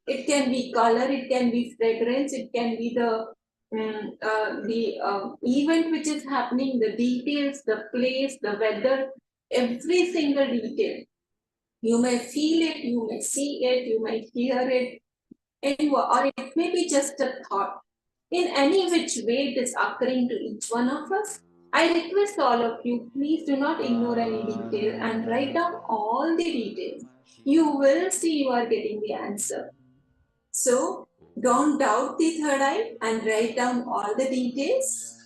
It can be color, it can be fragrance, it can be the event which is happening, the details, the place, the weather, every single detail. You may feel it, you may see it, you may hear it, or it may be just a thought. In any which way it is occurring to each one of us, I request all of you, please do not ignore any detail and write down all the details. You will see you are getting the answer. So don't doubt the third eye and write down all the details.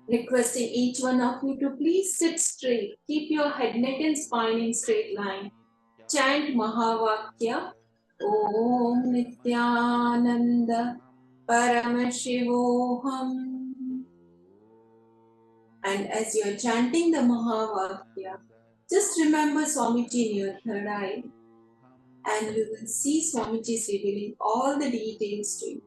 Requesting each one of you to please sit straight. Keep your head, neck and spine in straight line. Chant Mahavakya. Om Nityananda Paramashivoham. And as you are chanting the Mahavakya, just remember Swamiji in your third eye, and you will see Swamiji revealing all the details to you.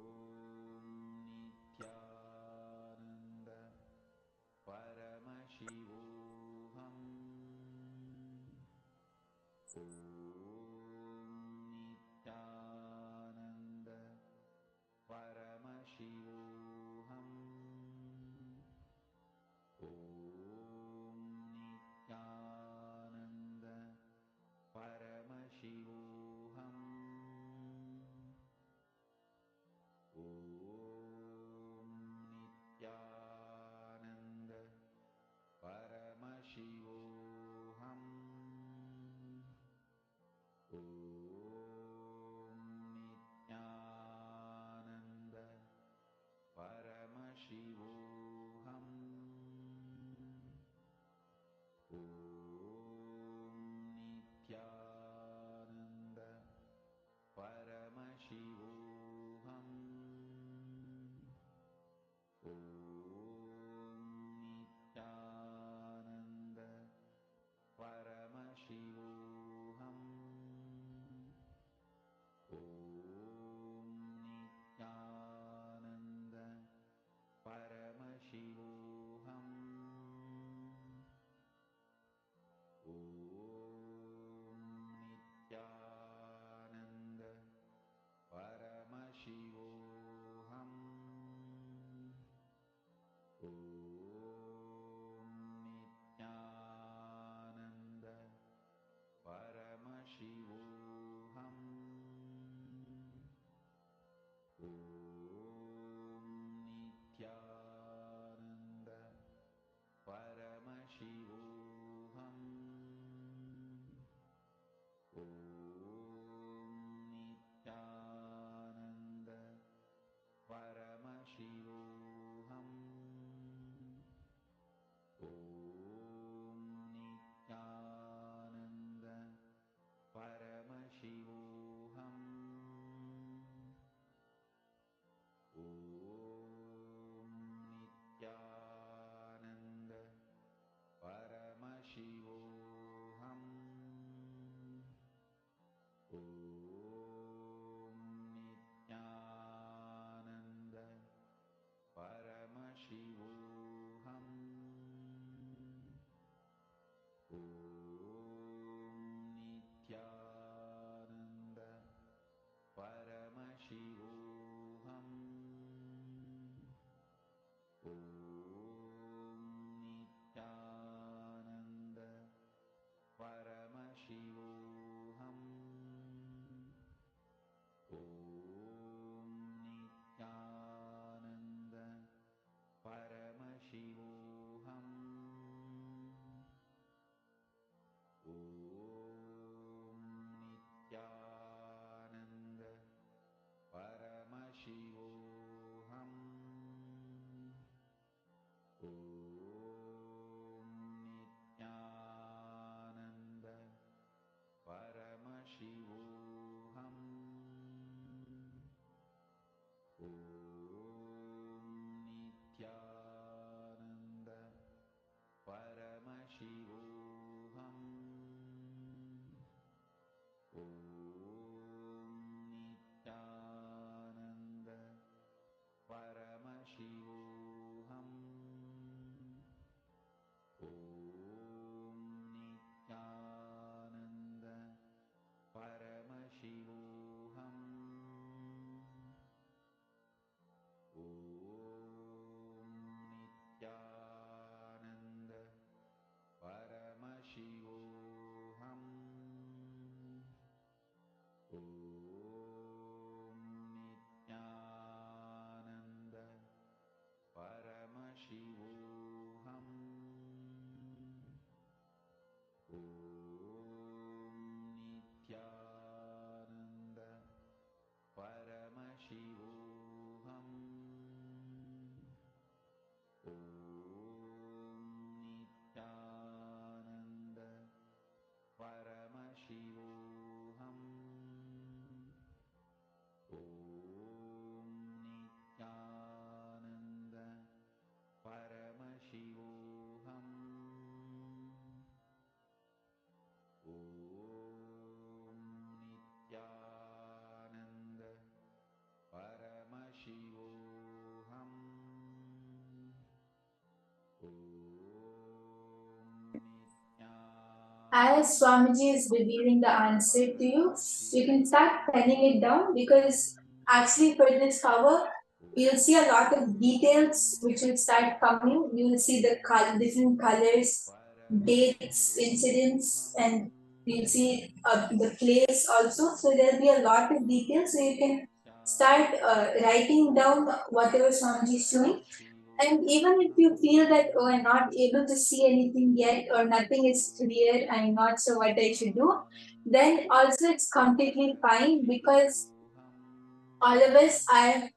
as Swamiji is revealing the answer to you, you can start penning it down, because actually for this cover, you'll see a lot of details which will start coming. You'll see the different colors, dates, incidents, and you'll see the place also. So there'll be a lot of details, so you can start writing down whatever Swamiji is showing. And even if you feel that, oh, I'm not able to see anything yet, or nothing is clear, I'm not sure what I should do, then also it's completely fine, because all of us are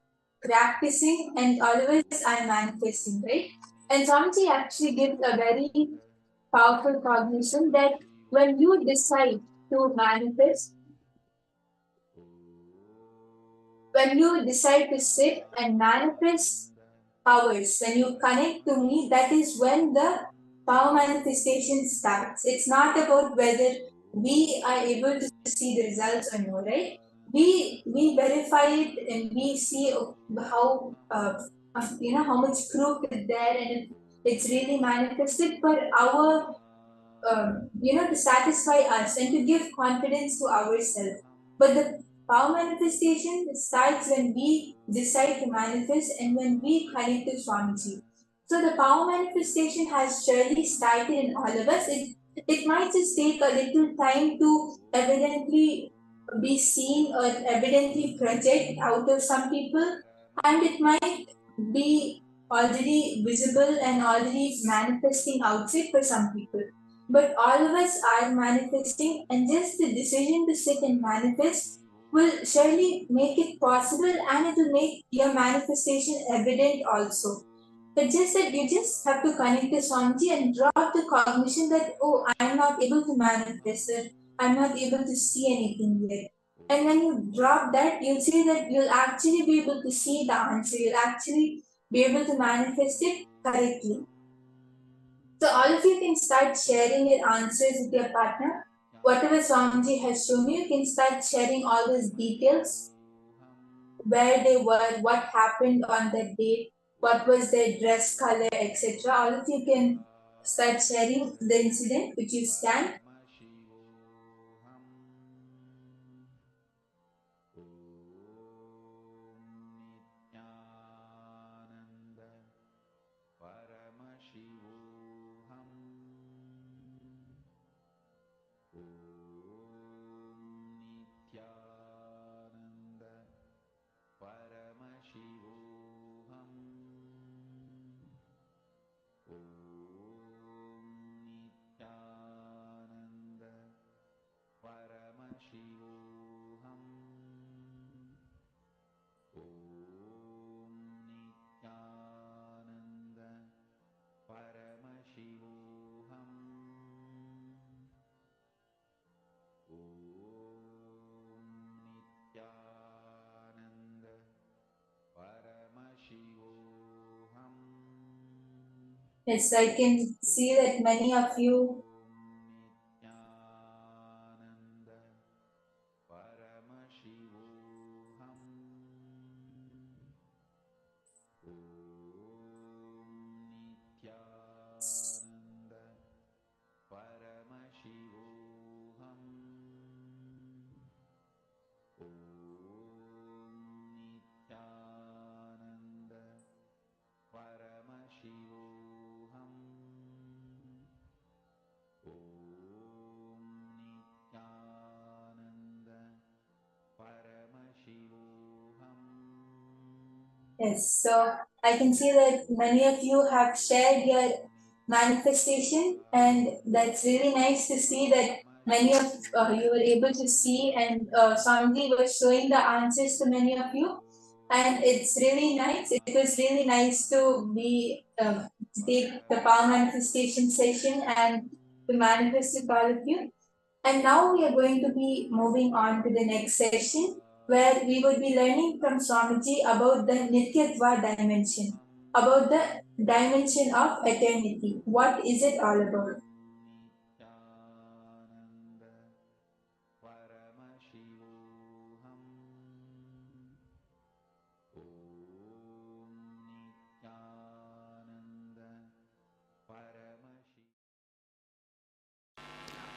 practicing and all of us are manifesting, right? And Swamiji actually gives a very powerful cognition that when you decide to manifest, when you decide to sit and manifest powers, when you connect to me, that is when the power manifestation starts. It's not about whether we are able to see the results or no, right? We verify it and we see how how much proof is there, and if it's really manifested for our to satisfy us and to give confidence to ourselves. But the power manifestation starts when we decide to manifest and when we connect to Swamiji. So the power manifestation has surely started in all of us. It might just take a little time to evidently be seen or evidently project out of some people, and it might be already visible and already manifesting outside for some people. But all of us are manifesting, and just the decision to sit and manifest will surely make it possible, and it will make your manifestation evident also. But just that you just have to connect to Swamiji and drop the cognition that, oh, I'm not able to manifest it, I'm not able to see anything yet. And when you drop that, you'll see that you'll actually be able to see the answer, you'll actually be able to manifest it correctly. So all of you can start sharing your answers with your partner. Whatever Swamiji has shown you, you can start sharing all those details, where they were, what happened on that date, what was their dress color, etc. All of you can start sharing the incident which you scanned. Yes, I can see that many of you Yes, so I can see that many of you have shared your manifestation, and that's really nice to see that many of you were able to see, and Swamiji was showing the answers to many of you, and it's really nice. It was really nice to be to take the power manifestation session and to manifest with all of you. And now we are going to be moving on to the next session, where we would be learning from Swamiji about the Nityatva dimension, about the dimension of eternity. What is it all about?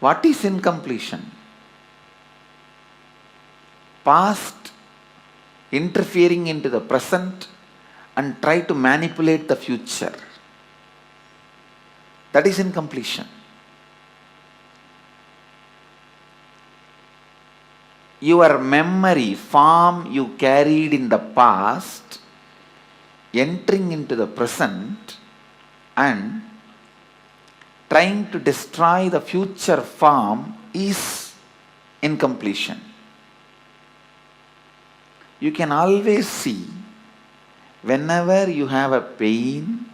What is incompletion? Past interfering into the present and try to manipulate the future. That is incompletion. Your memory, form you carried in the past, entering into the present and trying to destroy the future form is incompletion. You can always see whenever you have a pain,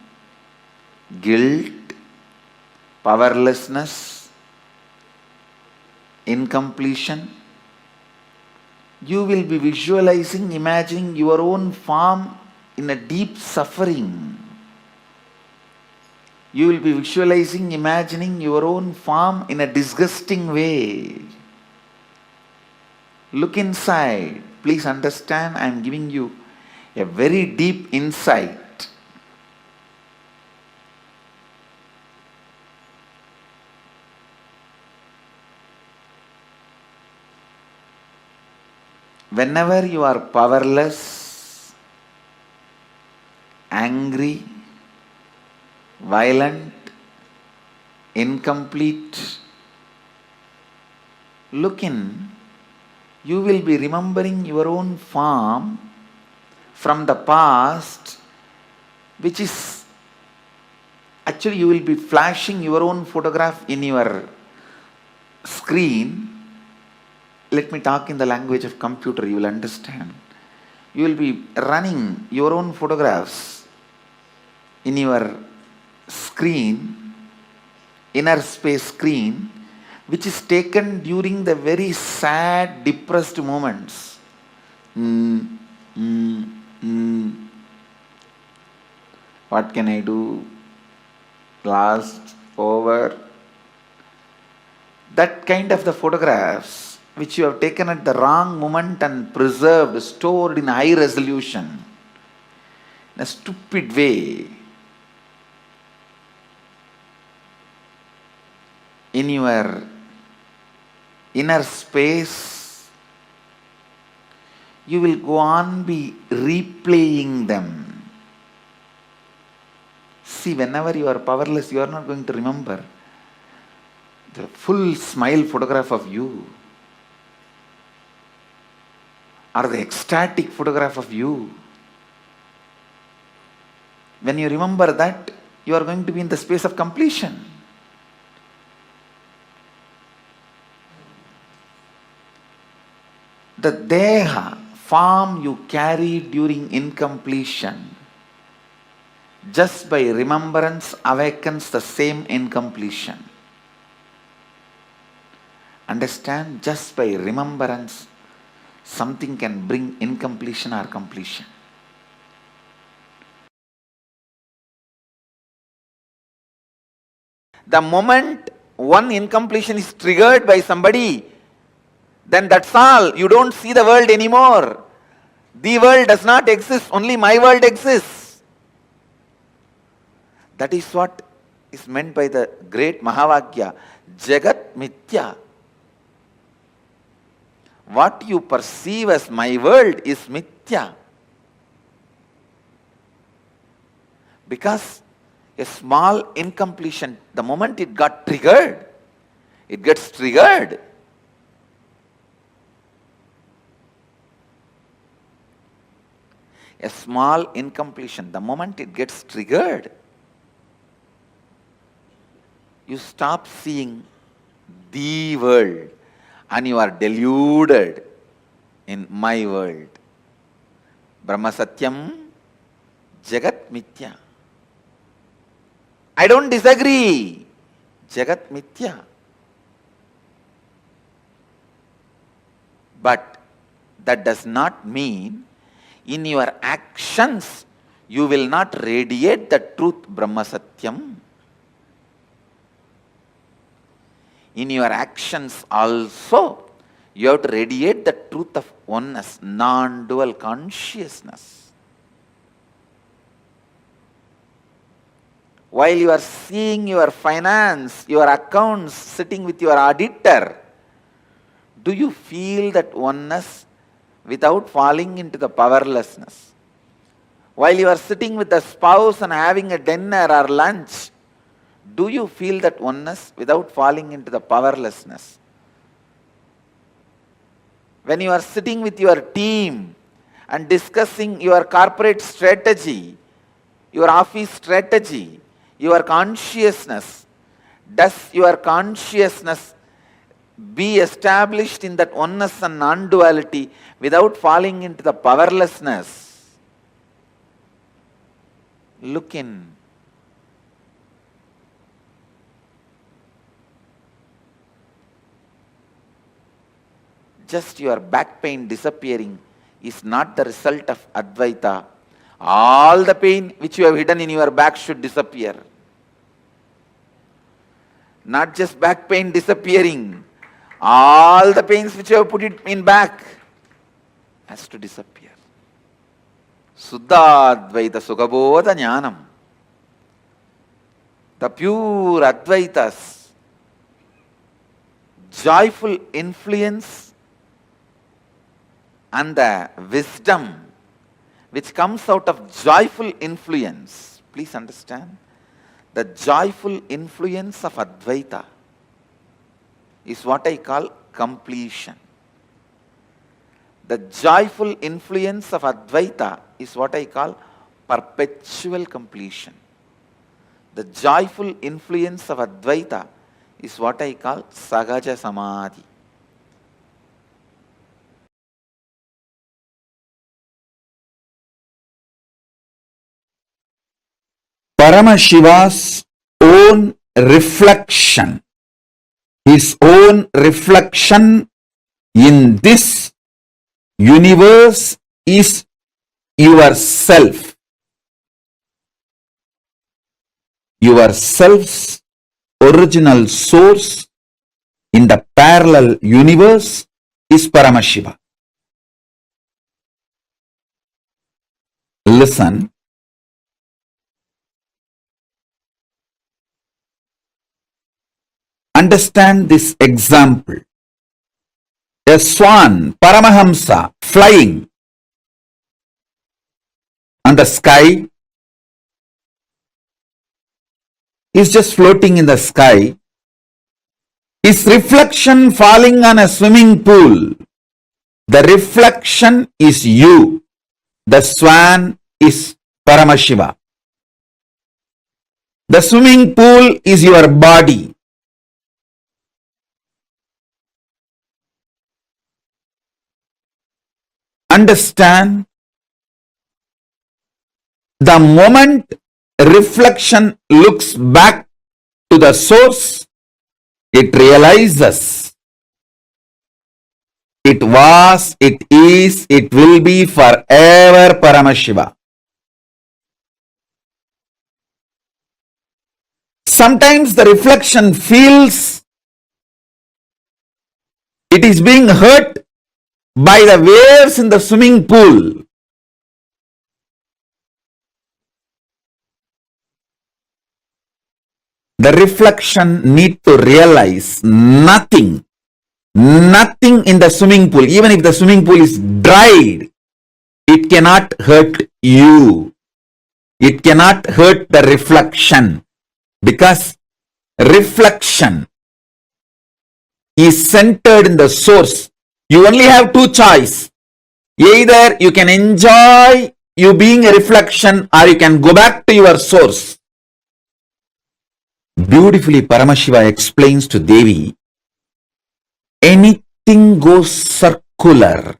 guilt, powerlessness, incompletion, you will be visualizing, imagining your own form in a deep suffering. You will be visualizing, imagining your own form in a disgusting way. Look inside. Please understand, I am giving you a very deep insight. Whenever you are powerless, angry, violent, incomplete, look in, you will be remembering your own form from the past, which is actually you will be flashing your own photograph in your screen. Let me talk in the language of computer, you will understand. You will be running your own photographs in your screen, inner space screen, which is taken during the very sad, depressed moments. What can I do? Lost, over. That kind of the photographs which you have taken at the wrong moment and preserved, stored in high resolution, in a stupid way, in your inner space, you will go on be replaying them. See, whenever you are powerless, you are not going to remember the full smile photograph of you or the ecstatic photograph of you. When you remember that, you are going to be in the space of completion. The deha, form you carry during incompletion, just by remembrance awakens the same incompletion. Understand? Just by remembrance, something can bring incompletion or completion. The moment one incompletion is triggered by somebody, then that's all. You don't see the world anymore. The world does not exist, only my world exists. That is what is meant by the great Mahavakya, Jagat Mithya. What you perceive as my world is Mithya. Because a small incompletion, the moment it got triggered, it gets triggered. A small incompletion, the moment it gets triggered, you stop seeing the world and you are deluded in my world. Brahma Satyam, Jagat Mithya. I don't disagree. Jagat Mithya. But that does not mean in your actions you will not radiate the truth Brahma Satyam. In your actions also you have to radiate the truth of oneness, non-dual consciousness. while you are seeing your finance, your accounts, sitting with your auditor, do you feel that oneness without falling into the powerlessness? While you are sitting with a spouse and having a dinner or lunch, do you feel that oneness without falling into the powerlessness? When you are sitting with your team and discussing your corporate strategy, your office strategy, your consciousness, does your consciousness be established in that oneness and non-duality without falling into the powerlessness? Look in. Just your back pain disappearing is not the result of Advaita. All the pain which you have hidden in your back should disappear. Not just back pain disappearing. All the pains which you have put it in back has to disappear. Suddha Advaita Sukhabodha Jnanam. The pure Advaitas, joyful influence and the wisdom which comes out of joyful influence. Please understand, the joyful influence of Advaita is what I call completion. The joyful influence of Advaita is what I call perpetual completion. The joyful influence of Advaita is what I call Sahaja Samadhi. Paramashiva's own reflection, his own reflection in this universe is yourself. Yourself's original source in the parallel universe is Paramashiva. Listen. Understand this example. A swan, Paramahamsa, flying on the sky, is just floating in the sky. His reflection falling on a swimming pool. The reflection is you. The swan is Paramashiva. The swimming pool is your body. Understand, the moment reflection looks back to the source, it realizes it was, it is, it will be forever Paramashiva. Sometimes the reflection feels it is being hurt by the waves in the swimming pool. The reflection need to realize nothing in the swimming pool, even if the swimming pool is dried, it cannot hurt you. It cannot hurt the reflection, because reflection is centered in the source. You only have two choices. Either you can enjoy you being a reflection, or you can go back to your source. Beautifully, Paramashiva explains to Devi, anything goes circular.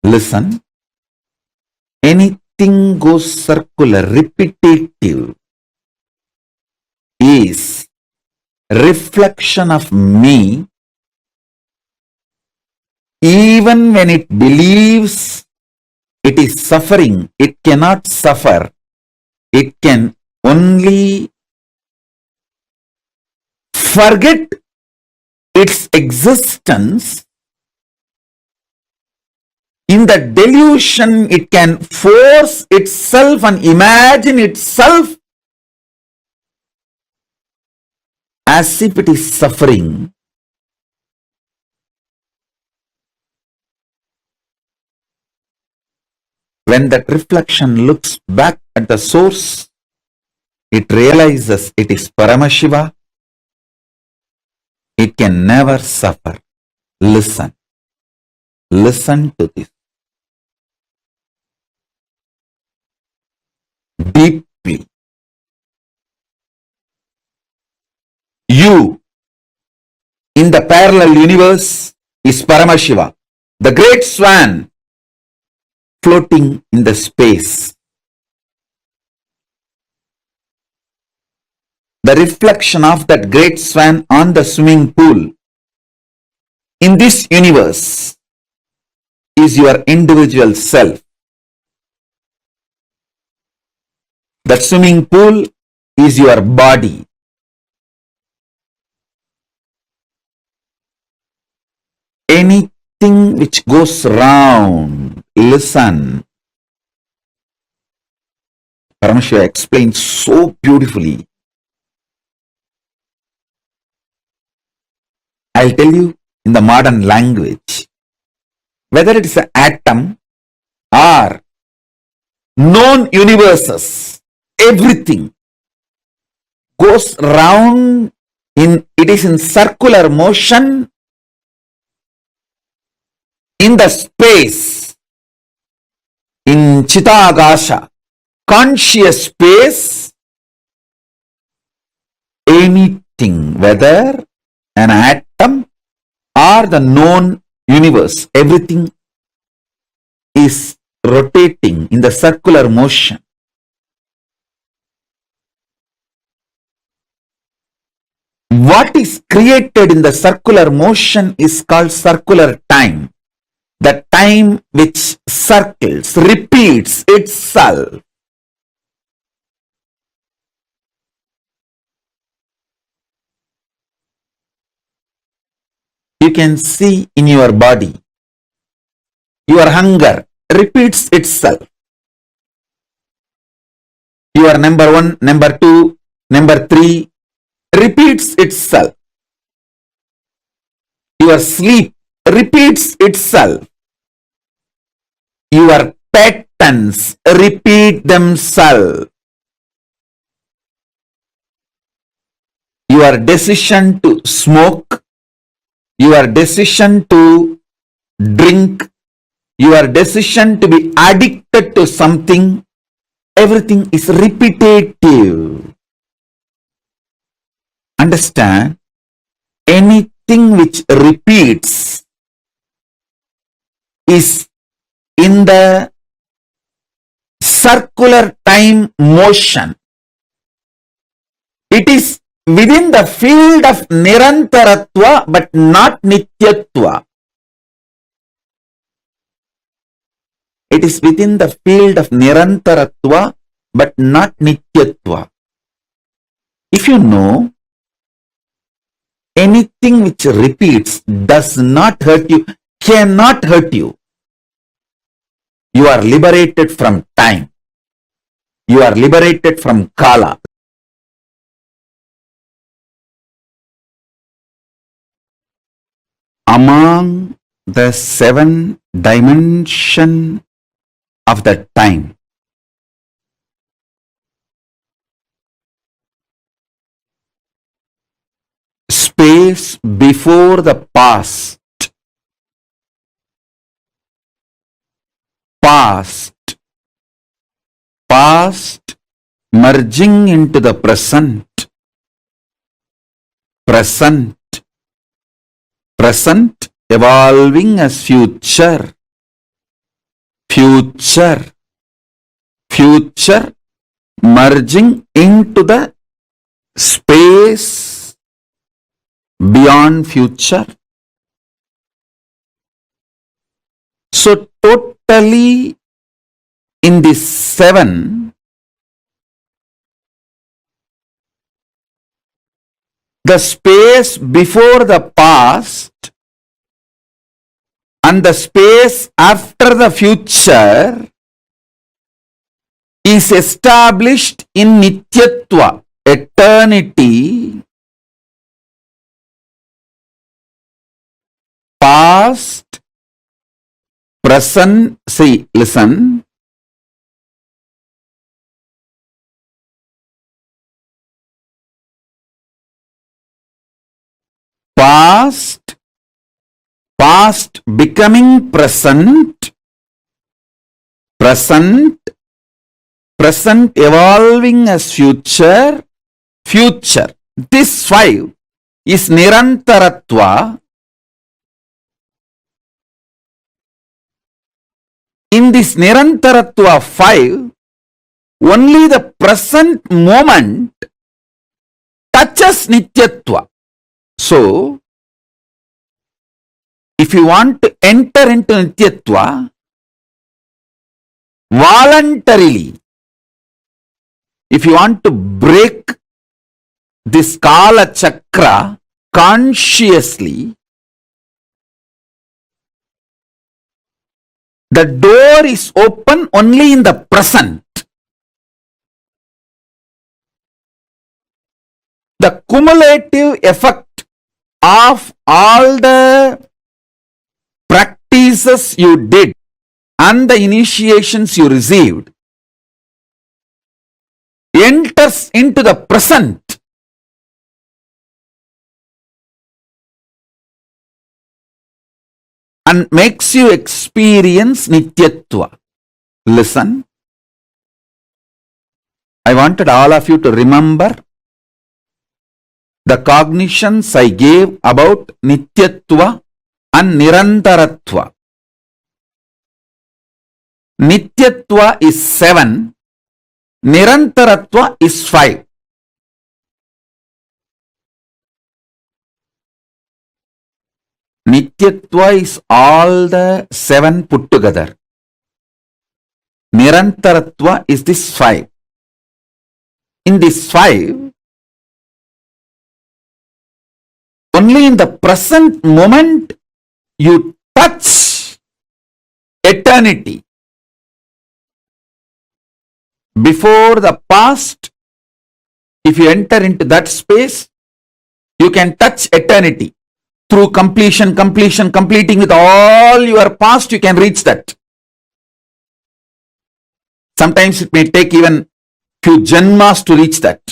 Listen. Anything goes circular, repetitive, is reflection of me. Even when it believes it is suffering, it cannot suffer. It can only forget its existence In the delusion, it can force itself and imagine itself as if it is suffering. When that reflection looks back at the source, it realizes it is Paramashiva. It can never suffer. Listen. Listen to this deeply. You in the parallel universe is Paramashiva, the great swan floating in the space. The reflection of that great swan on the swimming pool in this universe is your individual self. That swimming pool is your body. Anything which goes round, listen. Paramashiva explains so beautifully. I'll tell you in the modern language, whether it is an atom or known universes, everything goes round it is in circular motion in the space, in Chitagasha, conscious space. Anything, whether an atom or the known universe, everything is rotating in the circular motion. What is created in the circular motion is called circular time. The time which circles, repeats itself. You can see in your body, your hunger repeats itself. Your number 1, number 2, number 3 repeats itself. Your sleep repeats itself. Your patterns repeat themselves. Your decision to smoke, your decision to drink, your decision to be addicted to something, everything is repetitive. Understand? Anything which repeats is in the circular time motion. It is within the field of Nirantaratva but not Nityatva. It is within the field of Nirantaratva but not Nityatva. If you know, anything which repeats does not hurt you, cannot hurt you. You are liberated from time. You are liberated from Kaala. Among the 7 dimensions of the time, space before the past, past merging into the present, present evolving as future, future merging into the space beyond future. So totally in these 7, the space before the past and the space after the future is established in Nityatva, eternity, past, present, see, listen, past, past becoming present, present, present evolving as future, future. This 5 is Nirantaratva. In this Nirantaratva 5, only the present moment touches Nityatva. So, if you want to enter into Nityatva, voluntarily, if you want to break this Kaala Chakra consciously, the door is open only in the present. The cumulative effect of all the practices you did and the initiations you received enters into the present. And makes you experience Nityatva. Listen. I wanted all of you to remember the cognitions I gave about Nityatva and Nirantaratva. Nityatva is 7, Nirantaratva is 5. Nityatva is all the 7 put together. Nirantaratva is this 5. In this 5, only in the present moment you touch eternity. Before the past, if you enter into that space, you can touch eternity. Through completing with all your past, you can reach that. Sometimes it may take even few janmas to reach that.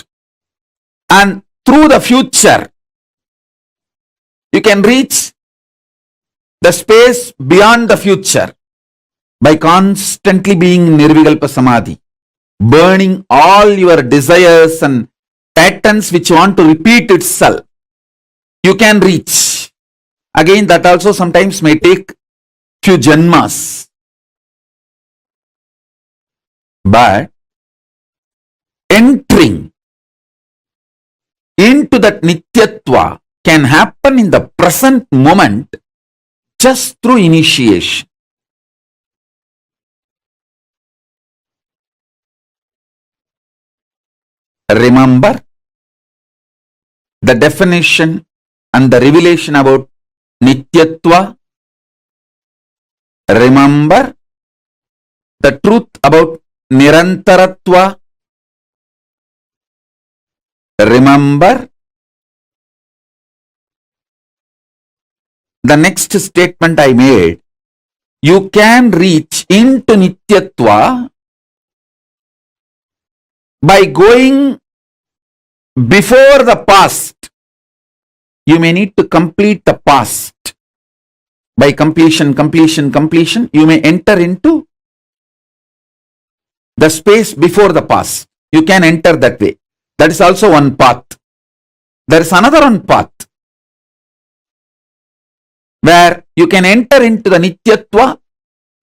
And through the future, you can reach the space beyond the future by constantly being Nirvikalpa Samadhi, burning all your desires and patterns which want to repeat itself. You can reach. Again, that also sometimes may take few janmas. But entering into that Nityatva can happen in the present moment just through initiation. Remember the definition and the revelation about Nityatva. Remember the truth about Nirantaratva. Remember the next statement I made. You can reach into Nityatva by going before the past. You may need to complete the past. By completion, you may enter into the space before the past. You can enter that way. That is also one path. There is another one path where you can enter into the Nityatva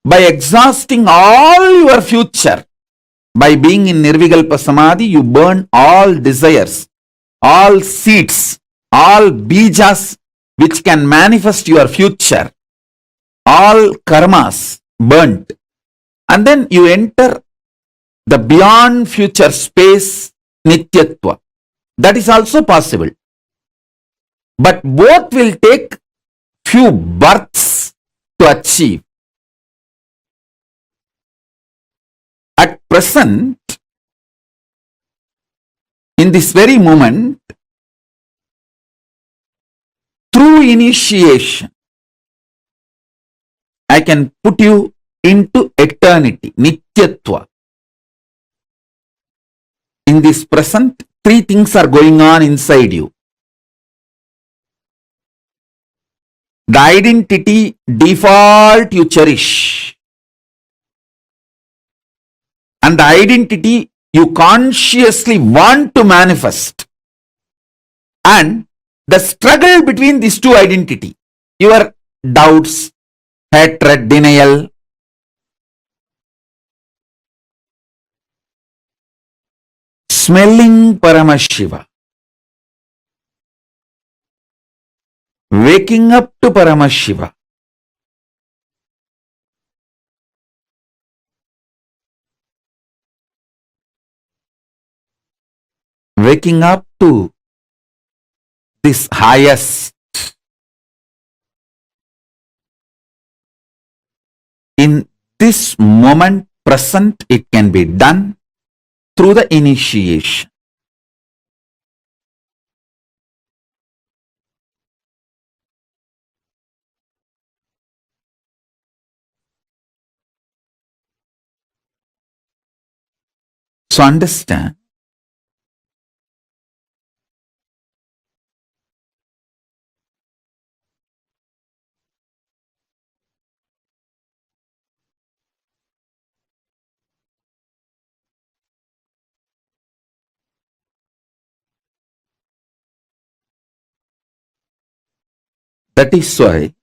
by exhausting all your future. By being in Nirvikalpa Samadhi, you burn all desires, all seeds, all bijas which can manifest your future, all karmas burnt. And then you enter the beyond future space, Nityatva. That is also possible. But both will take few births to achieve. At present, in this very moment, through initiation, I can put you into eternity, Nityatva. In this present, three things are going on inside you. The identity default you cherish, and the identity you consciously want to manifest, and the struggle between these two identity, your doubts, hatred, denial. Smelling Paramashiva, waking up to Paramashiva, waking up to this highest. In this moment present, it can be done through the initiation. So understand, that is why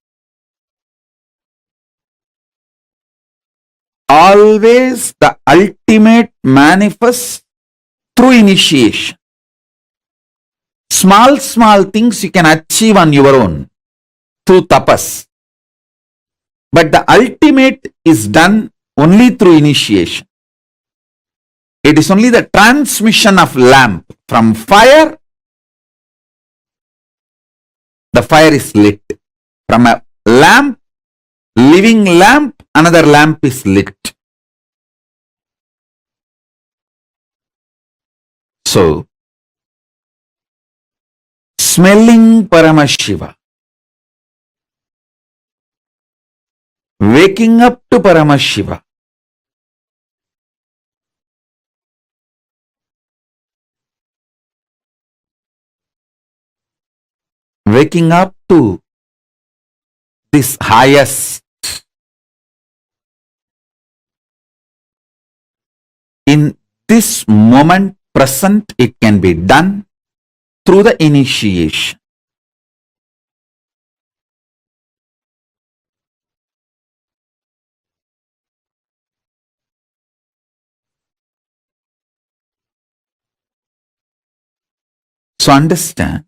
always the ultimate manifests through initiation. Small things you can achieve on your own through tapas. But the ultimate is done only through initiation. It is only the transmission of lamp from fire. The fire is lit. From a lamp, living lamp, another lamp is lit. So, smelling Paramashiva, waking up to Paramashiva, waking up to this highest. In this moment present, it can be done through the initiation. So understand,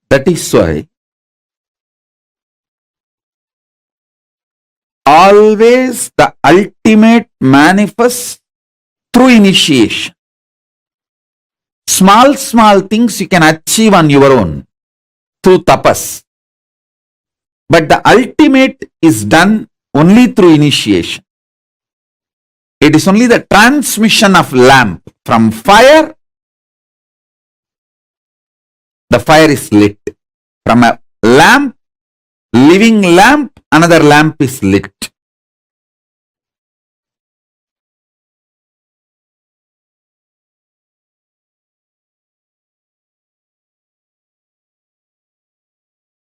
that is why always the ultimate manifests through initiation. Small things you can achieve on your own through tapas. But the ultimate is done only through initiation. It is only the transmission of lamp from fire. The fire is lit. From a lamp, living lamp, another lamp is lit.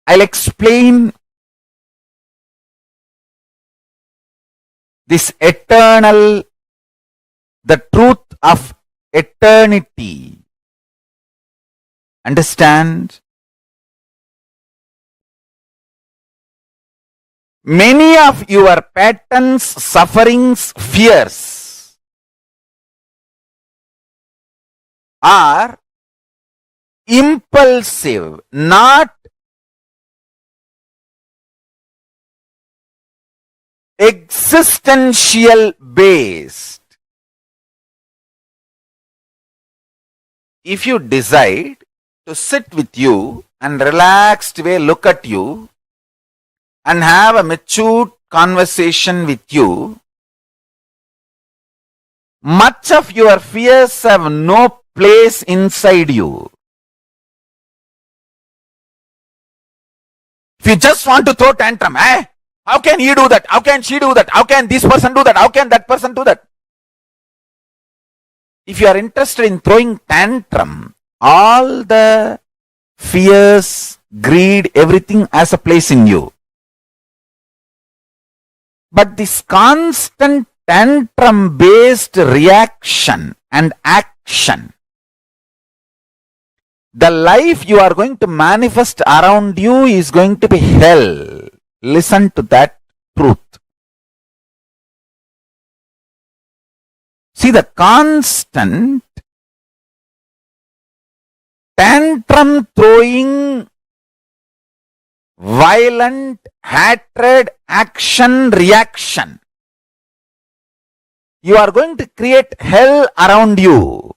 I'll explain this eternal, the truth of eternity. Understand? Many of your patterns, sufferings, fears are impulsive, not existential based. If you decide to sit with you and relaxed way look at you and have a mature conversation with you, much of your fears have no place inside you. If you just want to throw tantrum, how can he do that? How can she do that? How can this person do that? How can that person do that? If you are interested in throwing tantrum, all the fears, greed, everything has a place in you. But this constant tantrum based reaction and action, the life you are going to manifest around you is going to be hell. Listen to that truth. See, the constant tantrum throwing, violent hatred, action, reaction, you are going to create hell around you.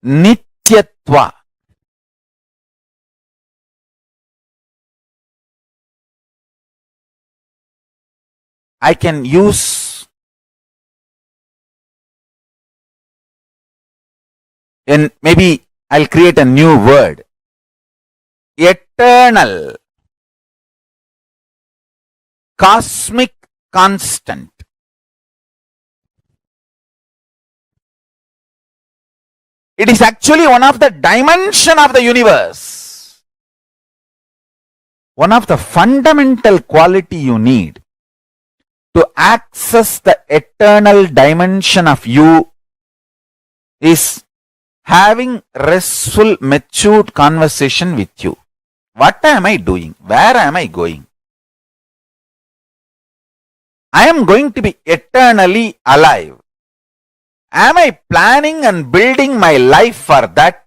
Nityatva. I can use and maybe I'll create a new word. Eternal, cosmic constant. It is actually one of the dimension of the universe. One of the fundamental quality you need to access the eternal dimension of you is having restful, matured conversation with you. What am I doing? Where am I going? I am going to be eternally alive. Am I planning and building my life for that?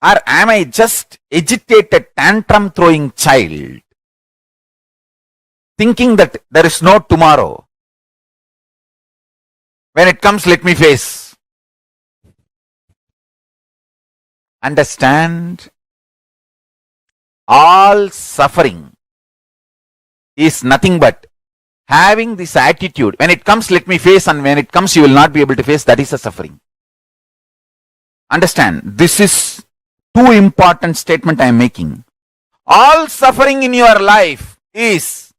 Or am I just agitated, tantrum throwing child, thinking that there is no tomorrow? When it comes, let me face. Understand? All suffering is nothing but having this attitude. When it comes, let me face, and when it comes, you will not be able to face. That is a suffering. Understand? This is too important statement I am making. All suffering in your life is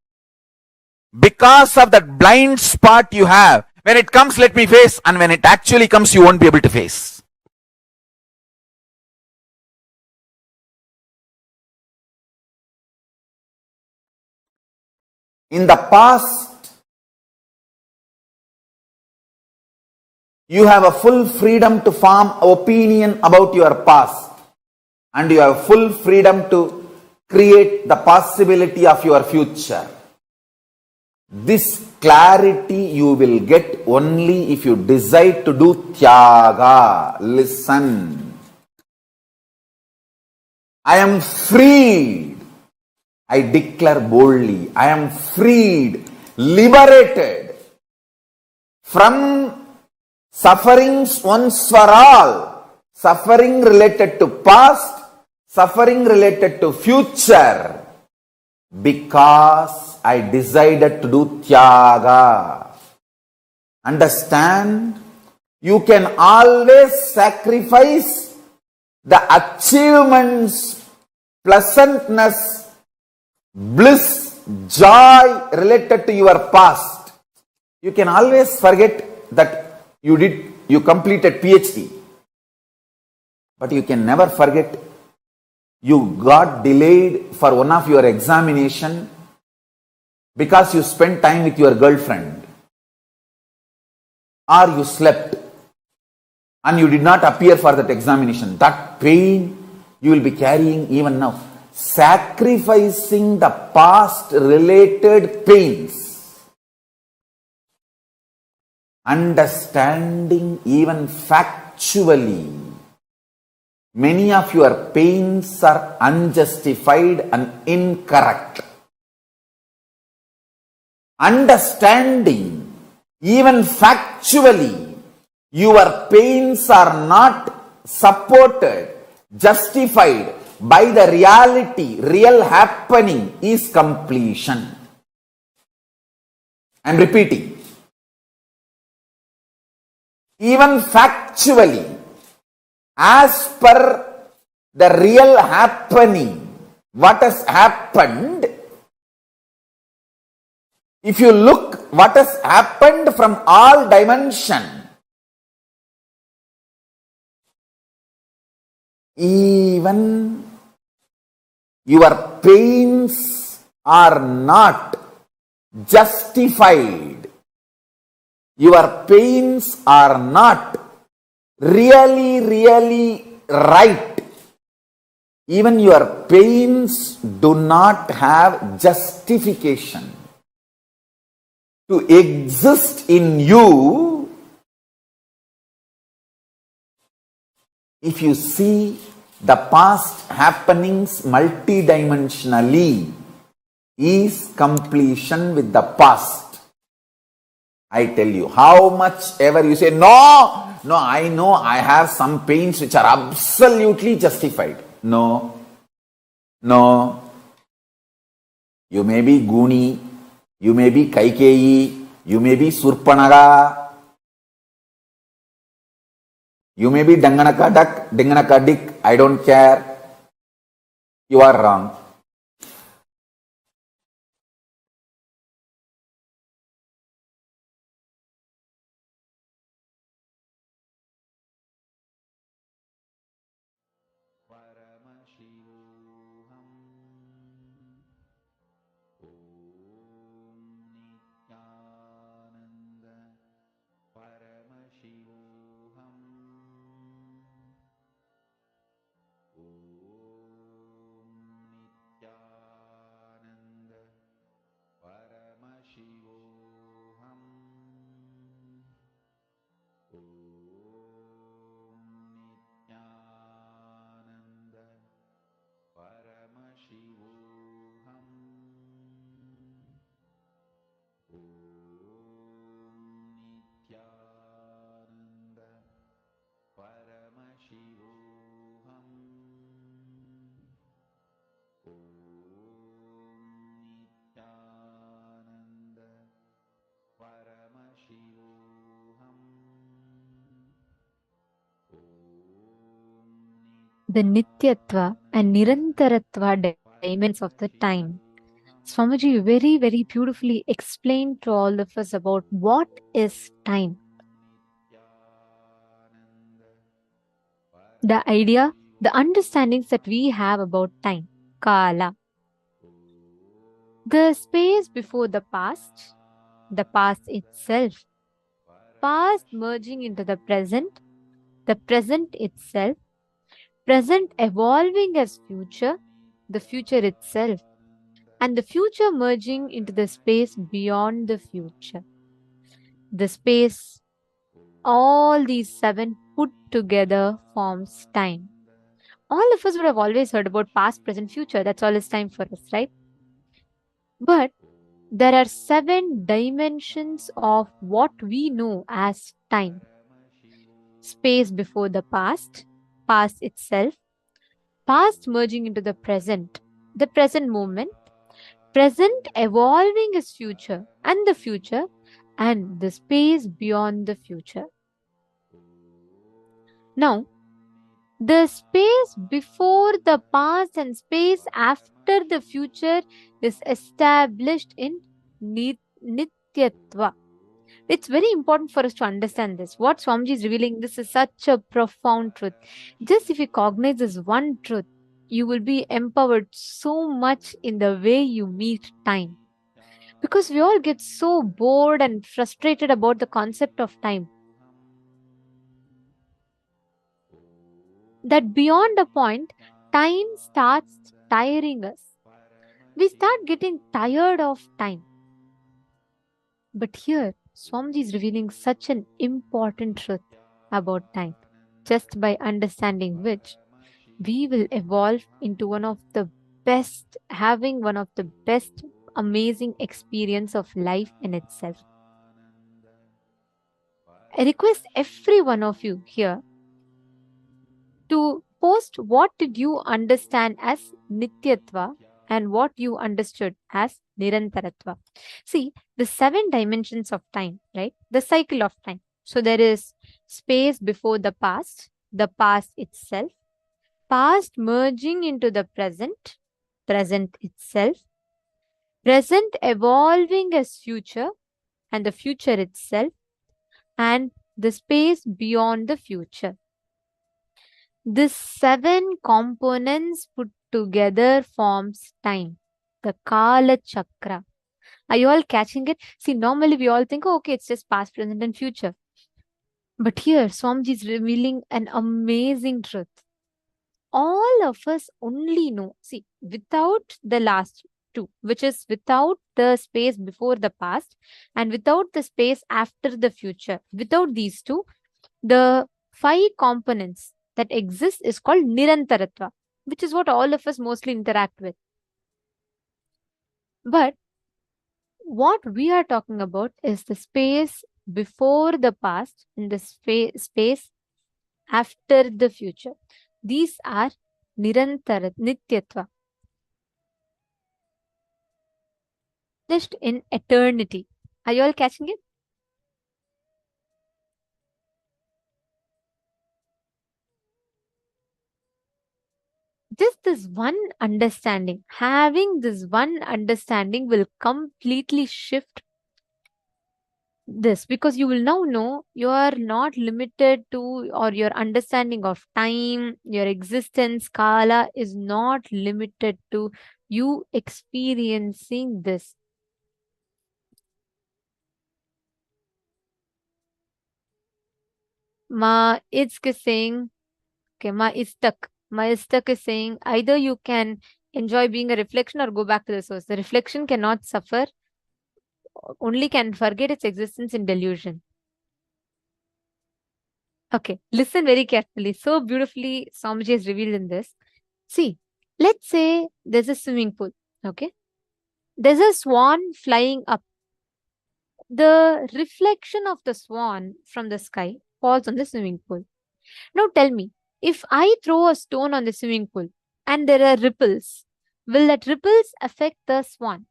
because of that blind spot you have. When it comes, let me face, and when it actually comes, you won't be able to face. In the past, you have a full freedom to form opinion about your past, and you have full freedom to create the possibility of your future. This clarity you will get only if you decide to do tyaga. Listen. I am freed. I declare boldly, I am freed, liberated from sufferings once for all. Suffering related to past, suffering related to future. Because I decided to do tyaga. Understand? You can always sacrifice the achievements, pleasantness, bliss, joy related to your past. You can always forget that you completed PhD. But you can never forget you got delayed for one of your examination because you spent time with your girlfriend. or you slept and you did not appear for that examination, that pain you will be carrying even now. Sacrificing the past related pains, understanding even factually, many of your pains are unjustified and incorrect. Understanding even factually, your pains are not supported, justified by the reality, real happening is completion. I am repeating. Even factually, as per the real happening, what has happened, if you look what has happened from all dimensions, even your pains are not justified. Your pains are not really right. Even your pains do not have justification to exist in you. If you see the past happenings multidimensionally, is completion with the past. I tell you, how much ever you say, no, I know I have some pains which are absolutely justified. No. You may be Guni, you may be Kaikeyi, you may be Surpanaga, you may be Danganaka duck, Danganaka dick, I don't care. You are wrong. Paramashivoham. Om Nityananda. Paramashivoham. Om Nityananda. Paramashivoham. Om Nityananda. Paramashivoham. Om Nityananda. Paramashivoham. Om Nityananda. Paramashivoham. The Nityatva and Nirantaratva dimensions of the time. Swamiji very, very beautifully explained to all of us about what is time. The idea, the understandings that we have about time, Kaala. The space before the past itself, past merging into the present itself, present evolving as future, the future itself, and the future merging into the space beyond the future. The space, all these seven put together forms time. All of us would have always heard about past, present, future. That's all is time for us, right? But there are 7 dimensions of what we know as time. Space before the past itself, past merging into the present moment, present evolving as future, and the space beyond the future. Now, the space before the past and space after the future is established in Nityatva. It's very important for us to understand this. What Swamiji is revealing, this is such a profound truth. Just if you cognize this one truth, you will be empowered so much in the way you meet time. Because we all get so bored and frustrated about the concept of time. that beyond a point, time starts tiring us. We start getting tired of time. But here, Swamiji is revealing such an important truth about time, just by understanding which we will evolve into having one of the best, amazing experience of life in itself. I request every one of you here to post what did you understand as Nityatva and what you understood as Nirantaratva. See, the 7 dimensions of time, right? The cycle of time. So there is space before the past itself, past merging into the present itself, present evolving as future, and the future itself, and the space beyond the future. These 7 components put together forms time, the Kaala Chakra. Are you all catching it? See, normally we all think, oh, okay, it's just past, present, and future. But here, Swamiji is revealing an amazing truth. All of us only know, see, without the last 2, which is without the space before the past and without the space after the future, without these 2, the 5 components that exist is called Nirantaratva, which is what all of us mostly interact with. But what we are talking about is the space before the past and the space after the future. These are Nityatva. Just in eternity. Are you all catching it? Just this one understanding, having this one understanding will completely shift this, because you will now know you are not limited to, or your understanding of time, your existence, Kala is not limited to you experiencing this. Ma Itzk is saying, okay, Ma Istak is saying either you can enjoy being a reflection or go back to the source. The reflection cannot suffer, only can forget its existence in delusion. Okay, listen very carefully. So beautifully Swamiji has revealed in this. See, let's say there's a swimming pool, okay? There's a swan flying up. The reflection of the swan from the sky falls on the swimming pool. Now tell me, if I throw a stone on the swimming pool and there are ripples, will that ripples affect the swan?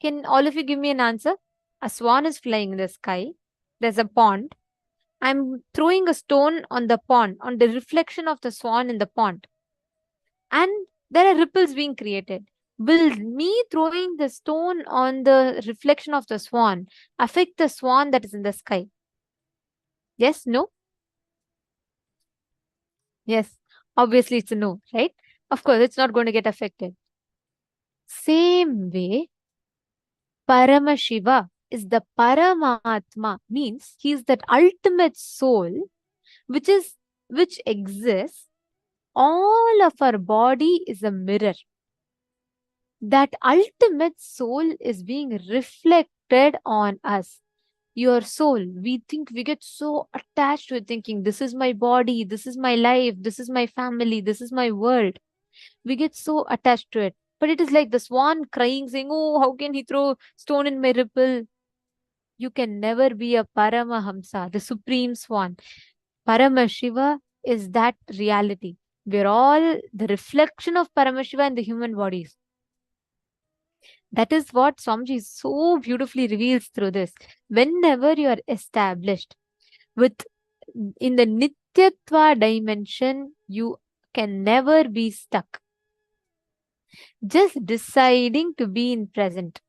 Can all of you give me an answer? A swan is flying in the sky. There's a pond. I'm throwing a stone on the pond, on the reflection of the swan in the pond. And there are ripples being created. Will me throwing the stone on the reflection of the swan affect the swan that is in the sky? Yes, no? Yes, obviously it's a no, right? Of course, it's not going to get affected. Same way, Paramashiva is the Paramatma, means he is that ultimate soul which exists. All of our body is a mirror. That ultimate soul is being reflected on us. Your soul, we get so attached to it, thinking this is my body, this is my life, this is my family, this is my world. We get so attached to it. But it is like the swan crying, saying, oh, how can he throw stone in my ripple? You can never be a Paramahamsa, the supreme swan. Paramashiva is that reality. We're all the reflection of Paramashiva in the human bodies. That is what Swamiji so beautifully reveals through this. Whenever you are established in the Nityatva dimension, you can never be stuck. Just deciding to be in present.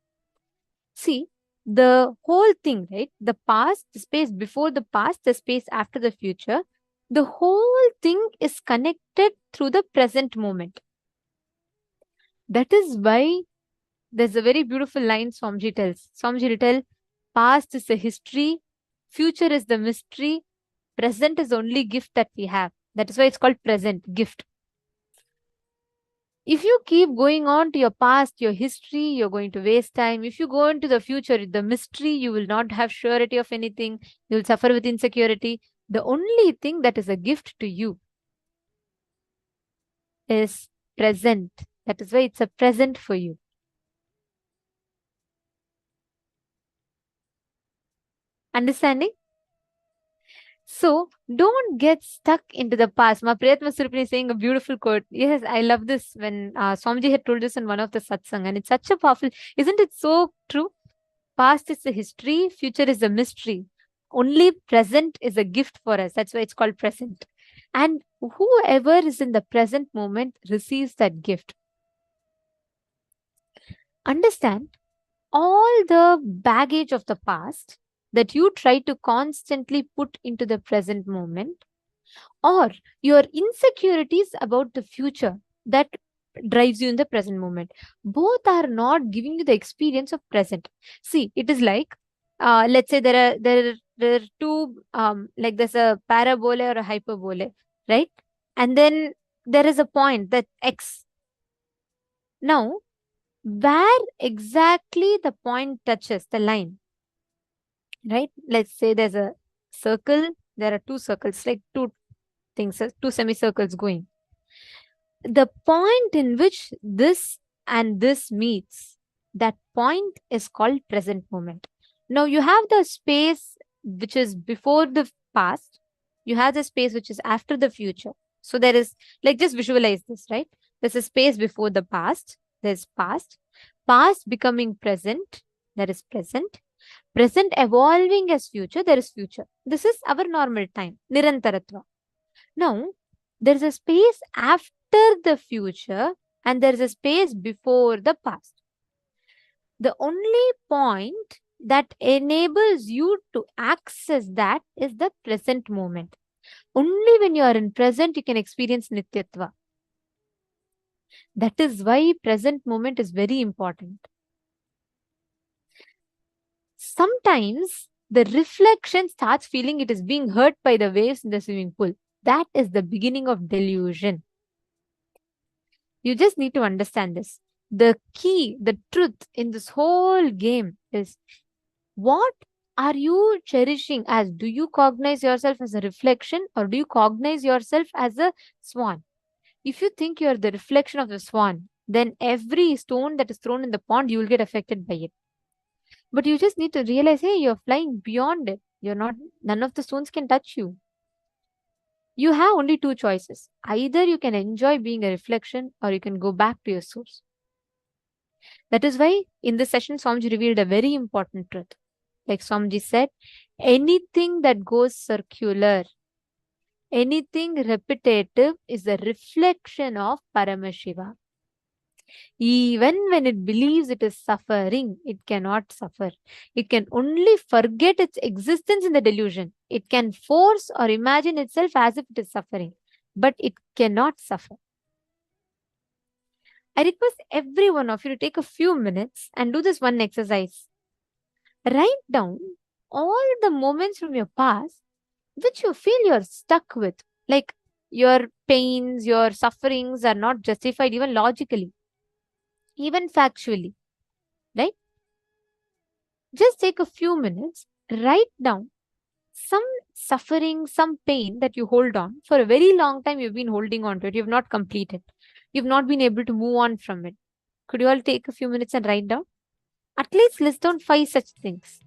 See, the whole thing, right? The past, the space before the past, the space after the future, the whole thing is connected through the present moment. That is why there's a very beautiful line Swamiji tells. Swamiji will tell, past is the history, future is the mystery, present is the only gift that we have. That is why it's called present, gift. If you keep going on to your past, your history, you're going to waste time. If you go into the future, the mystery, you will not have surety of anything. You'll suffer with insecurity. The only thing that is a gift to you is present. That is why it's a present for you. Understanding? So don't get stuck into the past. Ma Priyatma Surupini is saying a beautiful quote. Yes, I love this when Swamiji had told this in one of the satsang, and it's such a powerful, isn't it so true? Past is a history, future is a mystery. Only present is a gift for us. That's why it's called present. And whoever is in the present moment receives that gift. Understand, all the baggage of the past that you try to constantly put into the present moment, or your insecurities about the future that drives you in the present moment, both are not giving you the experience of present. See, it is like, let's say there are two, like there's a parabola or a hyperbola, right? And then there is a point, that x. Now, where exactly the point touches the line, right? Let's say there's a circle, there are two circles, like two things, two semicircles going. The point in which this and this meets, that point is called present moment. Now you have the space which is before the past, you have the space which is after the future. So there is, like, just visualize this, right? There's a space before the past, there's past becoming present, there is present evolving as future, there is future. This is our normal time, nirantaratva. Now, there's a space after the future and there's a space before the past. The only point that enables you to access that is the present moment. Only when you are in present, you can experience nityatva. That is why present moment is very important. Sometimes the reflection starts feeling it is being hurt by the waves in the swimming pool. That is the beginning of delusion. You just need to understand this. The key, the truth in this whole game is, what are you cherishing as? Do you cognize yourself as a reflection, or do you cognize yourself as a swan? If you think you are the reflection of the swan, then every stone that is thrown in the pond, you will get affected by it. But you just need to realize, hey, you're flying beyond it. You're not, none of the stones can touch you. You have only two choices. Either you can enjoy being a reflection, or you can go back to your source. That is why in this session, Swamiji revealed a very important truth. Like Swamiji said, anything that goes circular, anything repetitive is a reflection of Paramashiva. Even when it believes it is suffering, it cannot suffer. It can only forget its existence in the delusion. It can force or imagine itself as if it is suffering, but it cannot suffer. I request every one of you to take a few minutes and do this one exercise. Write down all the moments from your past which you feel you're stuck with. Like your pains, your sufferings are not justified even logically, even factually, right? Just take a few minutes, write down some suffering, some pain that you hold on for a very long time. You've been holding on to it. You've not completed. You've not been able to move on from it. Could you all take a few minutes and write down? At least list down 5 such things.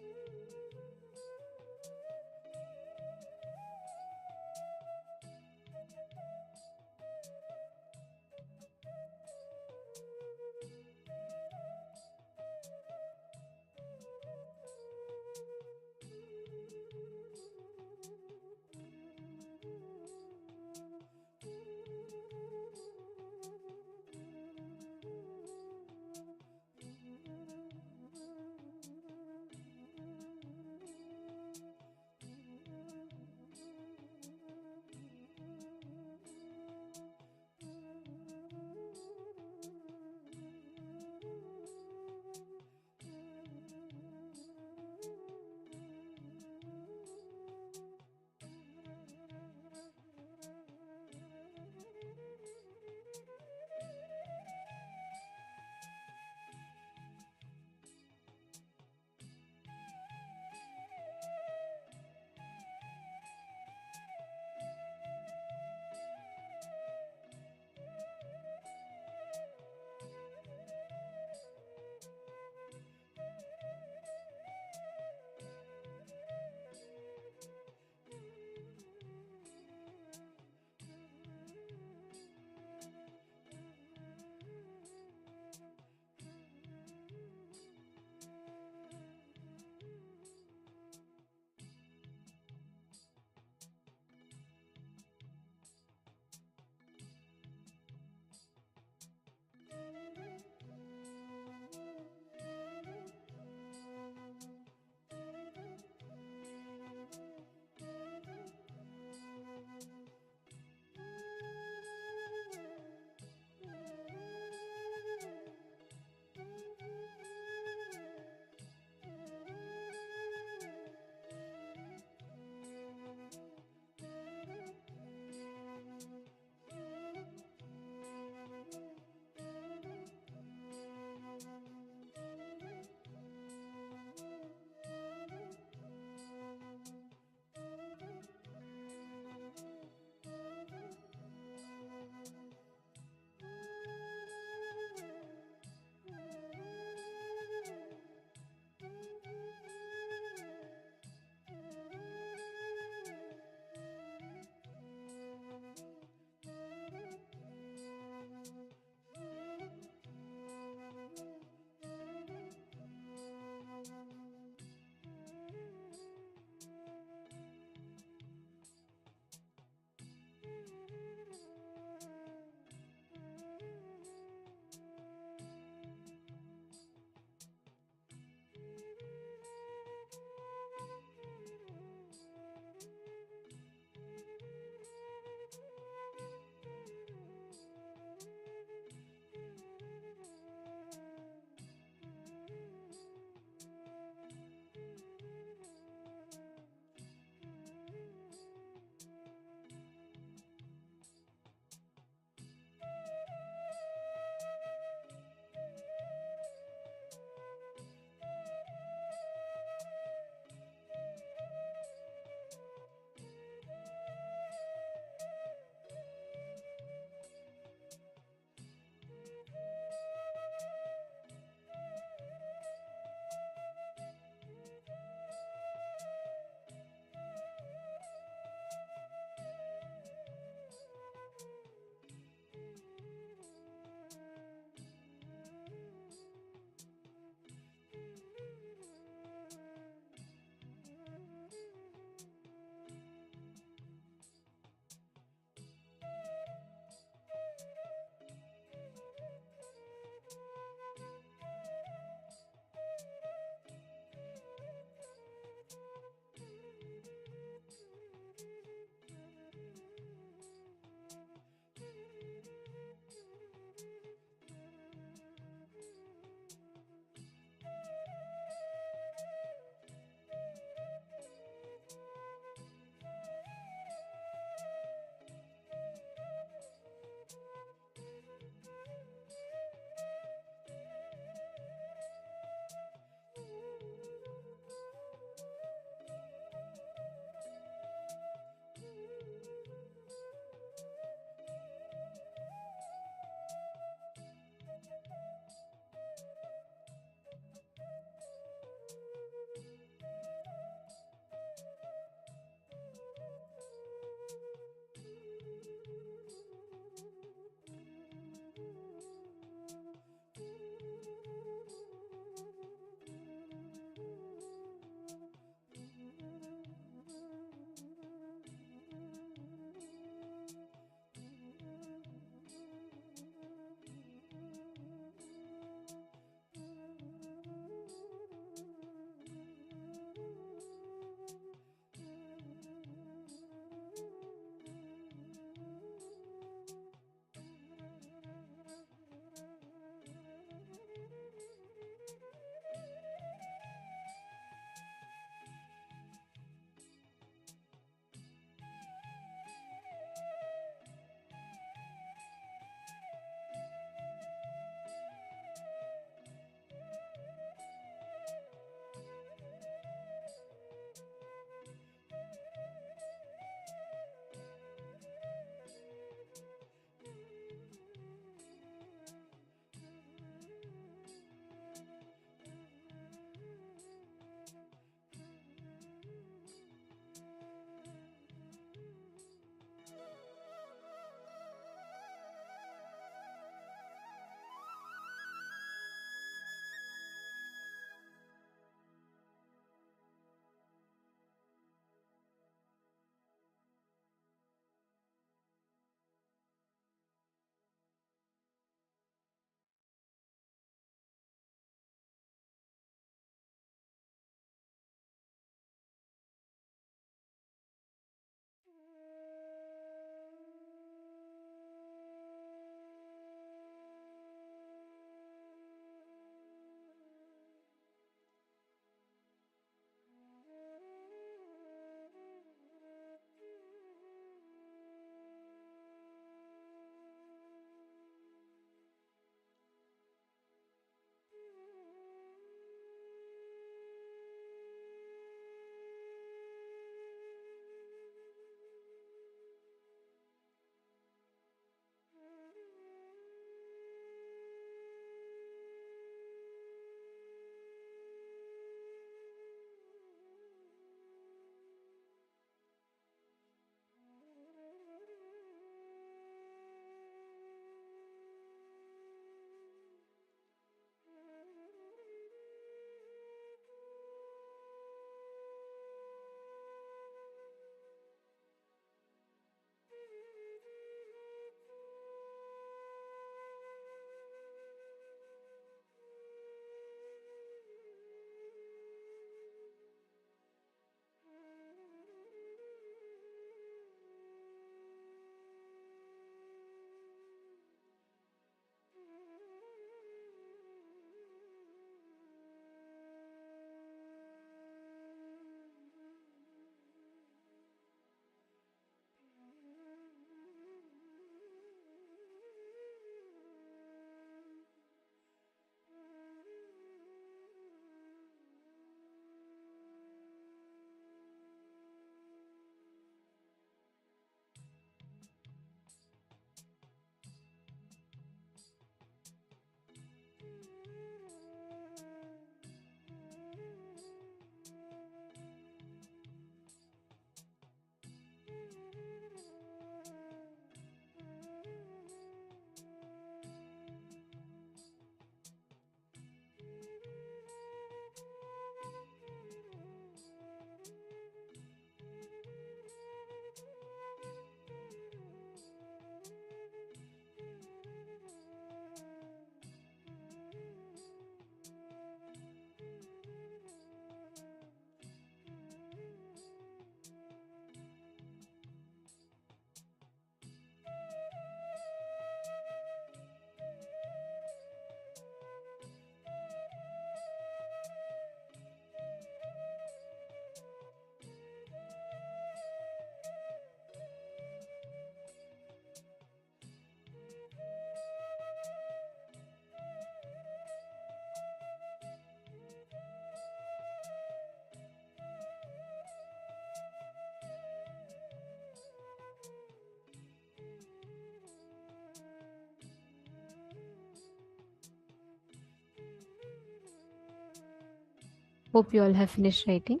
Hope you all have finished writing.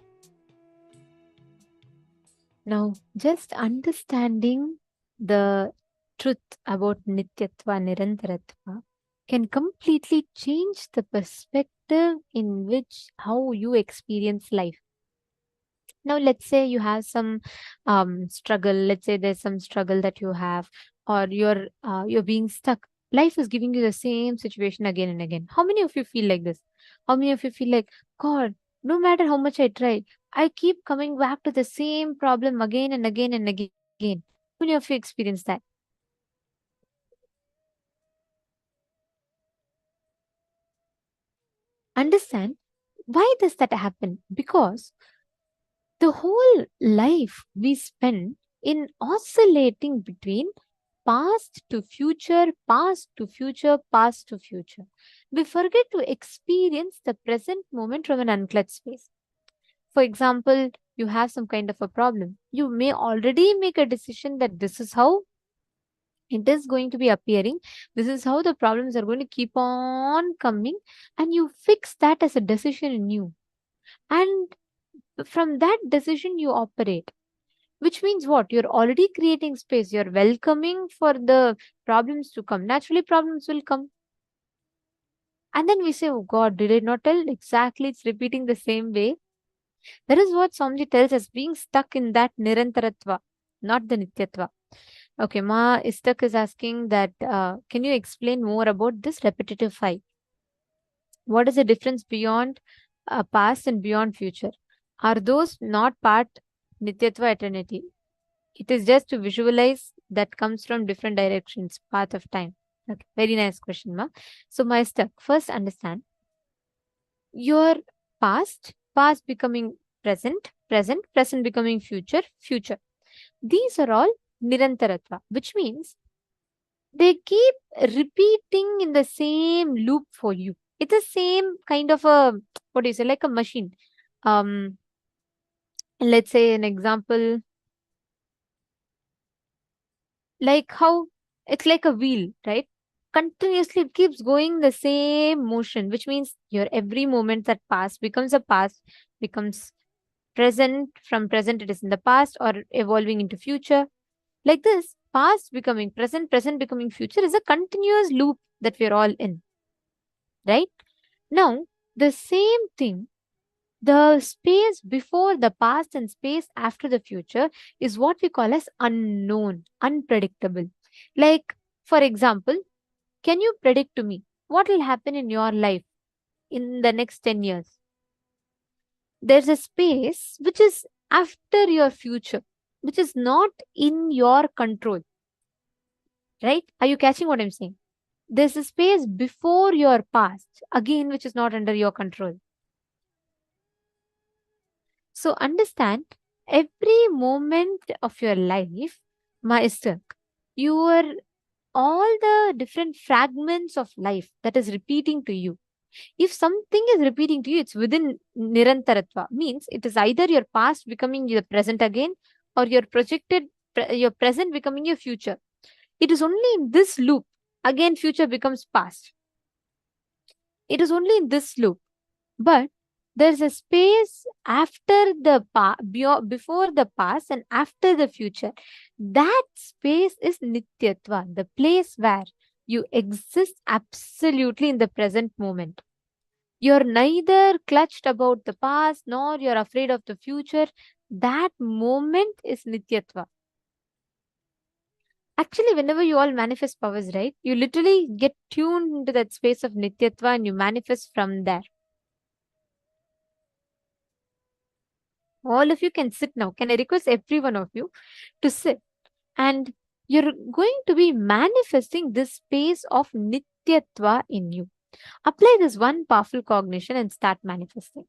Now, just understanding the truth about Nityatva, Nirantaratva can completely change the perspective in which how you experience life. Now, let's say you have some struggle. Let's say there's some struggle that you have, or you're being stuck. Life is giving you the same situation again and again. How many of you feel like this? How many of you feel like, God, no matter how much I try, I keep coming back to the same problem again and again and again? How many of you experience that? Understand why does that happen? Because the whole life we spend in oscillating between past to future, past to future, past to future. We forget to experience the present moment from an unclutched space. For example, you have some kind of a problem. You may already make a decision that this is how it is going to be appearing. This is how the problems are going to keep on coming. And you fix that as a decision in you. And from that decision, you operate. Which means what? You're already creating space. You're welcoming for the problems to come. Naturally, problems will come. And then we say, oh God, did I not tell? Exactly, it's repeating the same way. That is what Swamiji tells us, being stuck in that Nirantaratva, not the Nityatva. Okay, Ma Istak is asking that, can you explain more about this repetitive fight? What is the difference beyond past and beyond future? Are those not part Nityatva eternity? It is just to visualize that comes from different directions, path of time. Okay, very nice question, Ma. So, my stuck. First, understand your past, past becoming present, present, present becoming future, future. These are all Nirantaratva, which means they keep repeating in the same loop for you. It's the same kind of a, what do you say, like a machine. Let's say an example, like how it's like a wheel, right? Continuously it keeps going the same motion, which means your every moment that past becomes a past, becomes present, from present it is in the past or evolving into future. Like this, past becoming present, present becoming future is a continuous loop that we're all in, right? Now, the same thing, the space before the past and space after the future is what we call as unknown, unpredictable. Like, for example, can you predict to me what will happen in your life in the next 10 years? There's a space which is after your future, which is not in your control. Right? Are you catching what I'm saying? There's a space before your past, again, which is not under your control. So understand, every moment of your life, Master, your all the different fragments of life that is repeating to you. If something is repeating to you, it's within Nirantaratva. Means it is either your past becoming your present again, or your your present becoming your future. It is only in this loop. Again, future becomes past. It is only in this loop. But there's a space after the before the past and after the future. That space is Nityatva, the place where you exist absolutely in the present moment. You're neither clutched about the past nor you're afraid of the future. That moment is Nityatva. Actually, whenever you all manifest powers, right, you literally get tuned into that space of Nityatva and you manifest from there. All of you can sit now. Can I request every one of you to sit? And you're going to be manifesting this space of Nityatva in you. Apply this one powerful cognition and start manifesting.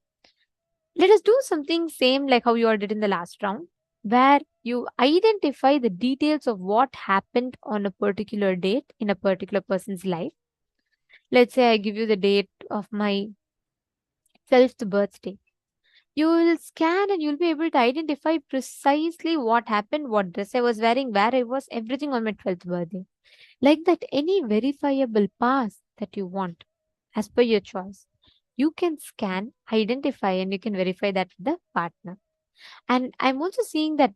Let us do something same like how you all did in the last round, where you identify the details of what happened on a particular date in a particular person's life. Let's say I give you the date of my 12th birthday. You will scan and you'll be able to identify precisely what happened, what dress I was wearing, where I was, everything on my 12th birthday. Like that, any verifiable past that you want, as per your choice, you can scan, identify, and you can verify that with the partner. And I'm also seeing that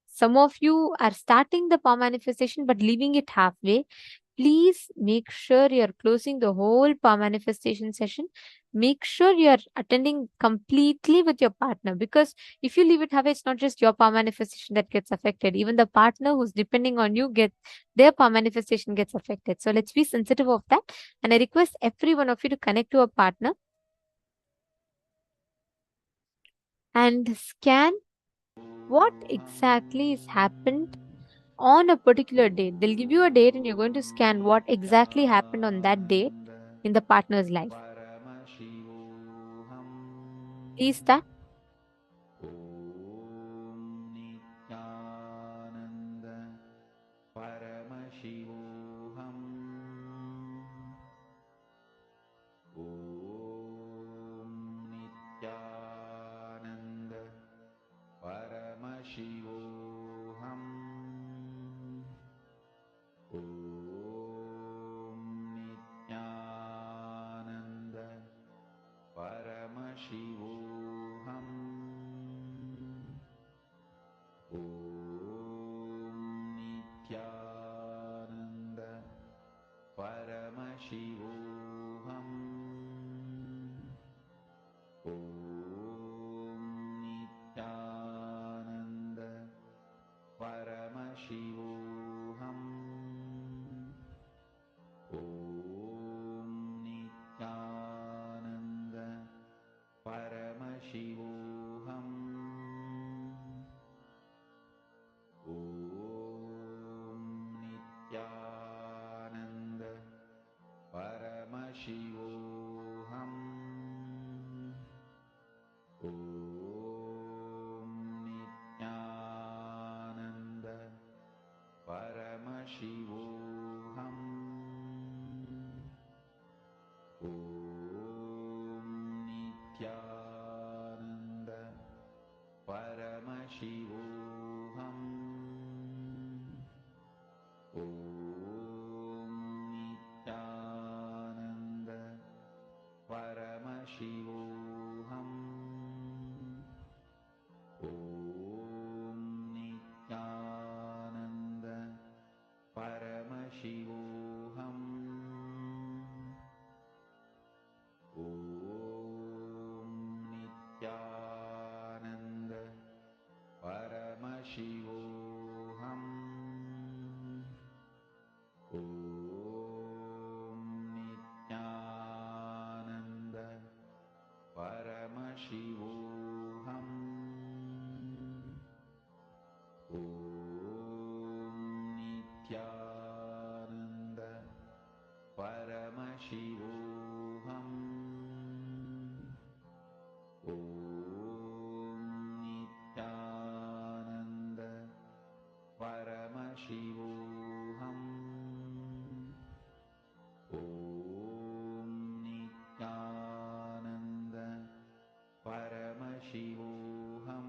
some of you are starting the power manifestation but leaving it halfway. Please make sure you're closing the whole power manifestation session. Make sure you're attending completely with your partner, because if you leave it halfway, it's not just your power manifestation that gets affected. Even the partner who's depending on you their power manifestation gets affected. So let's be sensitive of that. And I request every one of you to connect to a partner and scan what exactly has happened on a particular date. They'll give you a date and you're going to scan what exactly happened on that date in the partner's life. Please start. Paramashivoham. Om Nityananda Paramashivoham. Om Nityananda Paramashivoham. Om Nityananda Paramashivoham. Om Nityananda Paramashivoham. Om Nityananda Paramashivoham. Om Nityananda Paramashivoham. Om Nityananda Paramashivoham. Om Nityananda Paramashivoham. Om Nityananda Paramashivoham. Om Nityananda Paramashivoham. Om Nityananda Paramashivoham. Om Nityananda Paramashivoham. Om Nityananda Paramashivoham. Om Nityananda Paramashivoham. Om Nityananda Paramashivoham. Om Nityananda Paramashivoham.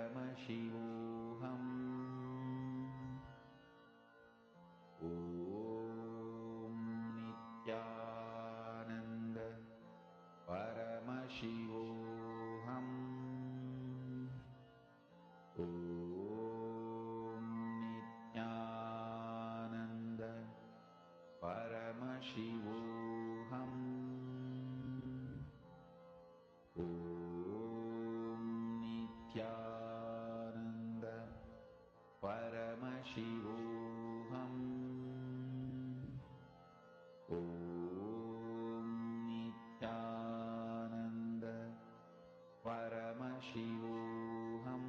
Paramashivoham.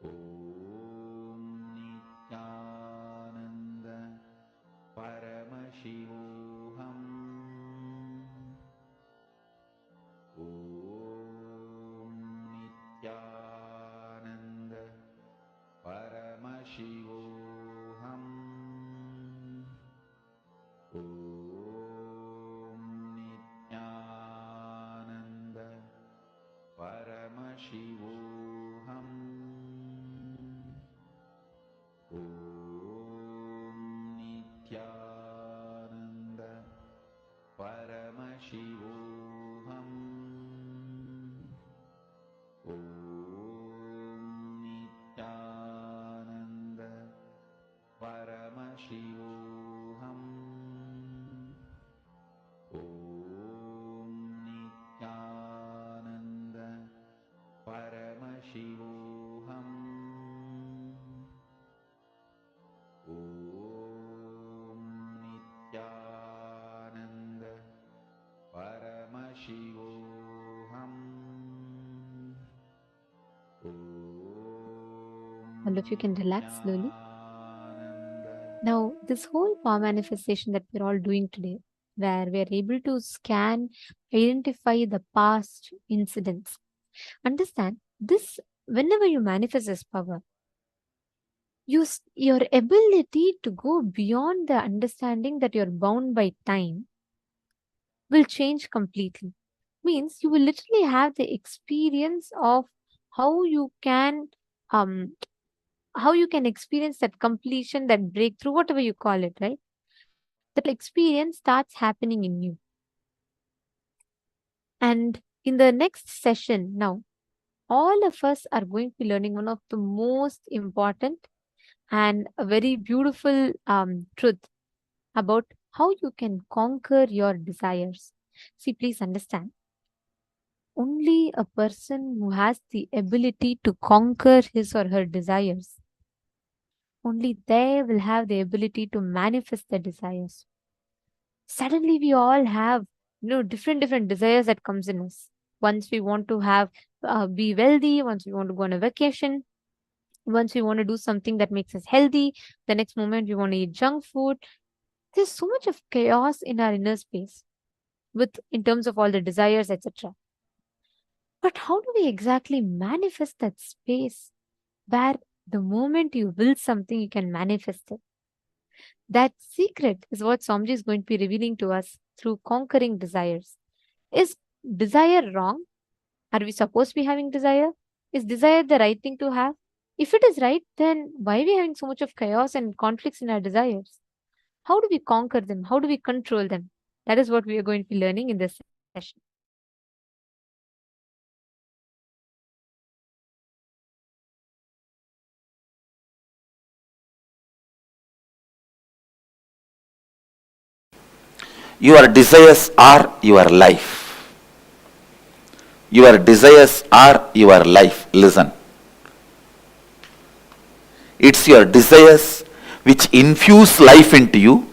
Om Nityananda Paramashivoham. Om Nityananda Paramashivoham. Om Nityananda Paramashivoham. Om Nityananda Paramashivoham. Om Nityananda Paramashivoham. Om Nityananda Paramashivoham. Om Nityananda Paramashivoham. All of you can relax slowly. Now, this whole power manifestation that we're all doing today, where we're able to scan, identify the past incidents. Understand this, whenever you manifest this power, your ability to go beyond the understanding that you're bound by time will change completely. Means you will literally have the experience of how you can experience that completion, that breakthrough, whatever you call it, right? That experience starts happening in you. And in the next session now, all of us are going to be learning one of the most important and a very beautiful truth about how you can conquer your desires. See, please understand, only a person who has the ability to conquer his or her desires, only they will have the ability to manifest their desires. Suddenly we all have different desires that comes in us. Once we want to have be wealthy, once we want to go on a vacation, once we want to do something that makes us healthy, the next moment we want to eat junk food. There's so much of chaos in our inner space in terms of all the desires, etc. But how do we exactly manifest that space where the moment you will something, you can manifest it? That secret is what Swamiji is going to be revealing to us through conquering desires. Is desire wrong? Are we supposed to be having desire? Is desire the right thing to have? If it is right, then why are we having so much of chaos and conflicts in our desires? How do we conquer them? How do we control them? That is what we are going to be learning in this session. Your desires are your life. Your desires are your life. Listen. It's your desires which infuse life into you,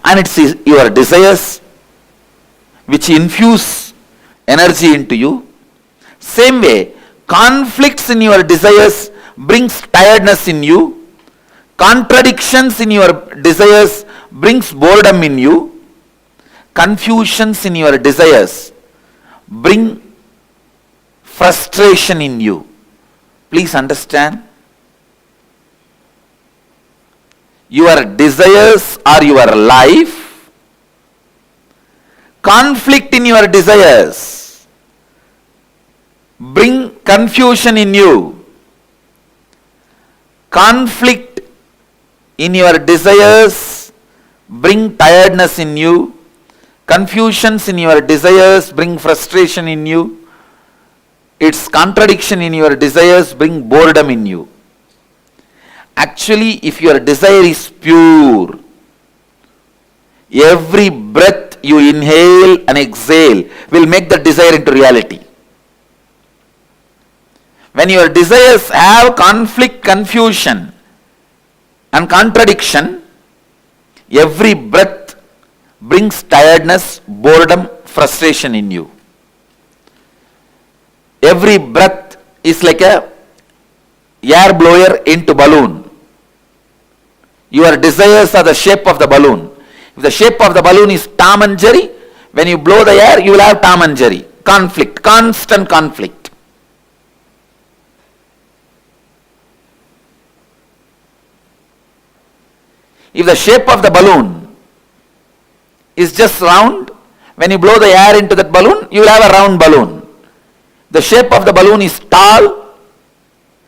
and it's your desires which infuse energy into you. Same way, conflicts in your desires brings tiredness in you. Contradictions in your desires brings boredom in you. Confusions in your desires bring frustration in you. Please understand. Your desires are your life. Conflict in your desires bring confusion in you. Conflict in your desires bring tiredness in you. Confusions in your desires bring frustration in you. Its contradiction in your desires bring boredom in you. Actually, if your desire is pure, every breath you inhale and exhale will make the desire into reality. When your desires have conflict, confusion and contradiction, every breath brings tiredness, boredom, frustration in you. Every breath is like a air blower into balloon. Your desires are the shape of the balloon. If the shape of the balloon is Tom and Jerry, when you blow the air, you will have Tom and Jerry. Conflict, constant conflict. If the shape of the balloon is just round, when you blow the air into that balloon, you will have a round balloon. The shape of the balloon is tall.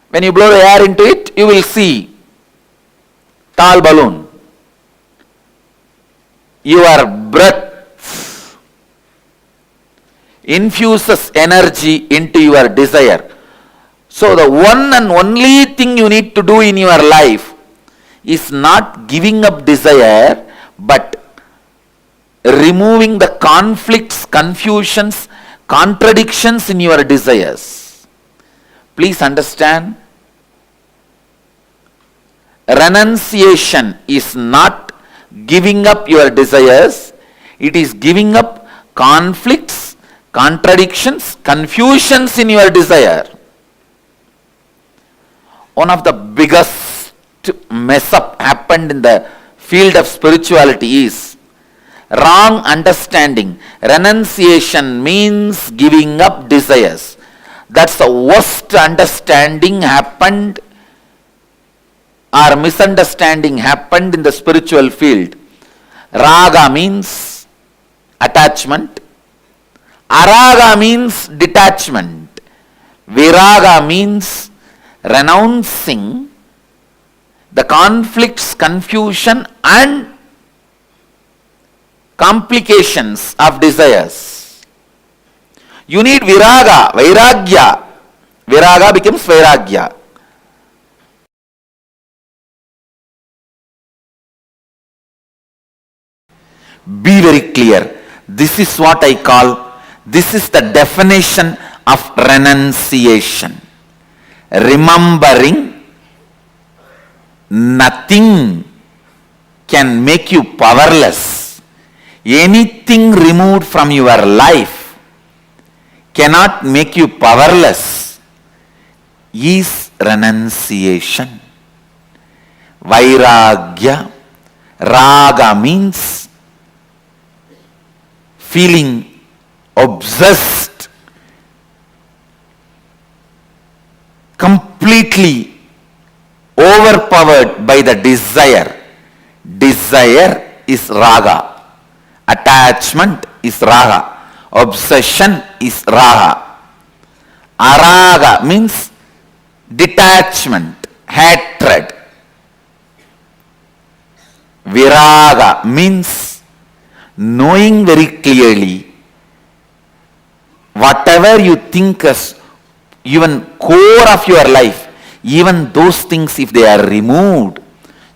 When you blow the air into it, you will see tall balloon. Your breath infuses energy into your desire. So the one and only thing you need to do in your life is not giving up desire, but removing the conflicts, confusions, contradictions in your desires. Please understand, renunciation is not giving up your desires, it is giving up conflicts, contradictions, confusions in your desire. One of the biggest mess up happened in the field of spirituality is wrong understanding. Renunciation means giving up desires. That's the worst understanding happened or misunderstanding happened in the spiritual field. Raga means attachment. Araga means detachment. Viraga means renouncing the conflicts, confusion and complications of desires. You need viraga, vairagya. Viraga becomes vairagya. Be very clear. This is what I call, this is the definition of renunciation. Remembering nothing can make you powerless. Anything removed from your life cannot make you powerless is renunciation. Vairagya, raga means feeling obsessed, completely overpowered by the desire. Desire is raga. Attachment is raga. Obsession is raga. Araga means detachment, hatred. Viraga means knowing very clearly whatever you think as even core of your life, even those things, if they are removed,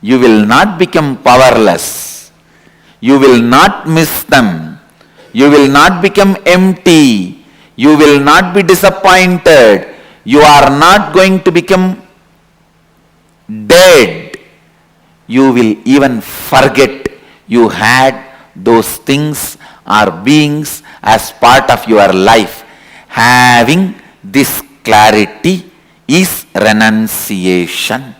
you will not become powerless. You will not miss them. You will not become empty. You will not be disappointed. You are not going to become dead. You will even forget you had those things or beings as part of your life. Having this clarity is renunciation.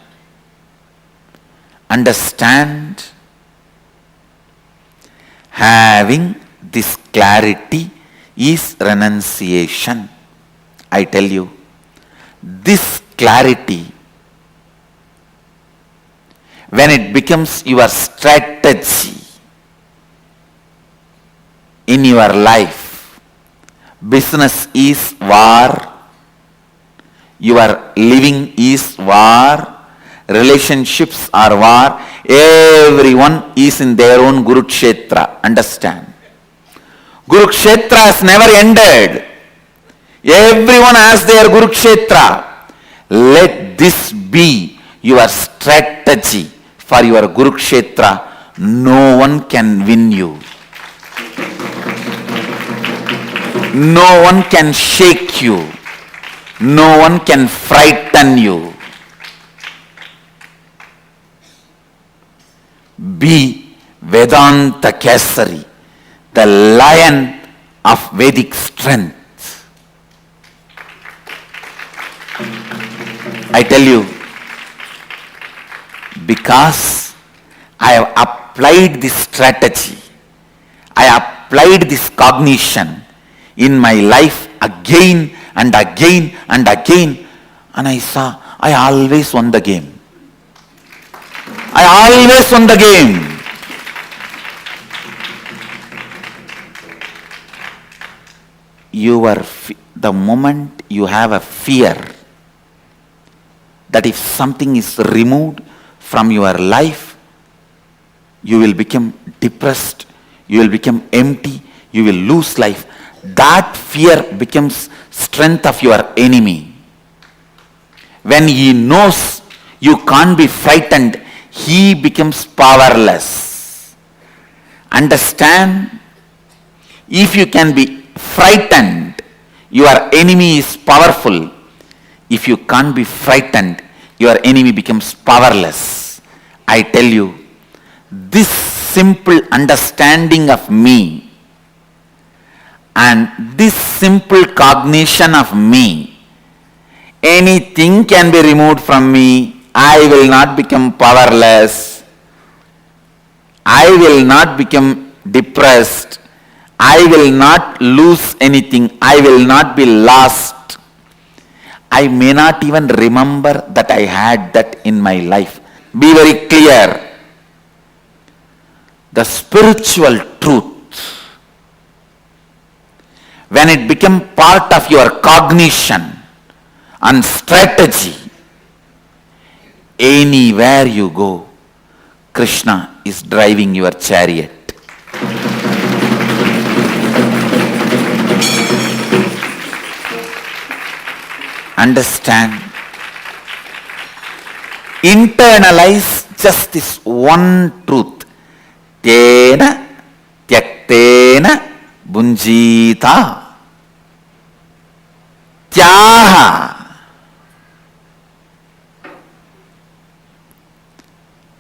Understand? Having this clarity is renunciation. I tell you, this clarity, when it becomes your strategy in your life, business is war, your living is war, relationships are war, everyone is in their own Kurukshetra. Understand? Kurukshetra has never ended. Everyone has their Kurukshetra. Let this be your strategy for your Kurukshetra. No one can win you. No one can shake you. No one can frighten you. Be Vedanta Kesari, the lion of Vedic strength. I tell you, because I have applied this strategy, I applied this cognition in my life again and again and again, and I saw I always won the game. I always won the game. The moment you have a fear that if something is removed from your life, you will become depressed, you will become empty, you will lose life. That fear becomes strength of your enemy. When he knows you can't be frightened, he becomes powerless. Understand? If you can be frightened, your enemy is powerful. If you can't be frightened, your enemy becomes powerless. I tell you, this simple understanding of me and this simple cognition of me, anything can be removed from me. I will not become powerless. I will not become depressed. I will not lose anything. I will not be lost. I may not even remember that I had that in my life. Be very clear. The spiritual truth, when it becomes part of your cognition and strategy, anywhere you go, Krishna is driving your chariot. Understand? Internalize just this one truth. Tena tyaktena bunjita. Tyaha.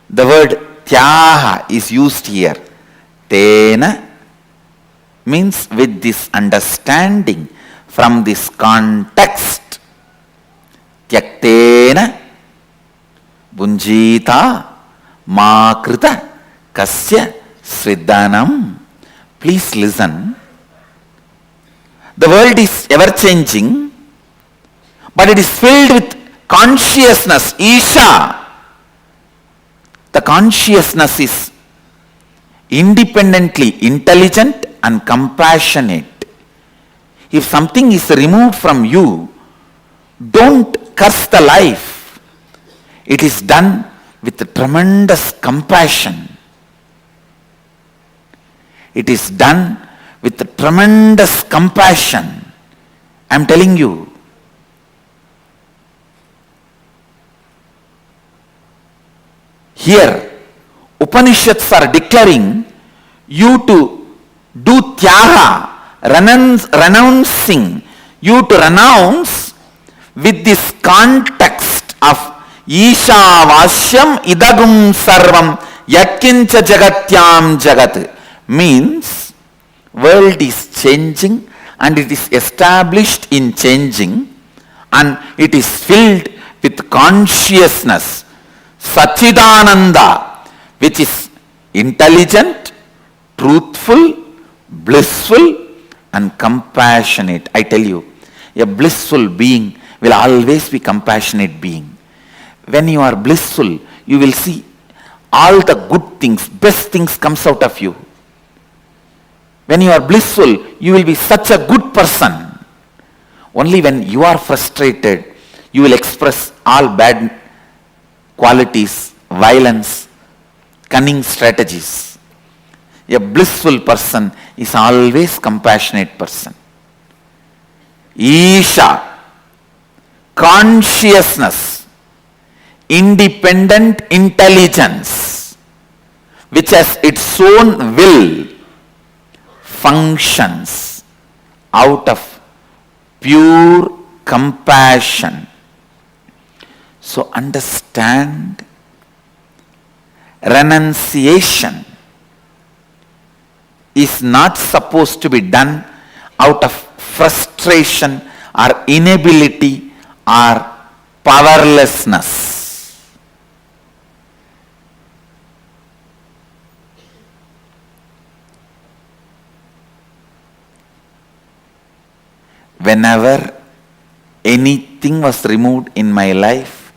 The word tyaha is used here. Tena means with this understanding from this context. Tyaktena bunjita ma krita kasya sridhanam. Please listen. The world is ever changing, but it is filled with consciousness, Isha. The consciousness is independently intelligent and compassionate. If something is removed from you, don't curse the life. It is done with tremendous compassion. It is done with tremendous compassion. I am telling you. Here, Upanishads are declaring you to do tyaha, renouncing, you to renounce with this context of Isha Vashyam Idagum Sarvam Yatkincha Jagatyam Jagat. Means world is changing and it is established in changing and it is filled with consciousness, Sachidananda, which is intelligent, truthful, blissful and compassionate. I tell you, a blissful being will always be compassionate being. When you are blissful, you will see all the good things, best things comes out of you. When you are blissful, you will be such a good person. Only when you are frustrated, you will express all bad qualities, violence, cunning strategies. A blissful person is always compassionate person. Isha, consciousness, independent intelligence, which has its own will, functions out of pure compassion. So understand, renunciation is not supposed to be done out of frustration or inability or powerlessness. Whenever anything was removed in my life,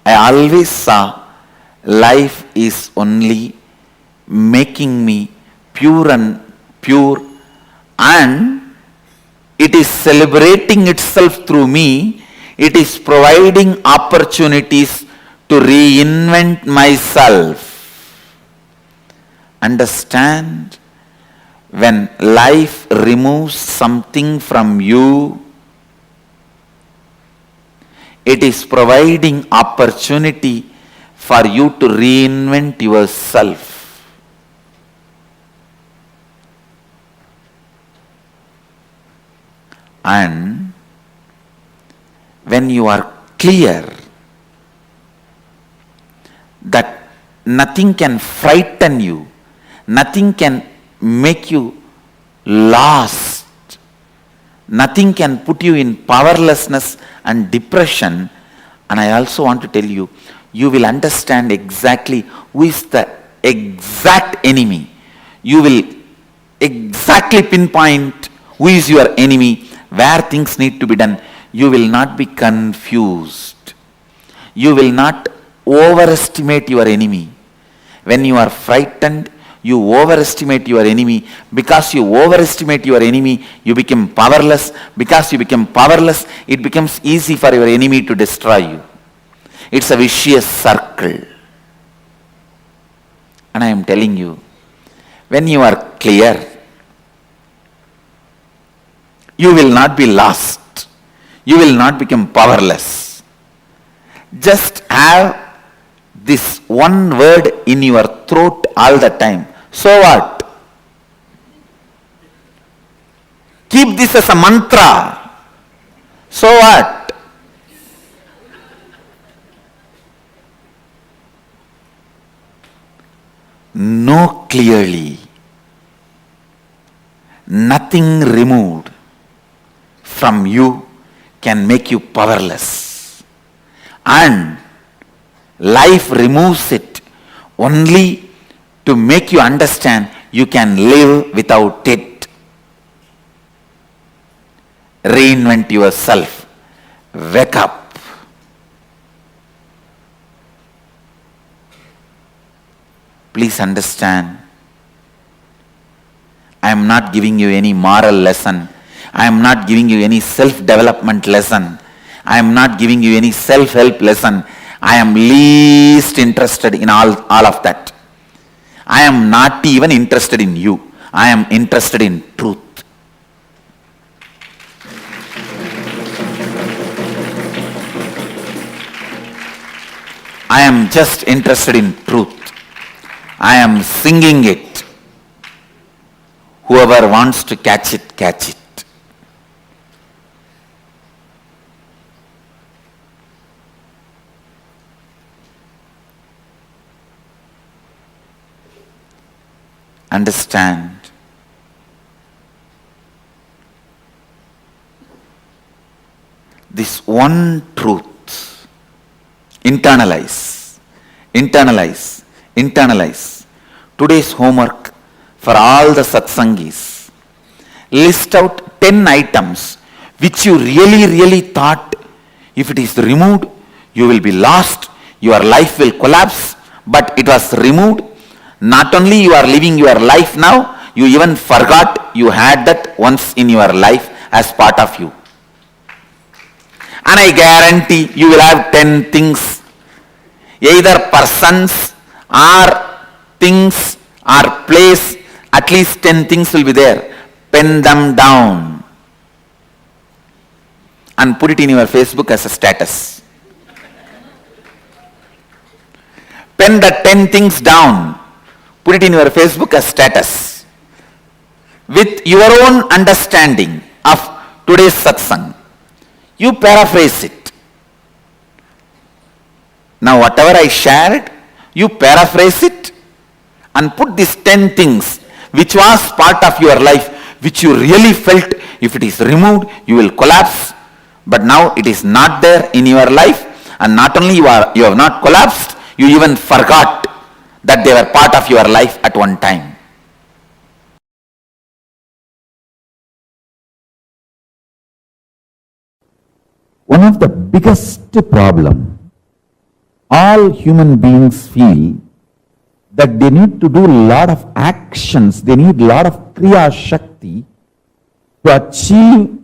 I always saw life is only making me pure and it is celebrating itself through me. It is providing opportunities to reinvent myself. Understand? When life removes something from you, it is providing opportunity for you to reinvent yourself. And when you are clear that nothing can frighten you, nothing can make you lost, nothing can put you in powerlessness and depression. And I also want to tell you, you will understand exactly who is the exact enemy. You will exactly pinpoint who is your enemy, where things need to be done. You will not be confused. You will not overestimate your enemy. When you are frightened, you overestimate your enemy. Because you overestimate your enemy, you become powerless. Because you become powerless, it becomes easy for your enemy to destroy you. It's a vicious circle. And I am telling you, when you are clear, you will not be lost. You will not become powerless. Just have this one word in your throat all the time. So what? Keep this as a mantra. So what? Know clearly. Nothing removed from you can make you powerless. And life removes it only to make you understand you can live without it. Reinvent yourself. Wake up. Please understand, I am not giving you any moral lesson. I am not giving you any self-development lesson. I am not giving you any self-help lesson. I am least interested in all of that. I am not even interested in you. I am interested in truth. I am just interested in truth. I am singing it. Whoever wants to catch it, catch it. Understand. This one truth. Internalize. Internalize. Internalize. Today's homework for all the satsangis. List out 10 items which you really thought if it is removed, you will be lost, your life will collapse, but it was removed. Not only you are living your life now, you even forgot you had that once in your life as part of you. And I guarantee you will have 10 things, either persons or things or place, at least 10 things will be there. Pen them down and put it in your Facebook as a status. Pen the 10 things down, put it in your Facebook as status. With your own understanding of today's satsang, you paraphrase it. Now whatever I shared, you paraphrase it and put these 10 things which was part of your life, which you really felt if it is removed, you will collapse. But now it is not there in your life, and not only you have not collapsed, you even forgot that they were part of your life at one time. One of the biggest problem all human beings feel that they need to do a lot of actions, they need a lot of Kriya Shakti to achieve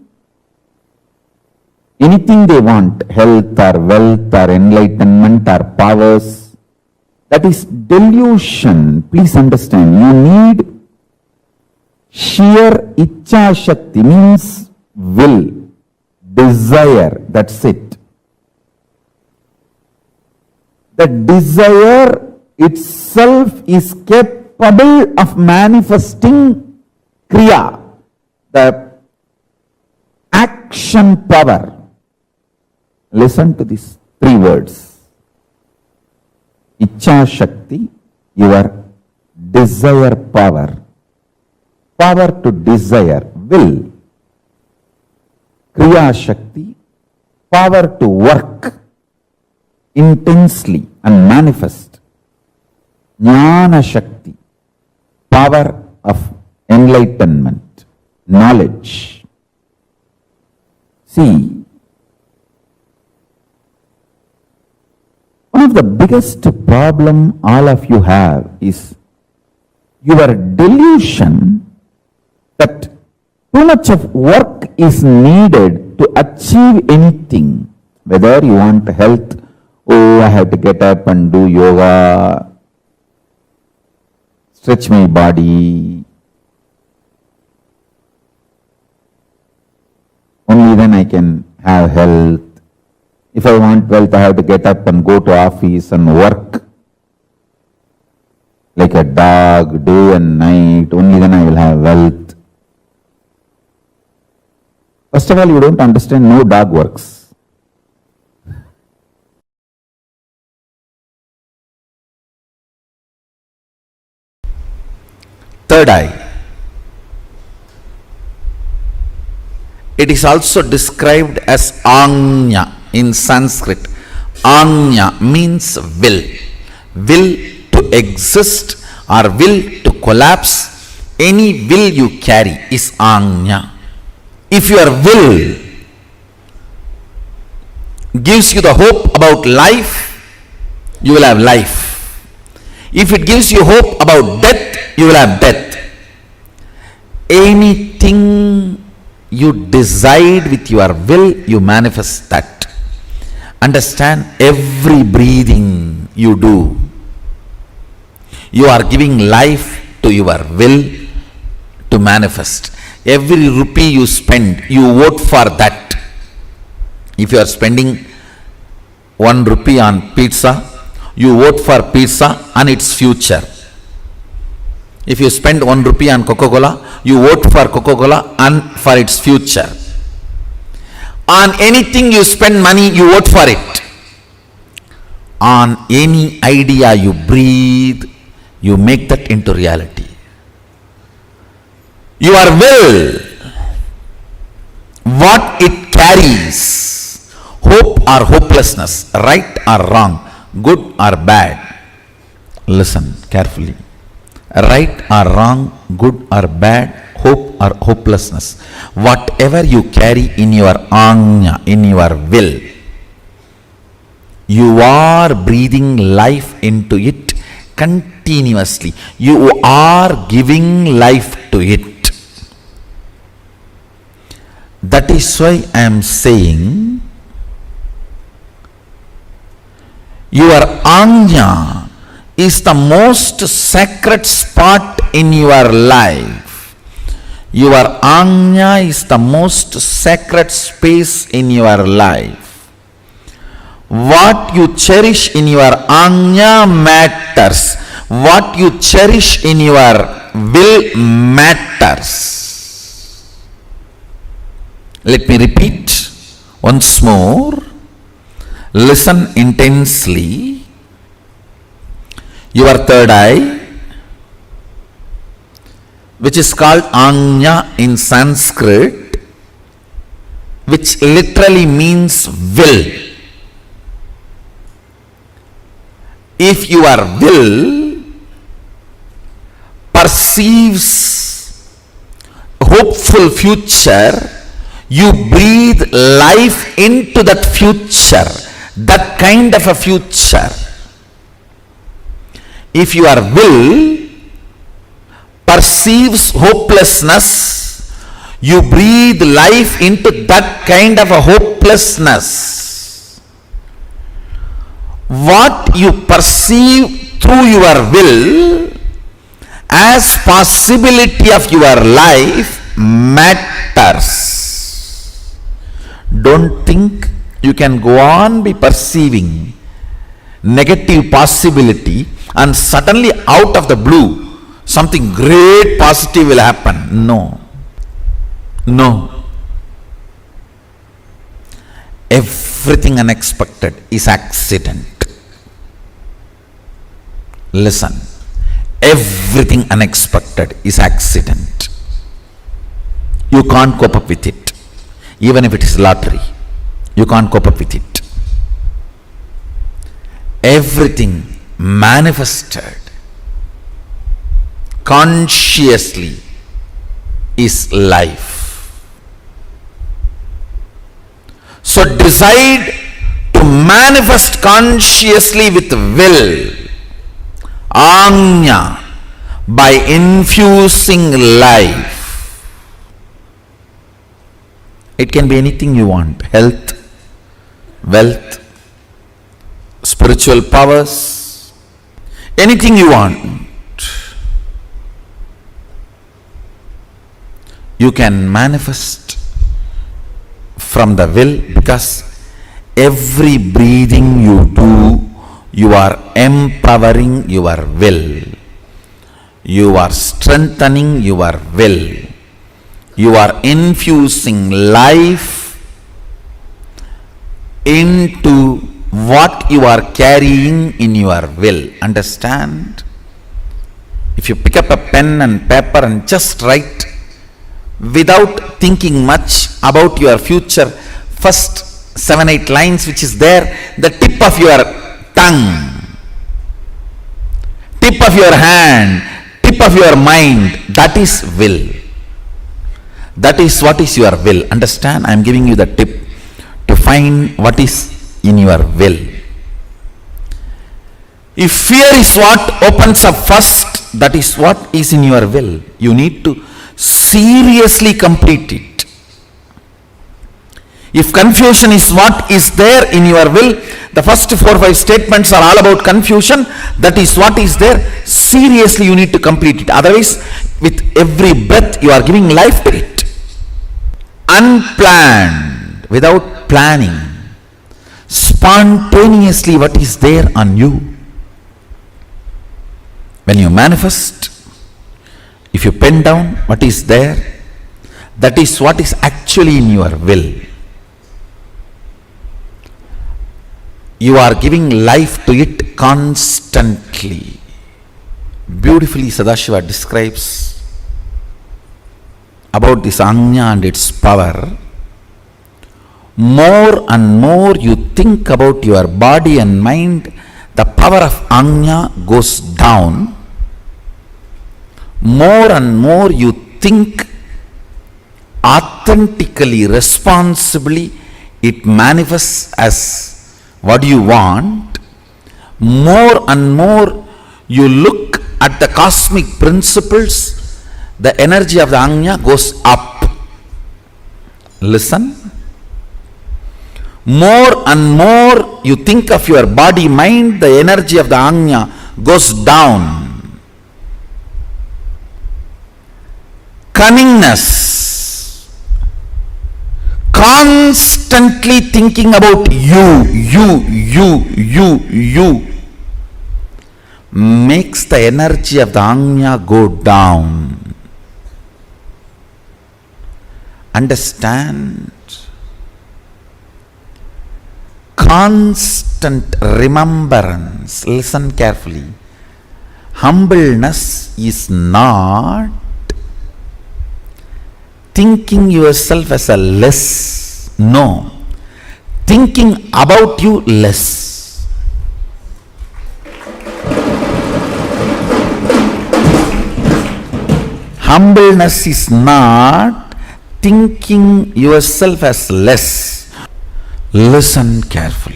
anything they want, health or wealth or enlightenment or powers. That is delusion. Please understand, you need sheer Ichcha Shakti, means will, desire, that's it. The desire itself is capable of manifesting Kriya, the action power. Listen to these three words. Ichcha Shakti, your desire power. Power to desire, will. Kriya Shakti, power to work intensely and manifest. Jnana Shakti, power of enlightenment, knowledge. See, one of the biggest problem all of you have is your delusion that too much of work is needed to achieve anything. Whether you want health, oh, I have to get up and do yoga, stretch my body. Only then I can have health. If I want wealth, I have to get up and go to office and work like a dog, day and night. Only then I will have wealth. First of all, you don't understand, no dog works. Third eye. It is also described as Anya in Sanskrit. Anya means will. Will to exist or will to collapse. Any will you carry is Anya. If your will gives you the hope about life, you will have life. If it gives you hope about death, you will have death. Anything you decide with your will, you manifest that. Understand, every breathing you do, you are giving life to your will to manifest. Every rupee you spend, you vote for that. If you are spending 1 rupee on pizza, you vote for pizza and its future. If you spend 1 rupee on Coca-Cola, you vote for Coca-Cola and for its future. On anything you spend money, you vote for it. On any idea you breathe, you make that into reality. Your will, what it carries, hope or hopelessness, right or wrong, good or bad. Listen carefully. Right or wrong, good or bad, hope or hopelessness, whatever you carry in your anya, in your will, you are breathing life into it continuously. You are giving life to it. That is why I am saying your anya is the most sacred spot in your life. Your anya is the most sacred space in your life. What you cherish in your anya matters. What you cherish in your will matters. Let me repeat once more. Listen intensely. Your third eye, which is called Anya in Sanskrit, which literally means will. If your will perceives hopeful future, you breathe life into that future, that kind of a future. If your will perceives hopelessness, you breathe life into that kind of a hopelessness. What you perceive through your will as possibility of your life matters. Don't think you can go on be perceiving negative possibility and suddenly out of the blue something great positive will happen. No. Everything unexpected is accident. Listen. Everything unexpected is accident. You can't cope up with it. Even if it is lottery, you can't cope up with it. Everything manifested consciously is life. So decide to manifest consciously with will, Anya, by infusing life. It can be anything you want: health, wealth, spiritual powers, anything you want. You can manifest from the will, because every breathing you do, you are empowering your will. You are strengthening your will. You are infusing life into what you are carrying in your will. Understand? If you pick up a pen and paper and just write without thinking much about your future, first 7-8 lines which is there, the tip of your tongue, tip of your hand, tip of your mind, that is will. That is what is your will. Understand? I am giving you the tip to find what is in your will. If fear is what opens up first, that is what is in your will. You need to seriously complete it. If confusion is what is there in your will, the first 4 or 5 statements are all about confusion. That is what is there. Seriously you need to complete it. Otherwise, with every breath you are giving life to it. Unplanned, without planning, spontaneously what is there on you. When you manifest, if you pen down what is there, that is what is actually in your will. You are giving life to it constantly. Beautifully Sadashiva describes about this Anya and its power. More and more you think about your body and mind, the power of Anya goes down. More and more you think authentically, responsibly, it manifests as what you want. More and more you look at the cosmic principles, the energy of the Anya goes up. Listen. More and more you think of your body, mind, the energy of the Anya goes down. Cunningness, constantly thinking about you, makes the energy of the Anya go down. Understand? Constant remembrance. Listen carefully. Humbleness is not thinking yourself as a less. No. Thinking about you less. Humbleness is not thinking yourself as less. Listen carefully.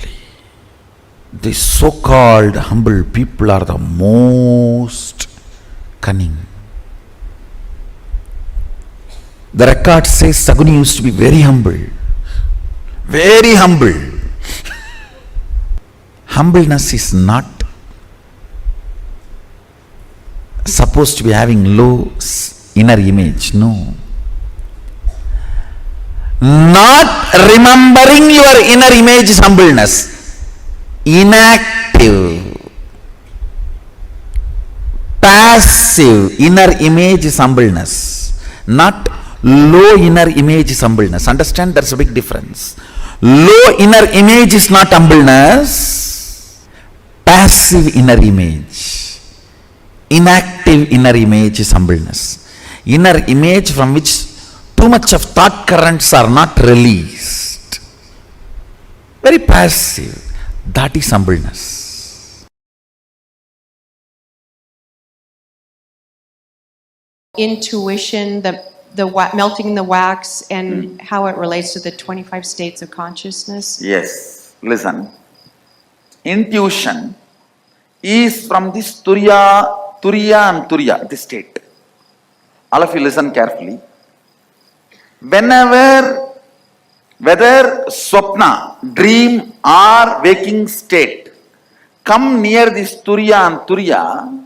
The so-called humble people are the most cunning. The record says Saguni used to be very humble. Very humble. Humbleness is not supposed to be having low inner image. No. Not remembering your inner image is humbleness. Inactive, passive inner image is humbleness. Not low inner image is humbleness. Understand, there's a big difference. Low inner image is not humbleness. Passive inner image, inactive inner image is humbleness. Inner image from which too much of thought currents are not released. Very passive. That is humbleness. Intuition, melting the wax, and how it relates to the 25 states of consciousness? Yes. Listen. Intuition is from this Turiya and Turiya, this state. All of you listen carefully. Whenever, whether swapna, dream or waking state, come near this Turiya and Turiya,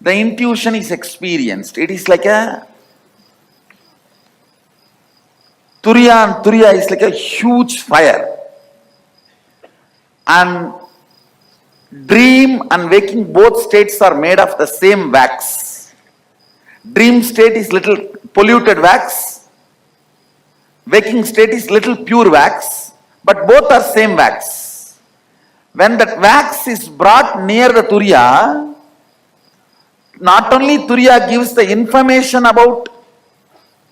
the intuition is experienced. It is like a Turiya and Turiya is like a huge fire. And dream and waking, both states are made of the same wax. Dream state is little polluted wax. Waking state is little pure wax, but both are same wax. When that wax is brought near the Turiya, not only Turiya gives the information about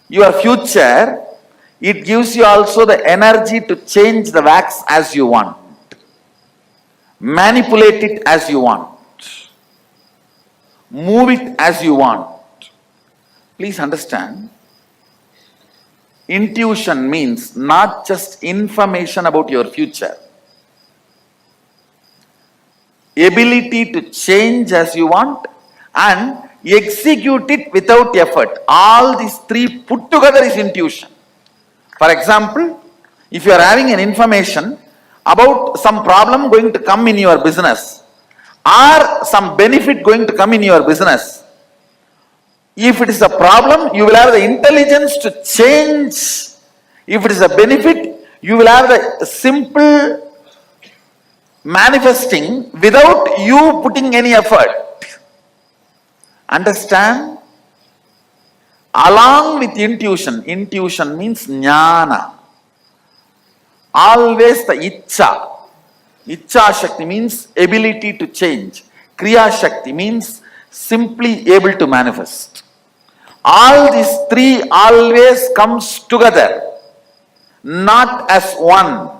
your future, it gives you also the energy to change the wax as you want. Manipulate it as you want. Move it as you want. Please understand. Intuition means not just information about your future. Ability to change as you want and execute it without effort. All these three put together is intuition. For example, if you are having an information about some problem going to come in your business or some benefit going to come in your business, if it is a problem, you will have the intelligence to change. If it is a benefit, you will have the simple manifesting without you putting any effort. Understand? Along with intuition, intuition means jnana. Always the icha. Icha Shakti means ability to change. Kriya Shakti means simply able to manifest. All these three always comes together, not as one.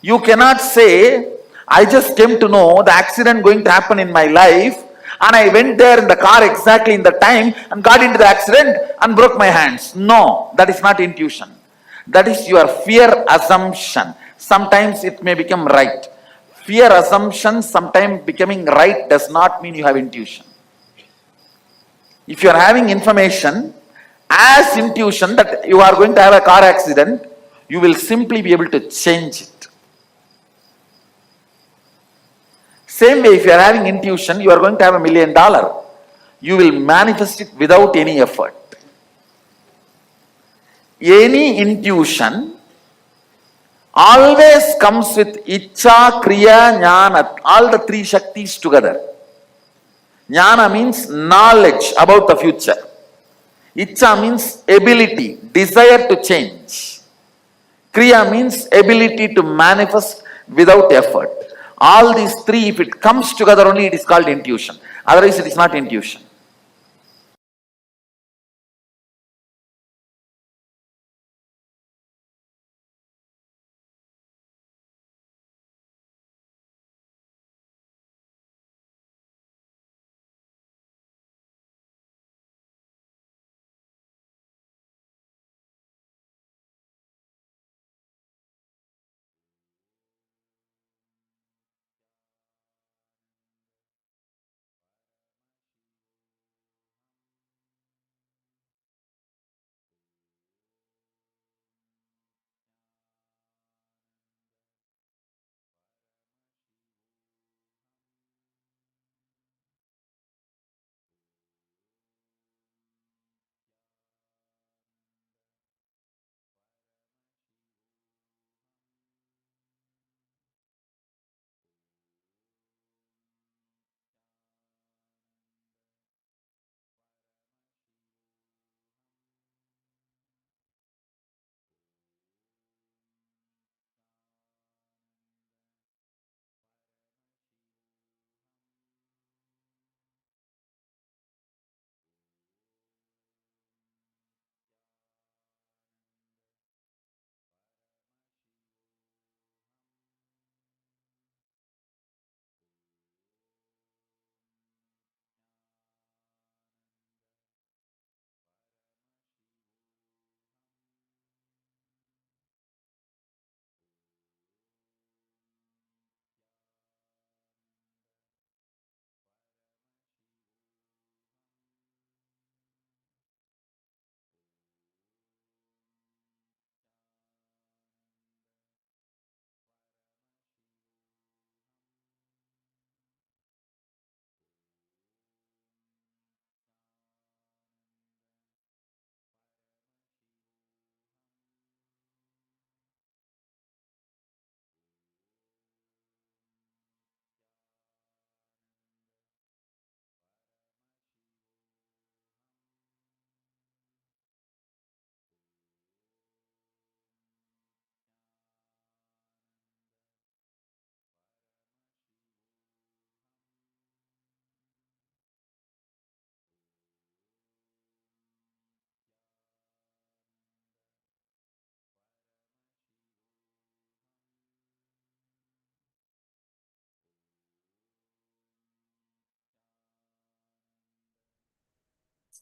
You cannot say, I just came to know the accident going to happen in my life and I went there in the car exactly in the time and got into the accident and broke my hands. No, that is not intuition. That is your fear assumption. Sometimes it may become right. Fear assumption sometimes becoming right does not mean you have intuition. If you are having information as intuition that you are going to have a car accident, you will simply be able to change it. Same way, if you are having intuition, you are going to have $1 million. You will manifest it without any effort. Any intuition always comes with Icha, Kriya, Jnana, all the three Shaktis together. Jnana means knowledge about the future. Icha means ability, desire to change. Kriya means ability to manifest without effort. All these three, if it comes together only, it is called intuition. Otherwise, it is not intuition.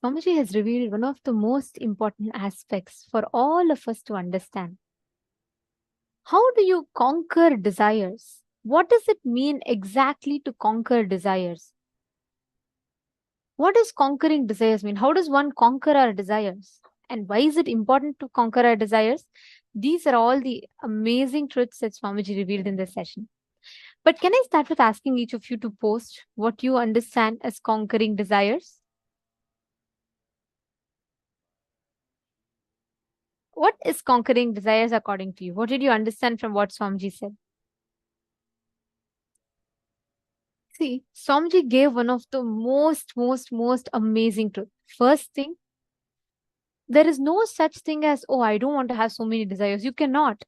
Swamiji has revealed one of the most important aspects for all of us to understand. How do you conquer desires? What does it mean exactly to conquer desires? What does conquering desires mean? How does one conquer our desires? And why is it important to conquer our desires? These are all the amazing truths that Swamiji revealed in this session. But can I start with asking each of you to post what you understand as conquering desires? What is conquering desires according to you? What did you understand from what Swamiji said? See, Swamiji gave one of the most amazing truths. First thing, there is no such thing as, oh, I don't want to have so many desires. You cannot.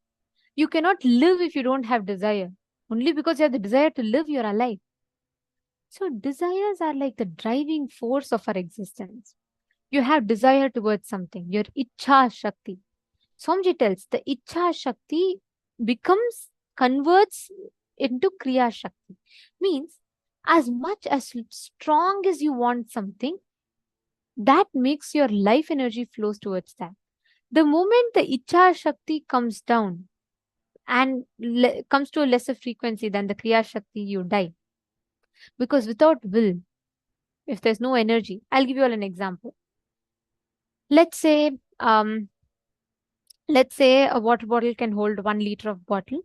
You cannot live if you don't have desire. Only because you have the desire to live, you're alive. So desires are like the driving force of our existence. You have desire towards something, your Ichha Shakti. Swamiji tells the Ichha Shakti converts into Kriya Shakti. Means as much as strong as you want something, that makes your life energy flows towards that. The moment the Ichha Shakti comes down and comes to a lesser frequency than the Kriya Shakti, you die. Because without will, if there's no energy, I'll give you all an example. Let's say a water bottle can hold 1 liter of bottle.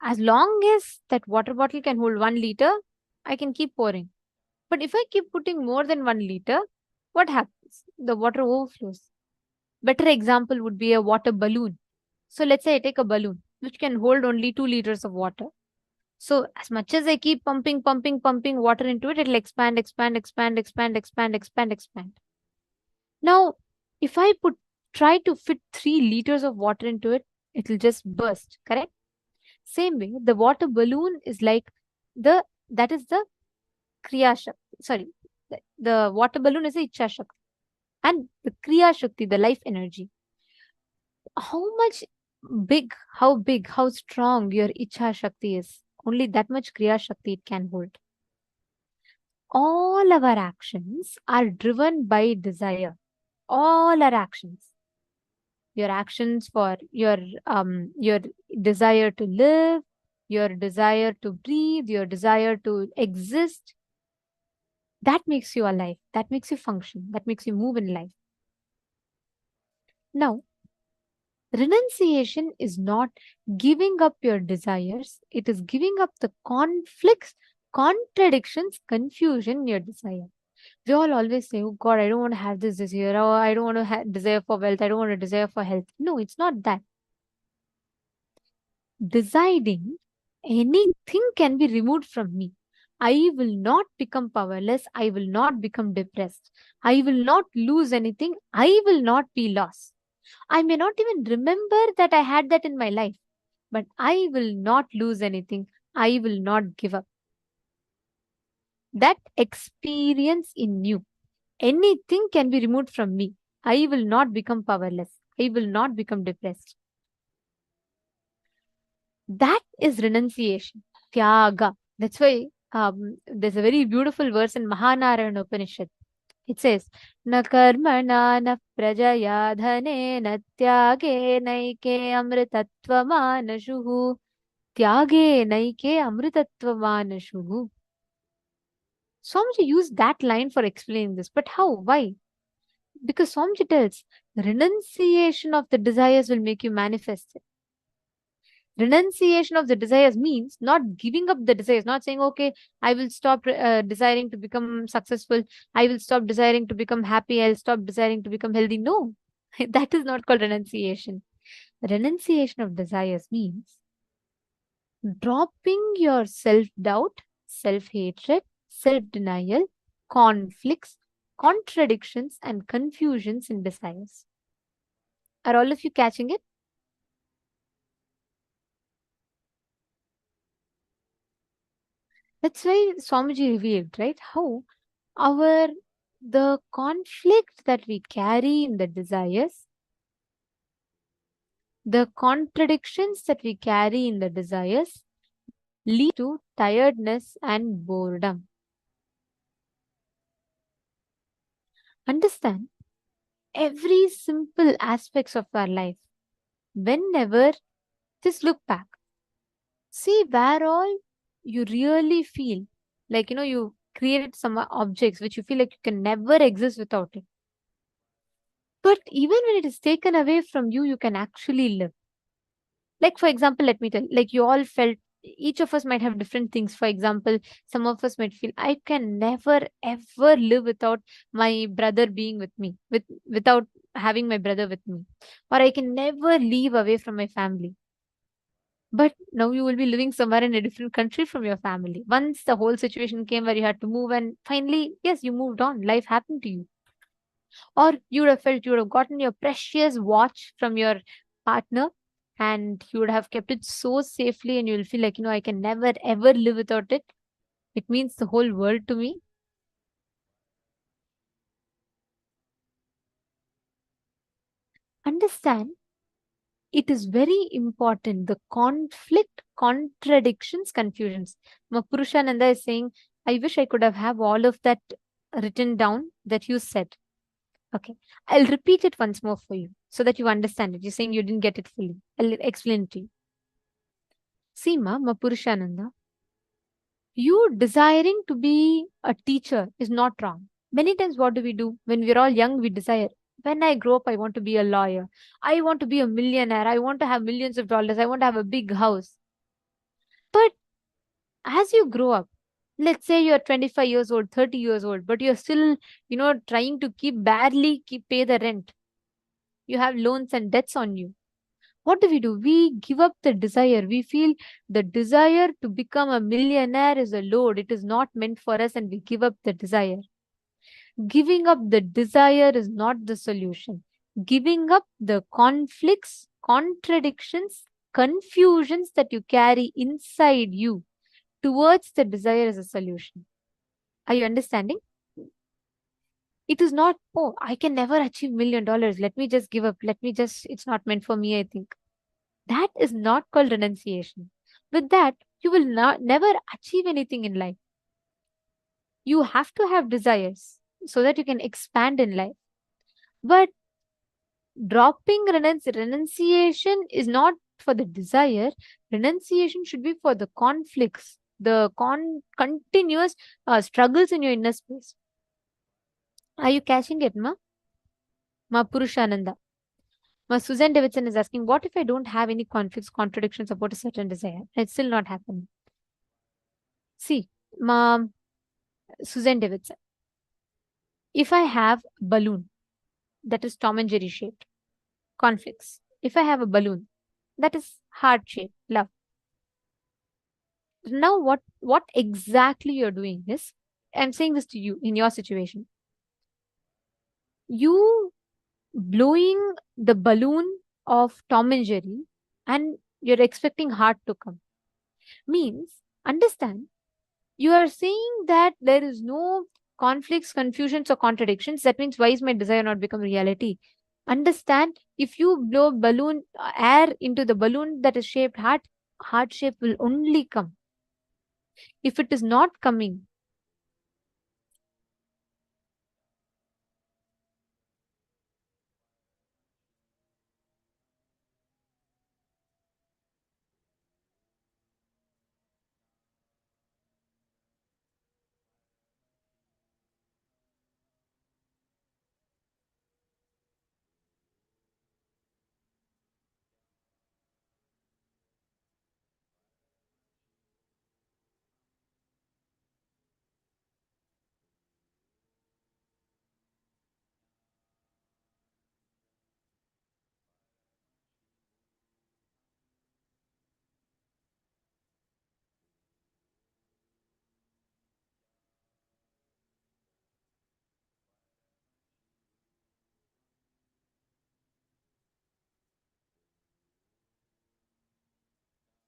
As long as that water bottle can hold 1 liter, I can keep pouring. But if I keep putting more than 1 liter, what happens? The water overflows. Better example would be a water balloon. So let's say I take a balloon which can hold only 2 liters of water. So as much as I keep pumping water into it, it'll expand. Now, if I try to fit 3 liters of water into it, it'll just burst, correct? Same way, the water balloon is like that is the Kriya Shakti. Sorry, the water balloon is the Ichha Shakti. And the Kriya Shakti, the life energy. How strong your Ichha Shakti is, only that much Kriya Shakti it can hold. All our actions are driven by desire. All our actions. Your actions for your desire to live, your desire to breathe, your desire to exist. That makes you alive. That makes you function. That makes you move in life. Now, renunciation is not giving up your desires. It is giving up the conflicts, contradictions, confusion in your desire. We all always say, oh God, I don't want to have this year. Oh, I don't want to desire for wealth. I don't want to desire for health. No, it's not that. Deciding anything can be removed from me. I will not become powerless. I will not become depressed. I will not lose anything. I will not be lost. I may not even remember that I had that in my life, but I will not lose anything. I will not give up. That experience in you, anything can be removed from me. I will not become powerless. I will not become depressed. That is renunciation, tyaga. That's why there's a very beautiful verse in Mahanarayana Upanishad. It says, na karmana na prajaya dhane na tyage naike amritattva manashuhu. Tyage naike amritattva manashuhu. Swamiji used that line for explaining this. But how? Why? Because Swamiji tells, renunciation of the desires will make you manifest it. Renunciation of the desires means not giving up the desires, not saying, okay, I will stop desiring to become successful. I will stop desiring to become happy. I'll stop desiring to become healthy. No, that is not called renunciation. Renunciation of desires means dropping your self-doubt, self-hatred, self-denial, conflicts, contradictions, and confusions in desires. Are all of you catching it? That's why Swamiji revealed, right? How the conflict that we carry in the desires, the contradictions that we carry in the desires lead to tiredness and boredom. Understand every simple aspects of our life. Whenever, just look back. See where all you really feel like, you created some objects which you feel like you can never exist without it. But even when it is taken away from you, you can actually live. Like, for example, let me tell, like you all felt, each of us might have different things. For example, some of us might feel, I can never ever live without my brother being with me, without having my brother with me, or I can never leave away from my family. But now you will be living somewhere in a different country from your family. Once the whole situation came where you had to move, and finally, yes, you moved on, life happened to you. Or you would have felt you would have gotten your precious watch from your partner, and you would have kept it so safely, and you'll feel like, I can never ever live without it. It means the whole world to me. Understand, it is very important. The conflict, contradictions, confusions. Purushananda is saying, I wish I could have all of that written down that you said. Okay, I'll repeat it once more for you so that you understand it. You're saying you didn't get it fully. I'll explain it to you. See, Purushananda, you desiring to be a teacher is not wrong. Many times, what do? When we're all young, we desire, when I grow up, I want to be a lawyer. I want to be a millionaire. I want to have millions of dollars. I want to have a big house. But as you grow up, let's say you're 25 years old, 30 years old, but you're still, trying to barely pay the rent. You have loans and debts on you. What do? We give up the desire. We feel the desire to become a millionaire is a load. It is not meant for us, and we give up the desire. Giving up the desire is not the solution. Giving up the conflicts, contradictions, confusions that you carry inside you towards the desire is a solution. Are you understanding? It is not, oh, I can never achieve $1 million. Let me just give up. It's not meant for me, I think. That is not called renunciation. With that, you will never achieve anything in life. You have to have desires so that you can expand in life. But dropping renunciation is not for the desire. Renunciation should be for the conflicts, the continuous struggles in your inner space. Are you catching it, Ma Purushananda? Susan Davidson is asking, what if I don't have any conflicts, contradictions about a certain desire? It's still not happening. See, Susan Davidson, if I have a balloon that is Tom and Jerry shaped, conflicts. If I have a balloon that is heart shaped, love. Now, what exactly you're doing is, I'm saying this to you in your situation. You blowing the balloon of Tom and Jerry and you're expecting heart to come means, understand, you are saying that there is no conflicts, confusions, or contradictions. That means, why is my desire not become reality? Understand, if you blow balloon air into the balloon that is shaped heart shape will only come. If it is not coming,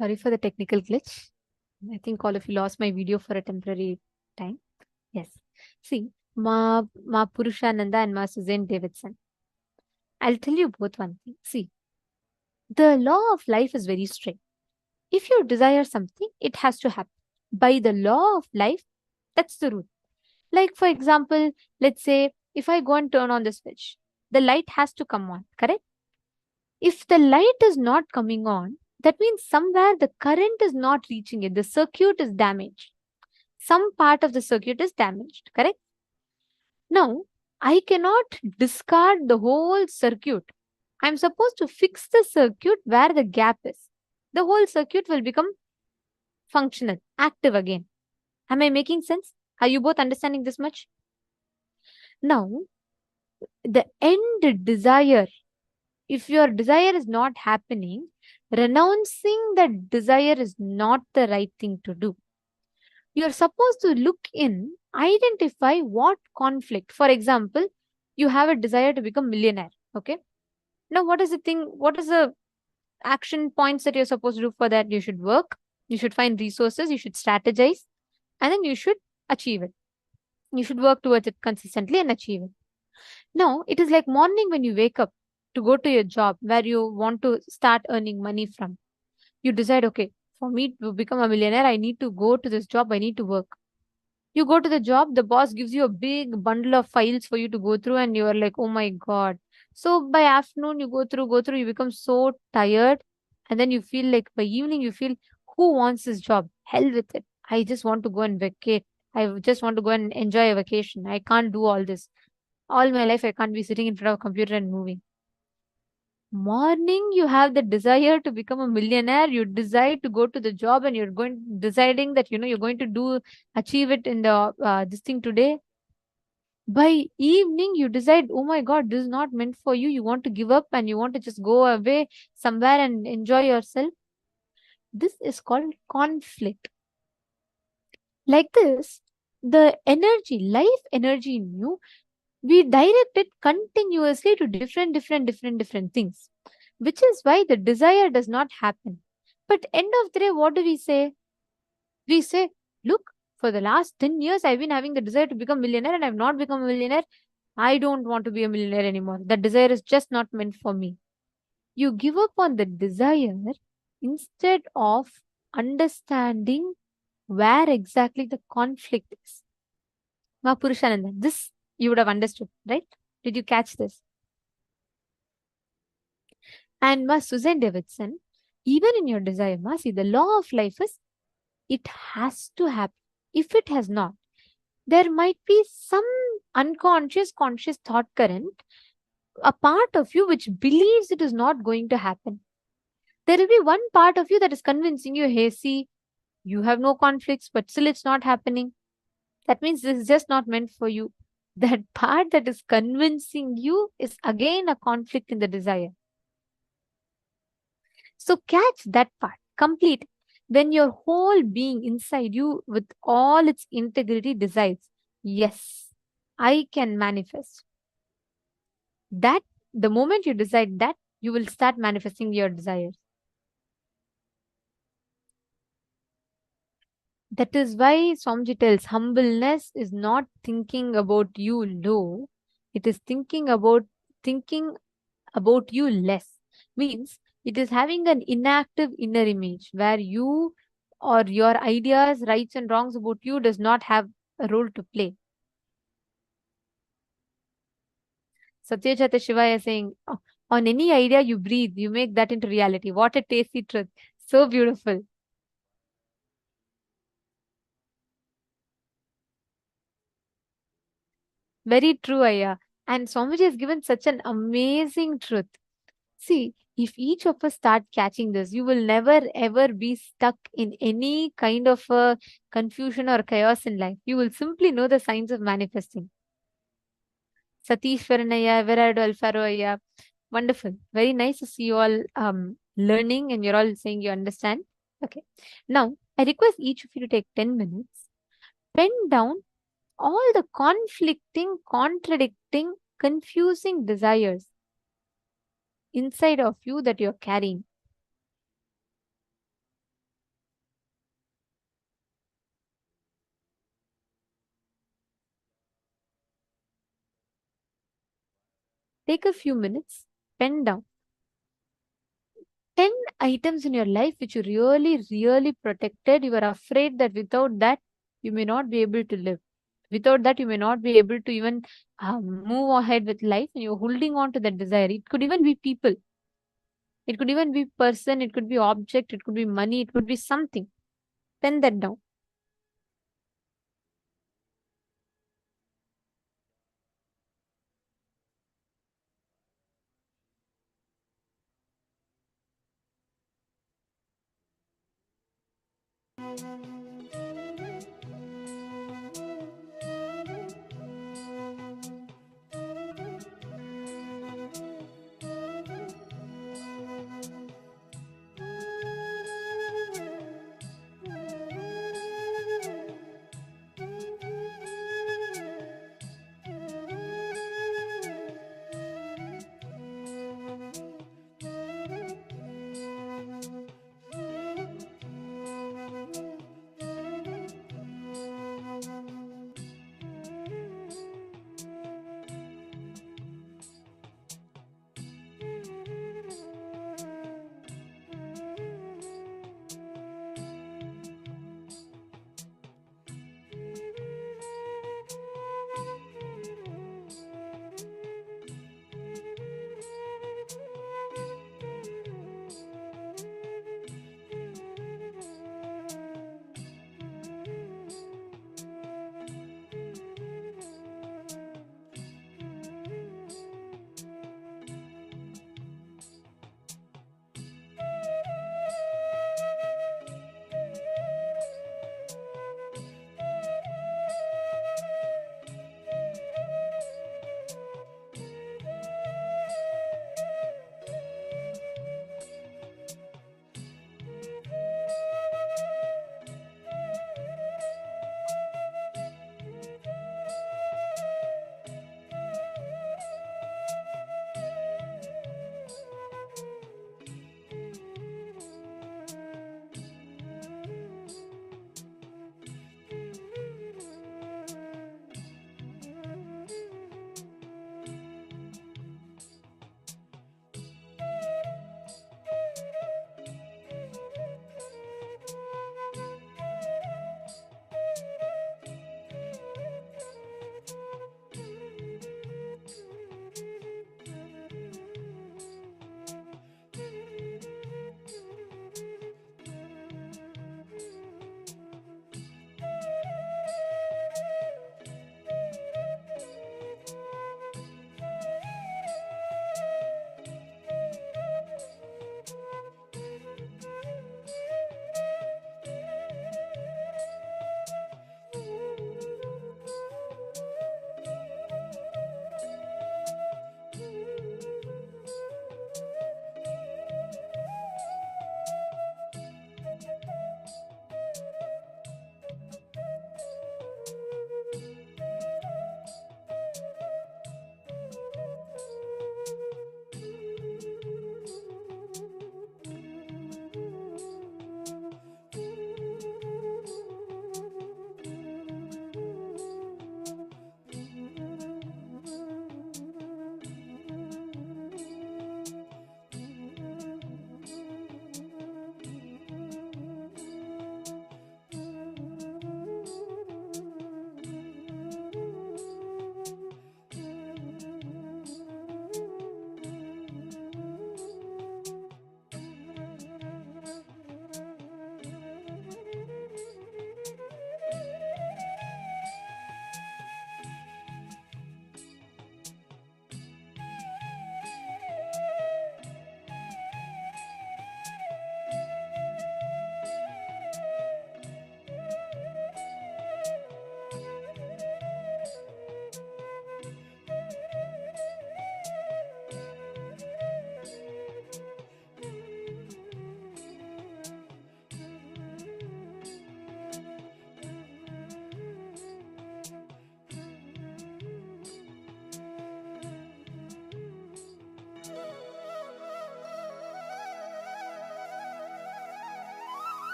sorry for the technical glitch. I think all of you lost my video for a temporary time. Yes. See, Ma Purushananda and Ma Susan Davidson. I'll tell you both one thing. See, the law of life is very strict. If you desire something, it has to happen. By the law of life, that's the rule. Like, for example, let's say if I go and turn on the switch, the light has to come on, correct? If the light is not coming on, that means somewhere the current is not reaching it. The circuit is damaged. Some part of the circuit is damaged, correct? Now, I cannot discard the whole circuit. I'm supposed to fix the circuit where the gap is. The whole circuit will become functional, active again. Am I making sense? Are you both understanding this much? Now, the end desire, if your desire is not happening, renouncing that desire is not the right thing to do. You're supposed to look in, identify what conflict. For example, you have a desire to become millionaire. Okay. Now, what is the thing? What is the action points that you're supposed to do for that? You should work, you should find resources, you should strategize, and then you should achieve it. You should work towards it consistently and achieve it. Now, it is like morning when you wake up to go to your job where you want to start earning money from. You decide, okay, for me to become a millionaire, I need to go to this job, I need to work. You go to the job, the boss gives you a big bundle of files for you to go through, and you are like, oh my God. So by afternoon, you go through, you become so tired. And then you feel like by evening, you feel, who wants this job? Hell with it. I just want to go and vacate. I just want to go and enjoy a vacation. I can't do all this. All my life, I can't be sitting in front of a computer and moving. Morning, you have the desire to become a millionaire. You decide to go to the job, and you're deciding that you're going to achieve it in the this thing today. By evening, you decide, oh my God, this is not meant for you. You want to give up and you want to just go away somewhere and enjoy yourself. This is called conflict. Like this, the energy, life energy in you, we direct it continuously to different things, which is why the desire does not happen. But end of the day, what do we say? We say, look, for the last 10 years, I've been having the desire to become a millionaire and I've not become a millionaire. I don't want to be a millionaire anymore. That desire is just not meant for me. You give up on the desire instead of understanding where exactly the conflict is. Purushananda, this you would have understood, right? Did you catch this? And Susan Davidson, even in your desire, see, the law of life is it has to happen. If it has not, there might be some unconscious, conscious thought current, a part of you which believes it is not going to happen. There will be one part of you that is convincing you, hey, see, you have no conflicts, but still it's not happening. That means this is just not meant for you. That part that is convincing you is again a conflict in the desire. So catch that part, complete. When your whole being inside you with all its integrity decides, yes, I can manifest. That the moment you decide that, you will start manifesting your desires. That is why Swamiji tells humbleness is not thinking about you low. It is thinking about you less. Means it is having an inactive inner image where you or your ideas, rights and wrongs about you does not have a role to play. Satyajata Shivaya is saying, on any idea you breathe, you make that into reality. What a tasty truth. So beautiful. Very true, Aya. And Swamiji has given such an amazing truth. See, if each of us start catching this, you will never ever be stuck in any kind of a confusion or chaos in life. You will simply know the signs of manifesting. Satish Varanaya, Everardo Alfaro Aya. Wonderful. Very nice to see you all learning and you're all saying you understand. Okay. Now, I request each of you to take 10 minutes. Pen down all the conflicting, contradicting, confusing desires inside of you that you're carrying. Take a few minutes, pen down 10 items in your life which you really protected. You are afraid that without that, you may not be able to live. Without that, you may not be able to even move ahead with life, and you're holding on to that desire. It could even be people, it could even be person, it could be object, it could be money, it could be something. Pen that down.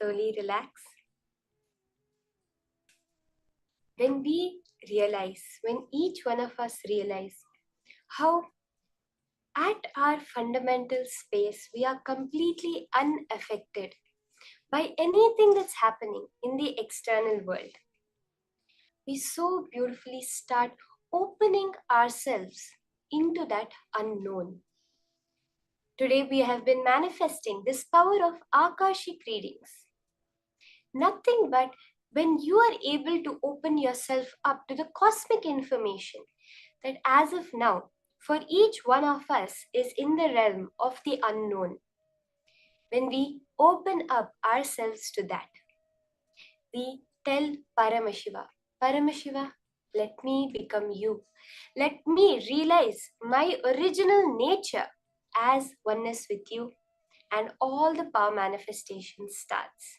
slowly relax. When each one of us realize how at our fundamental space we are completely unaffected by anything that's happening in the external world, we so beautifully start opening ourselves into that unknown. Today we have been manifesting this power of Akashic readings. Nothing but when you are able to open yourself up to the cosmic information that as of now, for each one of us is in the realm of the unknown. When we open up ourselves to that, we tell Paramashiva, Paramashiva, let me become you. Let me realize my original nature as oneness with you, and all the power manifestation starts.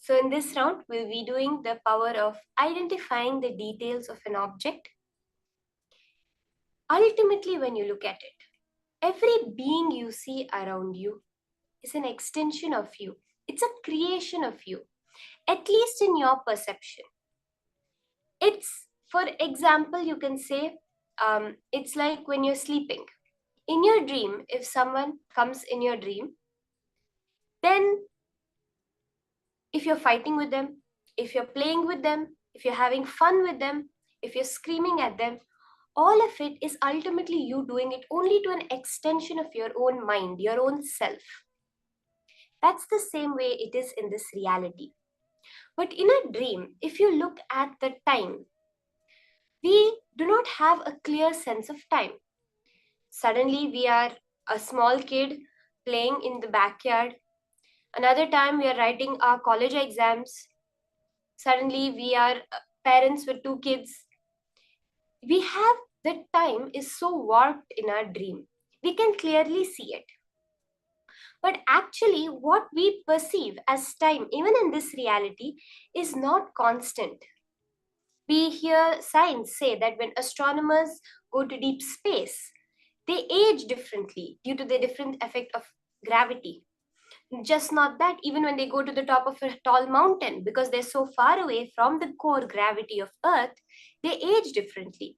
So in this round, we'll be doing the power of identifying the details of an object. Ultimately, when you look at it, every being you see around you is an extension of you. It's a creation of you, at least in your perception. It's, for example, you can say, it's like when you're sleeping. In your dream, if someone comes in your dream, then if you're fighting with them, if you're playing with them, if you're having fun with them, if you're screaming at them, all of it is ultimately you doing it only to an extension of your own mind, your own self. That's the same way it is in this reality. But in a dream, if you look at the time, we do not have a clear sense of time. Suddenly we are a small kid playing in the backyard. Another time we are writing our college exams. Suddenly we are parents with 2 kids. We have, the time is so warped in our dream. We can clearly see it. But actually what we perceive as time, even in this reality, is not constant. We hear science say that when astronomers go to deep space, they age differently due to the different effect of gravity. Just not that, even when they go to the top of a tall mountain, because they're so far away from the core gravity of Earth, they age differently.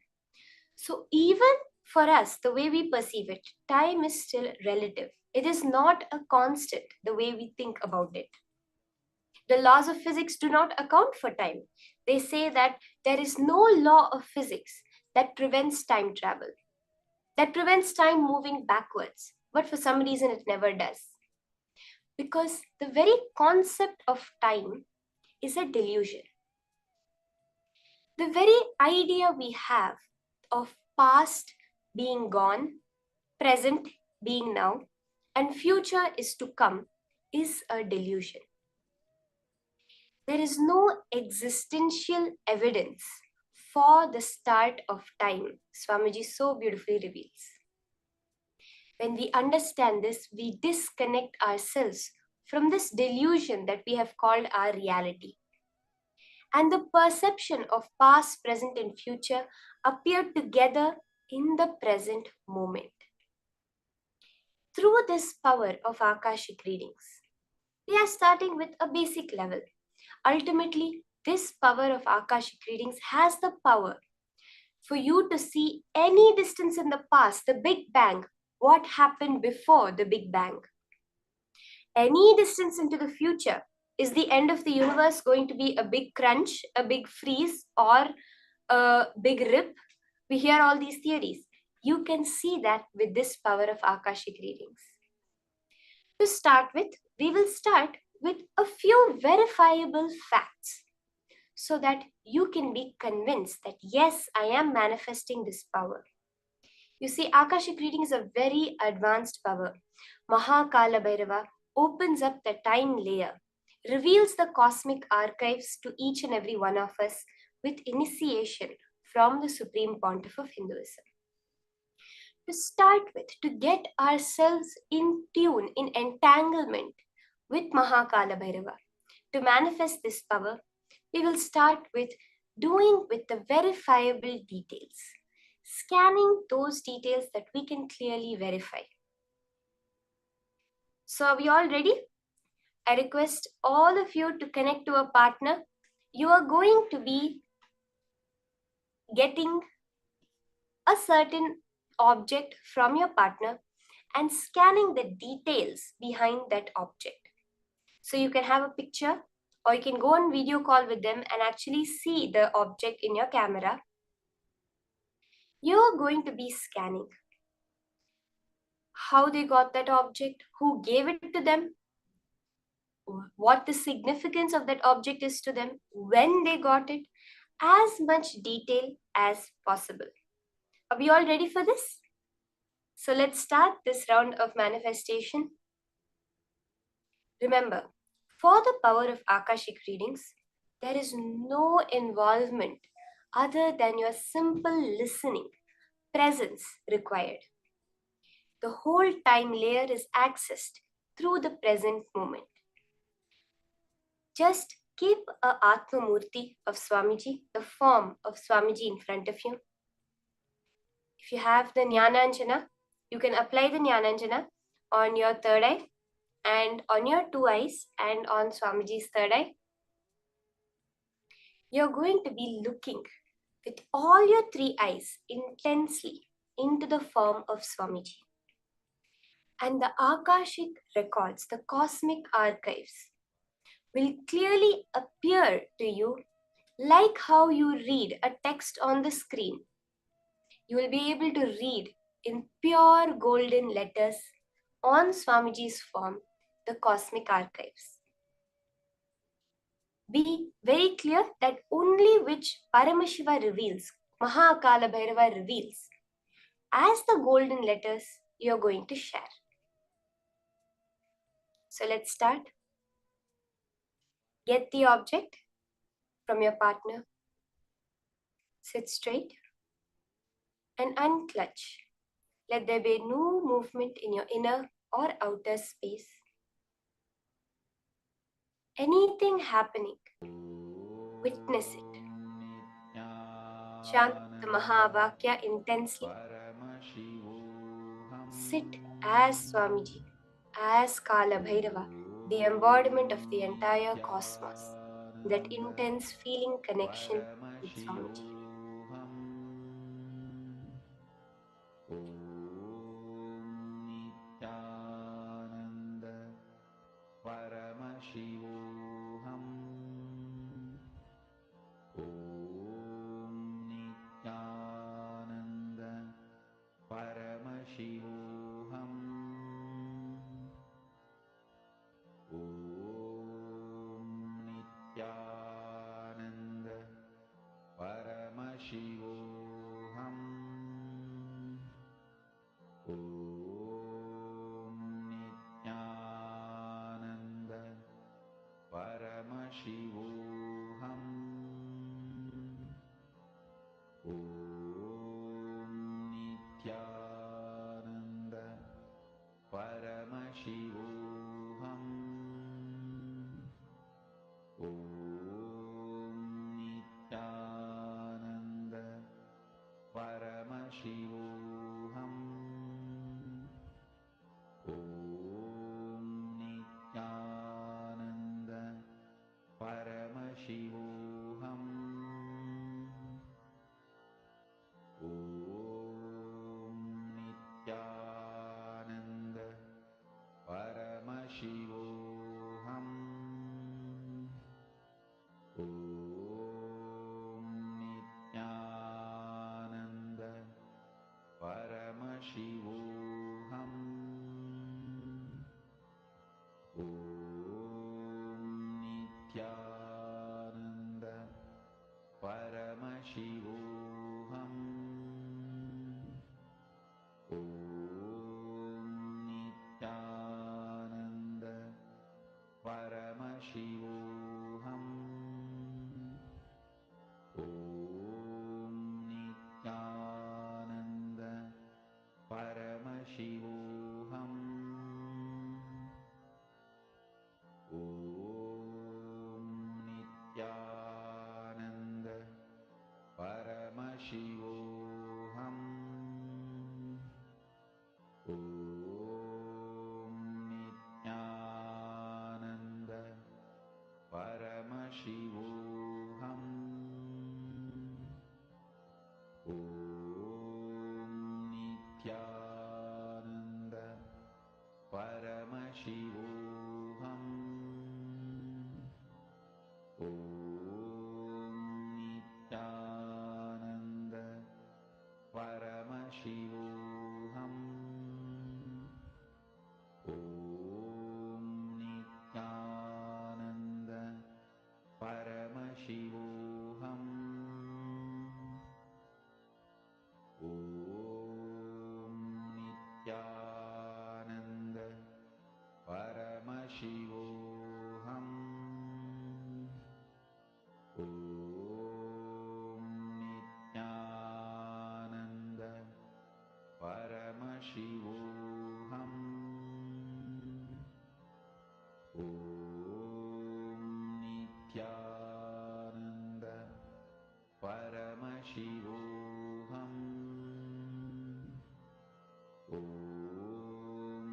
So even for us, the way we perceive it, time is still relative. It is not a constant the way we think about it. The laws of physics do not account for time. They say that there is no law of physics that prevents time travel, that prevents time moving backwards, but for some reason it never does. Because the very concept of time is a delusion. The very idea we have of past being gone, present being now, and future is to come is a delusion. There is no existential evidence for the start of time, Swamiji so beautifully reveals. When we understand this, we disconnect ourselves from this delusion that we have called our reality. And the perception of past, present, and future appear together in the present moment. Through this power of Akashic readings, we are starting with a basic level. Ultimately, this power of Akashic readings has the power for you to see any distance in the past, the Big Bang, what happened before the Big Bang. Any distance into the future, is the end of the universe going to be a big crunch, a big freeze, or a big rip? We hear all these theories. You can see that with this power of Akashic readings. To start with, we will start with a few verifiable facts so that you can be convinced that yes, I am manifesting this power. You see, Akashic reading is a very advanced power. Kaala Bhairava opens up the time layer, reveals the cosmic archives to each and every one of us with initiation from the Supreme Pontiff of Hinduism. To start with, to get ourselves in tune, in entanglement with Kaala Bhairava, to manifest this power, we will start with doing with the verifiable details, scanning those details that we can clearly verify. So are we all ready? I request all of you to connect to a partner. You are going to be getting a certain object from your partner and scanning the details behind that object. So you can have a picture or you can go on video call with them and actually see the object in your camera. You're going to be scanning how they got that object, who gave it to them, what the significance of that object is to them, when they got it, as much detail as possible. Are we all ready for this? So let's start this round of manifestation. Remember, for the power of Akashic readings, there is no involvement other than your simple listening, presence required. The whole time layer is accessed through the present moment. Just keep a Atma Murti of Swamiji, the form of Swamiji in front of you. If you have the Jnananjana, you can apply the Jnananjana on your third eye and on your two eyes and on Swamiji's third eye. You're going to be looking with all your three eyes intensely into the form of Swamiji. And the Akashic records, the cosmic archives, will clearly appear to you like how you read a text on the screen. You will be able to read in pure golden letters on Swamiji's form, the cosmic archives. Be very clear that only which Paramashiva reveals, Mahakala Bhairava reveals, as the golden letters you're going to share. So let's start. Get the object from your partner. Sit straight and unclutch. Let there be no movement in your inner or outer space. Anything happening, witness it. Chant the Mahavakya intensely. Sit as Swamiji, as Kaala Bhairava, the embodiment of the entire cosmos, that intense feeling connection with Swamiji. Paramashivoham. Om Nityananda Paramashivoham. Om Nityananda Paramashivoham. Om Nityananda Paramashivoham. Om Nityananda Paramashivoham. Om Nityananda Paramashivoham. Om Nityananda Paramashivoham. Om Nityananda Paramashivoham. Om Nityananda Paramashivoham. Om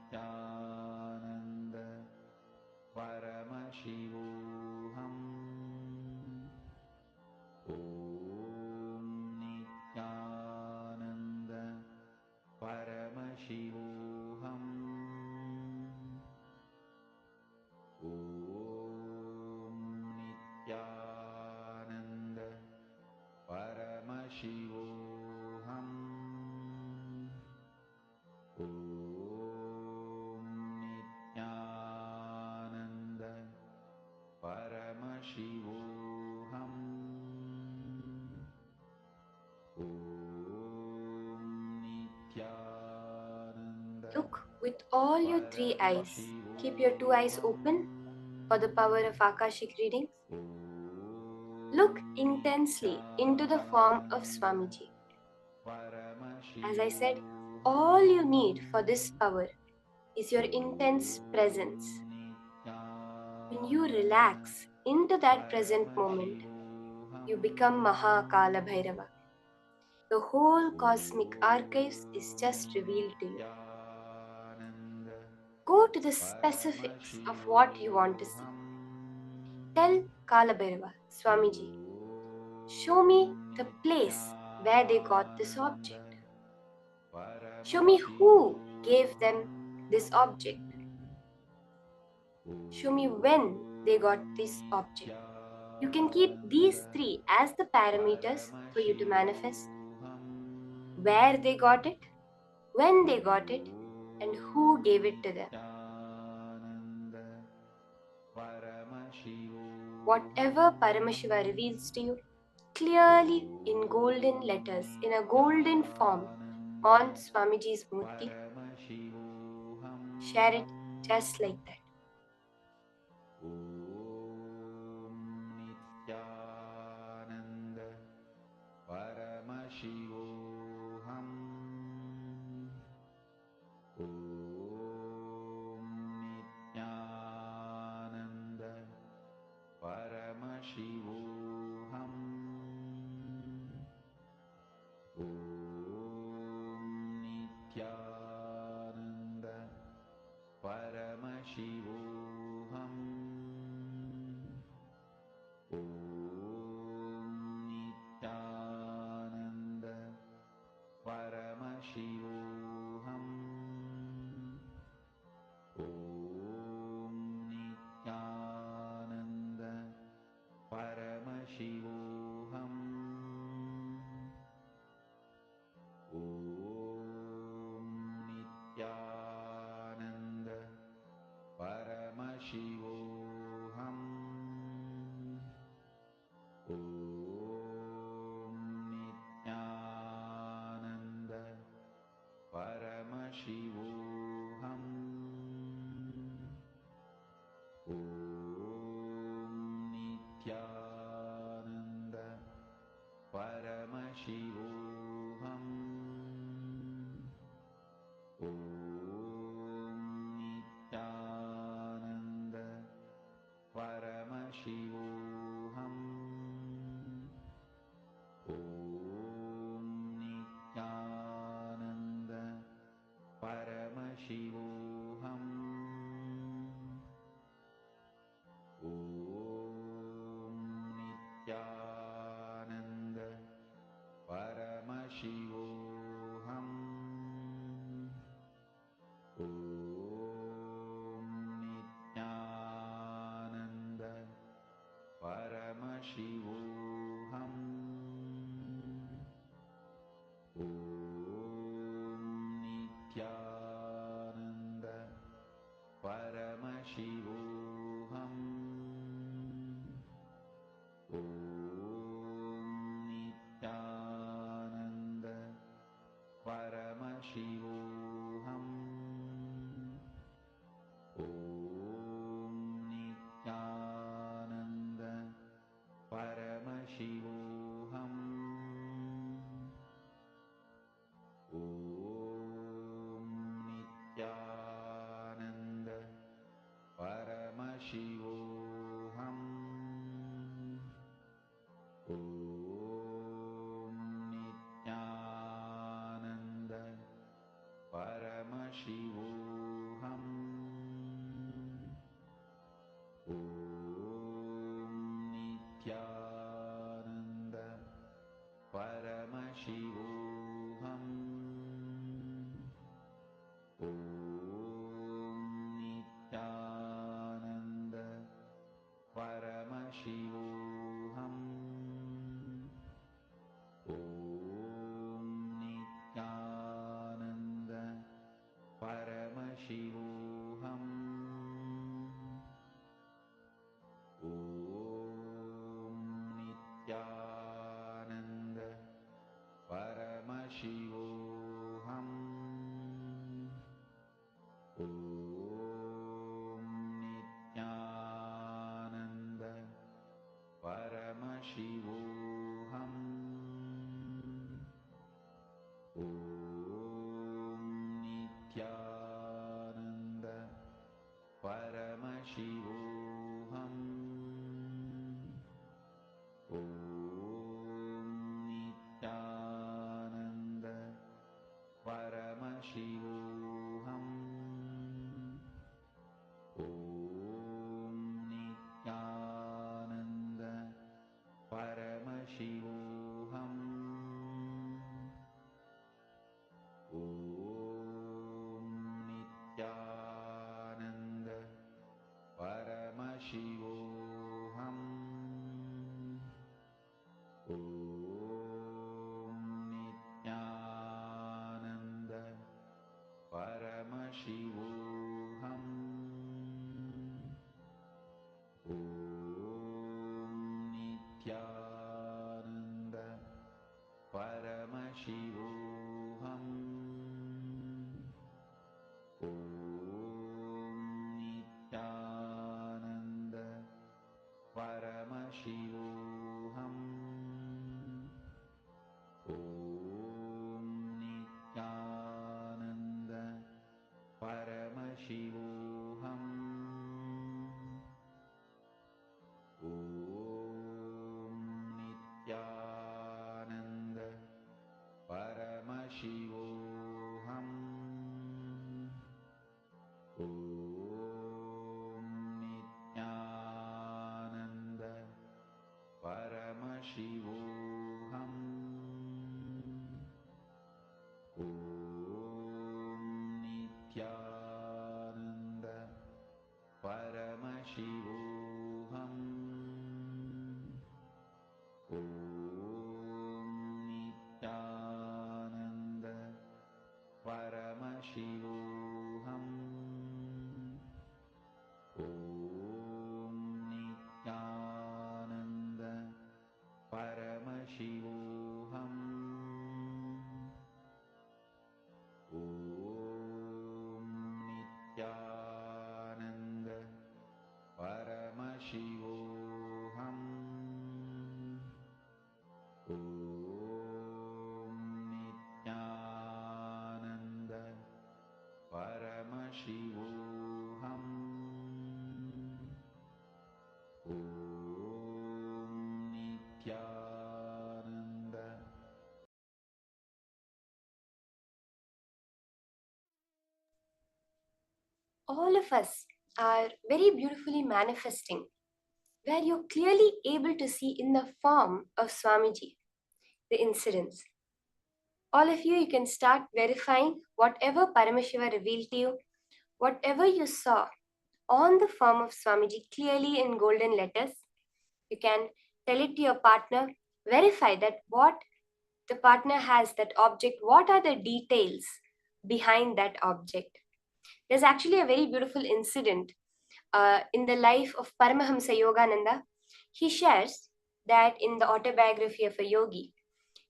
Nityananda Paramashivoham. Om Nityananda Paramashivoham. Om Nityananda Paramashivoham. Om Nityananda Paramashivoham. Om Nityananda. Look with all your three eyes. Keep your two eyes open for the power of Akashic readings. Look intensely into the form of Swamiji. As I said, all you need for this power is your intense presence. When you relax into that present moment, you become Kaala Bhairava. The whole cosmic archives is just revealed to you. Go to the specifics of what you want to see. Tell Kaala Bhairava, Swamiji, show me the place where they got this object. Show me who gave them this object. Show me when they got this object. You can keep these three as the parameters for you to manifest. Where they got it, when they got it, and who gave it to them. Whatever Paramashiva reveals to you, clearly in golden letters, in a golden form, on Swamiji's Murti, share it just like that. Nityananda Paramashivoham. Om Nityananda Paramashivoham. Om Nityananda Paramashivoham. Om Nityananda Paramashivoham. Om Nityananda Paramashivoham. Om Nityananda Paramashivoham. Om Nityananda Paramashivoham. Om Nityananda Paramashivoham. Om Nityananda Paramashivoham. Om Nityananda Paramashivoham. Om Nityananda Paramashivoham. Om Nityananda Paramashivoham. Om Nityananda Paramashivoham. Paramashivoham. Om Nityananda Paramashivoham. Om Nityananda Paramashivoham. Om Nityananda Paramashivoham. Om Nityananda Paramashivoham. Om Nityananda Paramashivoham. Om Nityananda Paramashivoham. Om Nityananda Paramashivoham. Om Nityananda Paramashivoham. Om Nityananda Paramashivoham. Om Nityananda Paramashivoham. Om Nityananda Paramashivoham. Om Nityananda Paramashivoham. Om Nityananda Paramashivoham. Om Nityananda Paramashivoham. Om Nityananda Paramashivoham. Om Nityananda Paramashivoham. Om Nityananda Paramashivoham. Om Nityananda Paramashivoham. Om Nityananda Paramashivoham. Om Nityananda. All of us are very beautifully manifesting, where you're clearly able to see in the form of Swamiji the incidents. All of you can start verifying whatever Paramashiva revealed to you, whatever you saw on the form of Swamiji clearly in golden letters. You can tell it to your partner, verify that what the partner has, that object, what are the details behind that object. There's actually a very beautiful incident in the life of Paramahamsa Yogananda. He shares that in the autobiography of a yogi,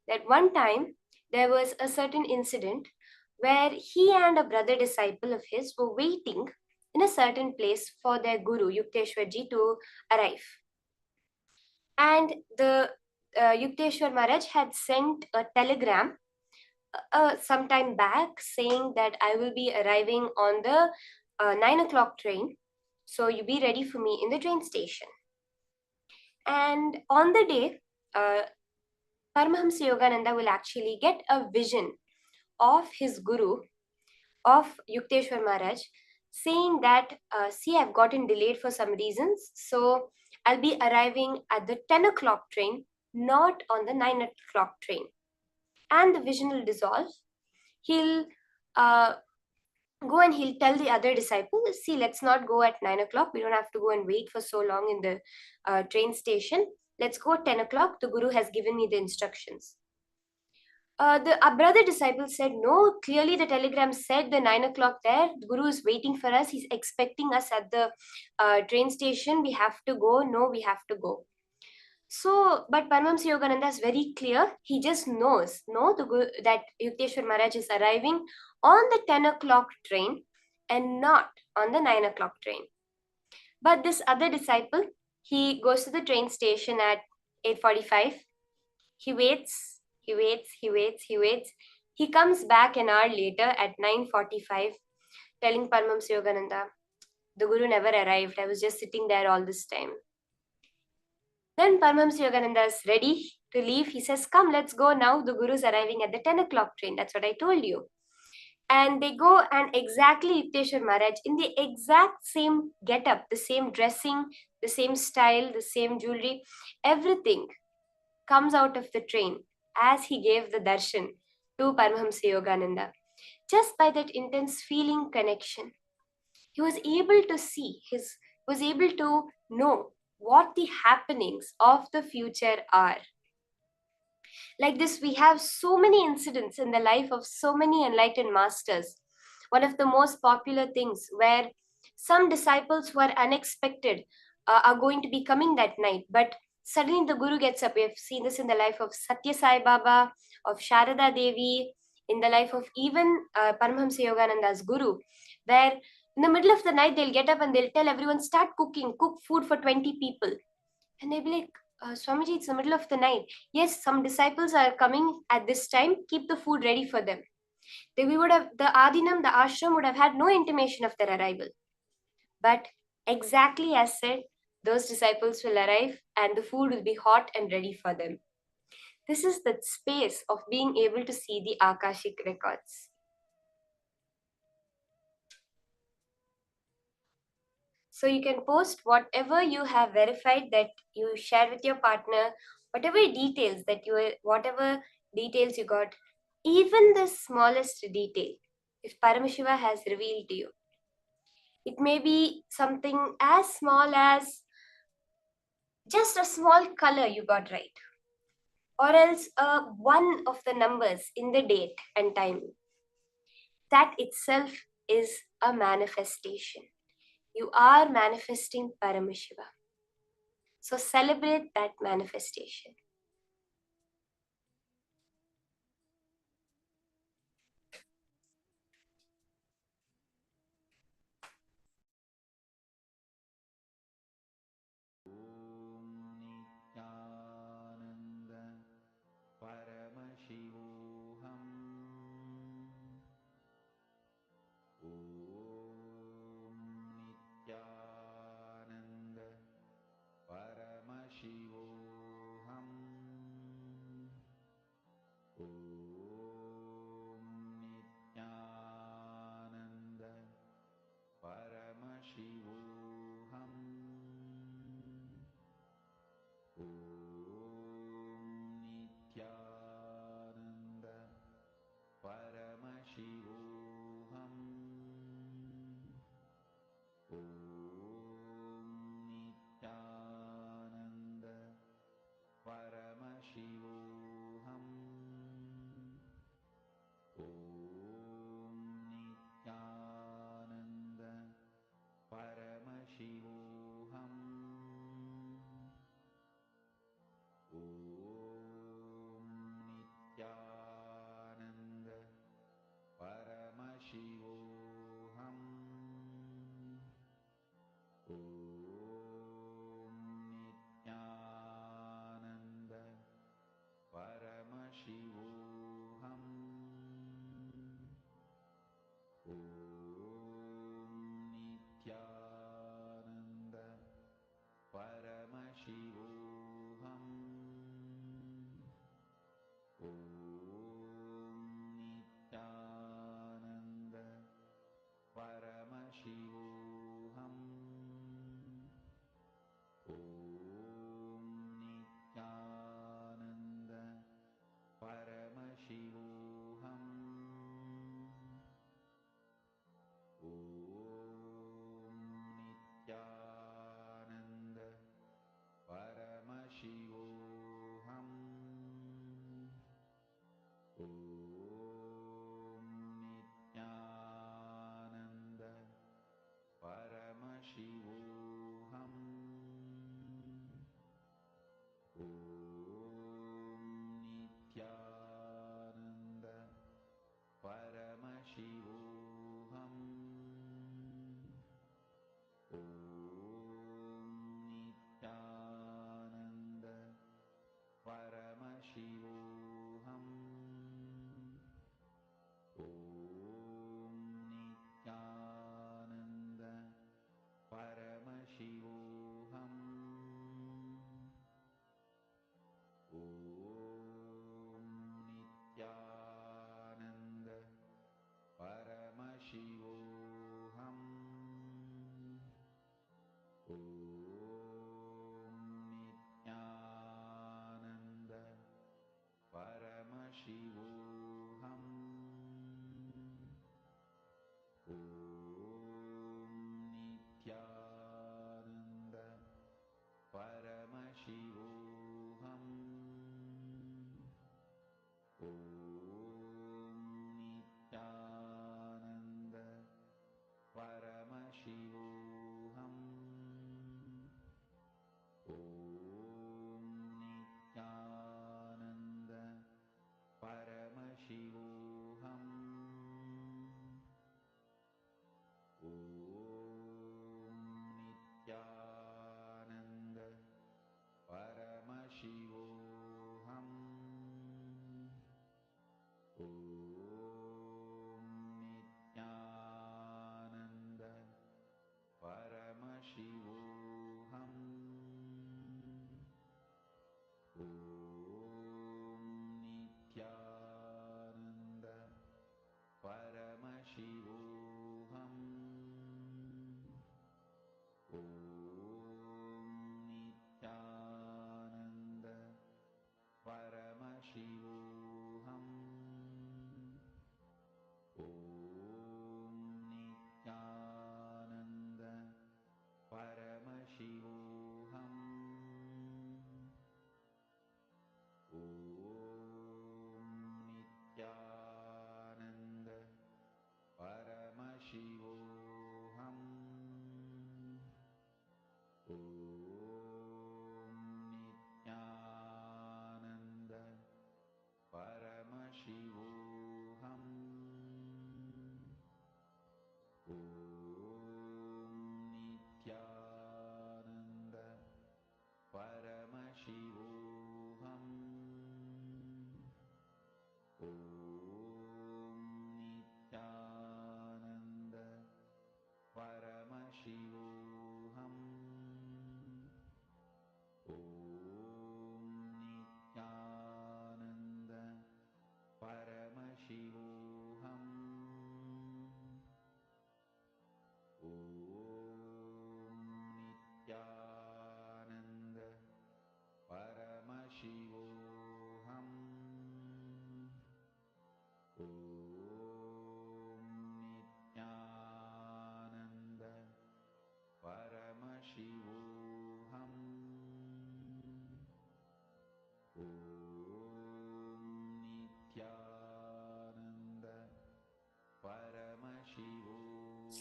that one time there was a certain incident where he and a brother disciple of his were waiting in a certain place for their guru, Yukteswarji, to arrive. And the Yukteswar Maharaj had sent a telegram some time back saying that I will be arriving on the 9 o'clock train. So you be ready for me in the train station. And on the day, Paramahamsa Yogananda will actually get a vision of his guru, of Yukteswar Maharaj, saying that, see, I've gotten delayed for some reasons, so I'll be arriving at the 10 o'clock train, not on the 9 o'clock train. And the vision will dissolve. He'll go and he'll tell the other disciple, see, let's not go at 9 o'clock. We don't have to go and wait for so long in the train station. Let's go at 10 o'clock. The Guru has given me the instructions. The brother disciple said, no, clearly the telegram said the 9 o'clock there. The Guru is waiting for us. He's expecting us at the train station. We have to go. No, we have to go. So, but Paramahamsa Yogananda is very clear. He just knows, no, that Yukteswar Maharaj is arriving on the 10 o'clock train and not on the 9 o'clock train. But this other disciple, he goes to the train station at 8:45. He waits. He comes back an hour later at 9:45, telling Paramahamsa Yogananda, the Guru never arrived. I was just sitting there all this time. Then Paramahamsa Yogananda is ready to leave. He says, come, let's go now. The Guru is arriving at the 10 o'clock train. That's what I told you. And they go, and exactly Yukteswar Maharaj, in the exact same get-up, the same dressing, the same style, the same jewelry, everything comes out of the train as he gave the darshan to Paramahamsa Yogananda. Just by that intense feeling connection, he was able to see, was able to know what the happenings of the future are. Like this, we have so many incidents in the life of so many enlightened masters. One of the most popular things where some disciples who are unexpected are going to be coming that night, but suddenly the Guru gets up. We have seen this in the life of Satya Sai Baba, of Sharada Devi, in the life of even Paramahamsa Yogananda's Guru, where in the middle of the night they'll get up and they'll tell everyone, start cooking, cook food for 20 people. And they'll be like, Swamiji, it's the middle of the night. Yes, some disciples are coming at this time. Keep the food ready for them. The Adinam, the ashram would have had no intimation of their arrival. But exactly as said, those disciples will arrive and the food will be hot and ready for them. This is the space of being able to see the Akashic records. So you can post whatever you have verified that you share with your partner, whatever details you got, even the smallest detail, if Paramashiva has revealed to you. It may be something as small as just a small color you got right, or else one of the numbers in the date and time. That itself is a manifestation. You are manifesting Paramashiva. So celebrate that manifestation. Paramashivoham. Om Nityananda Paramashivoham.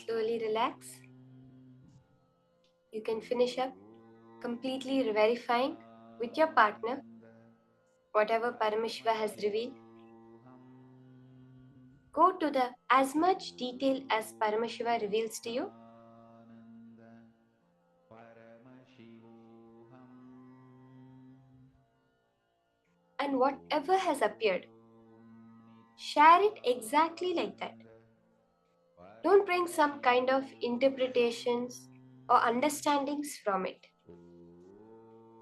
Slowly relax. You can finish up completely verifying with your partner whatever Paramashiva has revealed. Go to the as much detail as Paramashiva reveals to you. And whatever has appeared, share it exactly like that. Don't bring some kind of interpretations or understandings from it.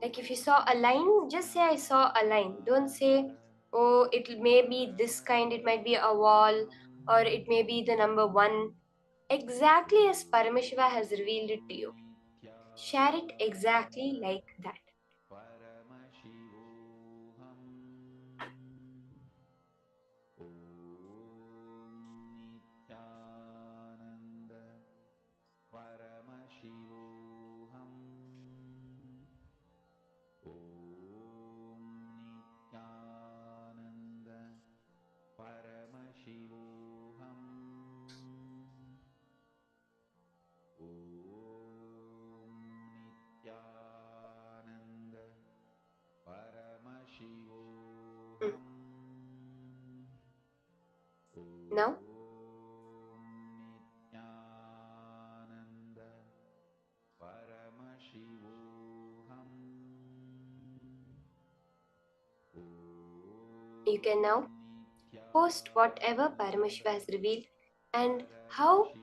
Like if you saw a line, just say I saw a line. Don't say, oh, it may be this kind, it might be a wall, or it may be the number 1. Exactly as Paramashiva has revealed it to you. Share it exactly like that. Now, you can now post whatever Paramashiva has revealed and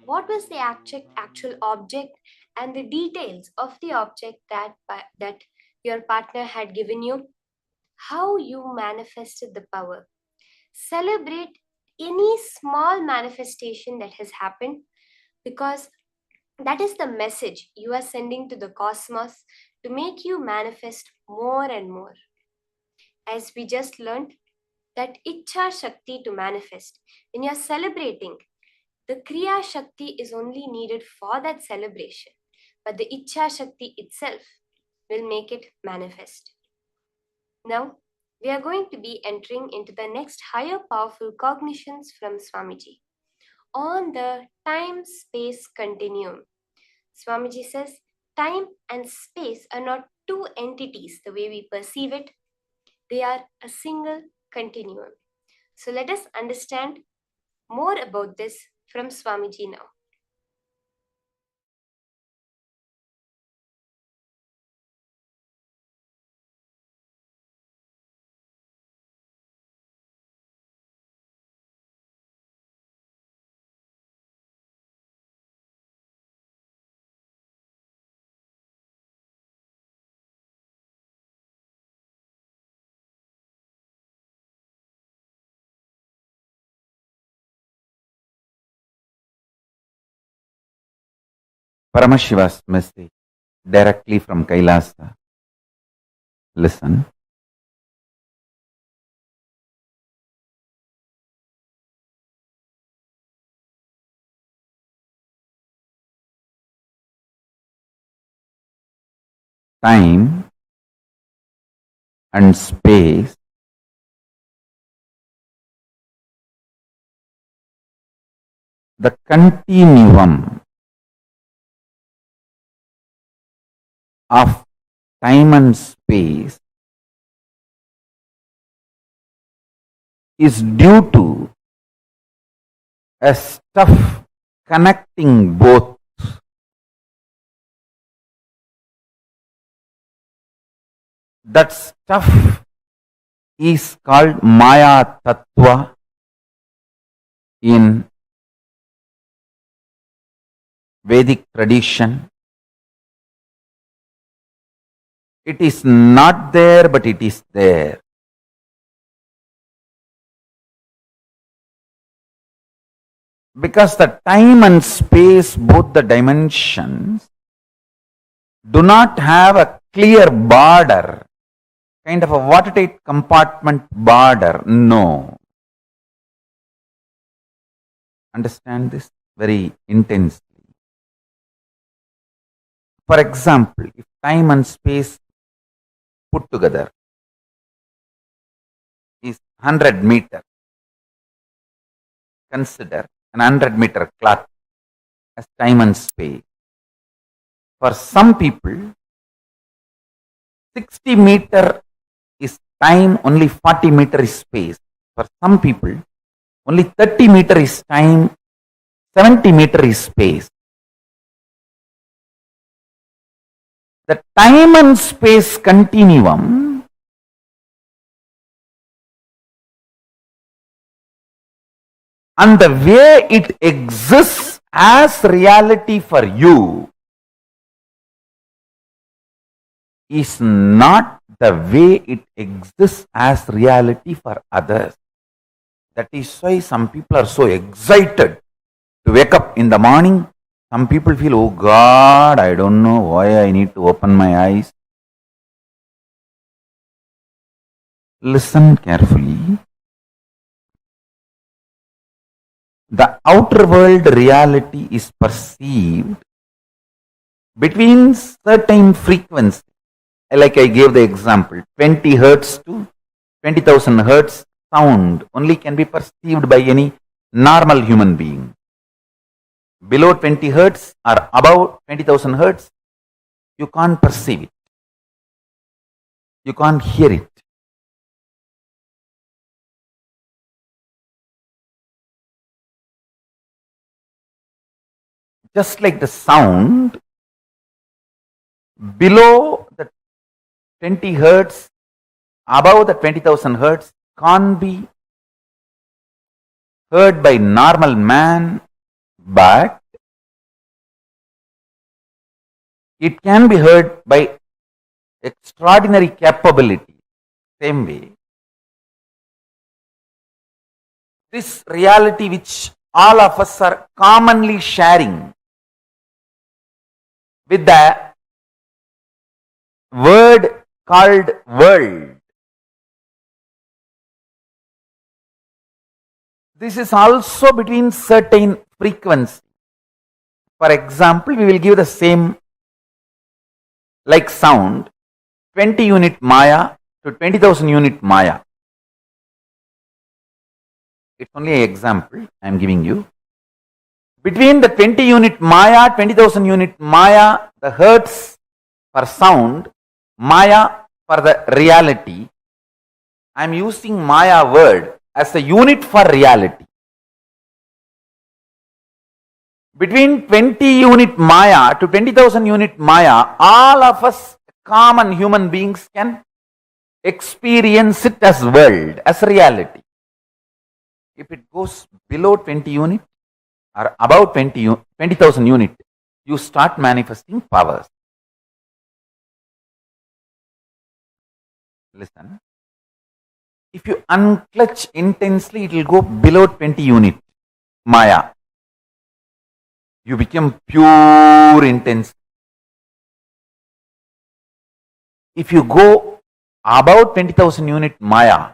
what was the actual object and the details of the object that your partner had given you, how you manifested the power. Celebrate any small manifestation that has happened, because that is the message you are sending to the cosmos to make you manifest more and more. As we just learned, that Ichha Shakti to manifest, when you are celebrating, the Kriya Shakti is only needed for that celebration, but the Ichha Shakti itself will make it manifest. Now, we are going to be entering into the next higher powerful cognitions from Swamiji on the time-space continuum. Swamiji says, time and space are not two entities the way we perceive it. They are a single continuum. So let us understand more about this from Swamiji now. Paramashiva's message directly from KAILASA. Listen. Time and space the continuum of time and space is due to a stuff connecting both. That stuff is called Maya Tattva in Vedic tradition. It is not there, but it is there. Because the time and space, both the dimensions, do not have a clear border, kind of a watertight compartment border. No. Understand this very intensely. For example, if time and space put together is 100 meter, consider an 100-meter cloth. as time and space. For some people, 60 meter is time, only 40 meter is space. For some people, only 30 meter is time, 70 meter is space. The time and space continuum and the way it exists as reality for you is not the way it exists as reality for others. That is why some people are so excited to wake up in the morning. Some people feel, oh God, I don't know why I need to open my eyes. Listen carefully. The outer world reality is perceived between certain frequencies. Like I gave the example, 20 hertz to 20,000 hertz sound only can be perceived by any normal human being. Below 20 hertz or above 20,000 hertz, you can't perceive it. You can't hear it. Just like the sound, below the 20 hertz, above the 20,000 hertz can't be heard by normal man, but it can be heard by extraordinary capability. Same way, this reality which all of us are commonly sharing with the word called world. This is also between certain frequencies. For example, we will give the same like sound, 20 unit Maya to 20,000 unit Maya. It's only an example I am giving you. Between the 20 unit Maya, 20,000 unit Maya, the hertz for sound, Maya for the reality, I am using Maya word as a unit for reality. Between 20 unit Maya to 20,000 unit Maya, all of us common human beings can experience it as world, as reality. If it goes below 20 unit or above 20,000 unit, you start manifesting powers. Listen. If you unclutch intensely, it will go below 20 unit Maya. You become pure intense. If you go above 20,000 unit Maya,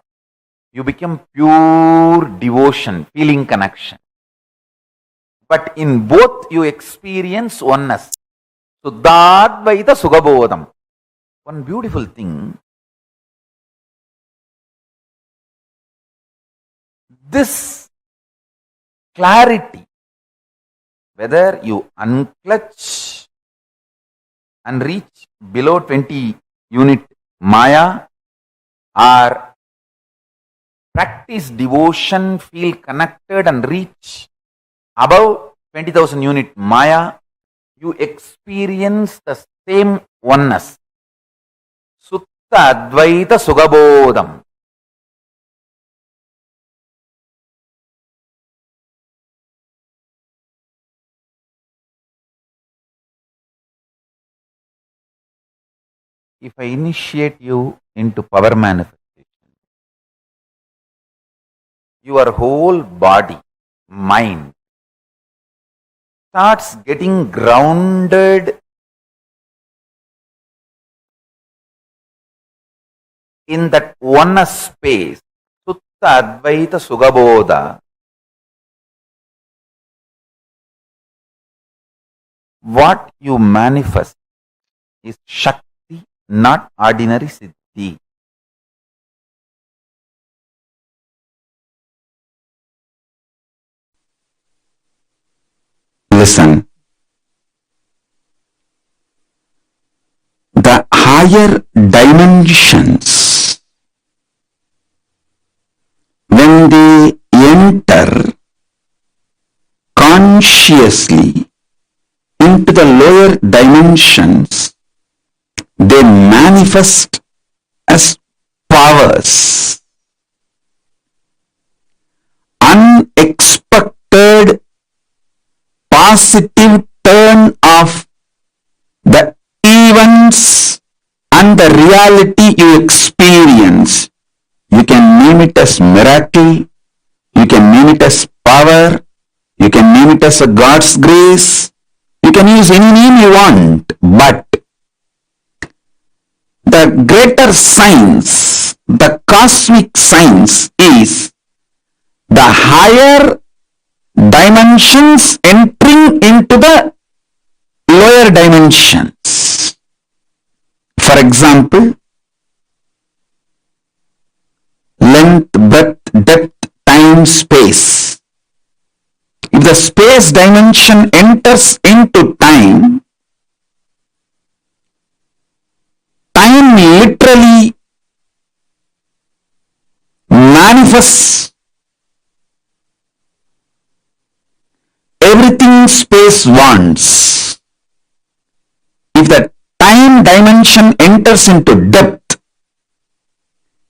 you become pure devotion, feeling connection. But in both you experience oneness. Suddhadvaita Sugabodham. One beautiful thing, this clarity, whether you unclutch and reach below 20 unit Maya or practice devotion, feel connected and reach above 20,000 unit Maya, you experience the same oneness. Sutta Advaita Sugabodham. If I initiate you into power manifestation, your whole body, mind starts getting grounded in that oneness space. Sutta Advaita Sugabodha. What you manifest is Shakti, not ordinary Siddhi. Listen. lower dimensions, when they enter consciously into the lower dimensions, they manifest as powers. Unexpected positive turn of the events and the reality you experience. You can name it as miracle, you can name it as power, you can name it as a God's grace, you can use any name you want, but the greater science, the cosmic science is the higher dimensions entering into the lower dimensions. For example, length, breadth, depth, time, space. If the space dimension enters into time, time literally manifests everything space wants. If the time dimension enters into depth,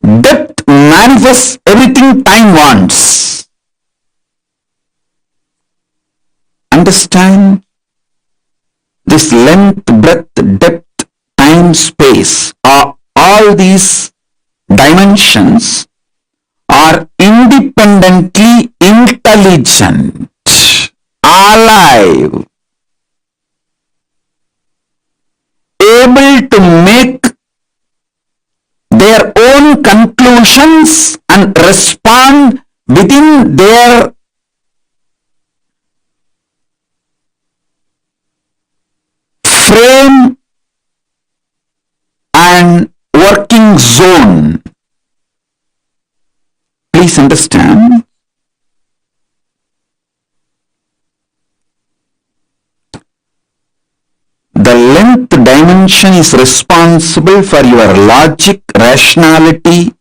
depth manifests everything time wants. Understand? This length, breadth, depth, time, space, all these dimensions are independently intelligent, alive, able to make their own conclusions and respond within their frame and working zone. Please understand. The length dimension is responsible for your logic, rationality.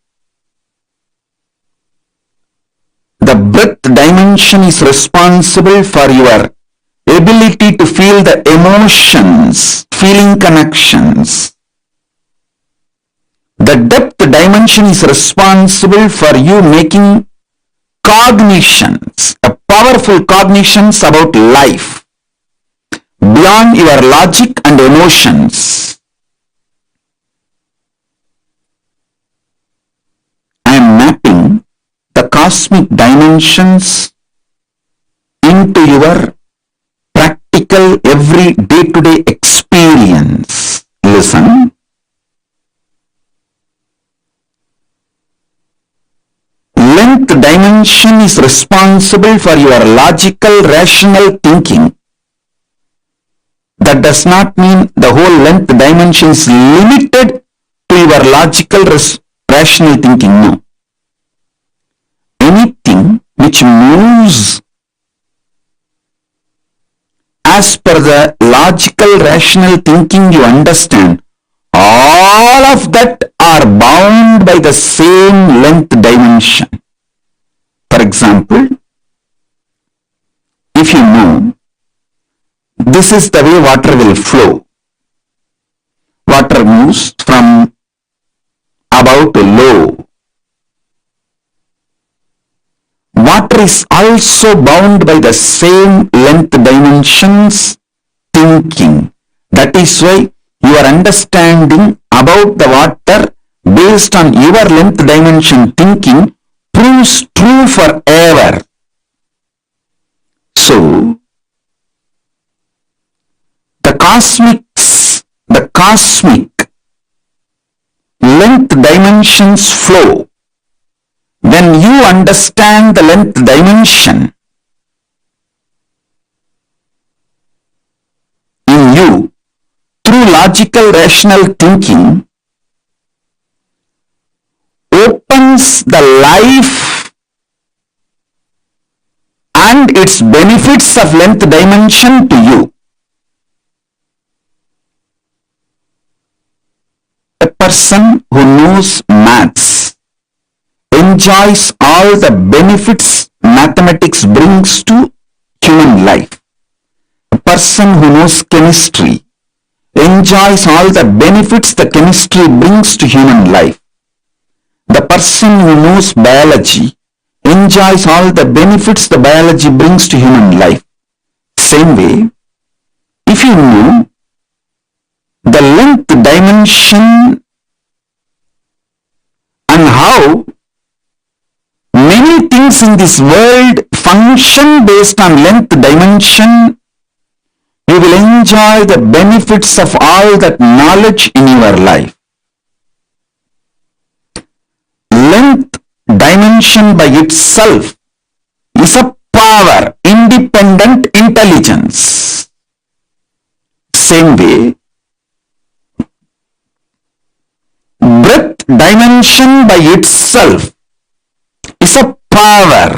The breadth dimension is responsible for your ability to feel the emotions, feeling connections. The depth dimension is responsible for you making cognitions, powerful cognitions about life, beyond your logic and emotions. I am mapping the cosmic dimensions into your practical every day-to-day experience. Listen. Length dimension is responsible for your logical, rational thinking. That does not mean the whole length dimension is limited to your logical, rational thinking. No. Anything which moves as per the logical, rational thinking you understand, all of that are bound by the same length dimension. For example, if you know this is the way water will flow, water moves from above to low. Water is also bound by the same length dimensions thinking. That is why your understanding about the water based on your length dimension thinking proves true forever. So, the cosmic length dimensions flow. When you understand the length dimension in you through logical, rational thinking, opens the life and its benefits of length dimension to you. person who knows maths enjoys all the benefits mathematics brings to human life. A person who knows chemistry enjoys all the benefits the chemistry brings to human life. The person who knows biology enjoys all the benefits the biology brings to human life. Same way, if you know the length dimension and how many things in this world function based on length dimension, you will enjoy the benefits of all that knowledge in your life. Length dimension by itself is a power, independent intelligence. Same way, breadth dimension by itself is a power.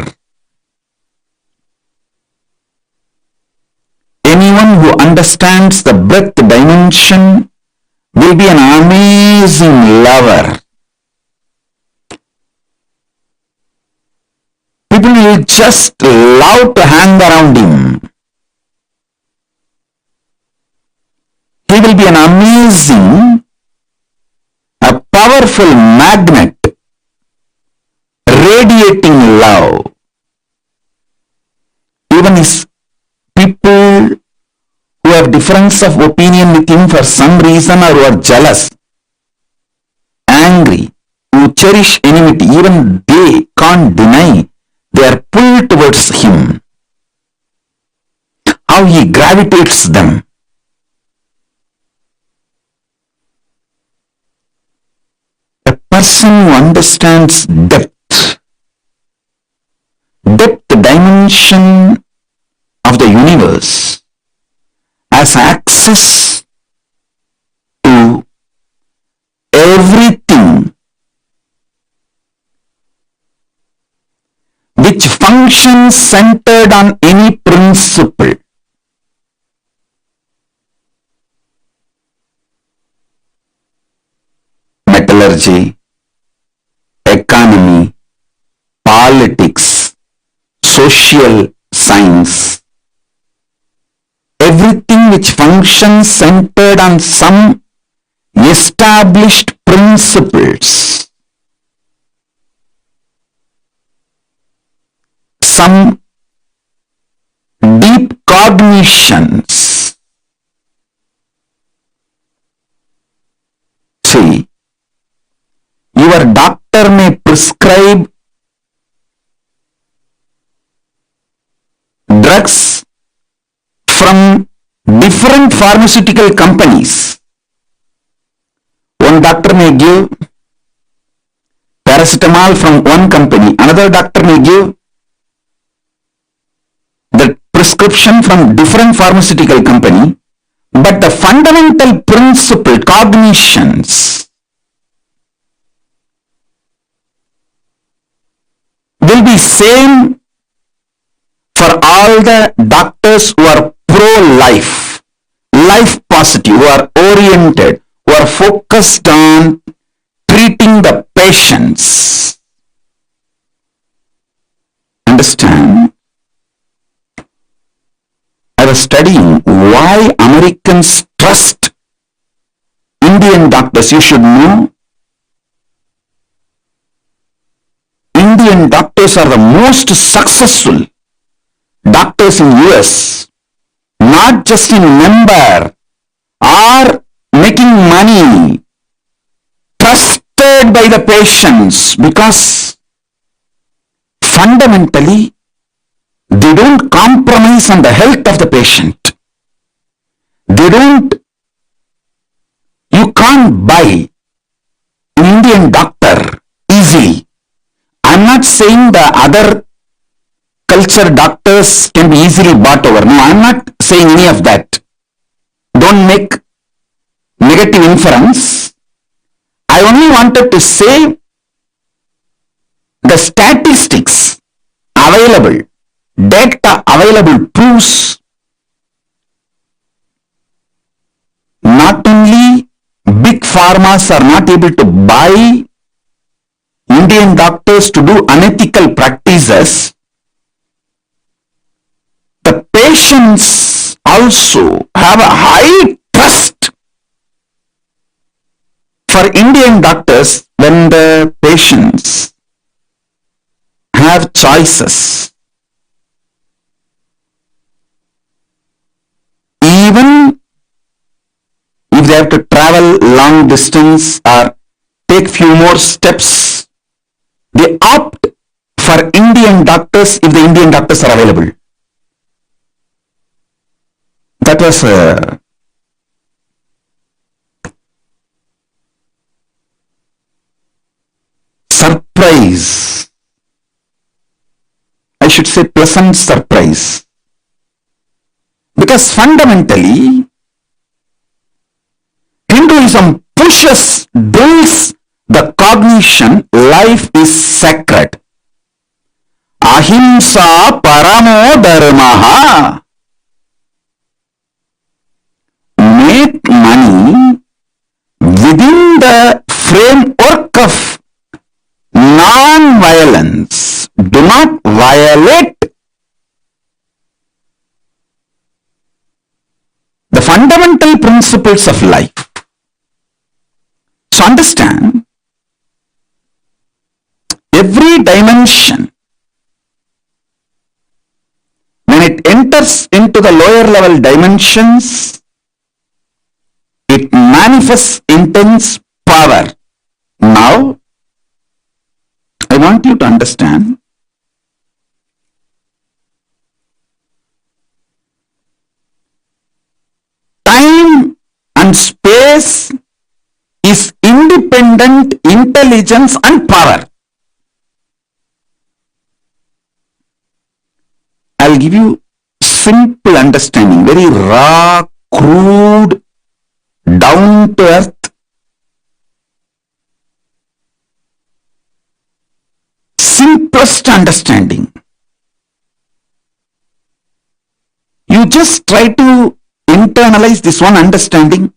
Anyone who understands the breadth dimension will be an amazing lover. People will just love to hang around him. He will be an amazing, a powerful magnet, radiating love. Even his people who have difference of opinion with him for some reason or who are jealous, angry, who cherish enmity, even they can't deny they are pulled towards him. How he gravitates them. A person who understands depth dimension of the universe has access to everything which functions centered on any principle. Metallurgy, economy, politics, social science, everything which functions centered on some established principles, some deep cognitions. See, your doctor may prescribe drugs from different pharmaceutical companies. One doctor may give paracetamol from one company, another doctor may give the prescription from different pharmaceutical company, but the fundamental principle, cognitions, will be same for all the doctors who are pro-life, life positive, who are oriented, who are focused on treating the patients. Understand? I was studying why Americans trust Indian doctors. You should know, Indian doctors are the most successful doctors in US, not just in number, are making money, trusted by the patients, because fundamentally they don't compromise on the health of the patient. You can't buy an Indian doctor easily. I'm not saying the other culture doctors can be easily bought over. No, I'm not saying any of that. Don't make negative inference. I only wanted to say the statistics available, data available proves not only big pharmas are not able to buy Indian doctors to do unethical practices, the patients also have a high trust for Indian doctors when the patients have choices. Even if they have to travel long distance or take few more steps, they opt for Indian doctors if the Indian doctors are available. That was a surprise. I should say pleasant surprise. Because fundamentally, Hinduism builds the cognition life is sacred. Ahimsa paramo dharmaha. Make money within the framework of non-violence. Do not violate the fundamental principles of life. So understand, every dimension, when it enters into the lower level dimensions, it manifests intense power. Now, I want you to understand, time and space is independent intelligence and power. I'll give you simple understanding, very raw, crude, down to earth, simplest understanding. You just try to internalize this one understanding.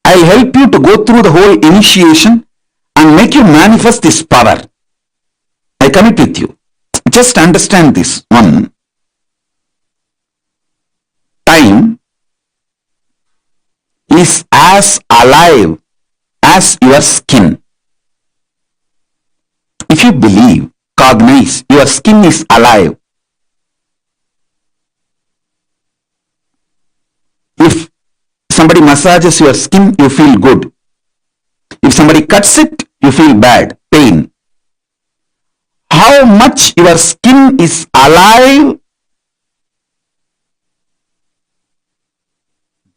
I'll help you to go through the whole initiation and make you manifest this power. I commit with you. Just understand this one. Time is as alive as your skin. If you believe, cognize, your skin is alive. If somebody massages your skin, you feel good. If somebody cuts it, you feel bad, pain. How much your skin is alive,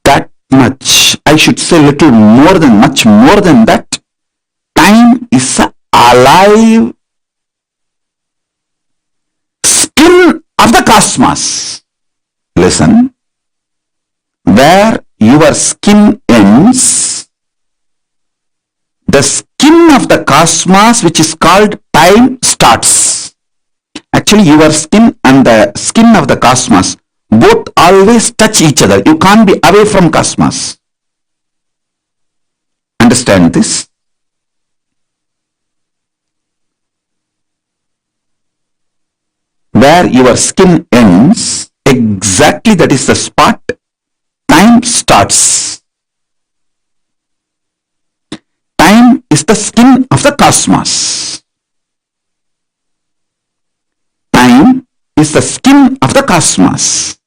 that much, I should say little more than, much more than that, time is alive skin of the cosmos. Listen, where your skin ends, the skin of the cosmos, which is called time, starts. Actually, your skin and the skin of the cosmos both always touch each other. You can't be away from cosmos. Understand this? Where your skin ends, exactly that is the spot time starts. Time is the skin of the cosmos. Time is the skin of the cosmos.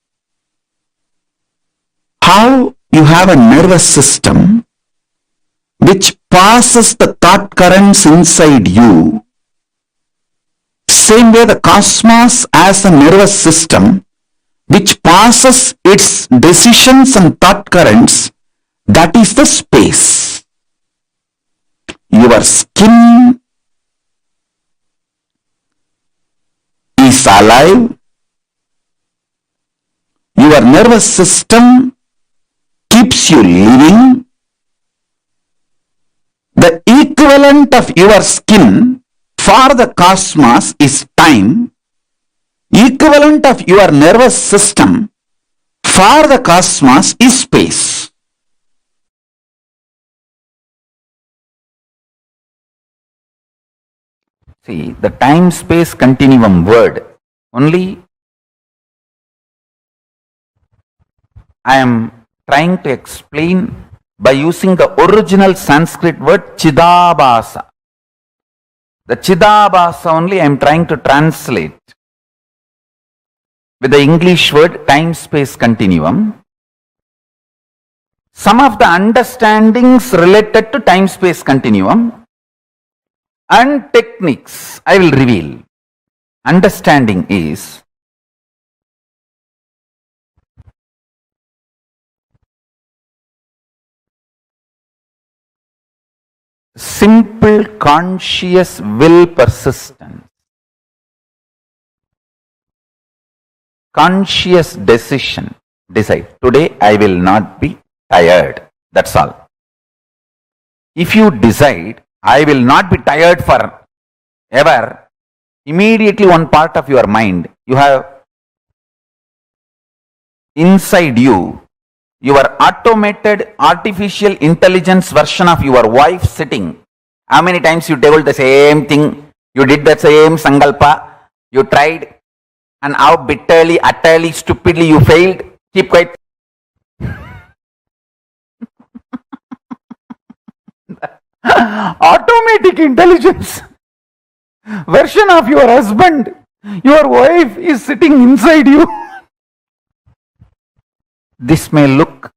How you have a nervous system which passes the thought currents inside you, same way the cosmos has a nervous system which passes its decisions and thought currents, that is the space. Your skin is alive. Your nervous system keeps you living. The equivalent of your skin for the cosmos is time. Equivalent of your nervous system for the cosmos is space. See, the time-space continuum word, only I am trying to explain by using the original Sanskrit word Chidabhasa. The Chidabhasa only I am trying to translate with the English word time-space continuum. Some of the understandings related to time-space continuum and techniques I will reveal. Understanding is simple conscious will persistence, conscious decision. Decide, today I will not be tired. That's all. If you decide, I will not be tired forever, immediately one part of your mind, you have inside you, your automated artificial intelligence version of your wife sitting. How many times you told the same thing, you did the same sankalpa, you tried, and how bitterly, utterly, stupidly you failed? Keep quiet. Automatic intelligence version of your husband, your wife is sitting inside you. This may look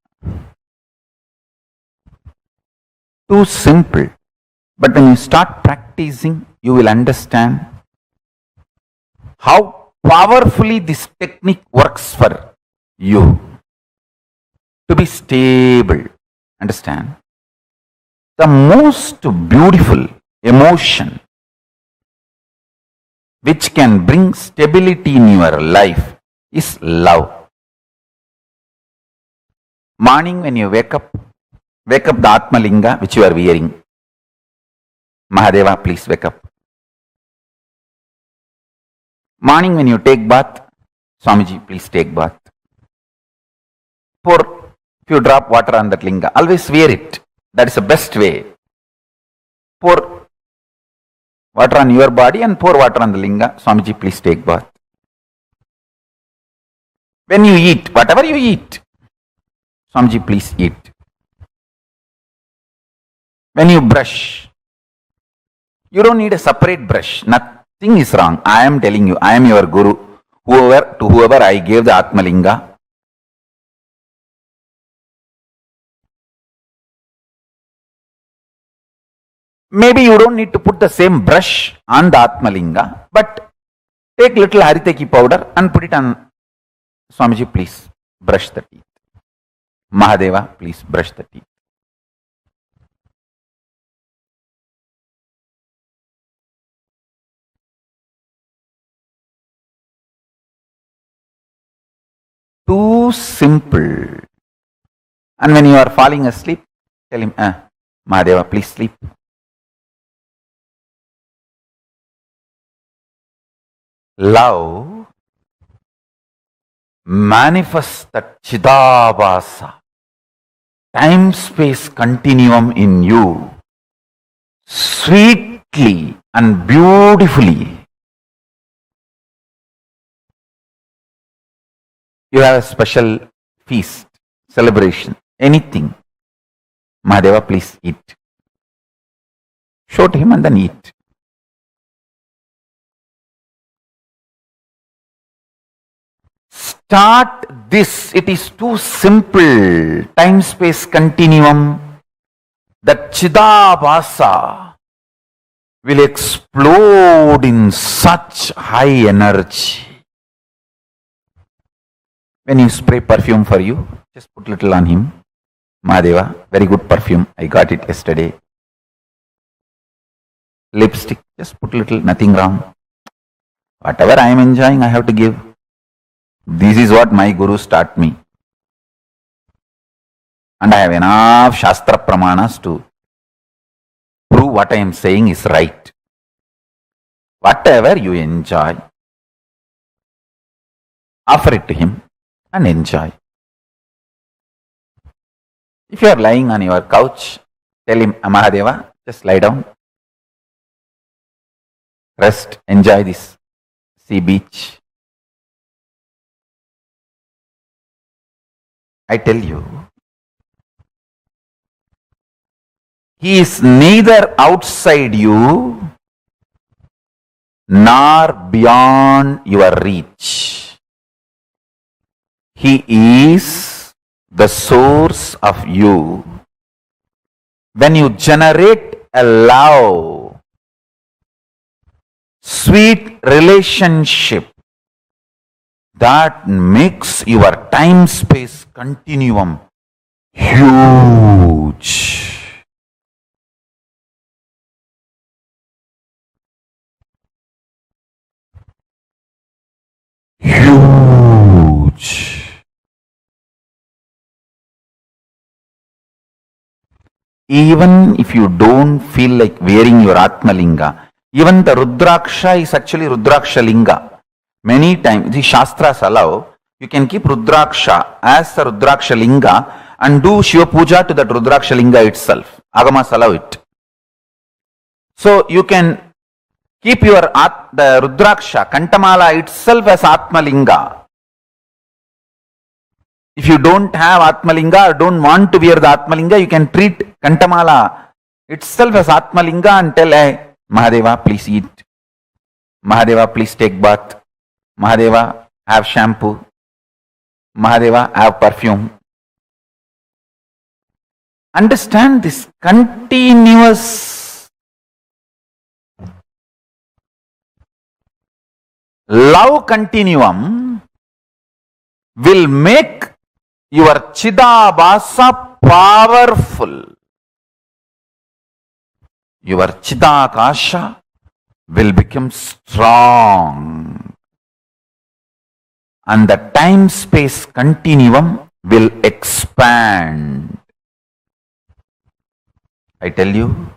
too simple, but when you start practicing, you will understand how powerfully this technique works for you to be stable. Understand? The most beautiful emotion which can bring stability in your life is love. Morning when you wake up the Atma Linga which you are wearing. Mahadeva, please wake up. Morning when you take bath, Swamiji, please take bath. Pour few drop water on that linga. Always wear it. That is the best way. Pour water on your body and pour water on the linga. Swamiji, please take bath. When you eat, whatever you eat, Swamiji, please eat. When you brush, you don't need a separate brush. Nothing is wrong. I am telling you, I am your guru. To whoever I gave the Atmalinga, maybe you don't need to put the same brush on the Atmalinga, but take little Hariteki powder and put it on. Swamiji, please brush the teeth. Mahadeva, please brush the teeth. Too simple. And when you are falling asleep, tell him, Mahadeva, please sleep. Love manifests that Chidabhasa, time-space continuum in you, sweetly and beautifully. You have a special feast, celebration, anything. Mahadeva, please eat. Show to him and then eat. Start this. It is too simple. Time-space continuum. That Chidabhasa will explode in such high energy. When you spray perfume for you, just put little on him. Mahadeva, very good perfume. I got it yesterday. Lipstick, just put little, nothing wrong. Whatever I am enjoying, I have to give. This is what my gurus taught me. And I have enough Shastra Pramanas to prove what I am saying is right. Whatever you enjoy, offer it to him and enjoy. If you are lying on your couch, tell him, Mahadeva, just lie down. rest, enjoy this sea beach. I tell you, he is neither outside you nor beyond your reach. He is the source of you. When you generate a love, sweet relationship that makes your time-space continuum huge. Huge. Even if you don't feel like wearing your Atmalinga, even the Rudraksha is actually Rudraksha Linga. Many times, the Shastras allow, you can keep Rudraksha as the Rudraksha Linga and do Shiva Puja to that Rudraksha Linga itself. Agamas allow it. So you can keep your the Rudraksha, Kantamala itself as Atmalinga. If you don't have Atmalinga or don't want to wear the Atmalinga, you can treat Kantamala itself as Atmalinga and tell, hey, Mahadeva, please eat. Mahadeva, please take bath. Mahadeva, have shampoo. Mahadeva, have perfume. Understand this continuous love continuum will make your Chidabhasa powerful. Your Chidakasha will become strong. And the time-space continuum will expand. I tell you,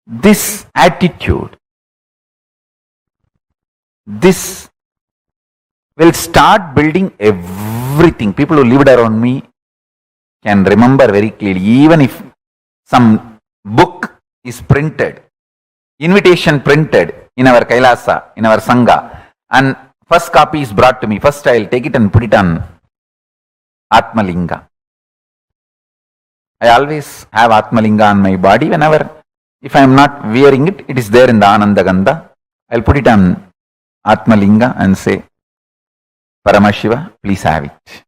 this attitude, this will start building everything. People who lived around me can remember very clearly. Even if some book is printed, invitation printed in our KAILASA, in our Sangha, and first copy is brought to me, first I will take it and put it on Atmalinga. I always have Atmalinga on my body. Whenever, if I am not wearing it, it is there in the Ananda Gandha. I will put it on Atmalinga and say, Paramashiva, please have it.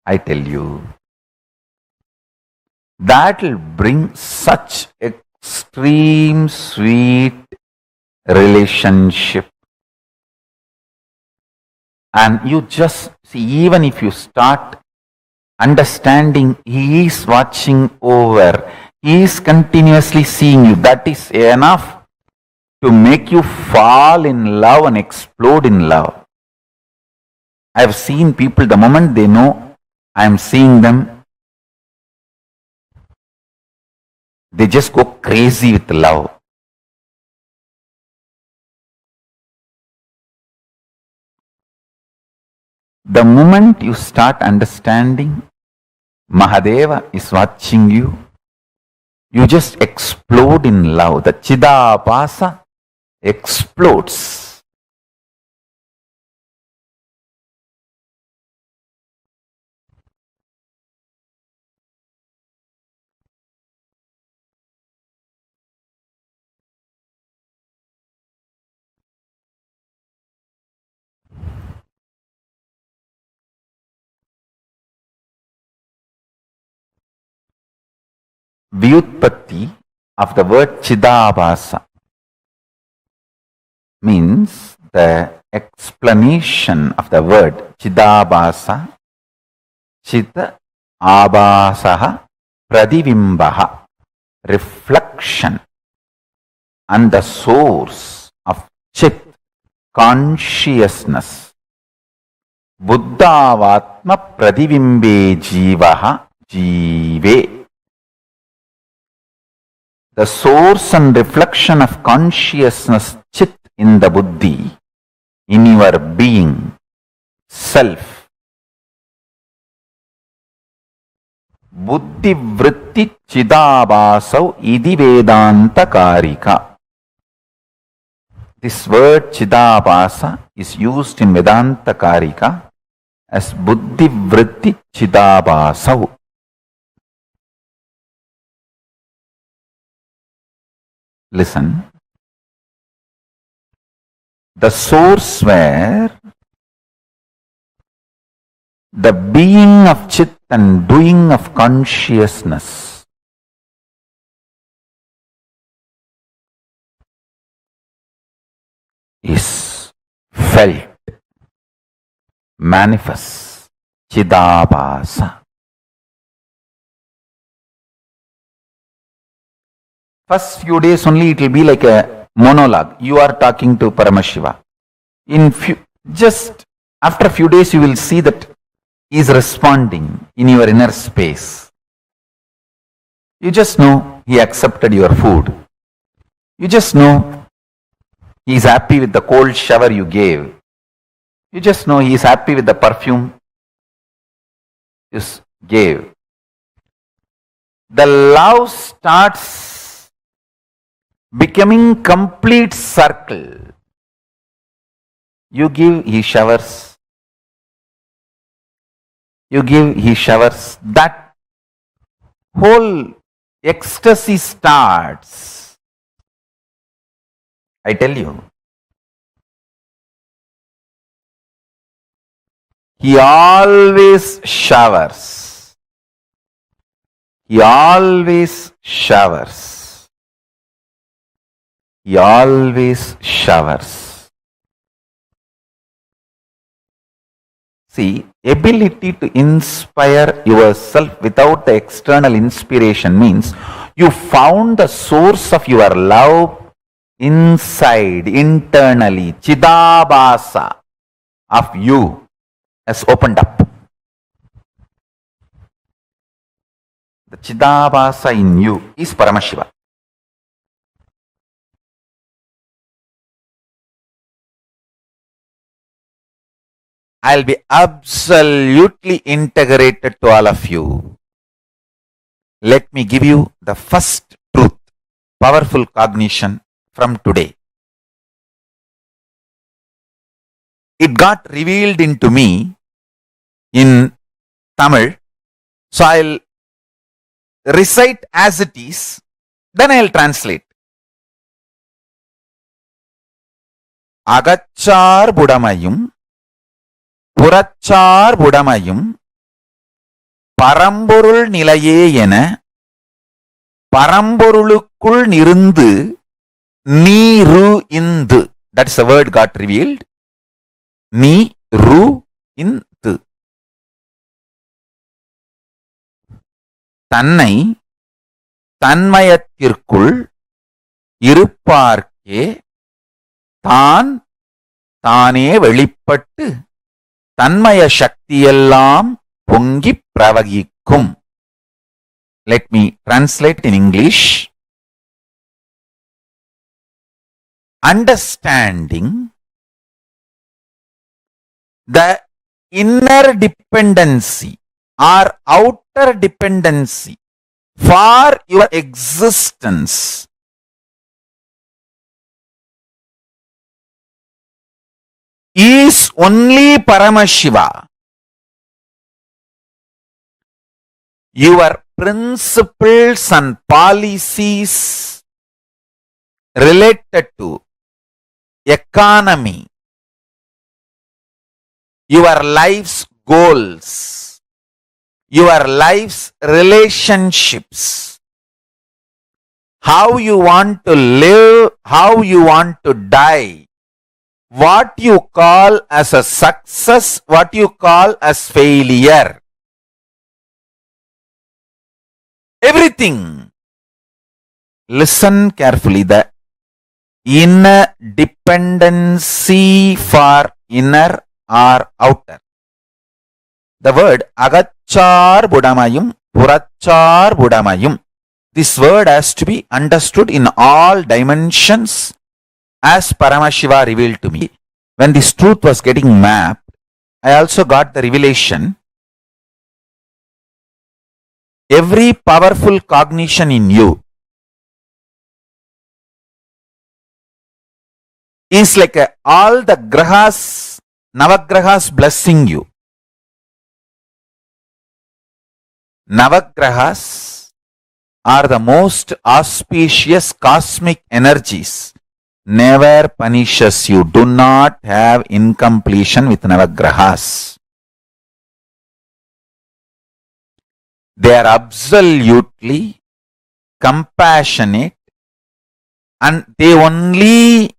I tell you, that will bring such extreme sweet relationship. And you just see, even if you start understanding, he is watching over, he is continuously seeing you, that is enough to make you fall in love and explode in love. I have seen people, the moment they know I am seeing them, they just go crazy with love. The moment you start understanding Mahadeva is watching you, you just explode in love. The Chidabhasa explodes. Vyutpatti of the word Chidabhasa means the explanation of the word Chidabhasa, Chita Abhasaha Pradivimbaha, reflection, and the source of Chit, consciousness. Buddhavatma Pradivimbe Jivaha Jive. The source and reflection of consciousness, Chit, in the Buddhi, in your being, self. buddhi vritti chidabhasau idi vedanta karika. This word chidabhasa is used in Vedanta Karika as buddhi vritti chidabhasau. Listen. The source where the being of Chit and doing of consciousness is felt, manifest, Chidabhasa. First few days only it will be like a monologue. You are talking to Paramashiva. Just after a few days you will see that he is responding in your inner space. You just know he accepted your food. You just know he is happy with the cold shower you gave. You just know he is happy with the perfume you gave. The love starts becoming complete circle. You give, he showers. You give, he showers. That whole ecstasy starts. I tell you. He always showers. He always showers. He always showers. See, ability to inspire yourself without the external inspiration means you found the source of your love inside, internally. Chidabhasa of you has opened up. The Chidabhasa in you is Paramashiva. I'll be absolutely integrated to all of you. Let me give you the first truth, powerful cognition from today. It got revealed into me in Tamil, so I'll recite as it is, then I'll translate. Agachar budamayum புறச்சார் புடமையும் பரம்பொருள் நிலையே என பரம்பொருளுக்குள் நிருந்து நீரு Hindu. That's the word got revealed. நீரு இந்து. தன்னை தன்மயத்திற்குள் இருப்பார்க்கே தான் தானே வெளிப்பட்டு தன்மய சக்தியெல்லாம் பொங்கி பிரவகிக்கும். Let me translate in English. Understanding the inner dependency or outer dependency for your existence is only Paramashiva. Your principles and policies related to economy, your life's goals, your life's relationships, how you want to live, how you want to die, what you call as a success, what you call as failure. Everything. Listen carefully. The inner dependency for inner or outer. The word agachar budamayum, purachar budamayum. This word has to be understood in all dimensions as Paramashiva revealed to me. When this truth was getting mapped, I also got the revelation Every powerful cognition in you is like all the grahas, navagrahas blessing you. Navagrahas are the most auspicious cosmic energies. Never punishes you. Do not have incompletion with navagrahas. They are absolutely compassionate and they only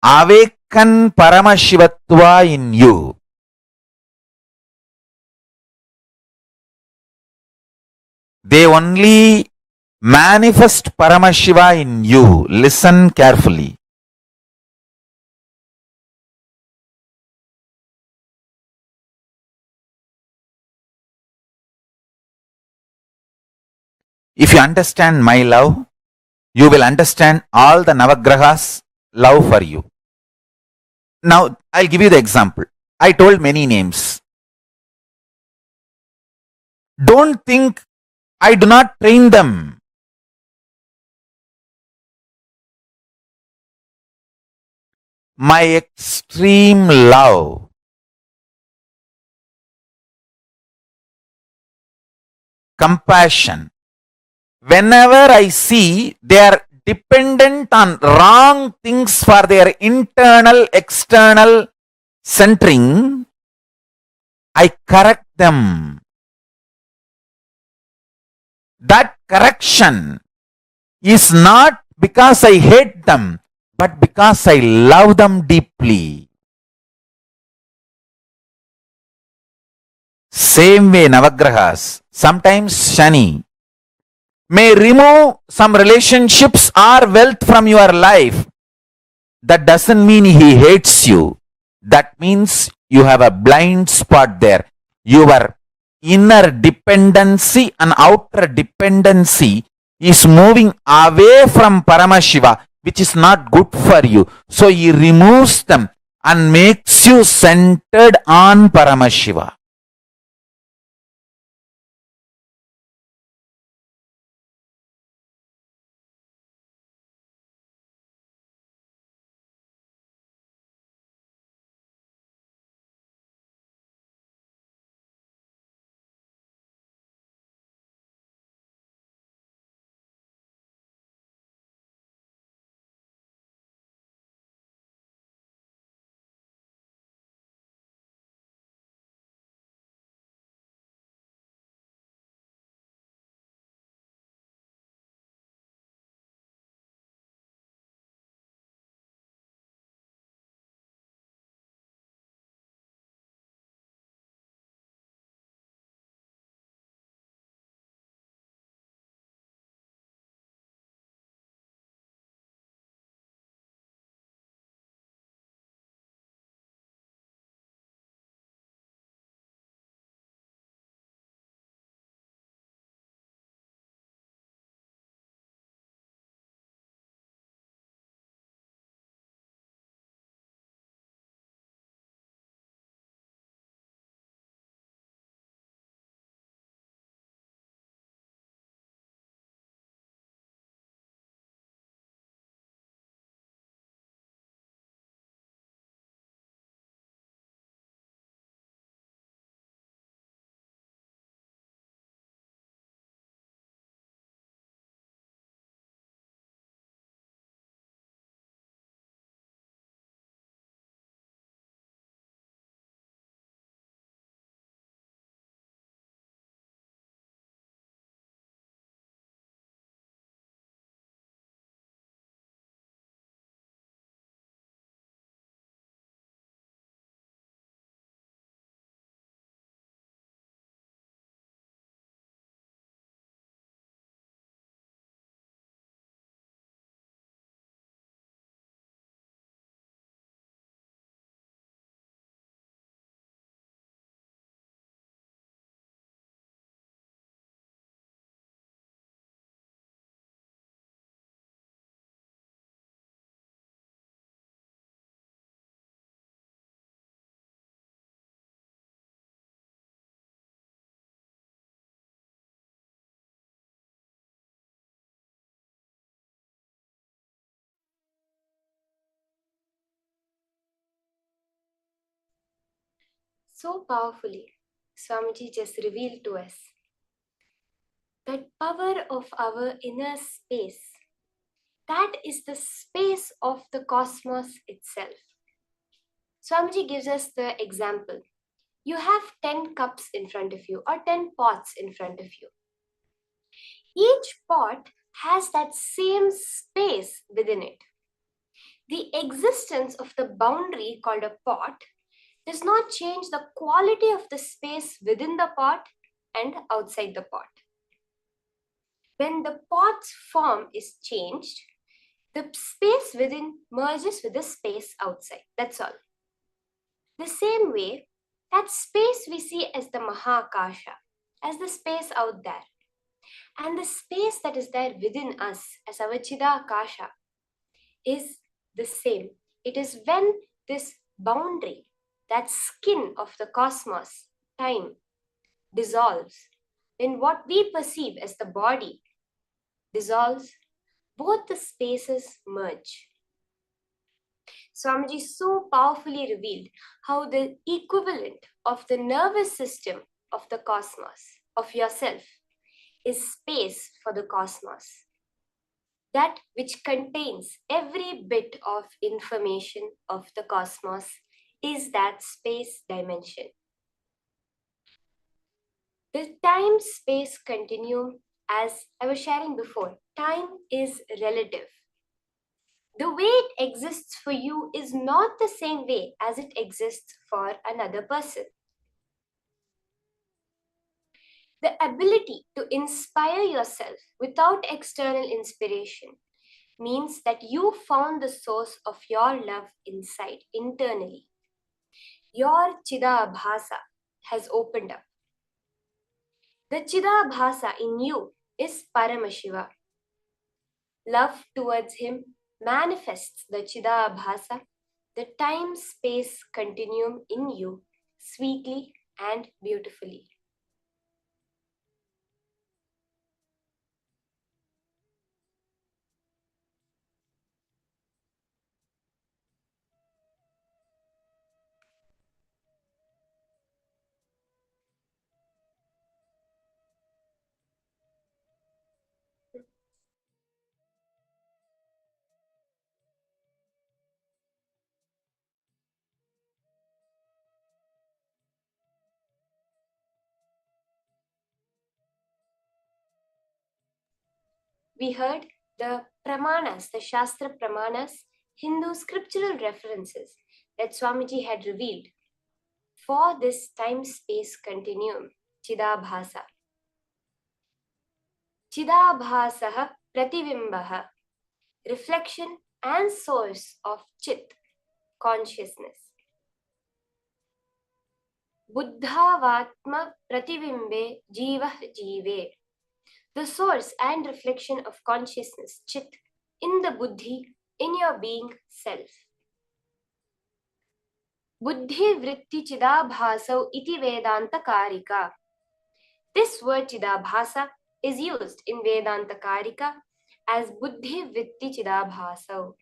awaken Paramashivatva in you. They only manifest Paramashiva in you. Listen carefully. If you understand my love, you will understand all the Navagrahas' love for you. Now, I'll give you the example. I told many names. Don't think I do not train them. My extreme love, compassion. Whenever I see they are dependent on wrong things for their internal, external centering, I correct them. That correction is not because I hate them, but because I love them deeply. Same way, Navagrahas, sometimes Shani may remove some relationships or wealth from your life. That doesn't mean he hates you. That means you have a blind spot there. Your inner dependency and outer dependency is moving away from Paramashiva, which is not good for you. So he removes them and makes you centered on Paramashiva. So powerfully, Swamiji just revealed to us that power of our inner space, that is the space of the cosmos itself. Swamiji gives us the example. You have 10 cups in front of you or 10 pots in front of you. Each pot has that same space within it. The existence of the boundary called a pot does not change the quality of the space within the pot and outside the pot. When the pot's form is changed, the space within merges with the space outside. That's all. The same way, that space we see as the Mahakasha, as the space out there, and the space that is there within us as our Chidakasha is the same. It is when this boundary, that skin of the cosmos, time, dissolves, when what we perceive as the body dissolves, both the spaces merge. Swamiji so powerfully revealed how the equivalent of the nervous system of the cosmos, of yourself, is space for the cosmos. That which contains every bit of information of the cosmos is that space dimension. The time-space continuum, as I was sharing before, time is relative. The way it exists for you is not the same way as it exists for another person. The ability to inspire yourself without external inspiration means that you found the source of your love inside, internally. Your Chidabhasa has opened up. The Chidabhasa in you is Paramashiva. Love towards him manifests the Chidabhasa, the time-space continuum in you, sweetly and beautifully. We heard the Pramanas, the Shastra Pramanas, Hindu scriptural references that Swamiji had revealed for this time-space continuum, Chidabhasa. Chidabhasaha prativimbaha, reflection and source of Chit, consciousness. Buddhavatma prativimbe jivah jive, the source and reflection of consciousness, Chit, in the Buddhi, in your being self. Buddhi vritti chidabhasau iti Vedanta karika. This word chidabhasa is used in Vedanta karika as Buddhi vritti chidabhasau.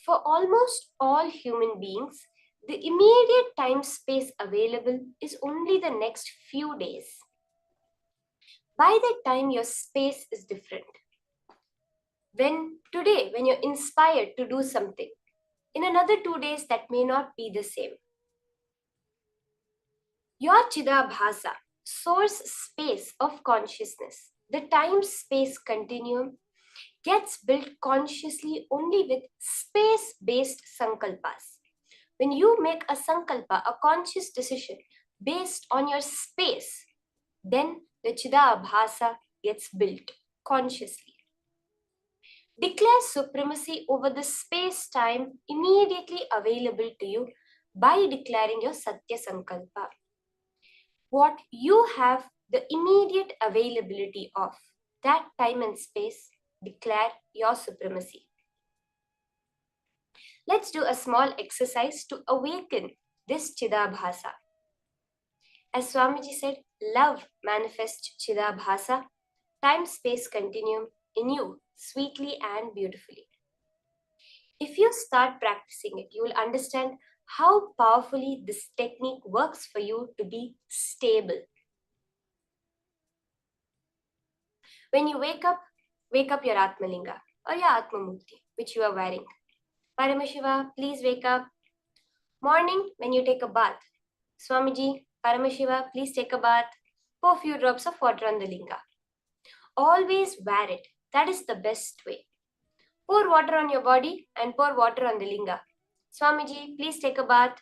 For almost all human beings, the immediate time-space available is only the next few days. By that time, your space is different. When you're inspired to do something, in another 2 days, that may not be the same. Your Chidabhasa, source space of consciousness, the time-space continuum, gets built consciously only with space-based sankalpas. When you make a sankalpa, a conscious decision based on your space, then the Chidabhasa gets built consciously. Declare supremacy over the space-time immediately available to you by declaring your Satya Sankalpa. What you have the immediate availability of, that time and space, declare your supremacy. Let's do a small exercise to awaken this Chidabhasa. As Swamiji said, love manifests Chidabhasa, time-space continuum in you sweetly and beautifully. If you start practicing it, you will understand how powerfully this technique works for you to be stable. When you wake up your Atmalinga or your Atmamukti, which you are wearing. Paramashiva, please wake up. Morning, when you take a bath. Swamiji, Paramashiva, please take a bath. Pour a few drops of water on the linga. Always wear it. That is the best way. Pour water on your body and pour water on the linga. Swamiji, please take a bath.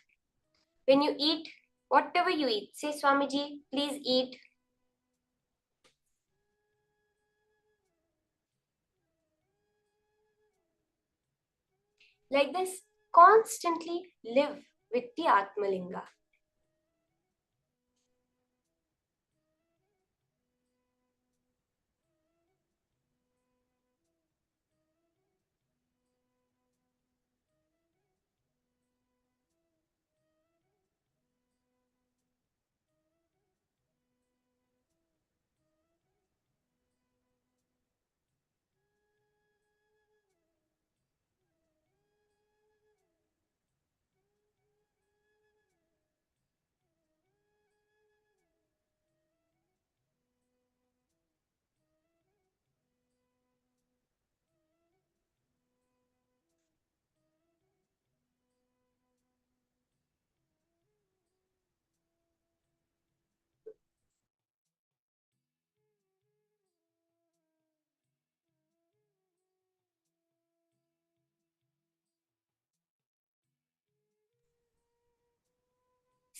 When you eat, whatever you eat, say Swamiji, please eat. Like this, constantly live with the Atmalinga.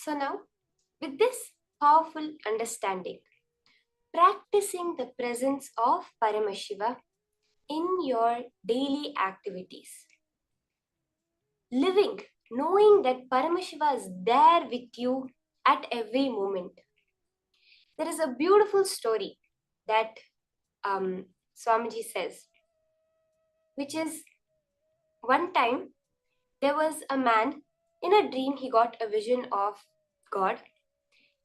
So now, with this powerful understanding, practicing the presence of Paramashiva in your daily activities, living, knowing that Paramashiva is there with you at every moment. There is a beautiful story that Swamiji says, which is one time there was a man, in a dream he got a vision of God,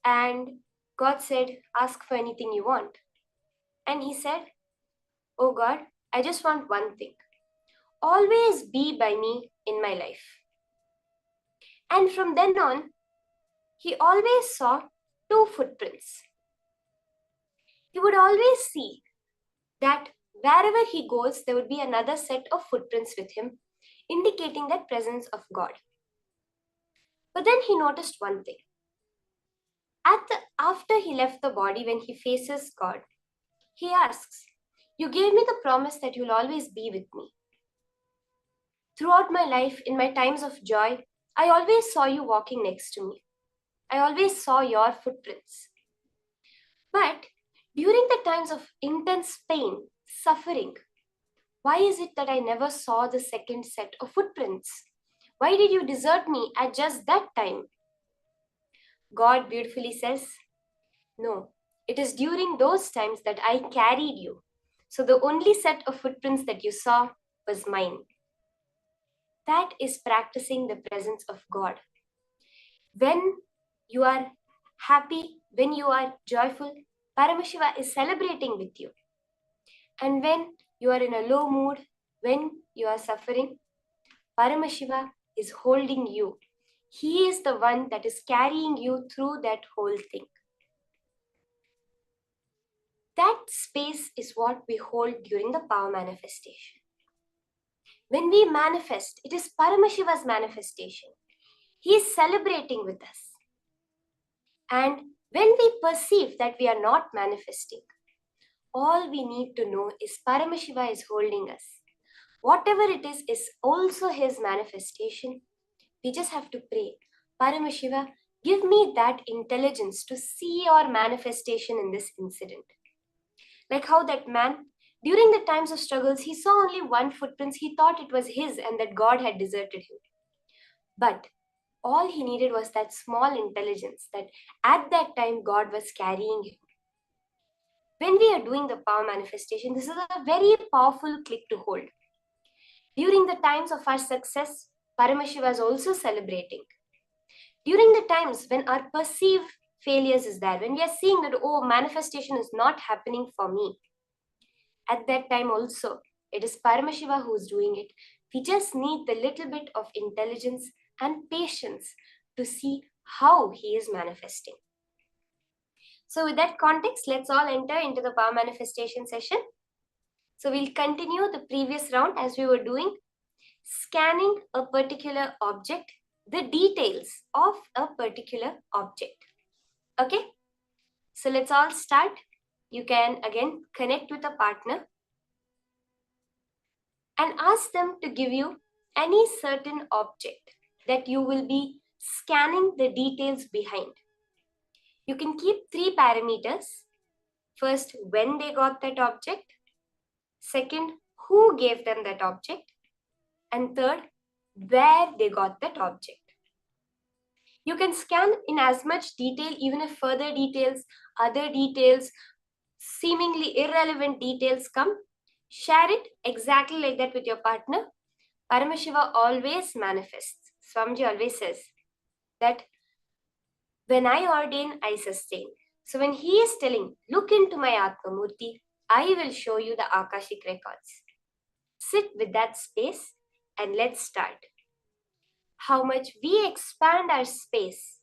and God said, ask for anything you want. And he said, oh God, I just want one thing. Always be by me in my life. And from then on, he always saw two footprints. He would always see that wherever he goes, there would be another set of footprints with him, indicating that presence of God. But then he noticed one thing. After he left the body, when he faces God, he asks, you gave me the promise that you'll always be with me. Throughout my life, in my times of joy, I always saw you walking next to me. I always saw your footprints. But during the times of intense pain, suffering, why is it that I never saw the second set of footprints? Why did you desert me at just that time? God beautifully says, no, it is during those times that I carried you. So the only set of footprints that you saw was mine. That is practicing the presence of God. When you are happy, when you are joyful, Paramashiva is celebrating with you. And when you are in a low mood, when you are suffering, Paramashiva is holding you. He is the one that is carrying you through that whole thing. That space is what we hold during the power manifestation. When we manifest, it is Paramashiva's manifestation. He is celebrating with us. And when we perceive that we are not manifesting, all we need to know is Paramashiva is holding us. Whatever it is also his manifestation. We just have to pray, Paramashiva, give me that intelligence to see your manifestation in this incident. Like how that man, during the times of struggles, he saw only one footprint. He thought it was his and that God had deserted him. But all he needed was that small intelligence that at that time God was carrying him. When we are doing the power manifestation, this is a very powerful click to hold. During the times of our success, Paramashiva is also celebrating. During the times when our perceived failures is there, when we are seeing that, oh, manifestation is not happening for me, At that time also, it is Paramashiva who is doing it. We just need the little bit of intelligence and patience to see how he is manifesting. So with that context, let's all enter into the power manifestation session. So we'll continue the previous round as we were doing, scanning a particular object, the details of a particular object. Okay, so let's all start. You can again connect with a partner and ask them to give you any certain object that you will be scanning the details behind. You can keep 3 parameters. First, when they got that object. Second, who gave them that object. And third, where they got that object. You can scan in as much detail, even if further details, other details, seemingly irrelevant details come. Share it exactly like that with your partner. Paramashiva always manifests. Swamiji always says that when I ordain, I sustain. So when he is telling, look into my Atma Murti, I will show you the Akashic records. Sit with that space and let's start. How much we expand our space,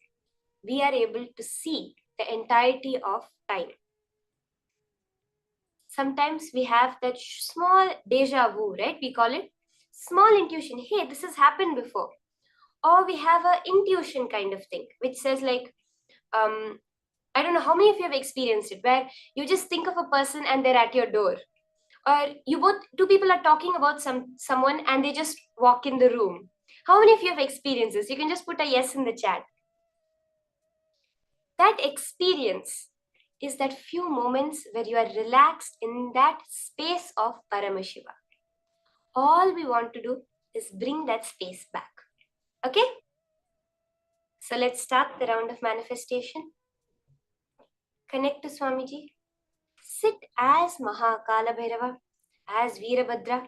we are able to see the entirety of time. Sometimes we have that small deja vu, right? We call it small intuition. Hey, this has happened before. Or we have an intuition kind of thing, which says like, I don't know how many of you have experienced it, where you just think of a person and they're at your door. Or two people are talking about someone and they just walk in the room. How many of you have experienced this? You can just put a yes in the chat. That experience is that few moments where you are relaxed in that space of Paramashiva. All we want to do is bring that space back. Okay? So let's start the round of manifestation. Connect to Swamiji. Sit as Mahakala Bhairava, as Veerabhadra,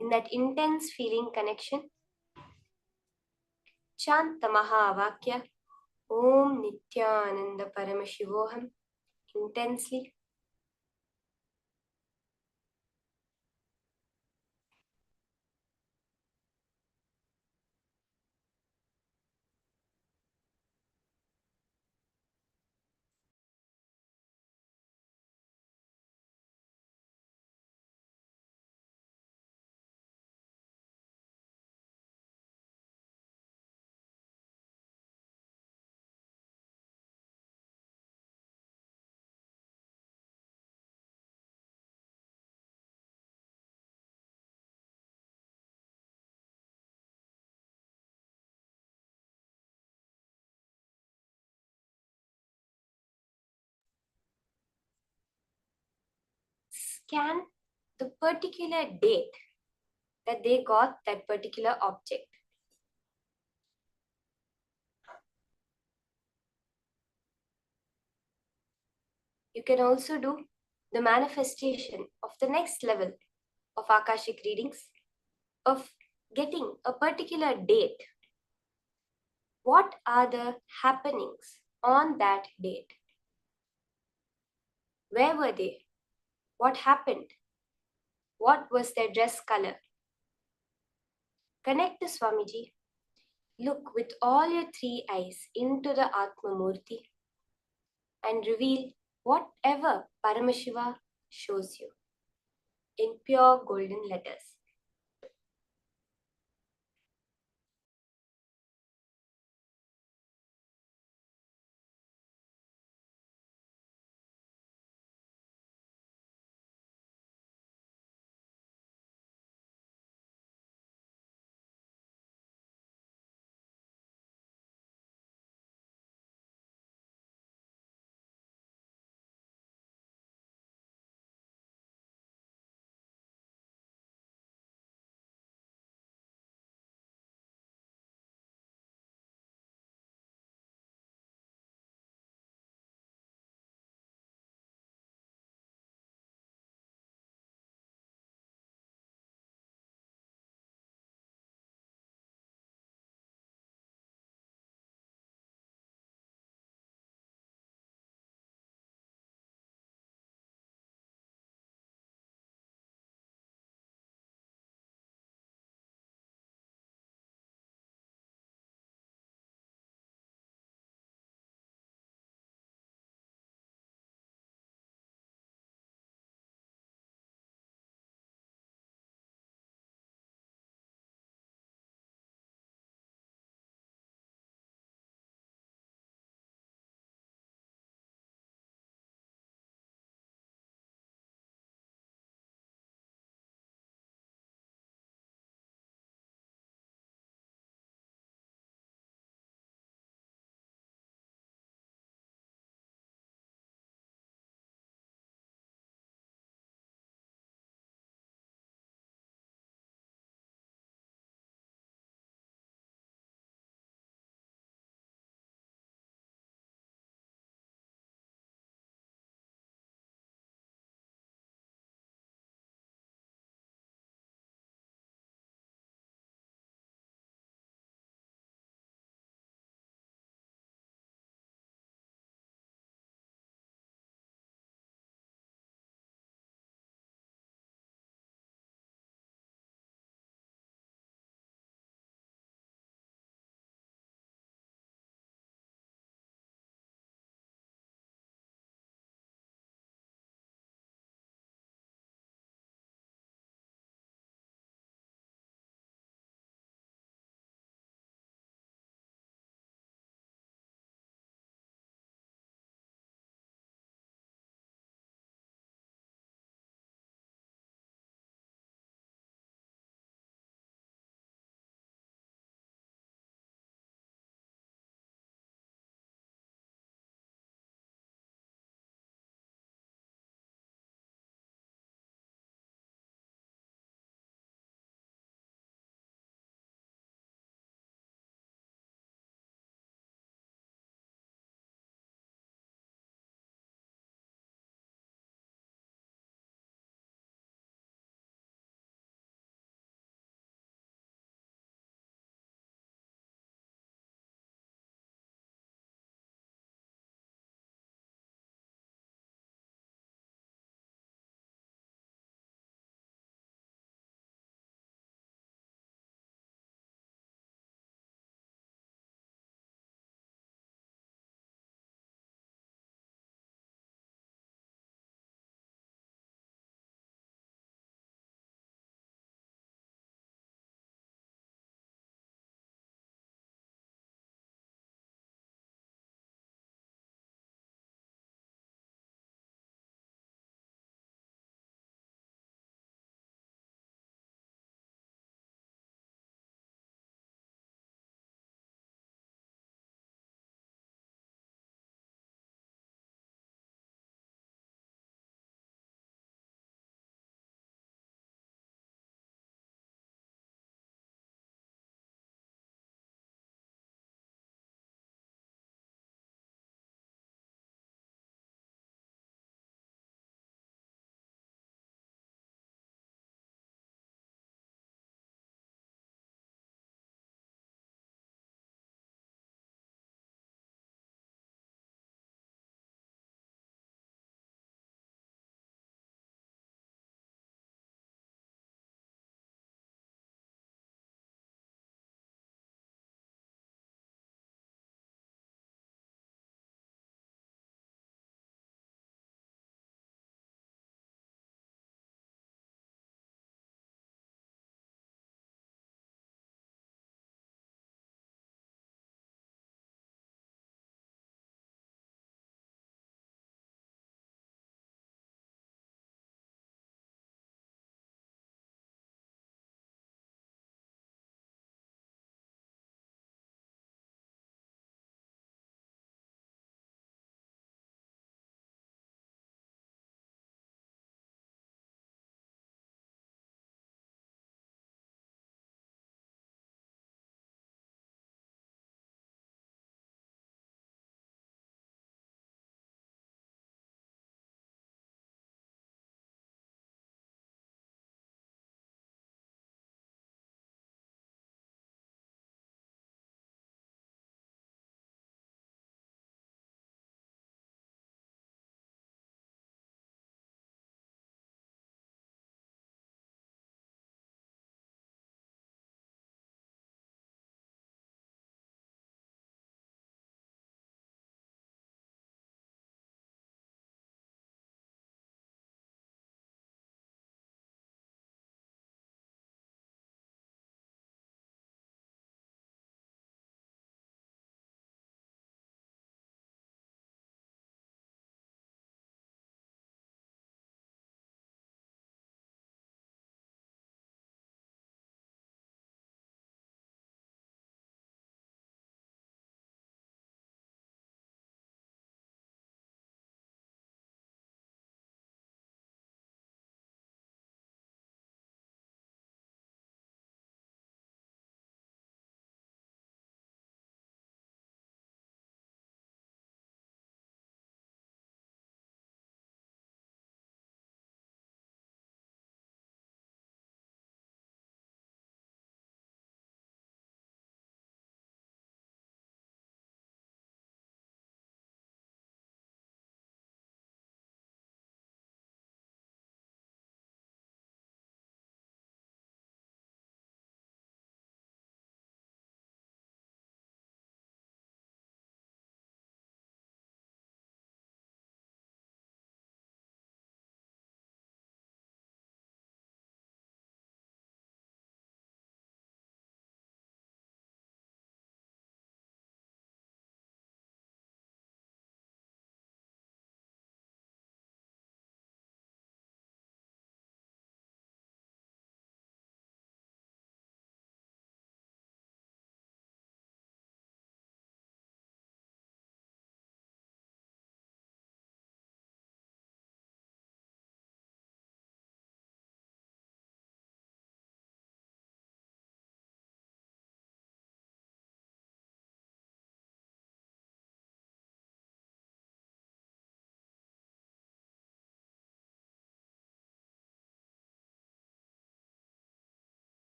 in that intense feeling connection. Chant the Mahavakya, Om Nityananda Paramashivoham, intensely. Scan the particular date that they got that particular object. You can also do the manifestation of the next level of Akashic readings, of getting a particular date. What are the happenings on that date? Where were they? What happened? What was their dress color? Connect to Swamiji. Look with all your 3 eyes into the Atma Murti and reveal whatever Paramashiva shows you in pure golden letters.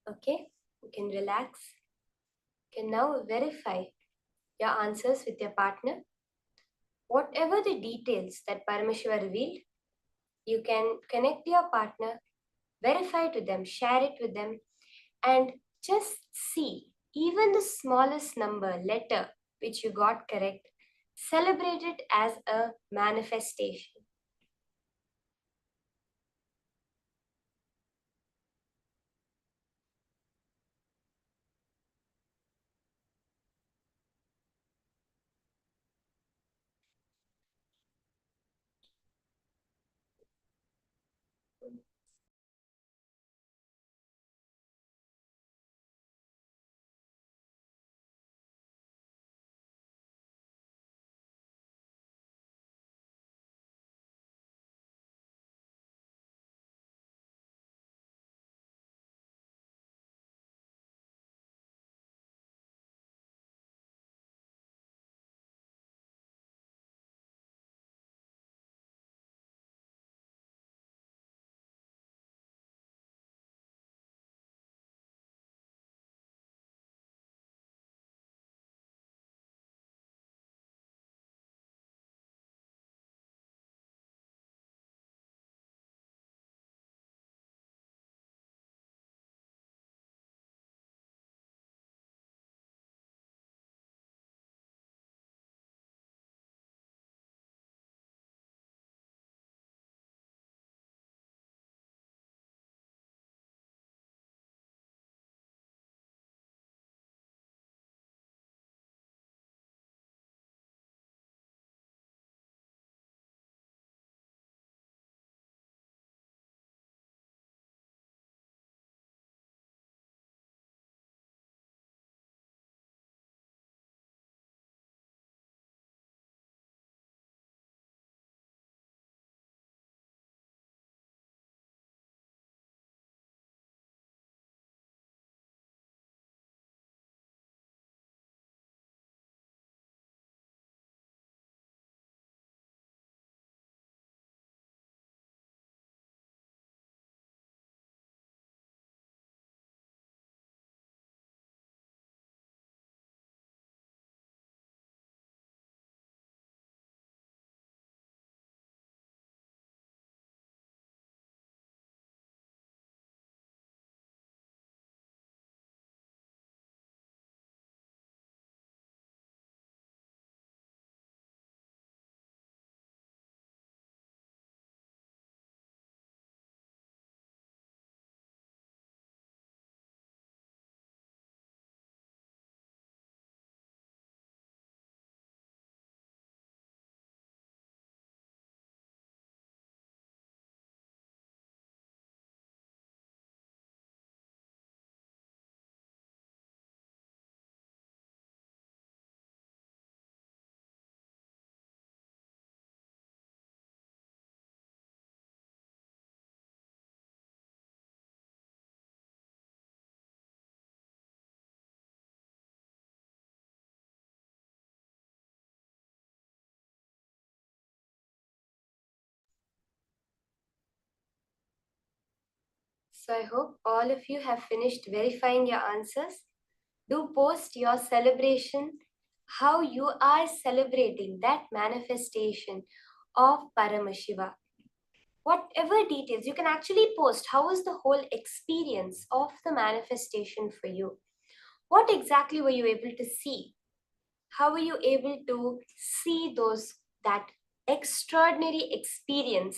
Okay, you can relax. You can now verify your answers with your partner. Whatever the details that Paramashiva revealed, you can connect to your partner, verify to them, share it with them, and just see even the smallest number, letter which you got correct, celebrate it as a manifestation. So I hope all of you have finished verifying your answers. Do post your celebration, how you are celebrating that manifestation of Paramashiva. Whatever details, you can actually post how was the whole experience of the manifestation for you. What exactly were you able to see? How were you able to see that extraordinary experience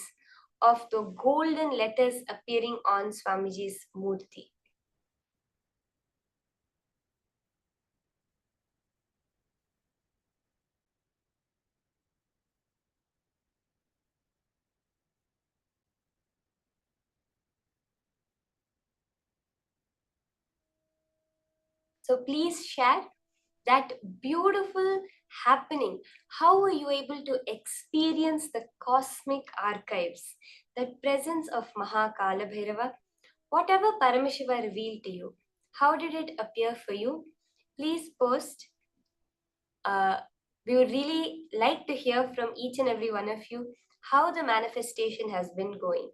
of the golden letters appearing on Swamiji's murti? So please share that beautiful happening. How were you able to experience the cosmic archives, the presence of Mahakala Bhairava? Whatever Paramashiva revealed to you, how did it appear for you? Please post. We would really like to hear from each and every one of you how the manifestation has been going.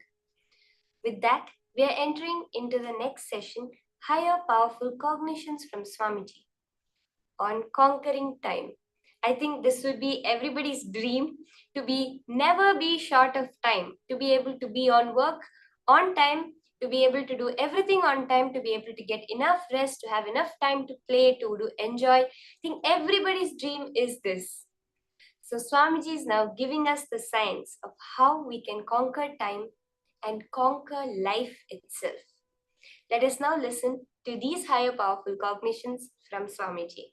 With that, we are entering into the next session, higher powerful cognitions from Swamiji on conquering time. I think this would be everybody's dream, to be never be short of time, to be able to be on work on time, to be able to do everything on time, to be able to get enough rest, to have enough time to play, to enjoy. I think everybody's dream is this. So Swamiji is now giving us the science of how we can conquer time and conquer life itself. Let us now listen to these higher powerful cognitions from Swamiji.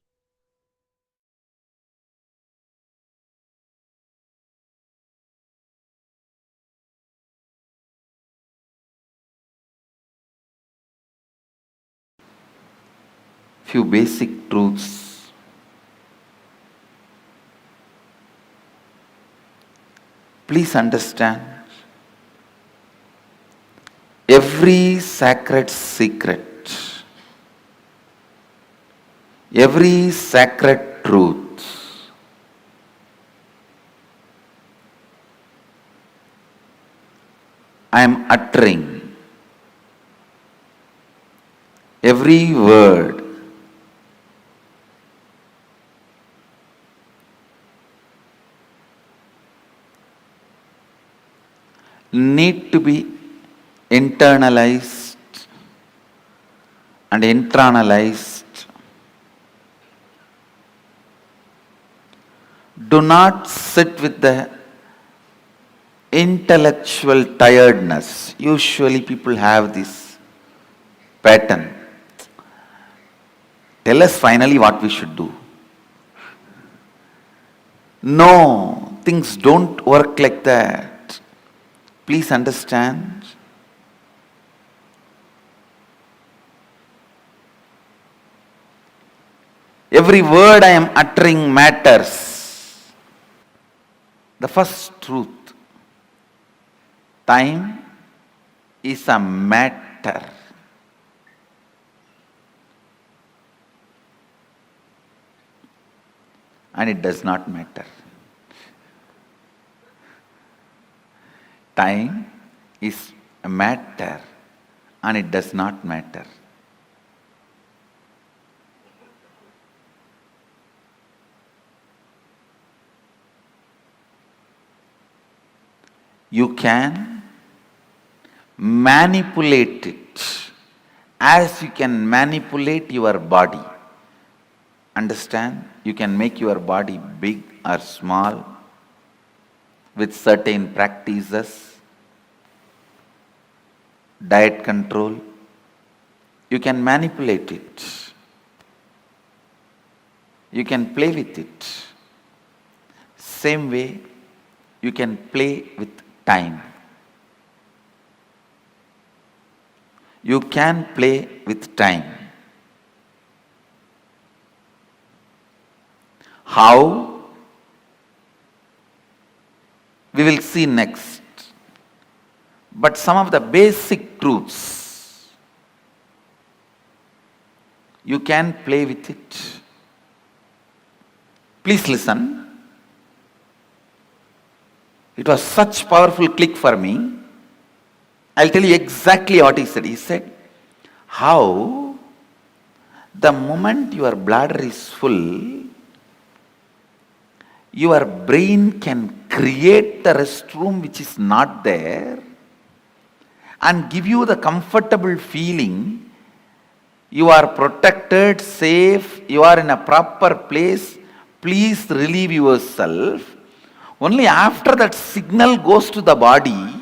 Few basic truths. Please understand, every sacred secret, every sacred truth I am uttering, every word need to be internalized and internalized. Do not sit with the intellectual tiredness. Usually people have this pattern. Tell us finally what we should do. No, things don't work like that. Please understand. Every word I am uttering matters. The first truth, time is a matter. And it does not matter. Time is a matter and it does not matter. You can manipulate it as you can manipulate your body. Understand? You can make your body big or small with certain practices, diet control. You can manipulate it. You can play with it. Same way, you can play with time. You can play with time. How? We will see next. But some of the basic truths, you can play with it. Please listen. It was such powerful click for me. I'll tell you exactly what he said. He said, how the moment your bladder is full, your brain can create the restroom which is not there and give you the comfortable feeling you are protected, safe, you are in a proper place, please relieve yourself. Only after that signal goes to the body,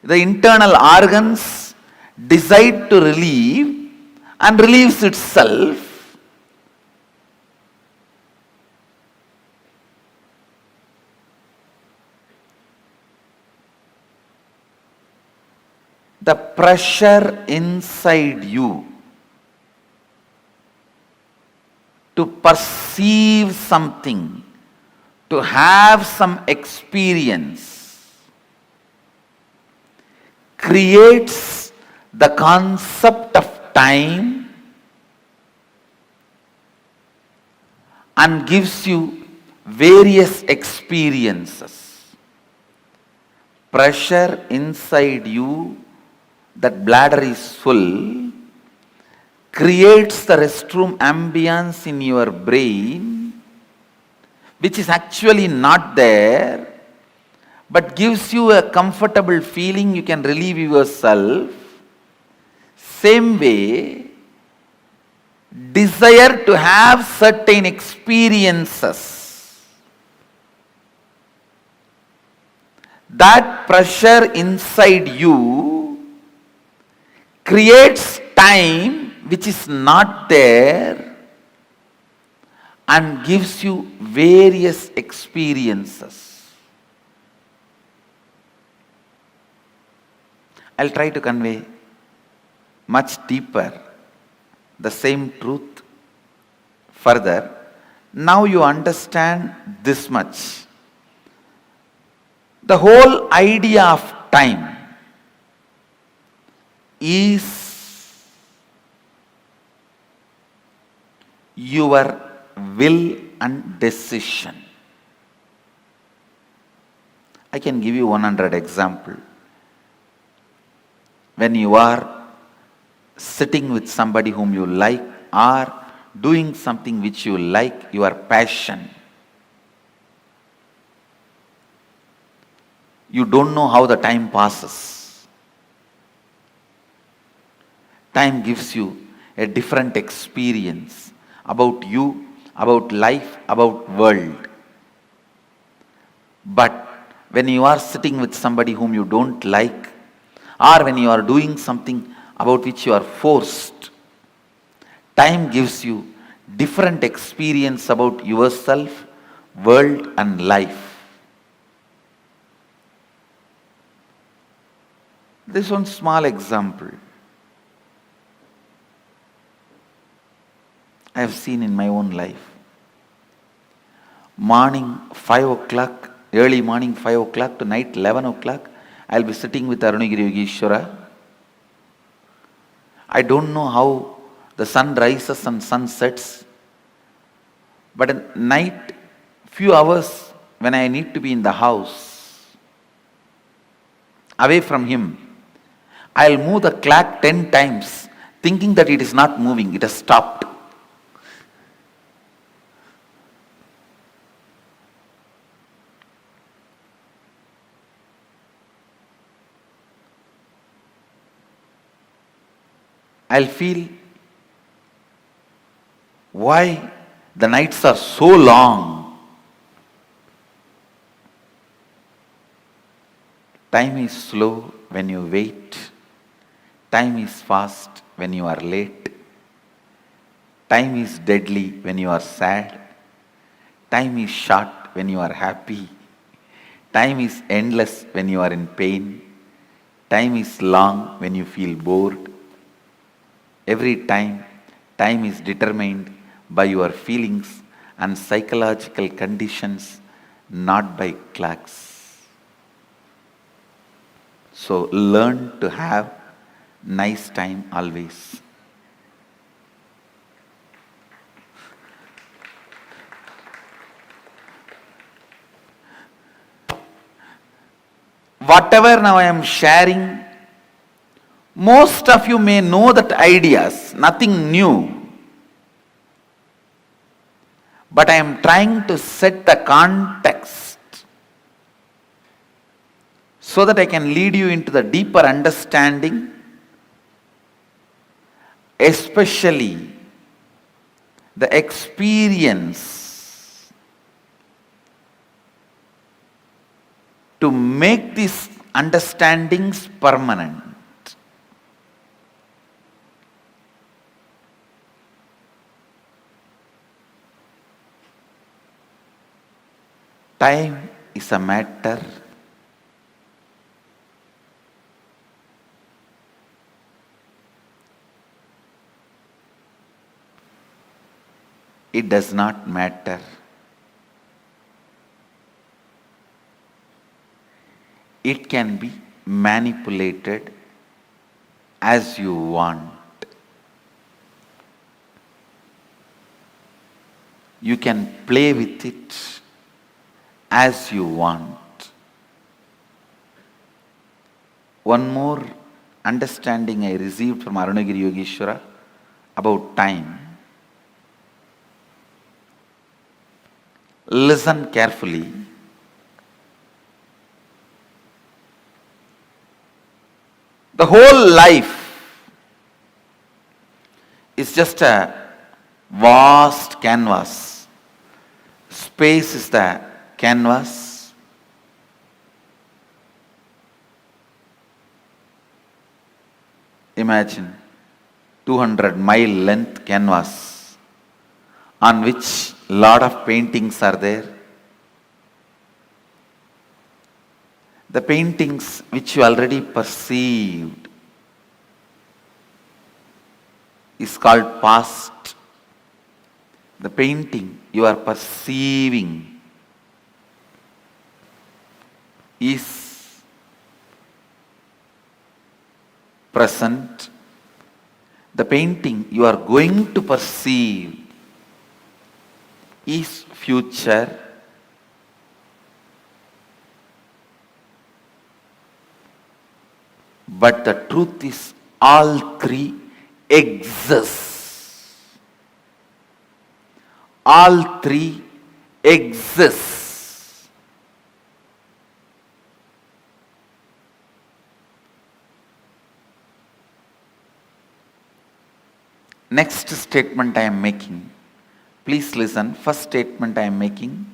the internal organs decide to relieve and relieves itself. The pressure inside you to perceive something, to have some experience, creates the concept of time and gives you various experiences. Pressure inside you, that bladder is full, creates the restroom ambience in your brain, which is actually not there, but gives you a comfortable feeling, you can relieve yourself. Same way, desire to have certain experiences, that pressure inside you creates time which is not there and gives you various experiences. I'll try to convey much deeper the same truth further. Now you understand this much. The whole idea of time is your will and decision. I can give you 100 examples. When you are sitting with somebody whom you like or doing something which you like, your passion, you don't know how the time passes. Time gives you a different experience about you, about life, about world. But when you are sitting with somebody whom you don't like, or when you are doing something about which you are forced, time gives you different experience about yourself, world and life. This one small example I have seen in my own life. Morning 5 o'clock, early morning 5 o'clock to night 11 o'clock, I'll be sitting with Arunagiri Yogeshwara. I don't know how the sun rises and sun sets, but at night, few hours when I need to be in the house, away from him, I'll move the clock 10 times, thinking that it is not moving, it has stopped. I'll feel why the nights are so long. Time is slow when you wait. Time is fast when you are late. Time is deadly when you are sad. Time is short when you are happy. Time is endless when you are in pain. Time is long when you feel bored. Every time is determined by your feelings and psychological conditions, not by clocks. So learn to have nice time always. Whatever now I am sharing, most of you may know that ideas, nothing new. But I am trying to set the context so that I can lead you into the deeper understanding, especially the experience to make these understandings permanent. Time is a matter it does not matter. It can be manipulated as you want. You can play with it as you want. One more understanding I received from Arunagiri Yogeshwara about time, listen carefully. The whole life is just a vast canvas. Space is the canvas. Imagine 200-mile length canvas on which lot of paintings are there. The paintings which you already perceived is called past. The painting you are perceiving is present. The painting you are going to perceive is future. But the truth is, all three exist. All three exist. Next statement I am making. Please listen. First statement I am making.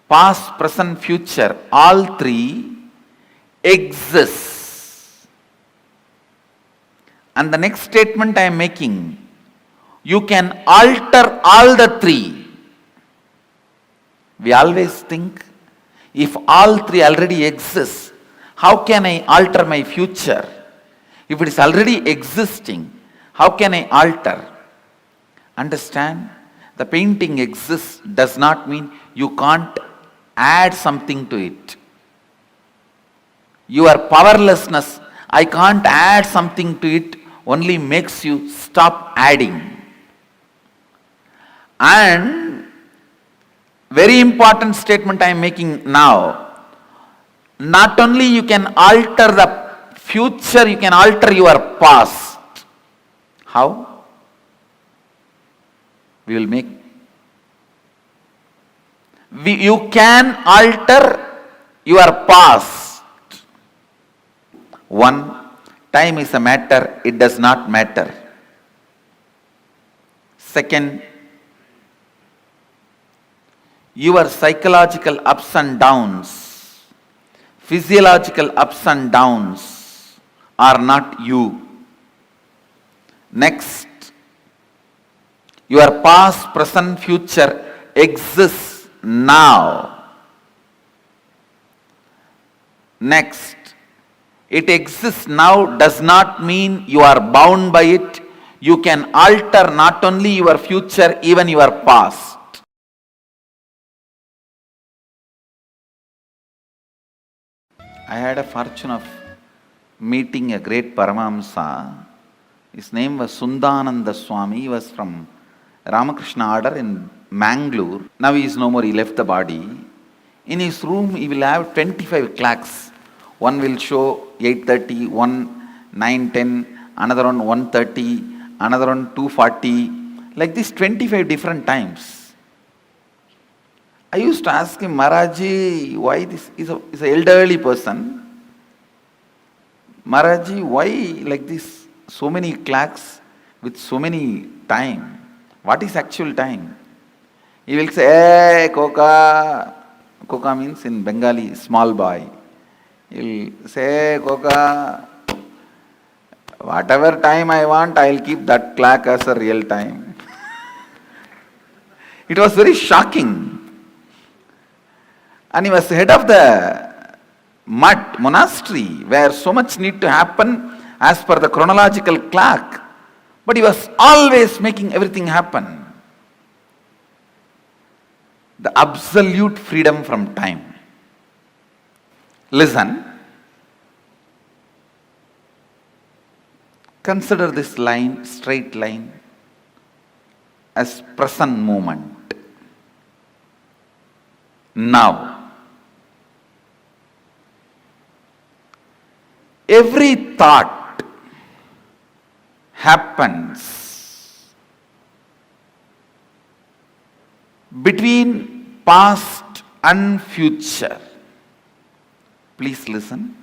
Past, present, future, all three exist. And the next statement I am making, you can alter all the three. We always think, if all three already exist, how can I alter my future? If it is already existing, how can I alter? Understand? The painting exists does not mean you can't add something to it. Your powerlessness, I can't add something to it, only makes you stop adding. And very important statement I am making now. Not only you can alter the future, you can alter your past. How? We will make. You can alter your past. One, time is a matter, it does not matter. Second, your psychological ups and downs, physiological ups and downs are not you. Next, your past, present, future exists now. Next, it exists now does not mean you are bound by it. You can alter not only your future, even your past. I had a fortune of meeting a great Paramahamsa. His name was Sundananda Swami. He was from Ramakrishna order in Mangalore. Now he is no more, he left the body. In his room he will have 25 clocks. One will show 8:30, one 9:10, another one 1:30, another one 2:40. Like this 25 different times. I used to ask him, Maharaji, why this is an elderly person. Maharaji, why like this? So many clocks with so many time. What is actual time? He will say, hey, Koka. Koka means in Bengali, small boy. He will say, hey, Koka, whatever time I want, I will keep that clock as a real time. It was very shocking. And he was head of the monastery where so much need to happen as per the chronological clock. But he was always making everything happen. The absolute freedom from time. Listen. Consider this line, straight line, as present moment. Now. Every thought happens between past and future. Please listen.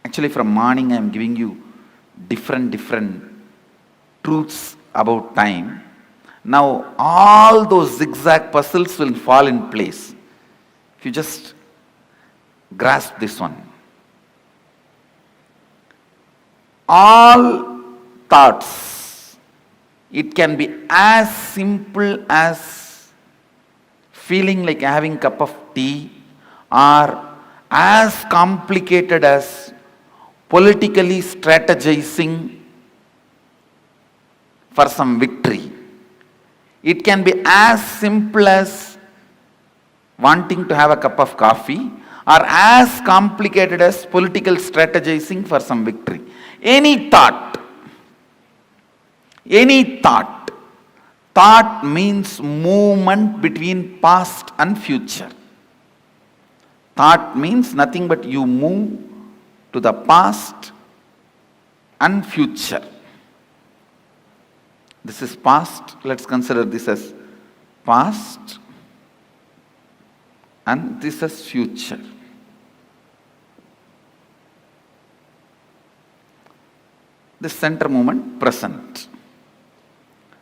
Actually, from morning I am giving you different truths about time. Now all those zigzag puzzles will fall in place if you just grasp this one. All thoughts, it can be as simple as feeling like having a cup of tea, or as complicated as politically strategizing for some victory. It can be as simple as wanting to have a cup of coffee, or as complicated as political strategizing for some victory. Any thought means movement between past and future. Thought means nothing but you move to the past and future. This is past. Let's consider this as past, and this as future. The center moment, present,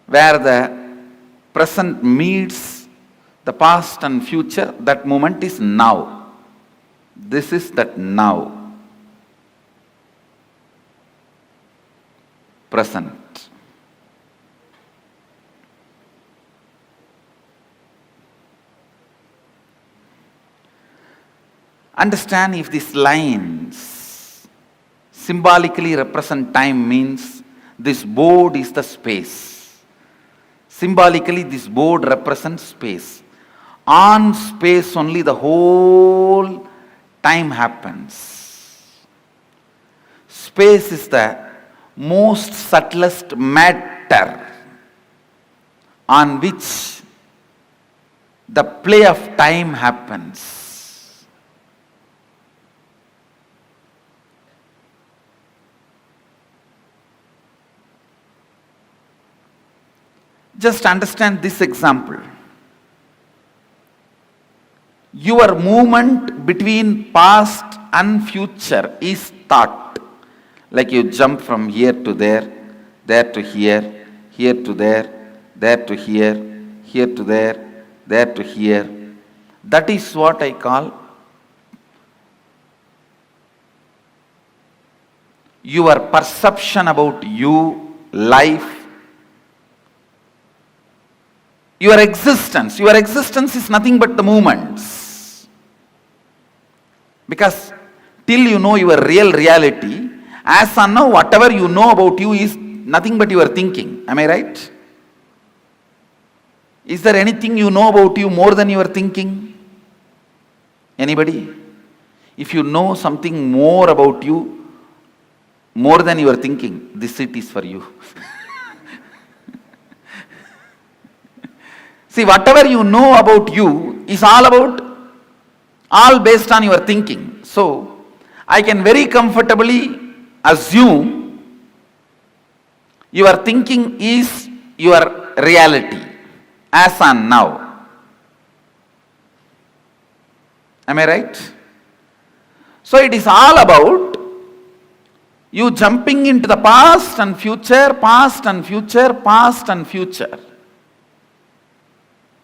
where the present meets the past and future. That moment is now. This is that now. Present. Understand, if these lines symbolically represent time, means this board is the space. Symbolically, this board represents space. On space only the whole time happens. Space is the most subtlest matter on which the play of time happens. Just understand this example. Your movement between past and future is thought. Like you jump from here to there to here, here to there to here, here to there to here. That is what I call your perception about you, life, your existence. Your existence is nothing but the movements. Because till you know your real reality, as of now, whatever you know about you is nothing but your thinking. Am I right? Is there anything you know about you more than your thinking? Anybody? If you know something more about you, more than your thinking, this seat is for you. See, whatever you know about you is all based on your thinking. So, I can very comfortably assume your thinking is your reality as on now. Am I right? So, it is all about you jumping into the past and future, past and future, past and future.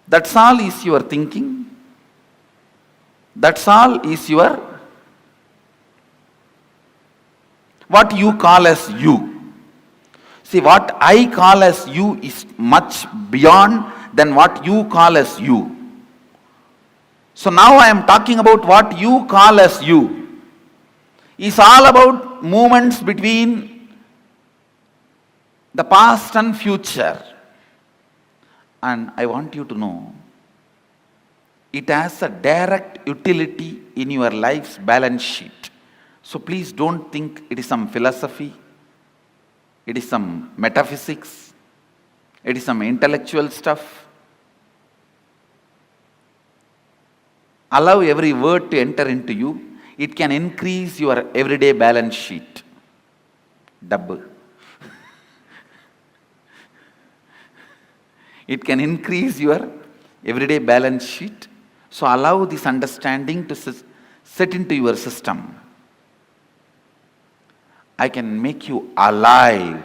That's all is your thinking. That's all is your, what you call as you. See, what I call as you is much beyond than what you call as you. So now I am talking about what you call as you. It's all about movements between the past and future. And I want you to know, it has a direct utility in your life's balance sheet. So please don't think it is some philosophy, it is some metaphysics, it is some intellectual stuff. Allow every word to enter into you. It can increase your everyday balance sheet. Double. It can increase your everyday balance sheet. So allow this understanding to set into your system. I can make you alive.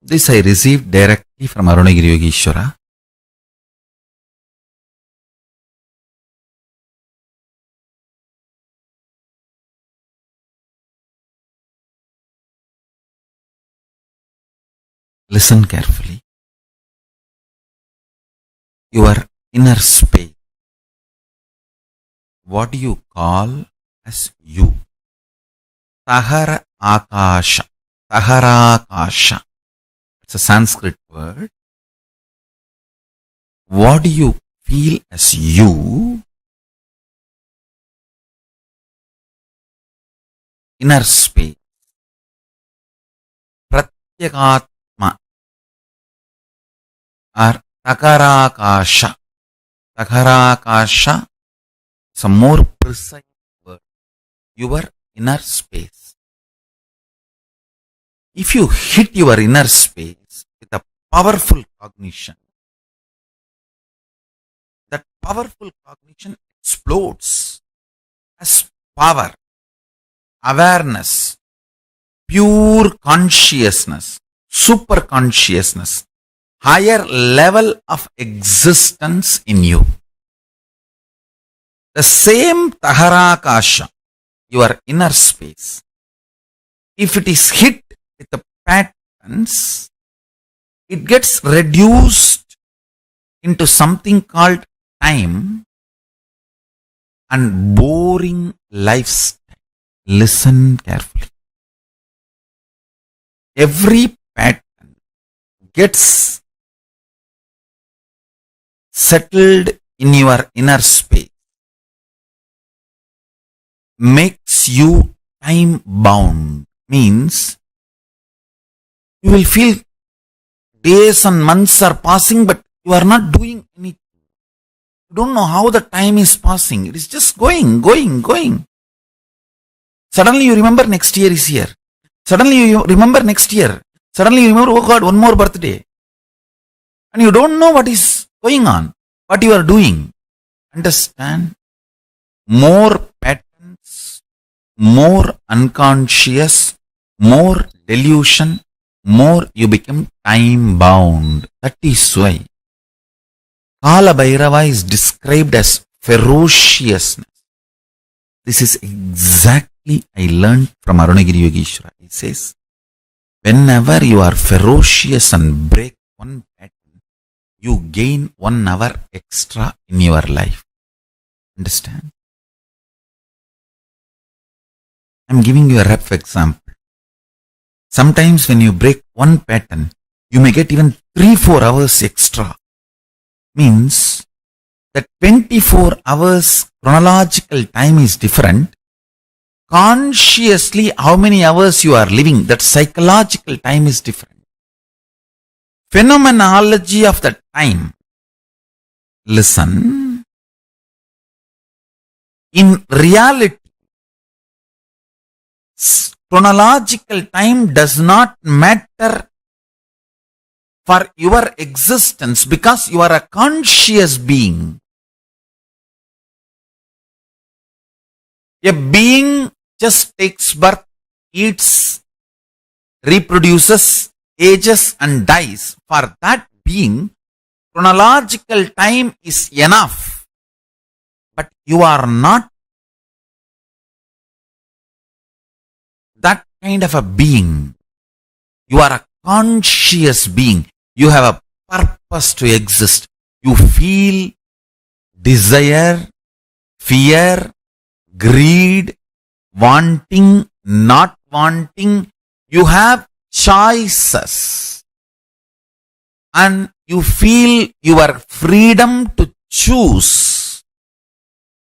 This I received directly from Arunagiri Yogeshwara. Listen carefully. Your inner space. What do you call as you? Tahara Akasha. Taharakasha. It's a Sanskrit word. What do you feel as you? Inner space. Pratyakatma or Takarakasha. Takarakasha is a more precise word. Your inner space. If you hit your inner space with a powerful cognition, that powerful cognition explodes as power, awareness, pure consciousness, super consciousness, higher level of existence in you. The same Taharakasha, your inner space, if it is hit with the patterns, it gets reduced into something called time and boring lifestyle. Listen carefully. Every pattern gets settled in your inner space, makes you time bound, means you will feel days and months are passing, but you are not doing anything. You don't know how the time is passing. It is just going. Suddenly you remember next year is here. Suddenly you remember next year. Suddenly you remember, oh God, one more birthday. And you don't know what is going on, what you are doing. Understand? More patterns, more unconscious, more delusion, more you become time bound. That is why Kala Bhairava is described as ferociousness. This is exactly I learned from Arunagiri Yogeshwara. He says, whenever you are ferocious and break one pattern, you gain 1 hour extra in your life. Understand? I am giving you a rough example. Sometimes when you break one pattern, you may get even 3-4 hours extra. Means that 24 hours chronological time is different. Consciously, how many hours you are living, that psychological time is different. Phenomenology of the time. Listen. In reality, chronological time does not matter for your existence because you are a conscious being. A being just takes birth, eats, reproduces, ages and dies. For that being, chronological time is enough. But you are not that kind of a being. You are a conscious being. You have a purpose to exist. You feel desire, fear, greed, wanting, not wanting. You have choices. And you feel your freedom to choose.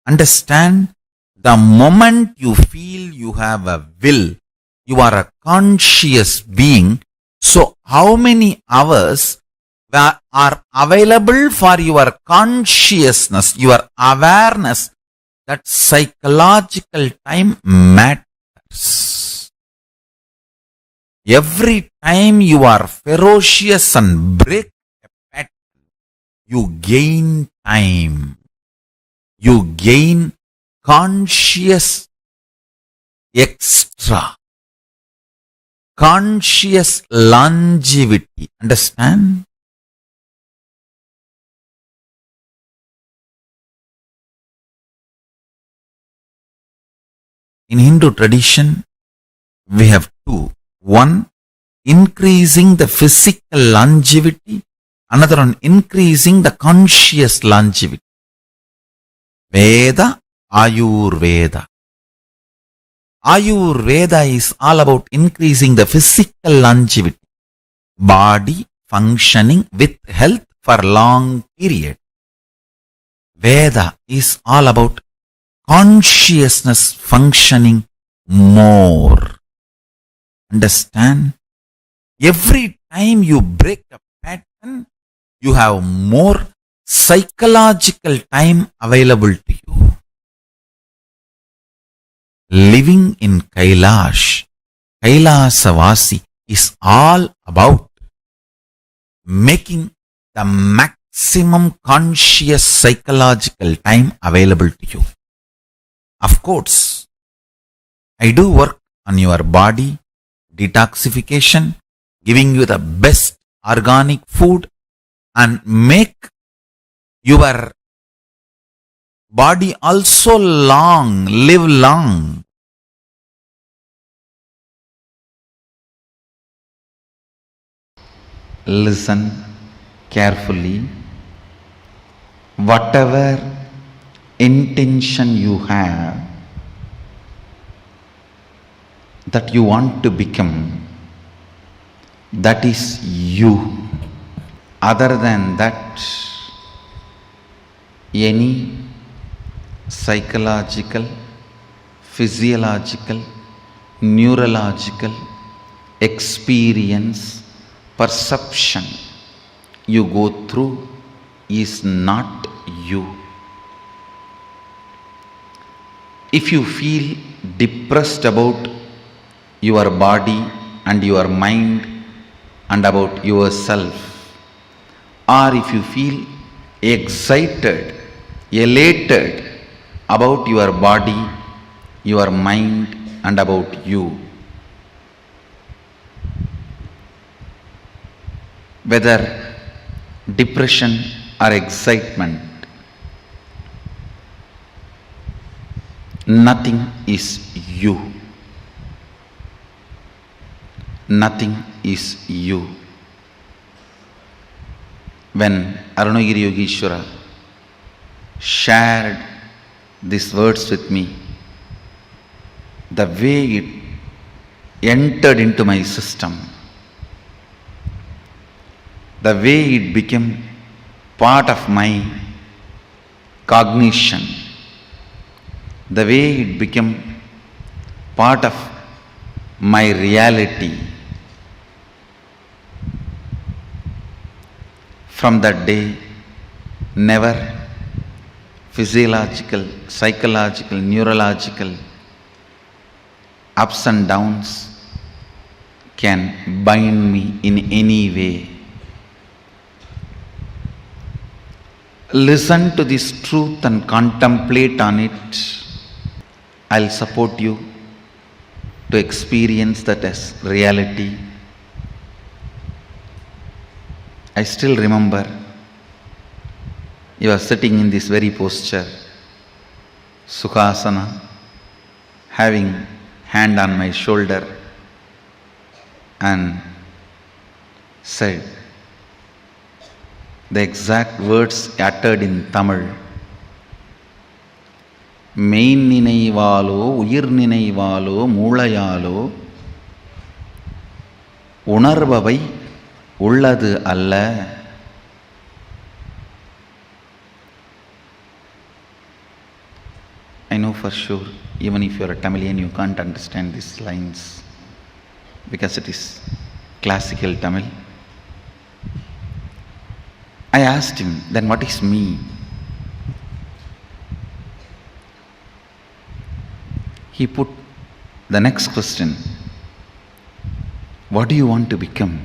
Understand? The moment you feel you have a will, you are a conscious being. So how many hours are available for your consciousness, your awareness? That psychological time matters. Every time you are ferocious and break a pattern, you gain time. You gain conscious extra, conscious longevity. Understand? In Hindu tradition, we have two. One, increasing the physical longevity. Another one, increasing the conscious longevity. Veda, Ayurveda. Ayurveda is all about increasing the physical longevity. Body functioning with health for long period. Veda is all about consciousness functioning more. Understand? Every time you break a pattern, you have more psychological time available to you. Living in Kailash, Kailasavasi is all about making the maximum conscious psychological time available to you. Of course, I do work on your body, detoxification, giving you the best organic food and make your body also live long. Listen carefully. Whatever intention you have that you want to become, that is you. Other than that, any psychological, physiological, neurological experience, perception you go through is not you. If you feel depressed about your body and your mind and about yourself, or if you feel excited, elated about your body, your mind and about you, whether depression or excitement, nothing is you. Nothing is you. When Arunagiri Yogeshwara shared these words with me, the way it entered into my system, the way it became part of my cognition, the way it became part of my reality, from that day, never physiological, psychological, neurological ups and downs can bind me in any way. Listen to this truth and contemplate on it. I'll support you to experience that as reality. I still remember you are sitting in this very posture, Sukhasana, having hand on my shoulder, and said the exact words uttered in Tamil. மெயின் நினைவாலோ உயிர் நினைவாலோ மூளையாலோ உணர்பவை உள்ளது அல்ல. I know for sure, even if you are a Tamilian, you can't understand these lines because it is classical Tamil. I asked him, then what is me? He put the next question. What do you want to become?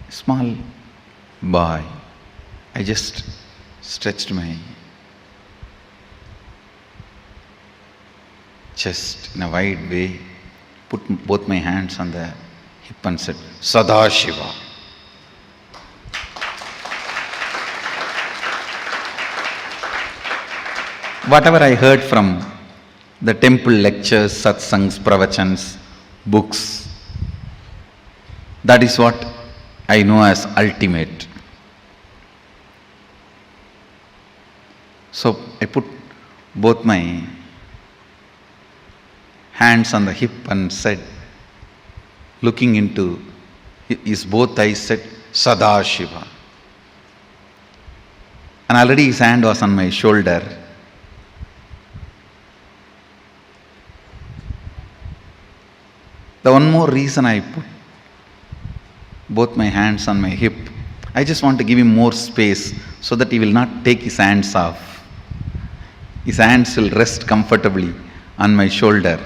Small boy. I just stretched my chest in a wide way, put both my hands on the hip and said, Sadashiva. Whatever I heard from the temple lectures, satsangs, pravachans, books, that is what I know as ultimate. So I put both my hands on the hip and said, looking into his both eyes, said, Sadashiva. And already his hand was on my shoulder. The one more reason I put both my hands on my hip, I just want to give him more space so that he will not take his hands off. His hands will rest comfortably on my shoulder.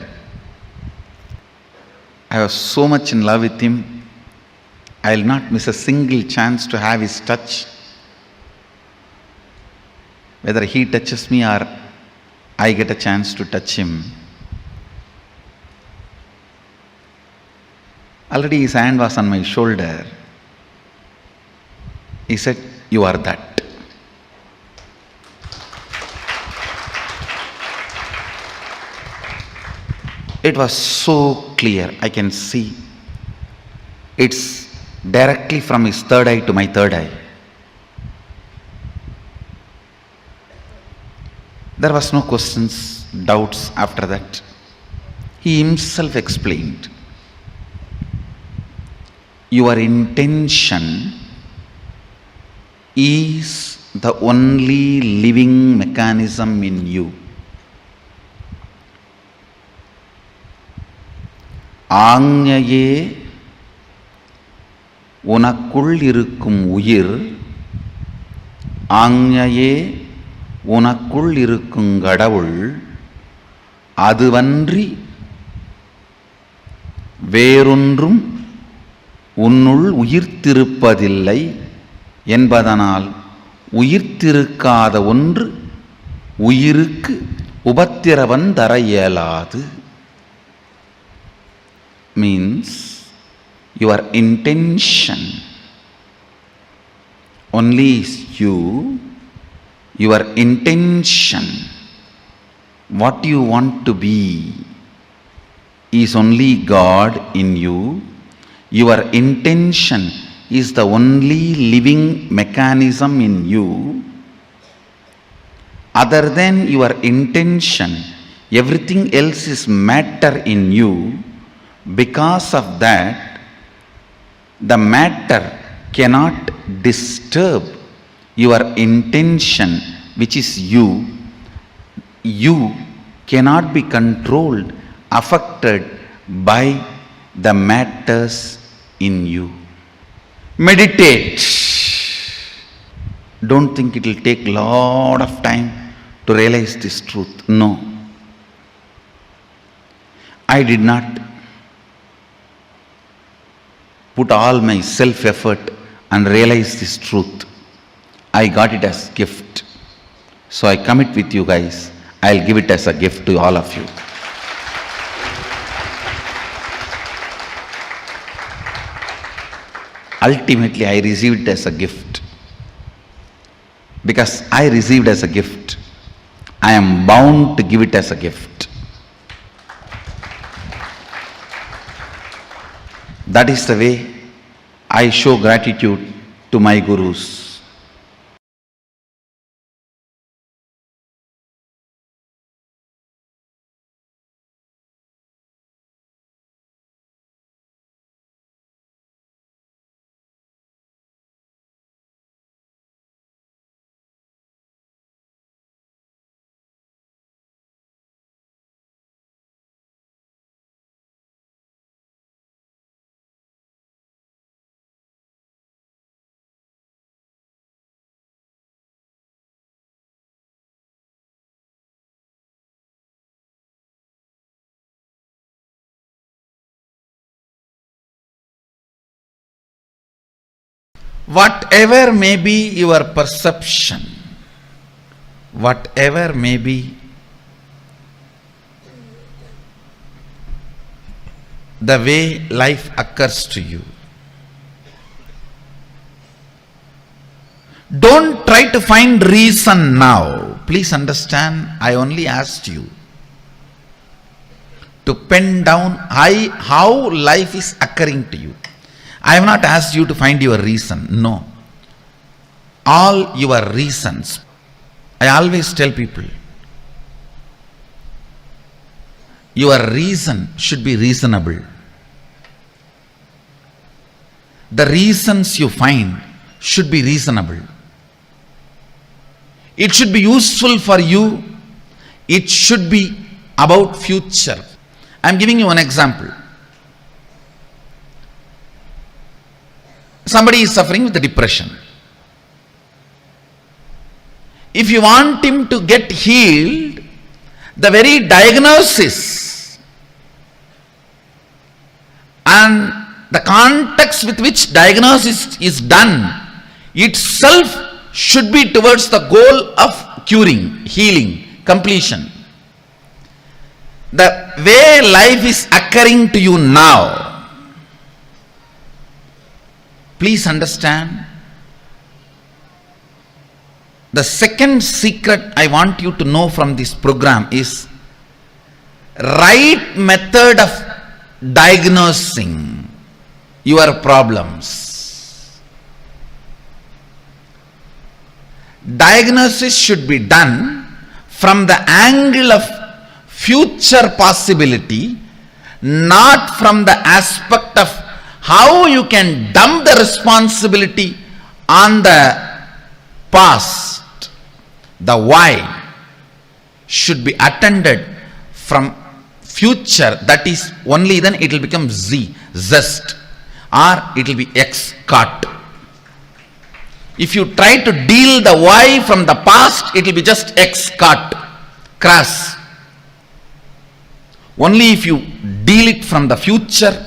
I was so much in love with him, I will not miss a single chance to have his touch. Whether he touches me or I get a chance to touch him. Already his hand was on my shoulder. He said, you are that. It was so clear, I can see. It's directly from his third eye to my third eye. There was no questions, doubts after that. He himself explained. Your intention is the only living mechanism in you. ஆஞ்ஞையே உனக்குள் இருக்கும் உயிர், ஆஞ்ஞையே உனக்குள் இருக்கும் கடவுள், அதுவன்றி வேறொன்றும் உன்னுள் உயிர்த்திருப்பதில்லை என்பதனால் உயிர்த்திருக்காத ஒன்று உயிருக்கு உபத்திரவம் தர இயலாது. Means your intention only is you, your intention, what you want to be is only God in you. Your intention is the only living mechanism in you. Other than your intention, everything else is matter in you. Because of that, the matter cannot disturb your intention, which is you. You cannot be controlled, affected by the matters in you. Meditate. Don't think it will take a lot of time to realize this truth. No. I did not put all my self-effort and realize this truth. I got it as gift. So I commit with you guys. I'll give it as a gift to all of you. Ultimately, I received it as a gift. Because I received as a gift, I am bound to give it as a gift. That is the way I show gratitude to my gurus. Whatever may be your perception, whatever may be the way life occurs to you, don't try to find reason now. Please understand, I only asked you to pen down how life is occurring to you. I have not asked you to find your reason. No. All your reasons. I always tell people, your reason should be reasonable. The reasons you find should be reasonable. It should be useful for you. It should be about future. I am giving you one example. Somebody is suffering with depression. If you want him to get healed, the very diagnosis and the context with which diagnosis is done itself should be towards the goal of curing, healing, completion. The way life is occurring to you now, please understand, the second secret I want you to know from this program is right method of diagnosing your problems. Diagnosis should be done from the angle of future possibility, not from the aspect of how you can dump the responsibility on the past. The why should be attended from future. That is, only then it will become zest, or it will be cut. If you try to deal the why from the past, it will be just cut, crass. Only if you deal it from the future,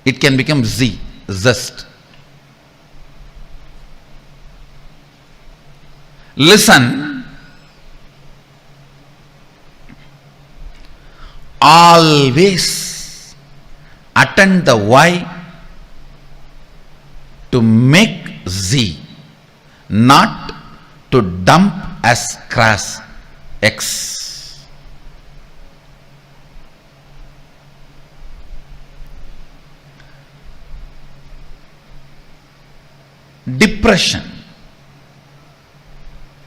it can become zest. Listen, always attend the why to make not to dump as crass X. Depression.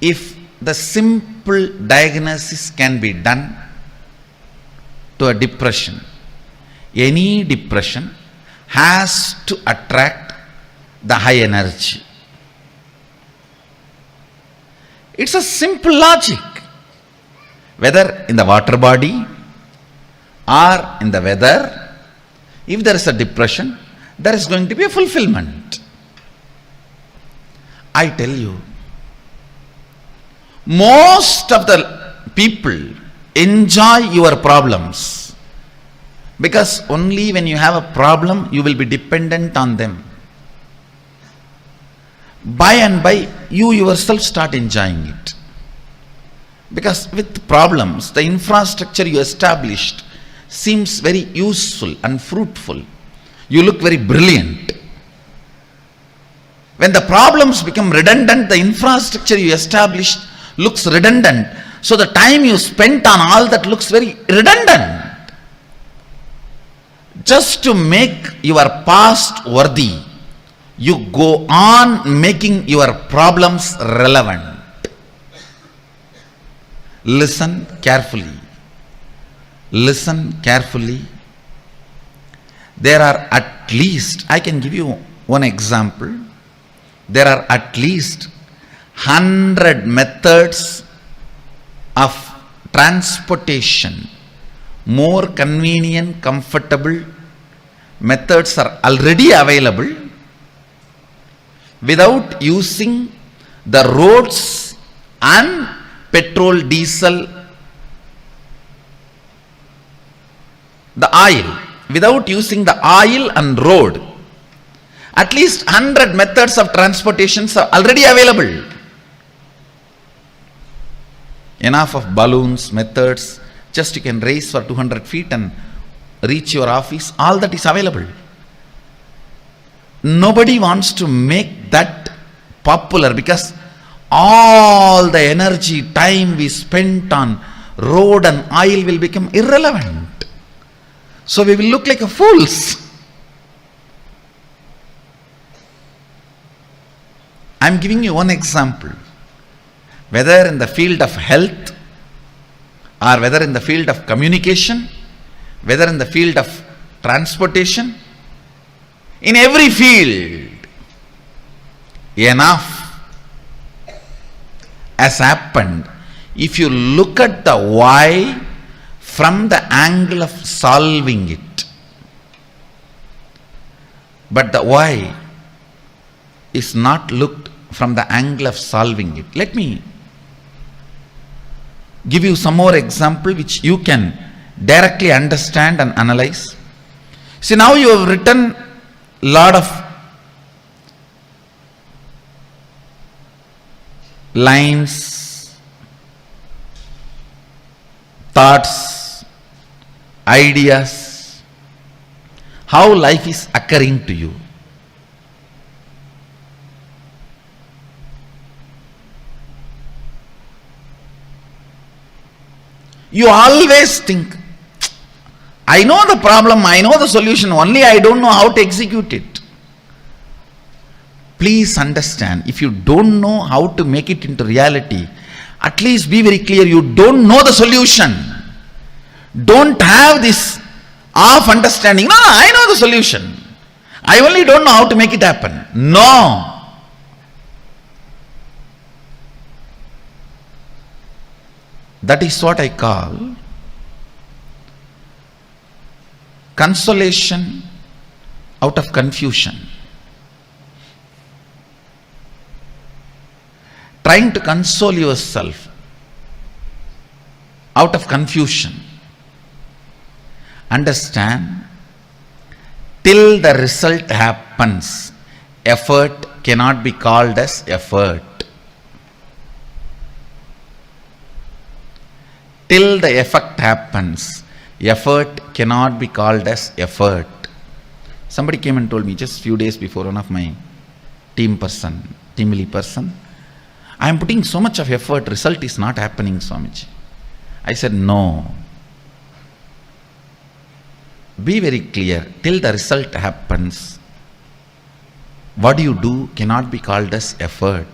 If the simple diagnosis can be done to a depression, any depression has to attract the high energy. It's a simple logic. Whether in the water body or in the weather, if there is a depression, there is going to be a fulfillment. I tell you, most of the people enjoy your problems because only when you have a problem, you will be dependent on them. By and by, you yourself start enjoying it. Because with problems, the infrastructure you established seems very useful and fruitful. You look very brilliant. When the problems become redundant, the infrastructure you established looks redundant. So the time you spent on all that looks very redundant. Just to make your past worthy, you go on making your problems relevant. Listen carefully. Listen carefully. There are at least, I can give you one example. There are at least 100 methods of transportation. More convenient, comfortable methods are already available without using the roads and petrol, diesel, the oil, without using the oil and road. At least 100 methods of transportations are already available. Enough of balloons, methods, just you can race for 200 feet and reach your office, all that is available. Nobody wants to make that popular because all the energy, time we spent on road and oil will become irrelevant. So we will look like a fools. I am giving you one example. Whether in the field of health, or whether in the field of communication, whether in the field of transportation, in every field, enough has happened. If you look at the why from the angle of solving it, but the why is not looked from the angle of solving it. Let me give you some more example which you can directly understand and analyze. See, now you have written lot of lines, thoughts, ideas, how life is occurring to you. You always think, I know the problem, I know the solution, only I don't know how to execute it. Please understand, if you don't know how to make it into reality, at least be very clear, you don't know the solution. Don't have this half understanding, no, I know the solution. I only don't know how to make it happen. No. That is what I call consolation out of confusion. Trying to console yourself out of confusion. Understand, till the result happens, effort cannot be called as effort. Till the effect happens, effort cannot be called as effort. Somebody came and told me just few days before, one of my team lead person, I am putting so much of effort, result is not happening, Swamiji. I said, no. Be very clear, till the result happens, what you do cannot be called as effort.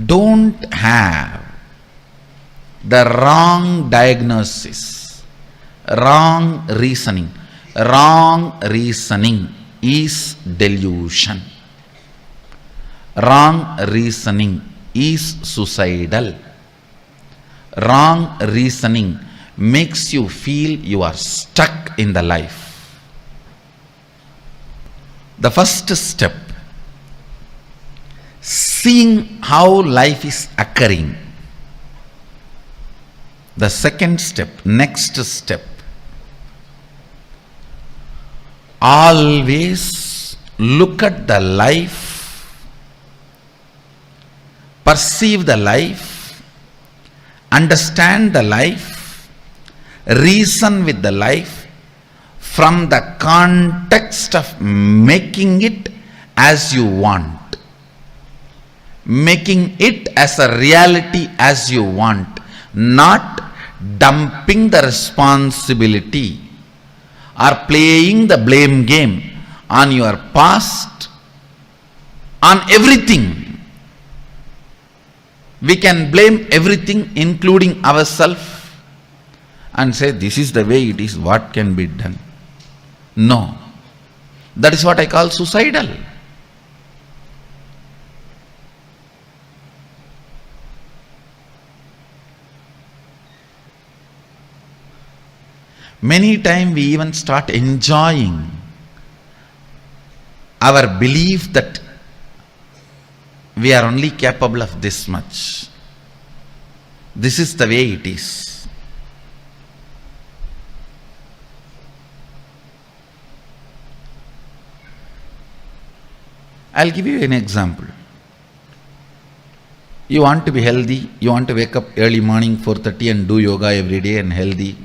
Don't have the wrong diagnosis, wrong reasoning. Wrong reasoning is delusion. Wrong reasoning is suicidal. Wrong reasoning makes you feel you are stuck in the life. The first step, seeing how life is occurring. The second step, next step, always look at the life, perceive the life, understand the life, reason with the life from the context of making it as you want, making it as a reality as you want, not dumping the responsibility or playing the blame game on your past, on everything. We can blame everything including ourselves and say this is the way it is, what can be done. No, that is what I call suicidal. Many times we even start enjoying our belief that we are only capable of this much. This is the way it is. I'll give you an example. You want to be healthy, you want to wake up early morning 4:30 and do yoga every day and healthy.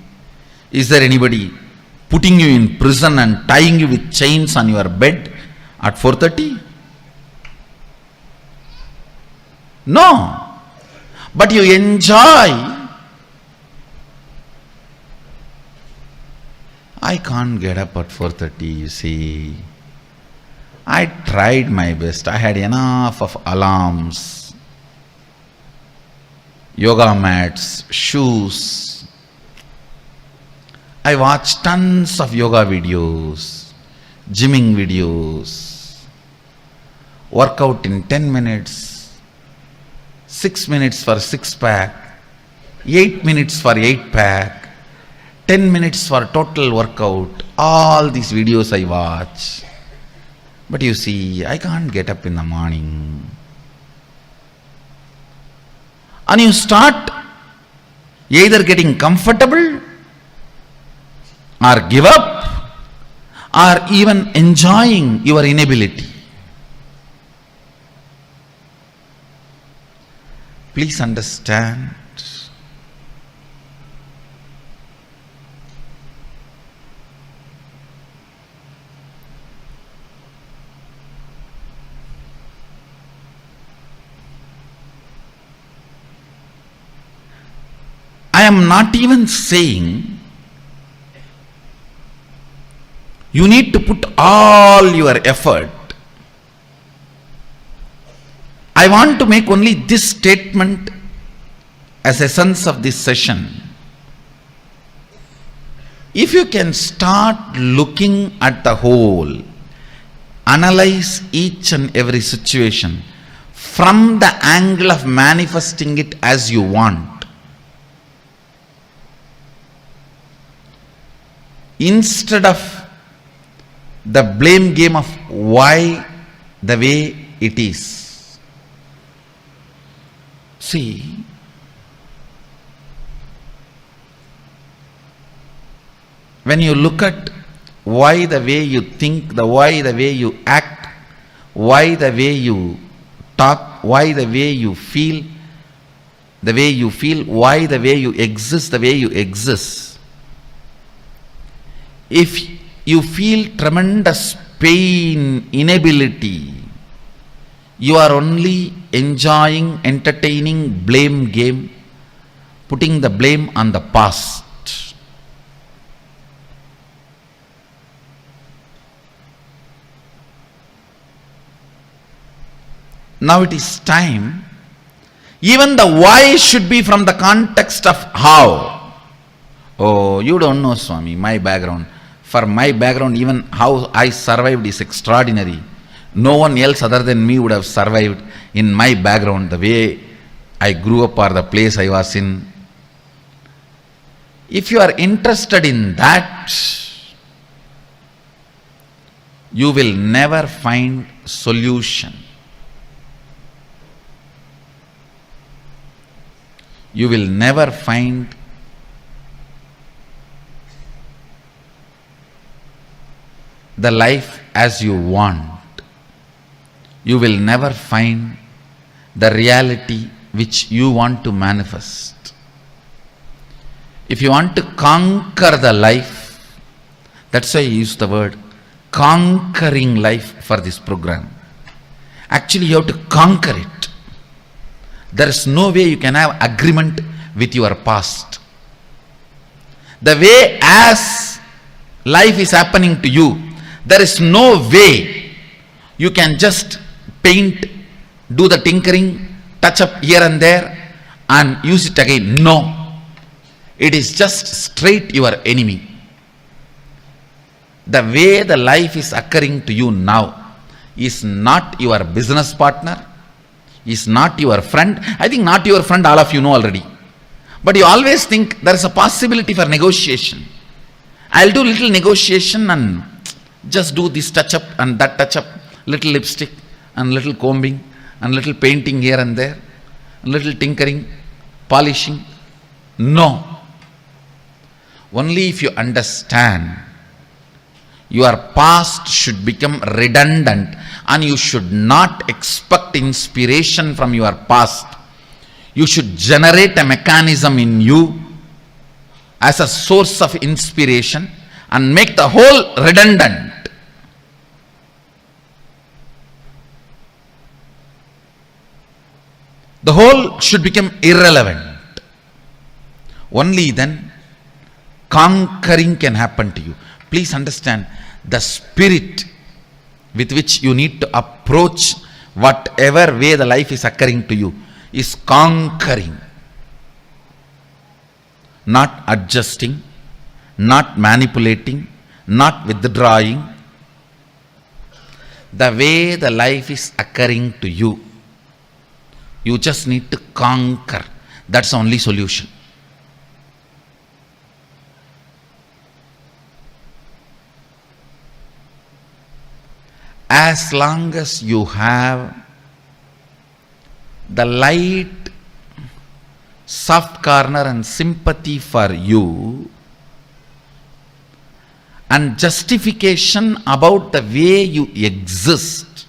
Is there anybody putting you in prison and tying you with chains on your bed at 4:30? No. But you enjoy. I can't get up at 4:30, you see. I tried my best. I had enough of alarms, yoga mats, shoes. I watched tons of yoga videos, gymming videos, workout in 10 minutes, 6 minutes for 6-pack, 8 minutes for 8-pack, 10 minutes for total workout. All these videos I watch. But you see, I can't get up in the morning. And you start either getting comfortable or give up or even enjoying your inability. Please understand. I am not even saying you need to put all your effort. I want to make only this statement as essence of this session. If you can start looking at the whole, analyze each and every situation from the angle of manifesting it as you want, instead of the blame game of why the way it is. See, when you look at why the way you think, why the way you act, why the way you talk, why the way you feel, why the way you exist, the way you exist. If you feel tremendous pain, inability, you are only enjoying, entertaining blame game, putting the blame on the past. Now it is time. Even the why should be from the context of how. Oh, you don't know, Swami, my background. For my background, even how I survived is extraordinary. No one else other than me would have survived in my background, the way I grew up or the place I was in. If you are interested in that, you will never find solution. You will never find the life as you want. You will never find the reality which you want to manifest. If you want to conquer the life, that's why I use the word conquering life for this program. Actually, you have to conquer it. There is no way you can have agreement with your past. The way as life is happening to you, there is no way you can just paint, do the tinkering, touch up here and there and use it again. No. It is just straight your enemy. The way the life is occurring to you now is not your business partner, is not your friend. I think not your friend, all of you know already. But you always think there is a possibility for negotiation. I'll do little negotiation and just do this touch up and that touch up, little lipstick and little combing and little painting here and there, little tinkering, polishing. No. Only if you understand Your past should become redundant, and you should not expect inspiration from your past. You should generate a mechanism in you as a source of inspiration and make the whole redundant. The whole should become irrelevant. Only then conquering can happen to you. Please understand, the spirit with which you need to approach whatever way the life is occurring to you is conquering, not adjusting, not manipulating, not withdrawing. The way the life is occurring to you, you just need to conquer. That's the only solution. As long as you have the light, soft corner and sympathy for you, and justification about the way you exist,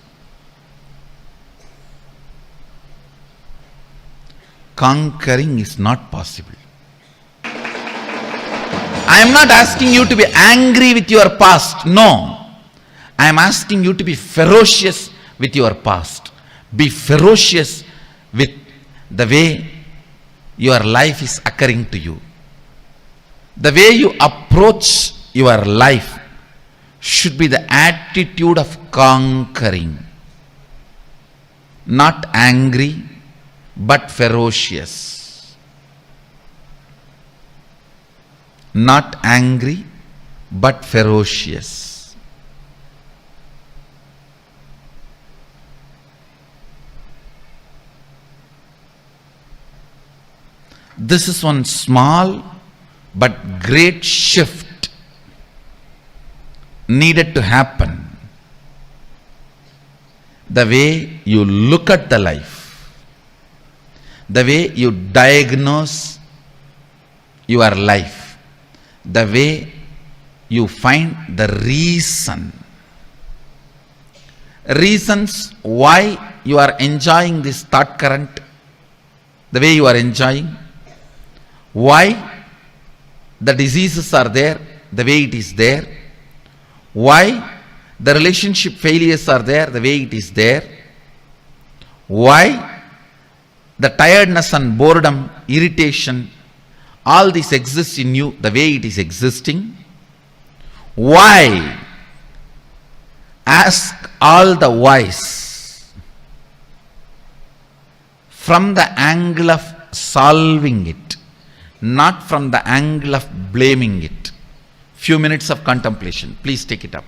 conquering is not possible. I am not asking you to be angry with your past. No. I am asking you to be ferocious with your past. Be ferocious with the way your life is occurring to you. The way you approach your life should be the attitude of conquering. Not angry, but ferocious. Not angry, but ferocious. This is one small but great shift needed to happen. The way you look at the life, the way you diagnose your life, the way you find the reasons why you are enjoying this thought current, the way you are enjoying, why the diseases are there the way it is there, why the relationship failures are there the way it is there, why the tiredness and boredom, irritation, all this exists in you the way it is existing. Why? Ask all the whys from the angle of solving it, not from the angle of blaming it. Few minutes of contemplation. Please take it up.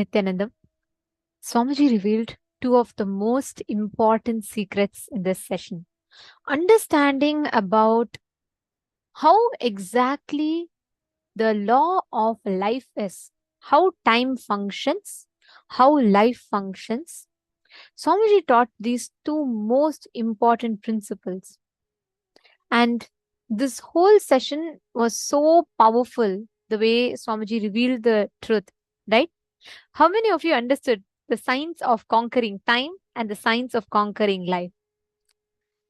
Nityanandam, Swamiji revealed two of the most important secrets in this session. Understanding about how exactly the law of life is, how time functions, how life functions. Swamiji taught these two most important principles. And this whole session was so powerful, the way Swamiji revealed the truth, right? How many of you understood the science of conquering time and the science of conquering life?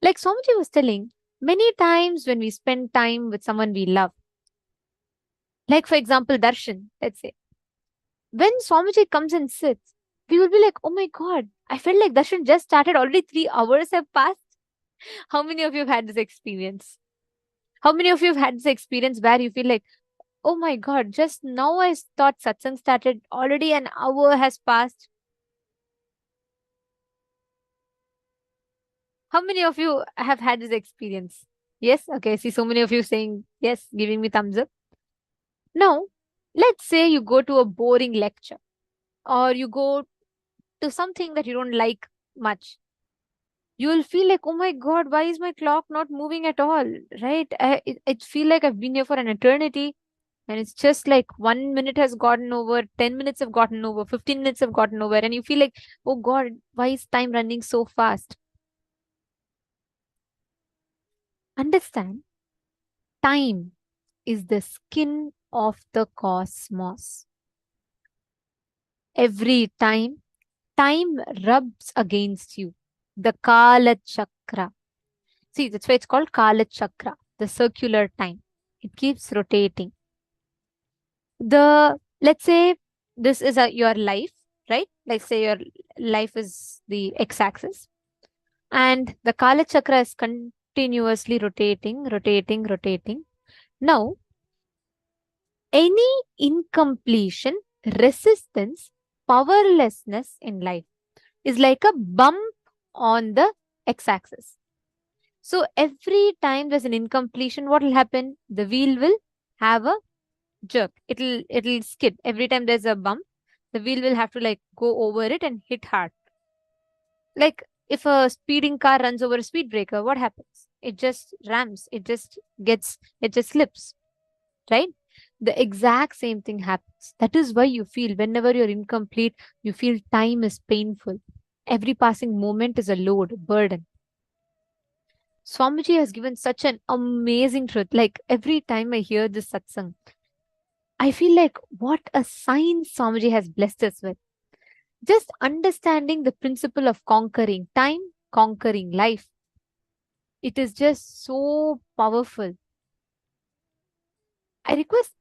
Like Swamiji was telling, many times when we spend time with someone we love, like for example, Darshan, let's say, when Swamiji comes and sits, we will be like, oh my God, I felt like Darshan just started, already 3 hours have passed. How many of you have had this experience? How many of you have had this experience where you feel like, oh my God, just now I thought satsang started, already an hour has passed? How many of you have had this experience? Yes? Okay, I see so many of you saying yes, giving me thumbs up. Now, let's say you go to a boring lecture or you go to something that you don't like much. You will feel like, oh my God, why is my clock not moving at all? Right? It feel like I've been here for an eternity. And it's just like 1 minute has gotten over, 10 minutes have gotten over, 15 minutes have gotten over. And you feel like, oh God, why is time running so fast? Understand, time is the skin of the cosmos. Every time rubs against you, the Kaala Chakra. See, that's why it's called Kaala Chakra, the circular time. It keeps rotating. Let's say this is your life, right? Let's say your life is the x-axis. And the Kaala Chakra is continuously rotating. Now, any incompletion, resistance, powerlessness in life is like a bump on the x-axis. So every time there's an incompletion, what will happen? The wheel will have a jerk. It'll skid. Every time there's a bump, the wheel will have to like go over it and hit hard. Like if a speeding car runs over a speed breaker, what happens? It just rams. It just slips, right? The exact same thing happens. That is why you feel whenever you're incomplete, you feel time is painful. Every passing moment is a load, burden. Swamiji has given such an amazing truth. Like every time I hear this satsang, I feel like what a science Swamiji has blessed us with. Just understanding the principle of conquering time, conquering life. It is just so powerful. I request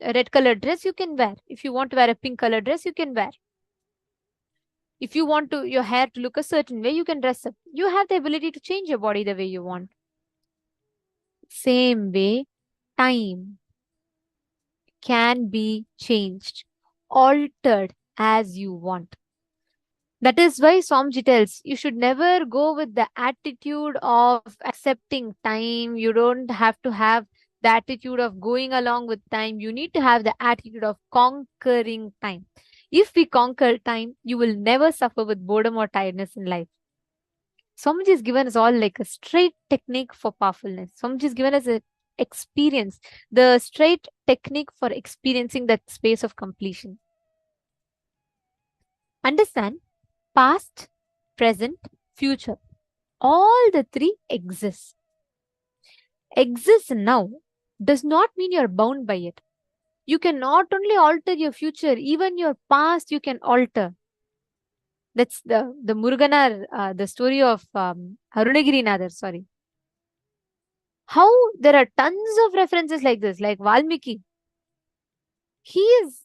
a red color dress you can wear. If you want to wear a pink color dress, you can wear. If you want your hair to look a certain way, you can dress up. You have the ability to change your body the way you want. Same way, time can be changed, altered as you want. That is why Swamiji tells you should never go with the attitude of accepting time. You don't have to have the attitude of going along with time. You need to have the attitude of conquering time. If we conquer time, you will never suffer with boredom or tiredness in life. Swamiji has given us all like a straight technique for powerfulness. Swamiji has given us an experience, the straight technique for experiencing that space of completion. Understand, past, present, future. All the three exist. Exist now does not mean you're bound by it. You can not only alter your future, even your past you can alter. That's the Muruganar, the story of Arunagirinathar, sorry. How there are tons of references like this, like Valmiki. He is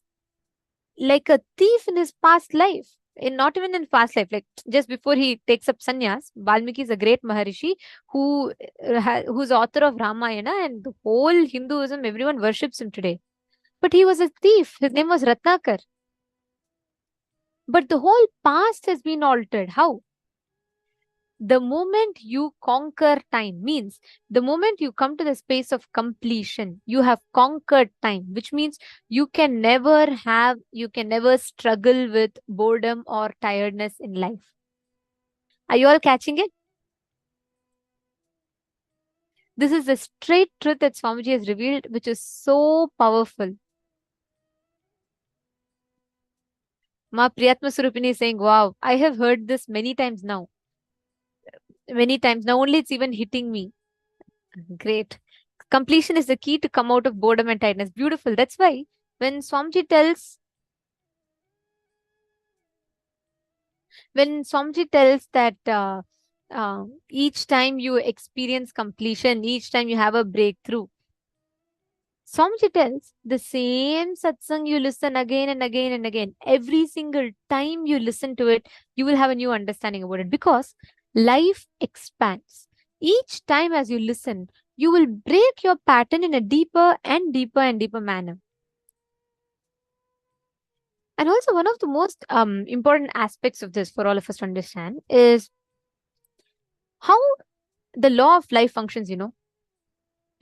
like a thief in his past life. Not even in past life, like just before he takes up sannyas, Valmiki is a great Maharishi who's author of Ramayana, and the whole Hinduism, everyone worships him today. But he was a thief. His name was Ratnakar. But the whole past has been altered. How? The moment you conquer time means the moment you come to the space of completion, you have conquered time, which means you can never struggle with boredom or tiredness in life. Are you all catching it? This is the straight truth that Swamiji has revealed, which is so powerful. Ma Priyatma Surupini is saying, wow, I have heard this many times now. Many times. Now only it's even hitting me. Great. Completion is the key to come out of boredom and tiredness. Beautiful. That's why when Swamiji tells that each time you experience completion, each time you have a breakthrough, Swamiji tells the same satsang you listen again and again and again. Every single time you listen to it, you will have a new understanding about it, because life expands. Each time as you listen, you will break your pattern in a deeper and deeper and deeper manner. And also one of the most important aspects of this for all of us to understand is how the law of life functions,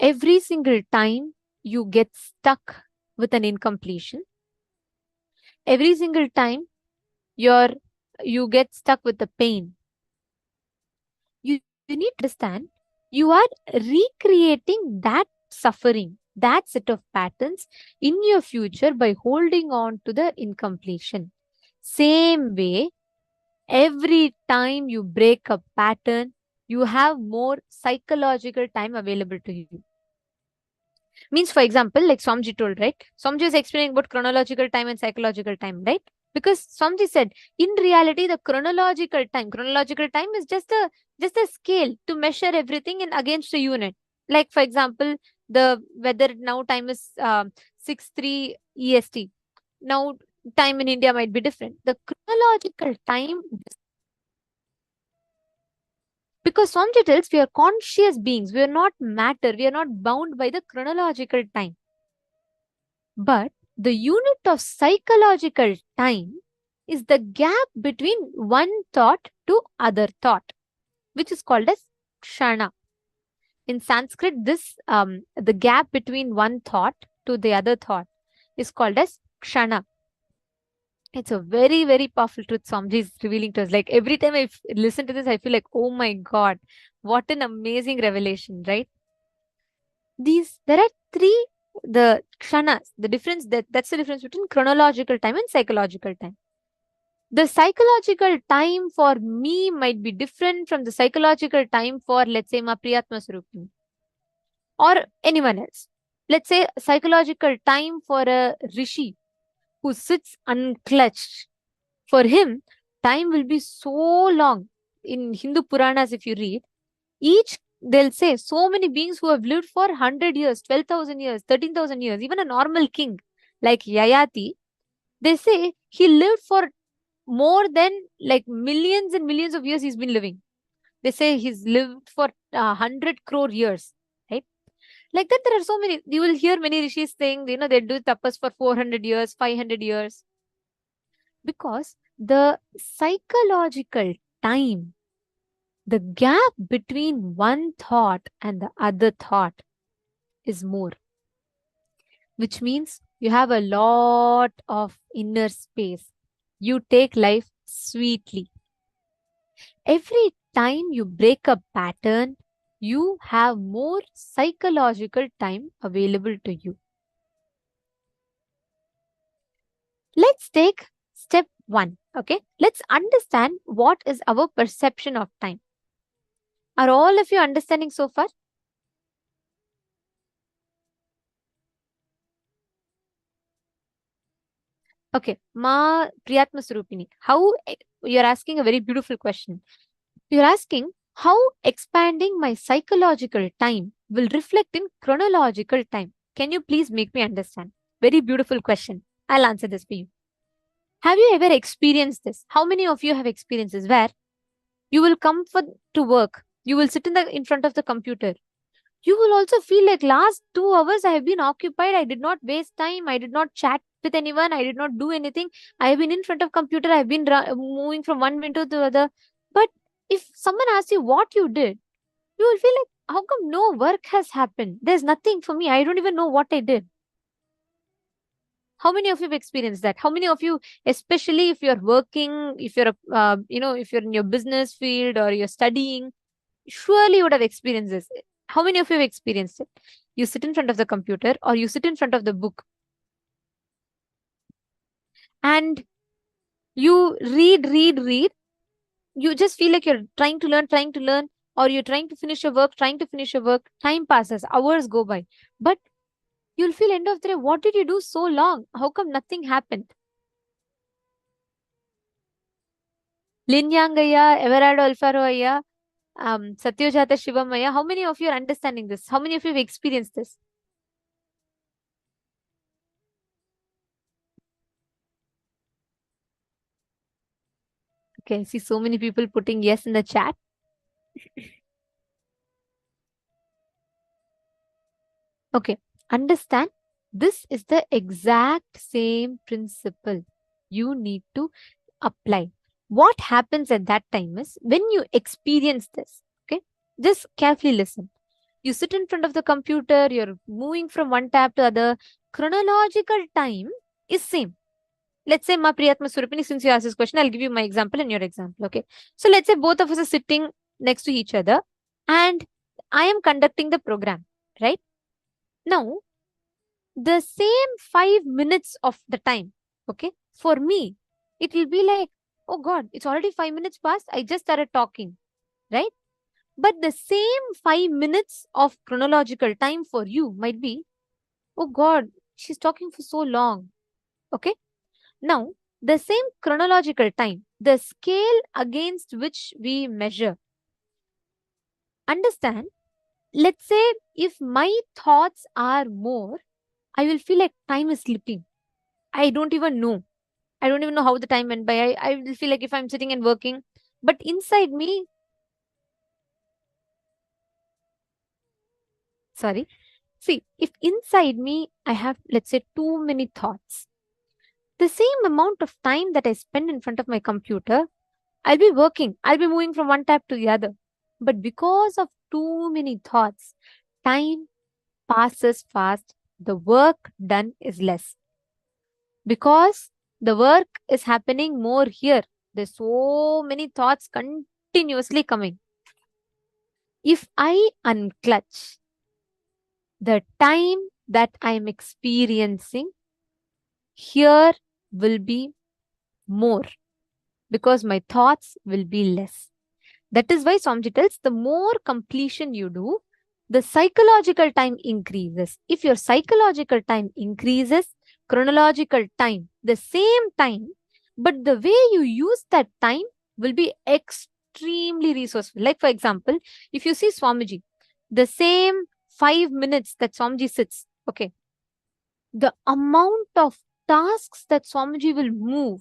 Every single time you get stuck with an incompletion, every single time you get stuck with the pain, you need to understand you are recreating that suffering, that set of patterns in your future by holding on to the incompletion. Same way, every time you break a pattern, you have more psychological time available to you. Means, for example, like Swamiji told, right? Swamiji was explaining about chronological time and psychological time, right? Because Swamiji said, in reality, the chronological time is just a scale to measure everything in against a unit. Like, for example, the weather now time is 6:03 EST. Now time in India might be different. The chronological time, because Swamiji tells we are conscious beings, we are not matter, we are not bound by the chronological time. But the unit of psychological time is the gap between one thought to other thought, which is called as kshana. In Sanskrit, this the gap between one thought to the other thought is called as kshana. It's a very, very powerful truth Swamiji is revealing to us. Like every time I listen to this, I feel like, oh my God, what an amazing revelation, right? There are three, the kshanas, the difference, that's the difference between chronological time and psychological time. The psychological time for me might be different from the psychological time for, let's say, Ma Priyatma Svarupa or anyone else. Let's say psychological time for a rishi who sits unclutched. For him, time will be so long. In Hindu Puranas, if you read, they'll say so many beings who have lived for 100 years, 12,000 years, 13,000 years, even a normal king like Yayati, they say he lived for more than like millions and millions of years he's been living. They say he's lived for 100 crore years, right? Like that, there are so many. You will hear many rishis saying, they do tapas for 400 years, 500 years. Because the psychological time, the gap between one thought and the other thought is more. Which means you have a lot of inner space. You take life sweetly. Every time you break a pattern, you have more psychological time available to you. Let's take step 1. Okay, let's understand what is our perception of time. Are all of you understanding so far? Okay, Ma Priyatma Swarupini, how you're asking a very beautiful question. You're asking how expanding my psychological time will reflect in chronological time. Can you please make me understand? Very beautiful question. I'll answer this for you. Have you ever experienced this? How many of you have experienced this? Where you will come to work, you will sit in front of the computer. You will also feel like last 2 hours I have been occupied. I did not waste time. I did not chat with anyone. I did not do anything. I have been in front of computer. I have been moving from one window to the other. But if someone asks you what you did, you will feel like, how come no work has happened? There's nothing for me. I don't even know what I did. How many of you have experienced that? How many of you, especially if you're working, if you're, if you're in your business field or you're studying, surely you would have experienced this. How many of you have experienced it? You sit in front of the computer or you sit in front of the book and you read. You just feel like you're trying to learn, or you're trying to finish your work. Time passes, hours go by. But you'll feel end of the day, what did you do so long? How come nothing happened? Linyangaya, Everardo Alfaro, Satyojata Shivamaya. How many of you are understanding this? How many of you have experienced this? Okay, I see so many people putting yes in the chat. Okay, understand, this is the exact same principle you need to apply. What happens at that time is when you experience this, okay, just carefully listen. You sit in front of the computer, you're moving from one tab to other. Chronological time is same. Let's say, Ma Priyatma Surupini, since you asked this question, I'll give you my example and your example. Okay. So let's say both of us are sitting next to each other and I am conducting the program, right? Now, the same 5 minutes of the time, okay, for me, it will be like, oh God, it's already 5 minutes past. I just started talking, right? But the same 5 minutes of chronological time for you might be, oh God, she's talking for so long. Okay. Now, the same chronological time, the scale against which we measure. Understand, let's say if my thoughts are more, I will feel like time is slipping. I don't even know. I don't even know how the time went by. I will feel like if I'm sitting and working, but inside me, sorry, see, if inside me, I have, let's say, too many thoughts, the same amount of time that I spend in front of my computer, I'll be working. I'll be moving from one tab to the other. But because of too many thoughts, time passes fast. The work done is less. Because the work is happening more here. There's so many thoughts continuously coming. If I unclutch, the time that I'm experiencing here will be more because my thoughts will be less. That is why Swamiji tells the more completion you do, the psychological time increases. If your psychological time increases, chronological time, the same time, but the way you use that time will be extremely resourceful. Like, for example, if you see Swamiji, the same 5 minutes that Swamiji sits, okay, the amount of tasks that Swamiji will move,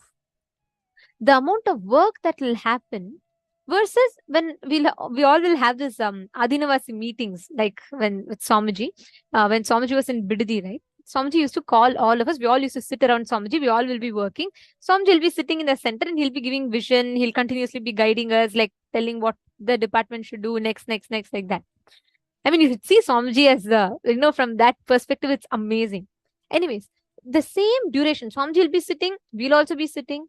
the amount of work that will happen versus when we all will have this Adinavasi meetings, like when with Swamiji, when Swamiji was in Bidadi, right? Swamiji used to call all of us. We all used to sit around Swamiji. We all will be working. Swamiji will be sitting in the center and he'll be giving vision. He'll continuously be guiding us, like telling what the department should do next, like that. I mean, you should see Swamiji as the, from that perspective, it's amazing. Anyways, the same duration, Swamiji will be sitting, we'll also be sitting.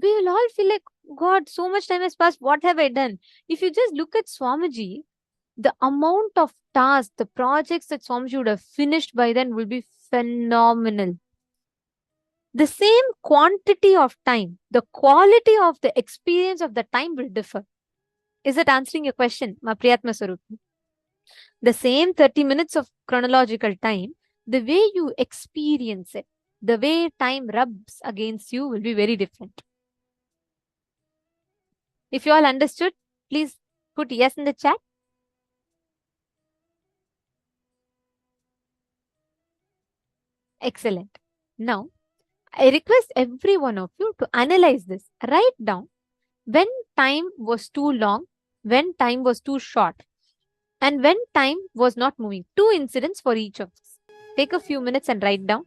We will all feel like, God, so much time has passed. What have I done? If you just look at Swamiji, the amount of tasks, the projects that Swamiji would have finished by then will be phenomenal. The same quantity of time, the quality of the experience of the time will differ. Is it answering your question, Priyatma Svarupa? The same 30 minutes of chronological time, the way you experience it, the way time rubs against you will be very different. If you all understood, please put yes in the chat. Excellent. Now, I request every one of you to analyze this. Write down when time was too long, when time was too short, and when time was not moving. 2 incidents for each of us. Take a few minutes and write down.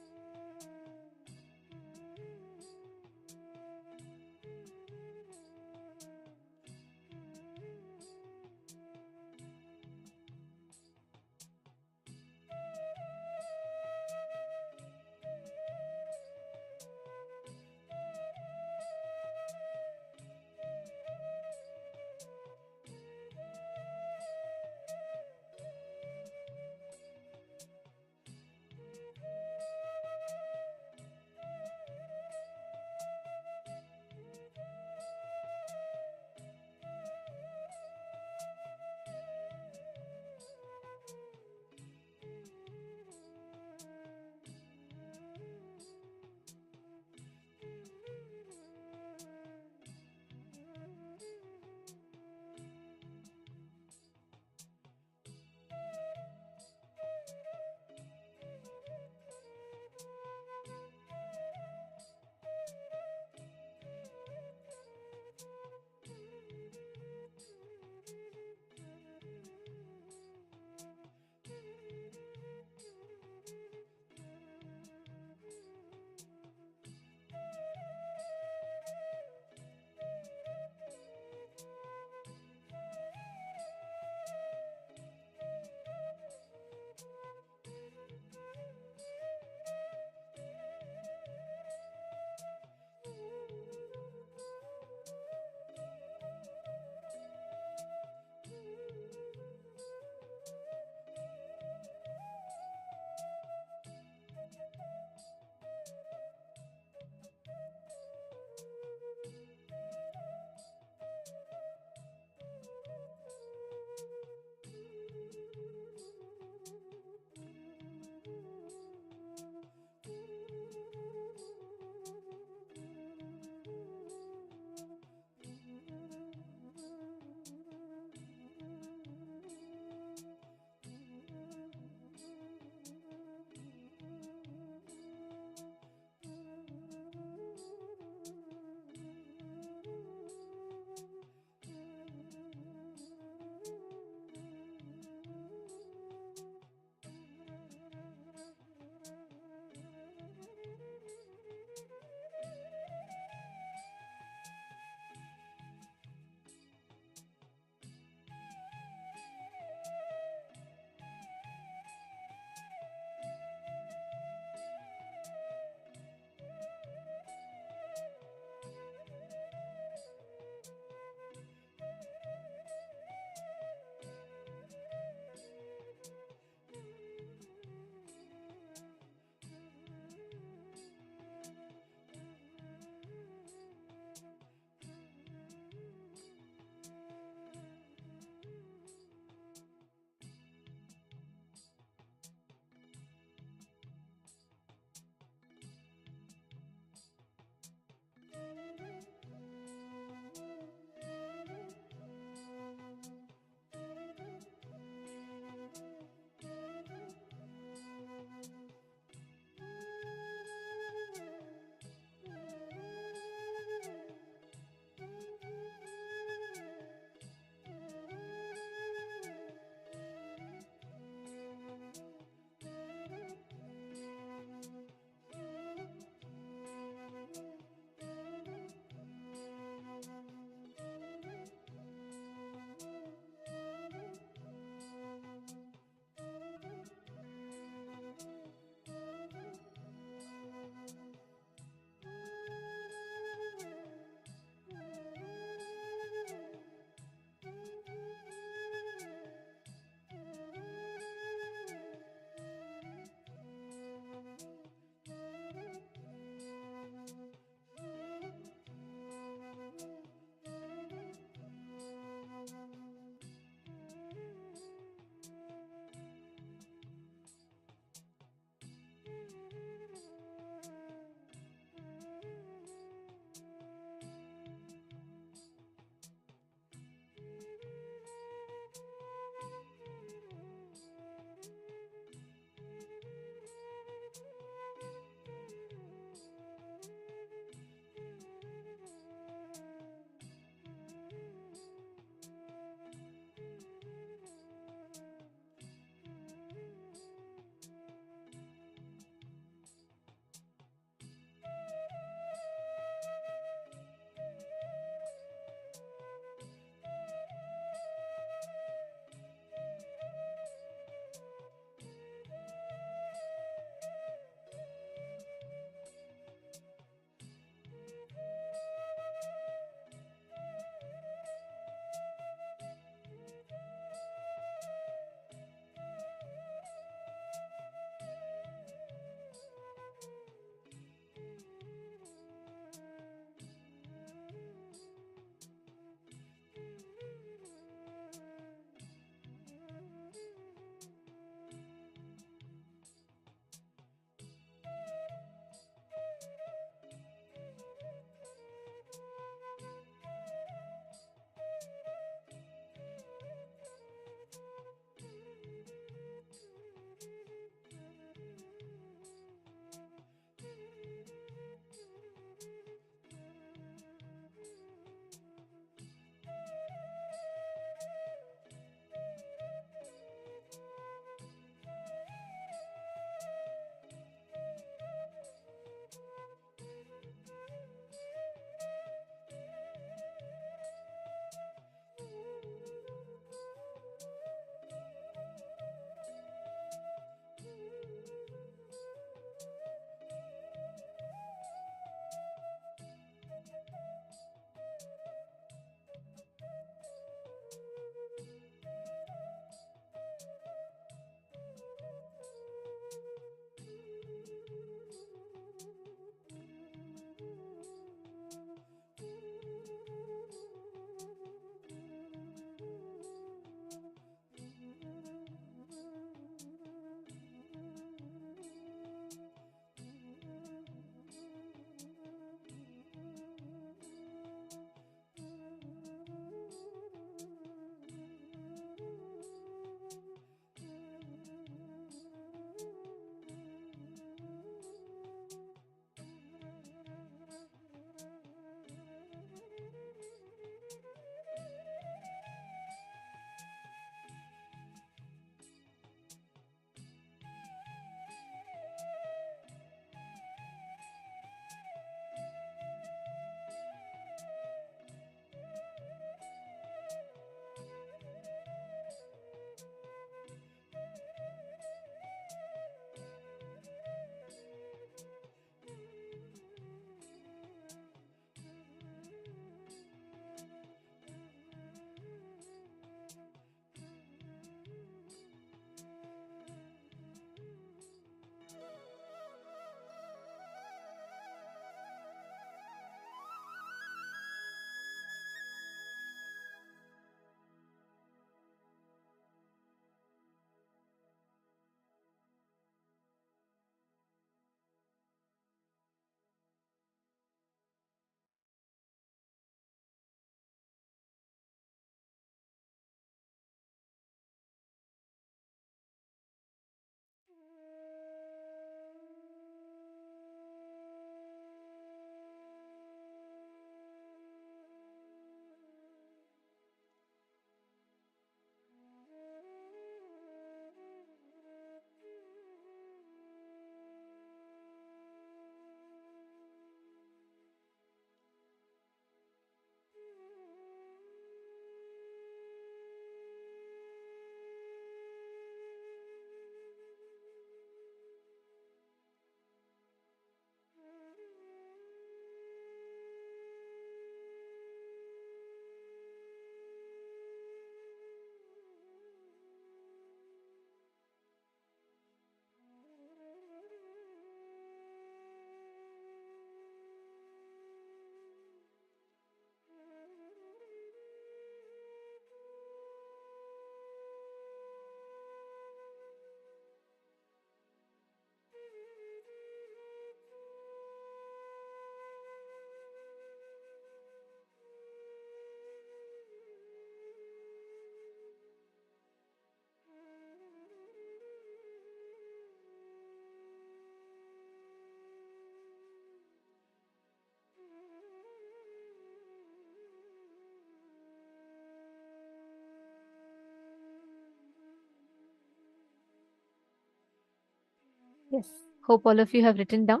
Yes. Hope all of you have written down.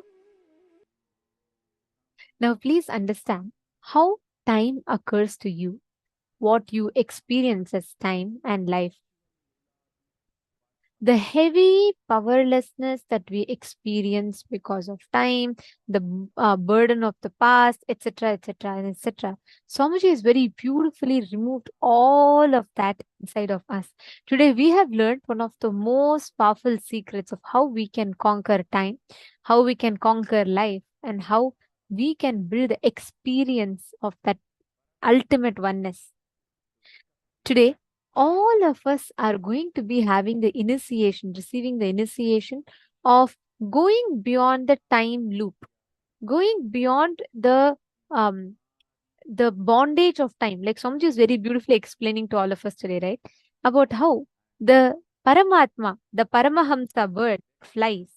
Now, please understand how time occurs to you, what you experience as time and life. The heavy powerlessness that we experience because of time, the burden of the past, etc., etc., and etc. Swamiji has very beautifully removed all of that inside of us. Today, we have learned one of the most powerful secrets of how we can conquer time, how we can conquer life, and how we can build the experience of that ultimate oneness. Today, all of us are going to be having the initiation, receiving the initiation of going beyond the time loop, going beyond the bondage of time. Like Swamiji is very beautifully explaining to all of us today, right? About how the Paramatma, the Paramahamsa bird flies.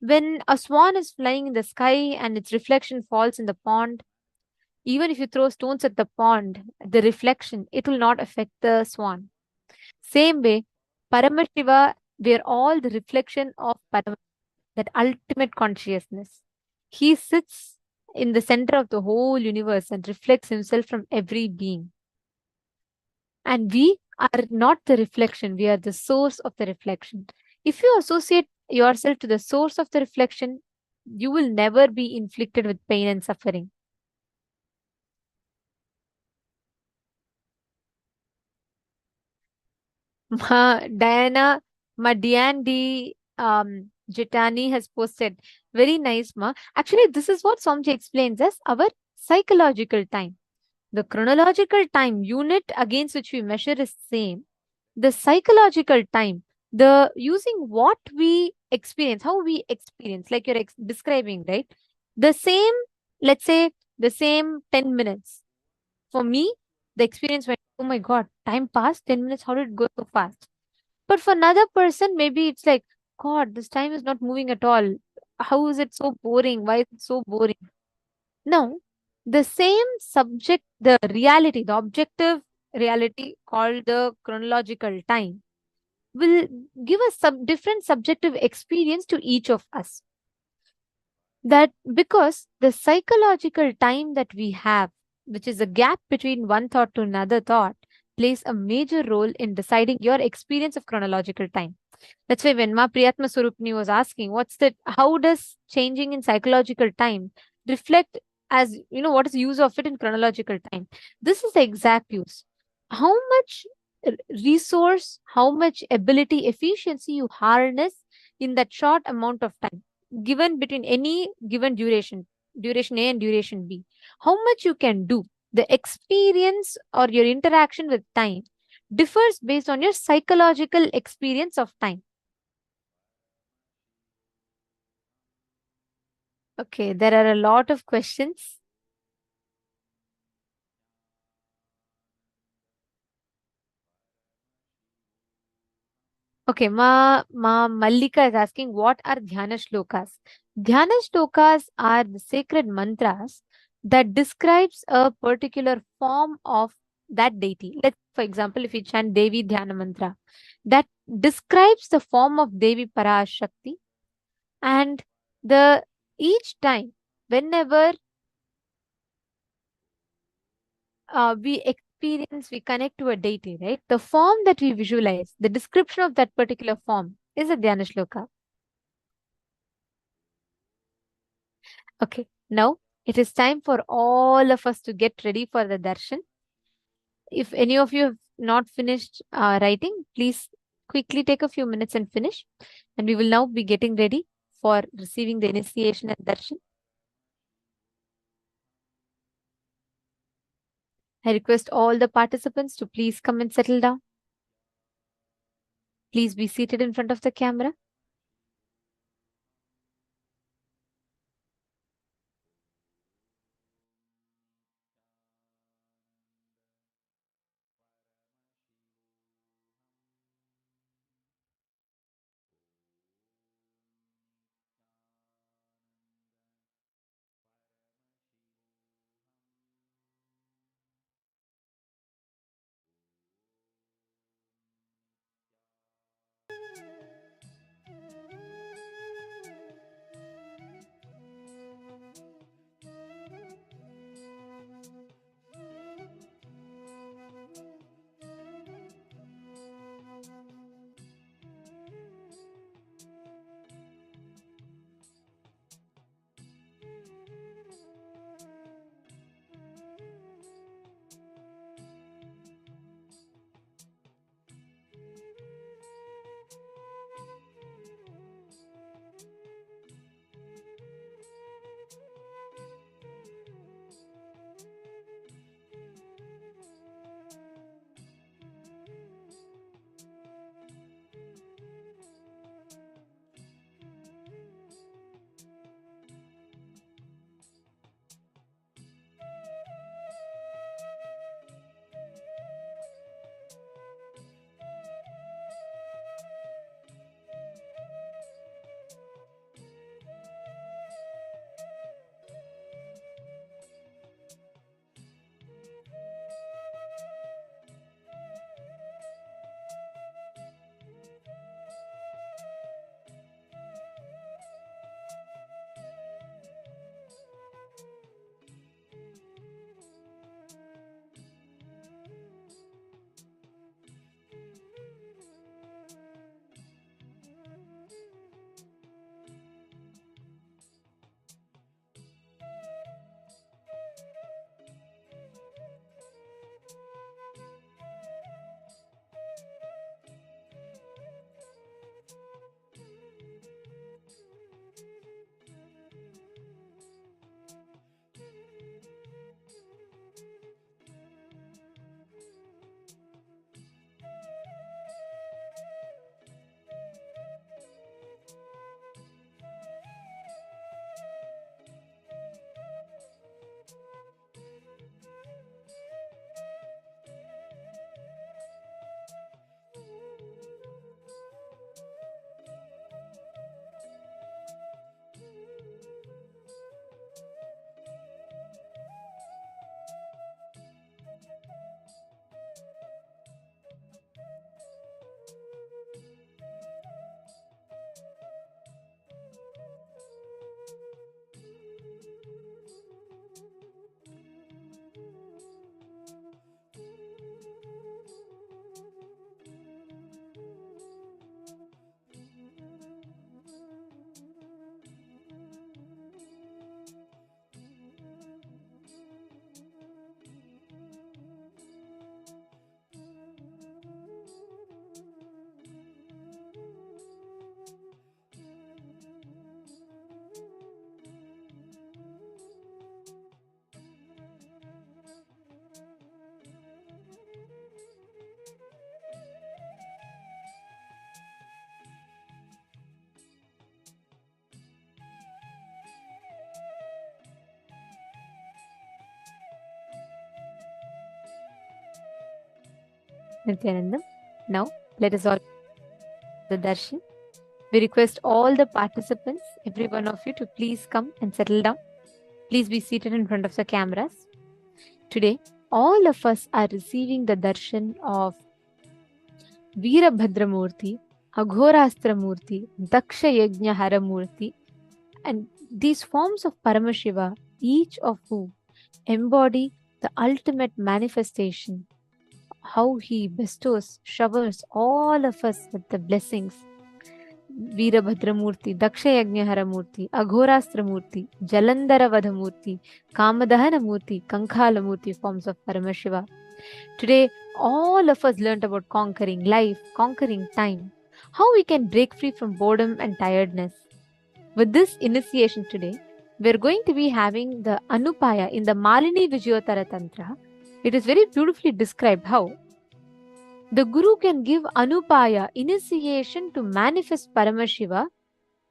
When a swan is flying in the sky and its reflection falls in the pond, even if you throw stones at the pond, the reflection, it will not affect the swan. Same way, Paramashiva, we are all the reflection of that ultimate consciousness. He sits in the center of the whole universe and reflects himself from every being. And we are not the reflection, we are the source of the reflection. If you associate yourself to the source of the reflection, you will never be inflicted with pain and suffering. Diana Madiandi Jitani has posted. Very nice, Ma. Actually, this is what Somji explains as our psychological time. The chronological time unit against which we measure is same. The psychological time, the using what we experience, how we experience, like you're describing, right? The same, let's say, the same 10 minutes. For me, the experience went, oh my God, time passed 10 minutes. How did it go so fast? But for another person, maybe it's like, God, this time is not moving at all. How is it so boring? Why is it so boring? No, the same subject, the reality, the objective reality called the chronological time will give a different subjective experience to each of us. That because the psychological time that we have, which is a gap between one thought to another thought, plays a major role in deciding your experience of chronological time. That's why when Ma Priyatma Swarupini was asking, how does changing in psychological time reflect as, what is the use of it in chronological time? This is the exact use. How much resource, how much ability, efficiency you harness in that short amount of time, given between any given duration A and duration B, how much you can do. The experience or your interaction with time differs based on your psychological experience of time. Okay, there are a lot of questions. Okay, Ma Mallika is asking, what are Dhyana Shlokas? Dhyana Shlokas are the sacred mantras that describes a particular form of that deity. Let's, for example, if you chant Devi Dhyana Mantra, that describes the form of Devi Parashakti, and the each time, whenever we connect to a deity, right? The form that we visualize, the description of that particular form is a Dhyana Shloka. Okay, now it is time for all of us to get ready for the darshan. If any of you have not finished writing, please quickly take a few minutes and finish. And we will now be getting ready for receiving the initiation and darshan. I request all the participants to please come and settle down. Please be seated in front of the camera. Nityanandam. Now, let us all the darshan. We request all the participants, every one of you, to please come and settle down. Please be seated in front of the cameras. Today, all of us are receiving the darshan of Veerabhadramurti, Aghorastramurti, Daksha Yajna Haramurti, and these forms of Paramashiva, each of whom embody the ultimate manifestation, how he bestows, showers all of us with the blessings. Veerabhadramurti, Dakshayagnaharamurti, Aghorastramurti, Jalandaravadhamurti, Kamadahanamurti, Kankhalamurti forms of Paramashiva. Today, all of us learned about conquering life, conquering time, how we can break free from boredom and tiredness. With this initiation today, we're going to be having the Anupaya in the Malini Vijayotara Tantra. It is very beautifully described how the Guru can give Anupaya, initiation to manifest Paramashiva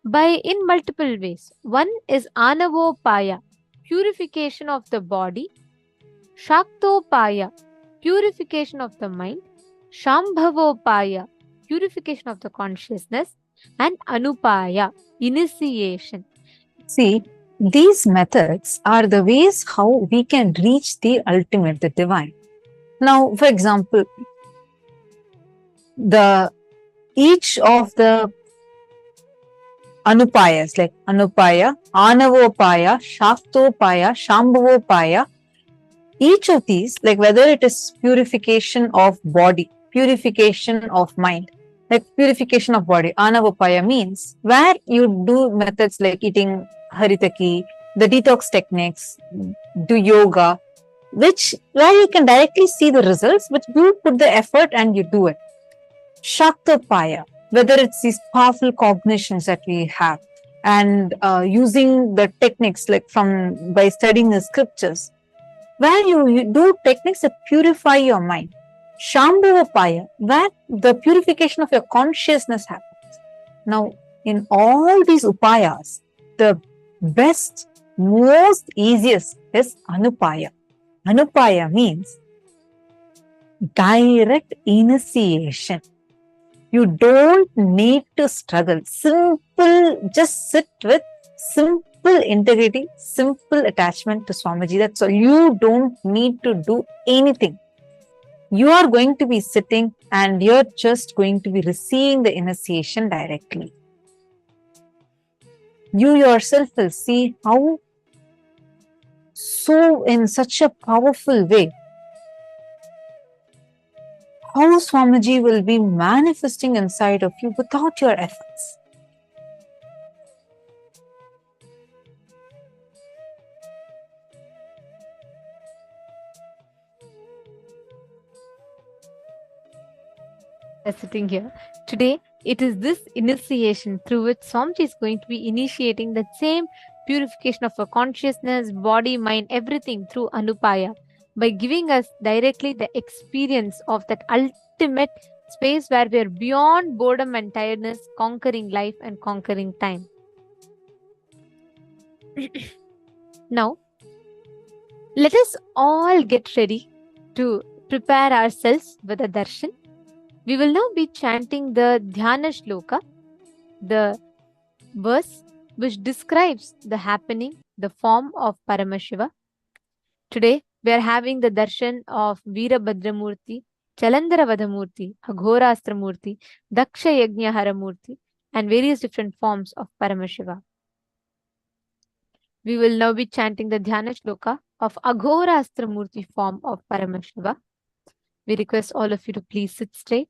in multiple ways. One is Anavopaya, purification of the body, Shaktopaya, purification of the mind, Shambhavopaya, purification of the consciousness, and Anupaya, initiation. See, these methods are the ways how we can reach the ultimate, the divine. Now, for example, each of the Anupayas, like Anupaya, Anavopaya, Shaktopaya, Shambhavopaya, each of these, like whether it is purification of body, purification of mind, like purification of body, Anavopaya means where you do methods like eating haritaki, the detox techniques, do yoga, where you can directly see the results, but you put the effort and you do it. Shaktopaya, whether it's these powerful cognitions that we have and using the techniques like by studying the scriptures, where you do techniques that purify your mind. Shambhavapaya, where the purification of your consciousness happens. Now, in all these upayas, the best, most easiest is Anupaya. Anupaya means direct initiation. You don't need to struggle. Simple, just sit with simple integrity, simple attachment to Swamiji. That's all. You don't need to do anything. You are going to be sitting and you're just going to be receiving the initiation directly. You yourself will see how in such a powerful way, how Swamiji will be manifesting inside of you without your efforts. Sitting here today, it is this initiation through which Swamiji is going to be initiating the same purification of our consciousness, body, mind, everything through Anupaya, by giving us directly the experience of that ultimate space where we are beyond boredom and tiredness, conquering life and conquering time. Now, let us all get ready to prepare ourselves with a darshan. We will now be chanting the Dhyana Shloka, the verse which describes the happening, the form of Paramashiva. Today, we are having the darshan of Veerabhadramurti, Chalandaravadhamurti, Aghorastramurti, Daksha Yajna Haramurti, and various different forms of Paramashiva. We will now be chanting the Dhyana Shloka of Aghorastramurti form of Paramashiva. We request all of you to please sit straight.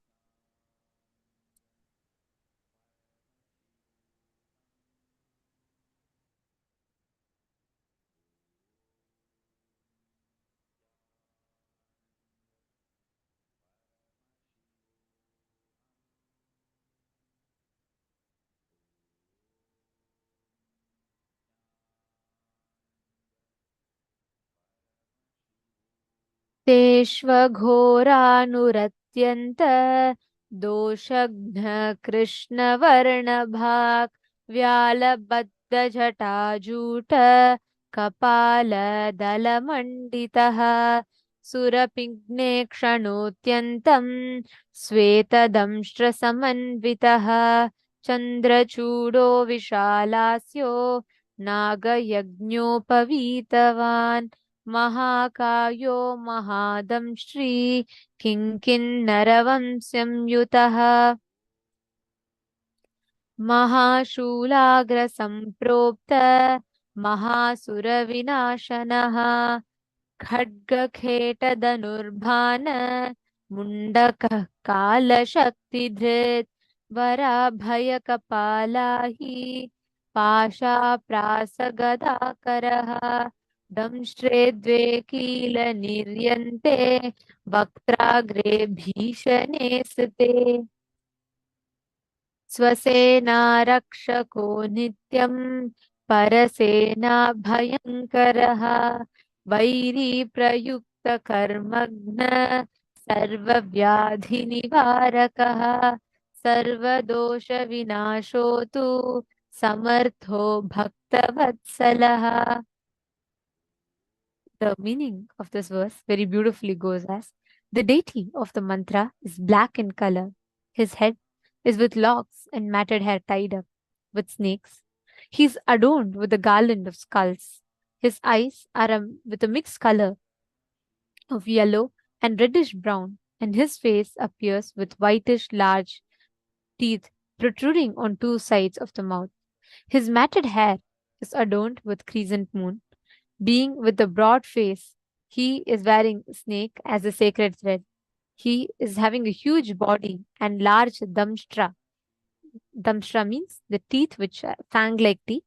तेष्वघोरानुरत्यन्त दोषघ्न कृष्णवर्णभाक् व्यालबद्धजटाजूट कपालदलमण्डितः सुरपिङ्ने क्षणोत्यन्तं श्वेतदंष्ट्रसमन्वितः चन्द्रचूडो विशालास्यो नागयज्ञोपवीतवान् महाकायो महादंष्ट्री किङ्किन्नरवंश्यं युतः महाशूलाग्रसम्प्रोक्त महासुरविनाशनः खड्गखेटधनुर्भान मुण्डकः कालशक्तिधृत् वराभयकपाला हि पाशाप्रासगदाकरः दंष्ट्रे द्वे कीलनिर्यन्ते वक्त्राग्रे भीषणे स्थिते स्वसेनारक्षको नित्यं परसेना भयङ्करः vary प्रयुक्तकर्मघ्न सर्वव्याधिनिवारकः सर्वदोषविनाशो तु समर्थो भक्तवत्सलः. The meaning of this verse very beautifully goes as: the deity of the mantra is black in color. His head is with locks and matted hair tied up with snakes. He is adorned with a garland of skulls. His eyes are with a mixed color of yellow and reddish brown, and his face appears with whitish large teeth protruding on two sides of the mouth. His matted hair is adorned with crescent moon. Being with a broad face, he is wearing a snake as a sacred thread. He is having a huge body and large damshtra. Damshtra means the teeth which are fang-like teeth.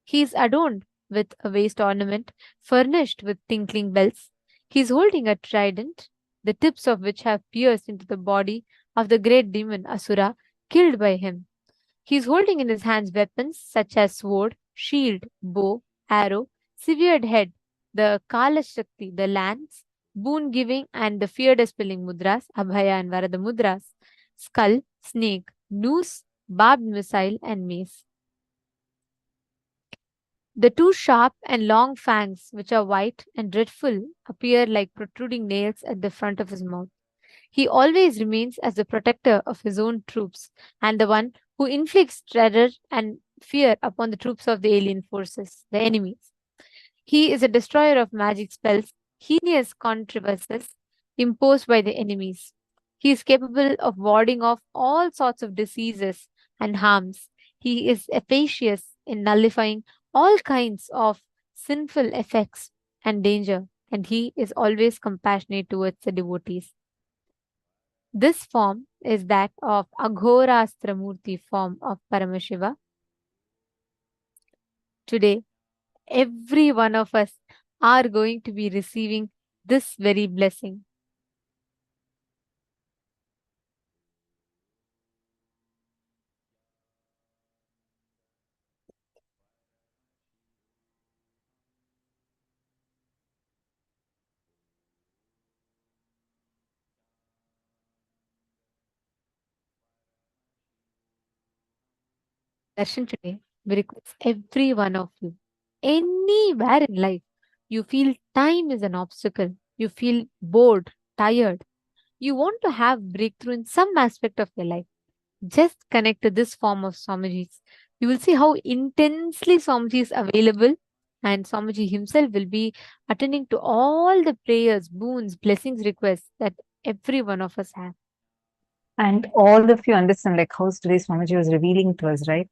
He is adorned with a waist ornament furnished with tinkling bells. He is holding a trident, the tips of which have pierced into the body of the great demon Asura, killed by him. He is holding in his hands weapons such as sword, shield, bow, arrow, severed head, the Kaala Shakti, the lance, boon giving and the fear dispelling mudras, Abhaya and Varada mudras, skull, snake, noose, barbed missile, and mace. The two sharp and long fangs, which are white and dreadful, appear like protruding nails at the front of his mouth. He always remains as the protector of his own troops and the one who inflicts terror and fear upon the troops of the alien forces, the enemies. He is a destroyer of magic spells, heinous contrivances imposed by the enemies. He is capable of warding off all sorts of diseases and harms. He is efficacious in nullifying all kinds of sinful effects and danger, and he is always compassionate towards the devotees. This form is that of Aghorastramurti form of Paramashiva. Today, every one of us are going to be receiving this very blessing. Darshan, today we request every one of you, anywhere in life, you feel time is an obstacle, you feel bored, tired, you want to have breakthrough in some aspect of your life, just connect to this form of Swamiji's. You will see how intensely Swamiji is available, and Swamiji himself will be attending to all the prayers, boons, blessings, requests that every one of us have. And all of you understand like how today Swamiji was revealing to us, right?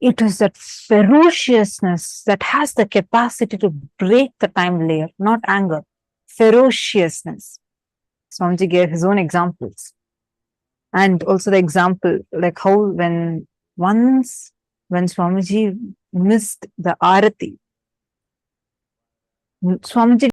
It is that ferociousness that has the capacity to break the time layer, not anger. Ferociousness. Swamiji gave his own examples. And also the example, like how when Swamiji missed the Arati, Swamiji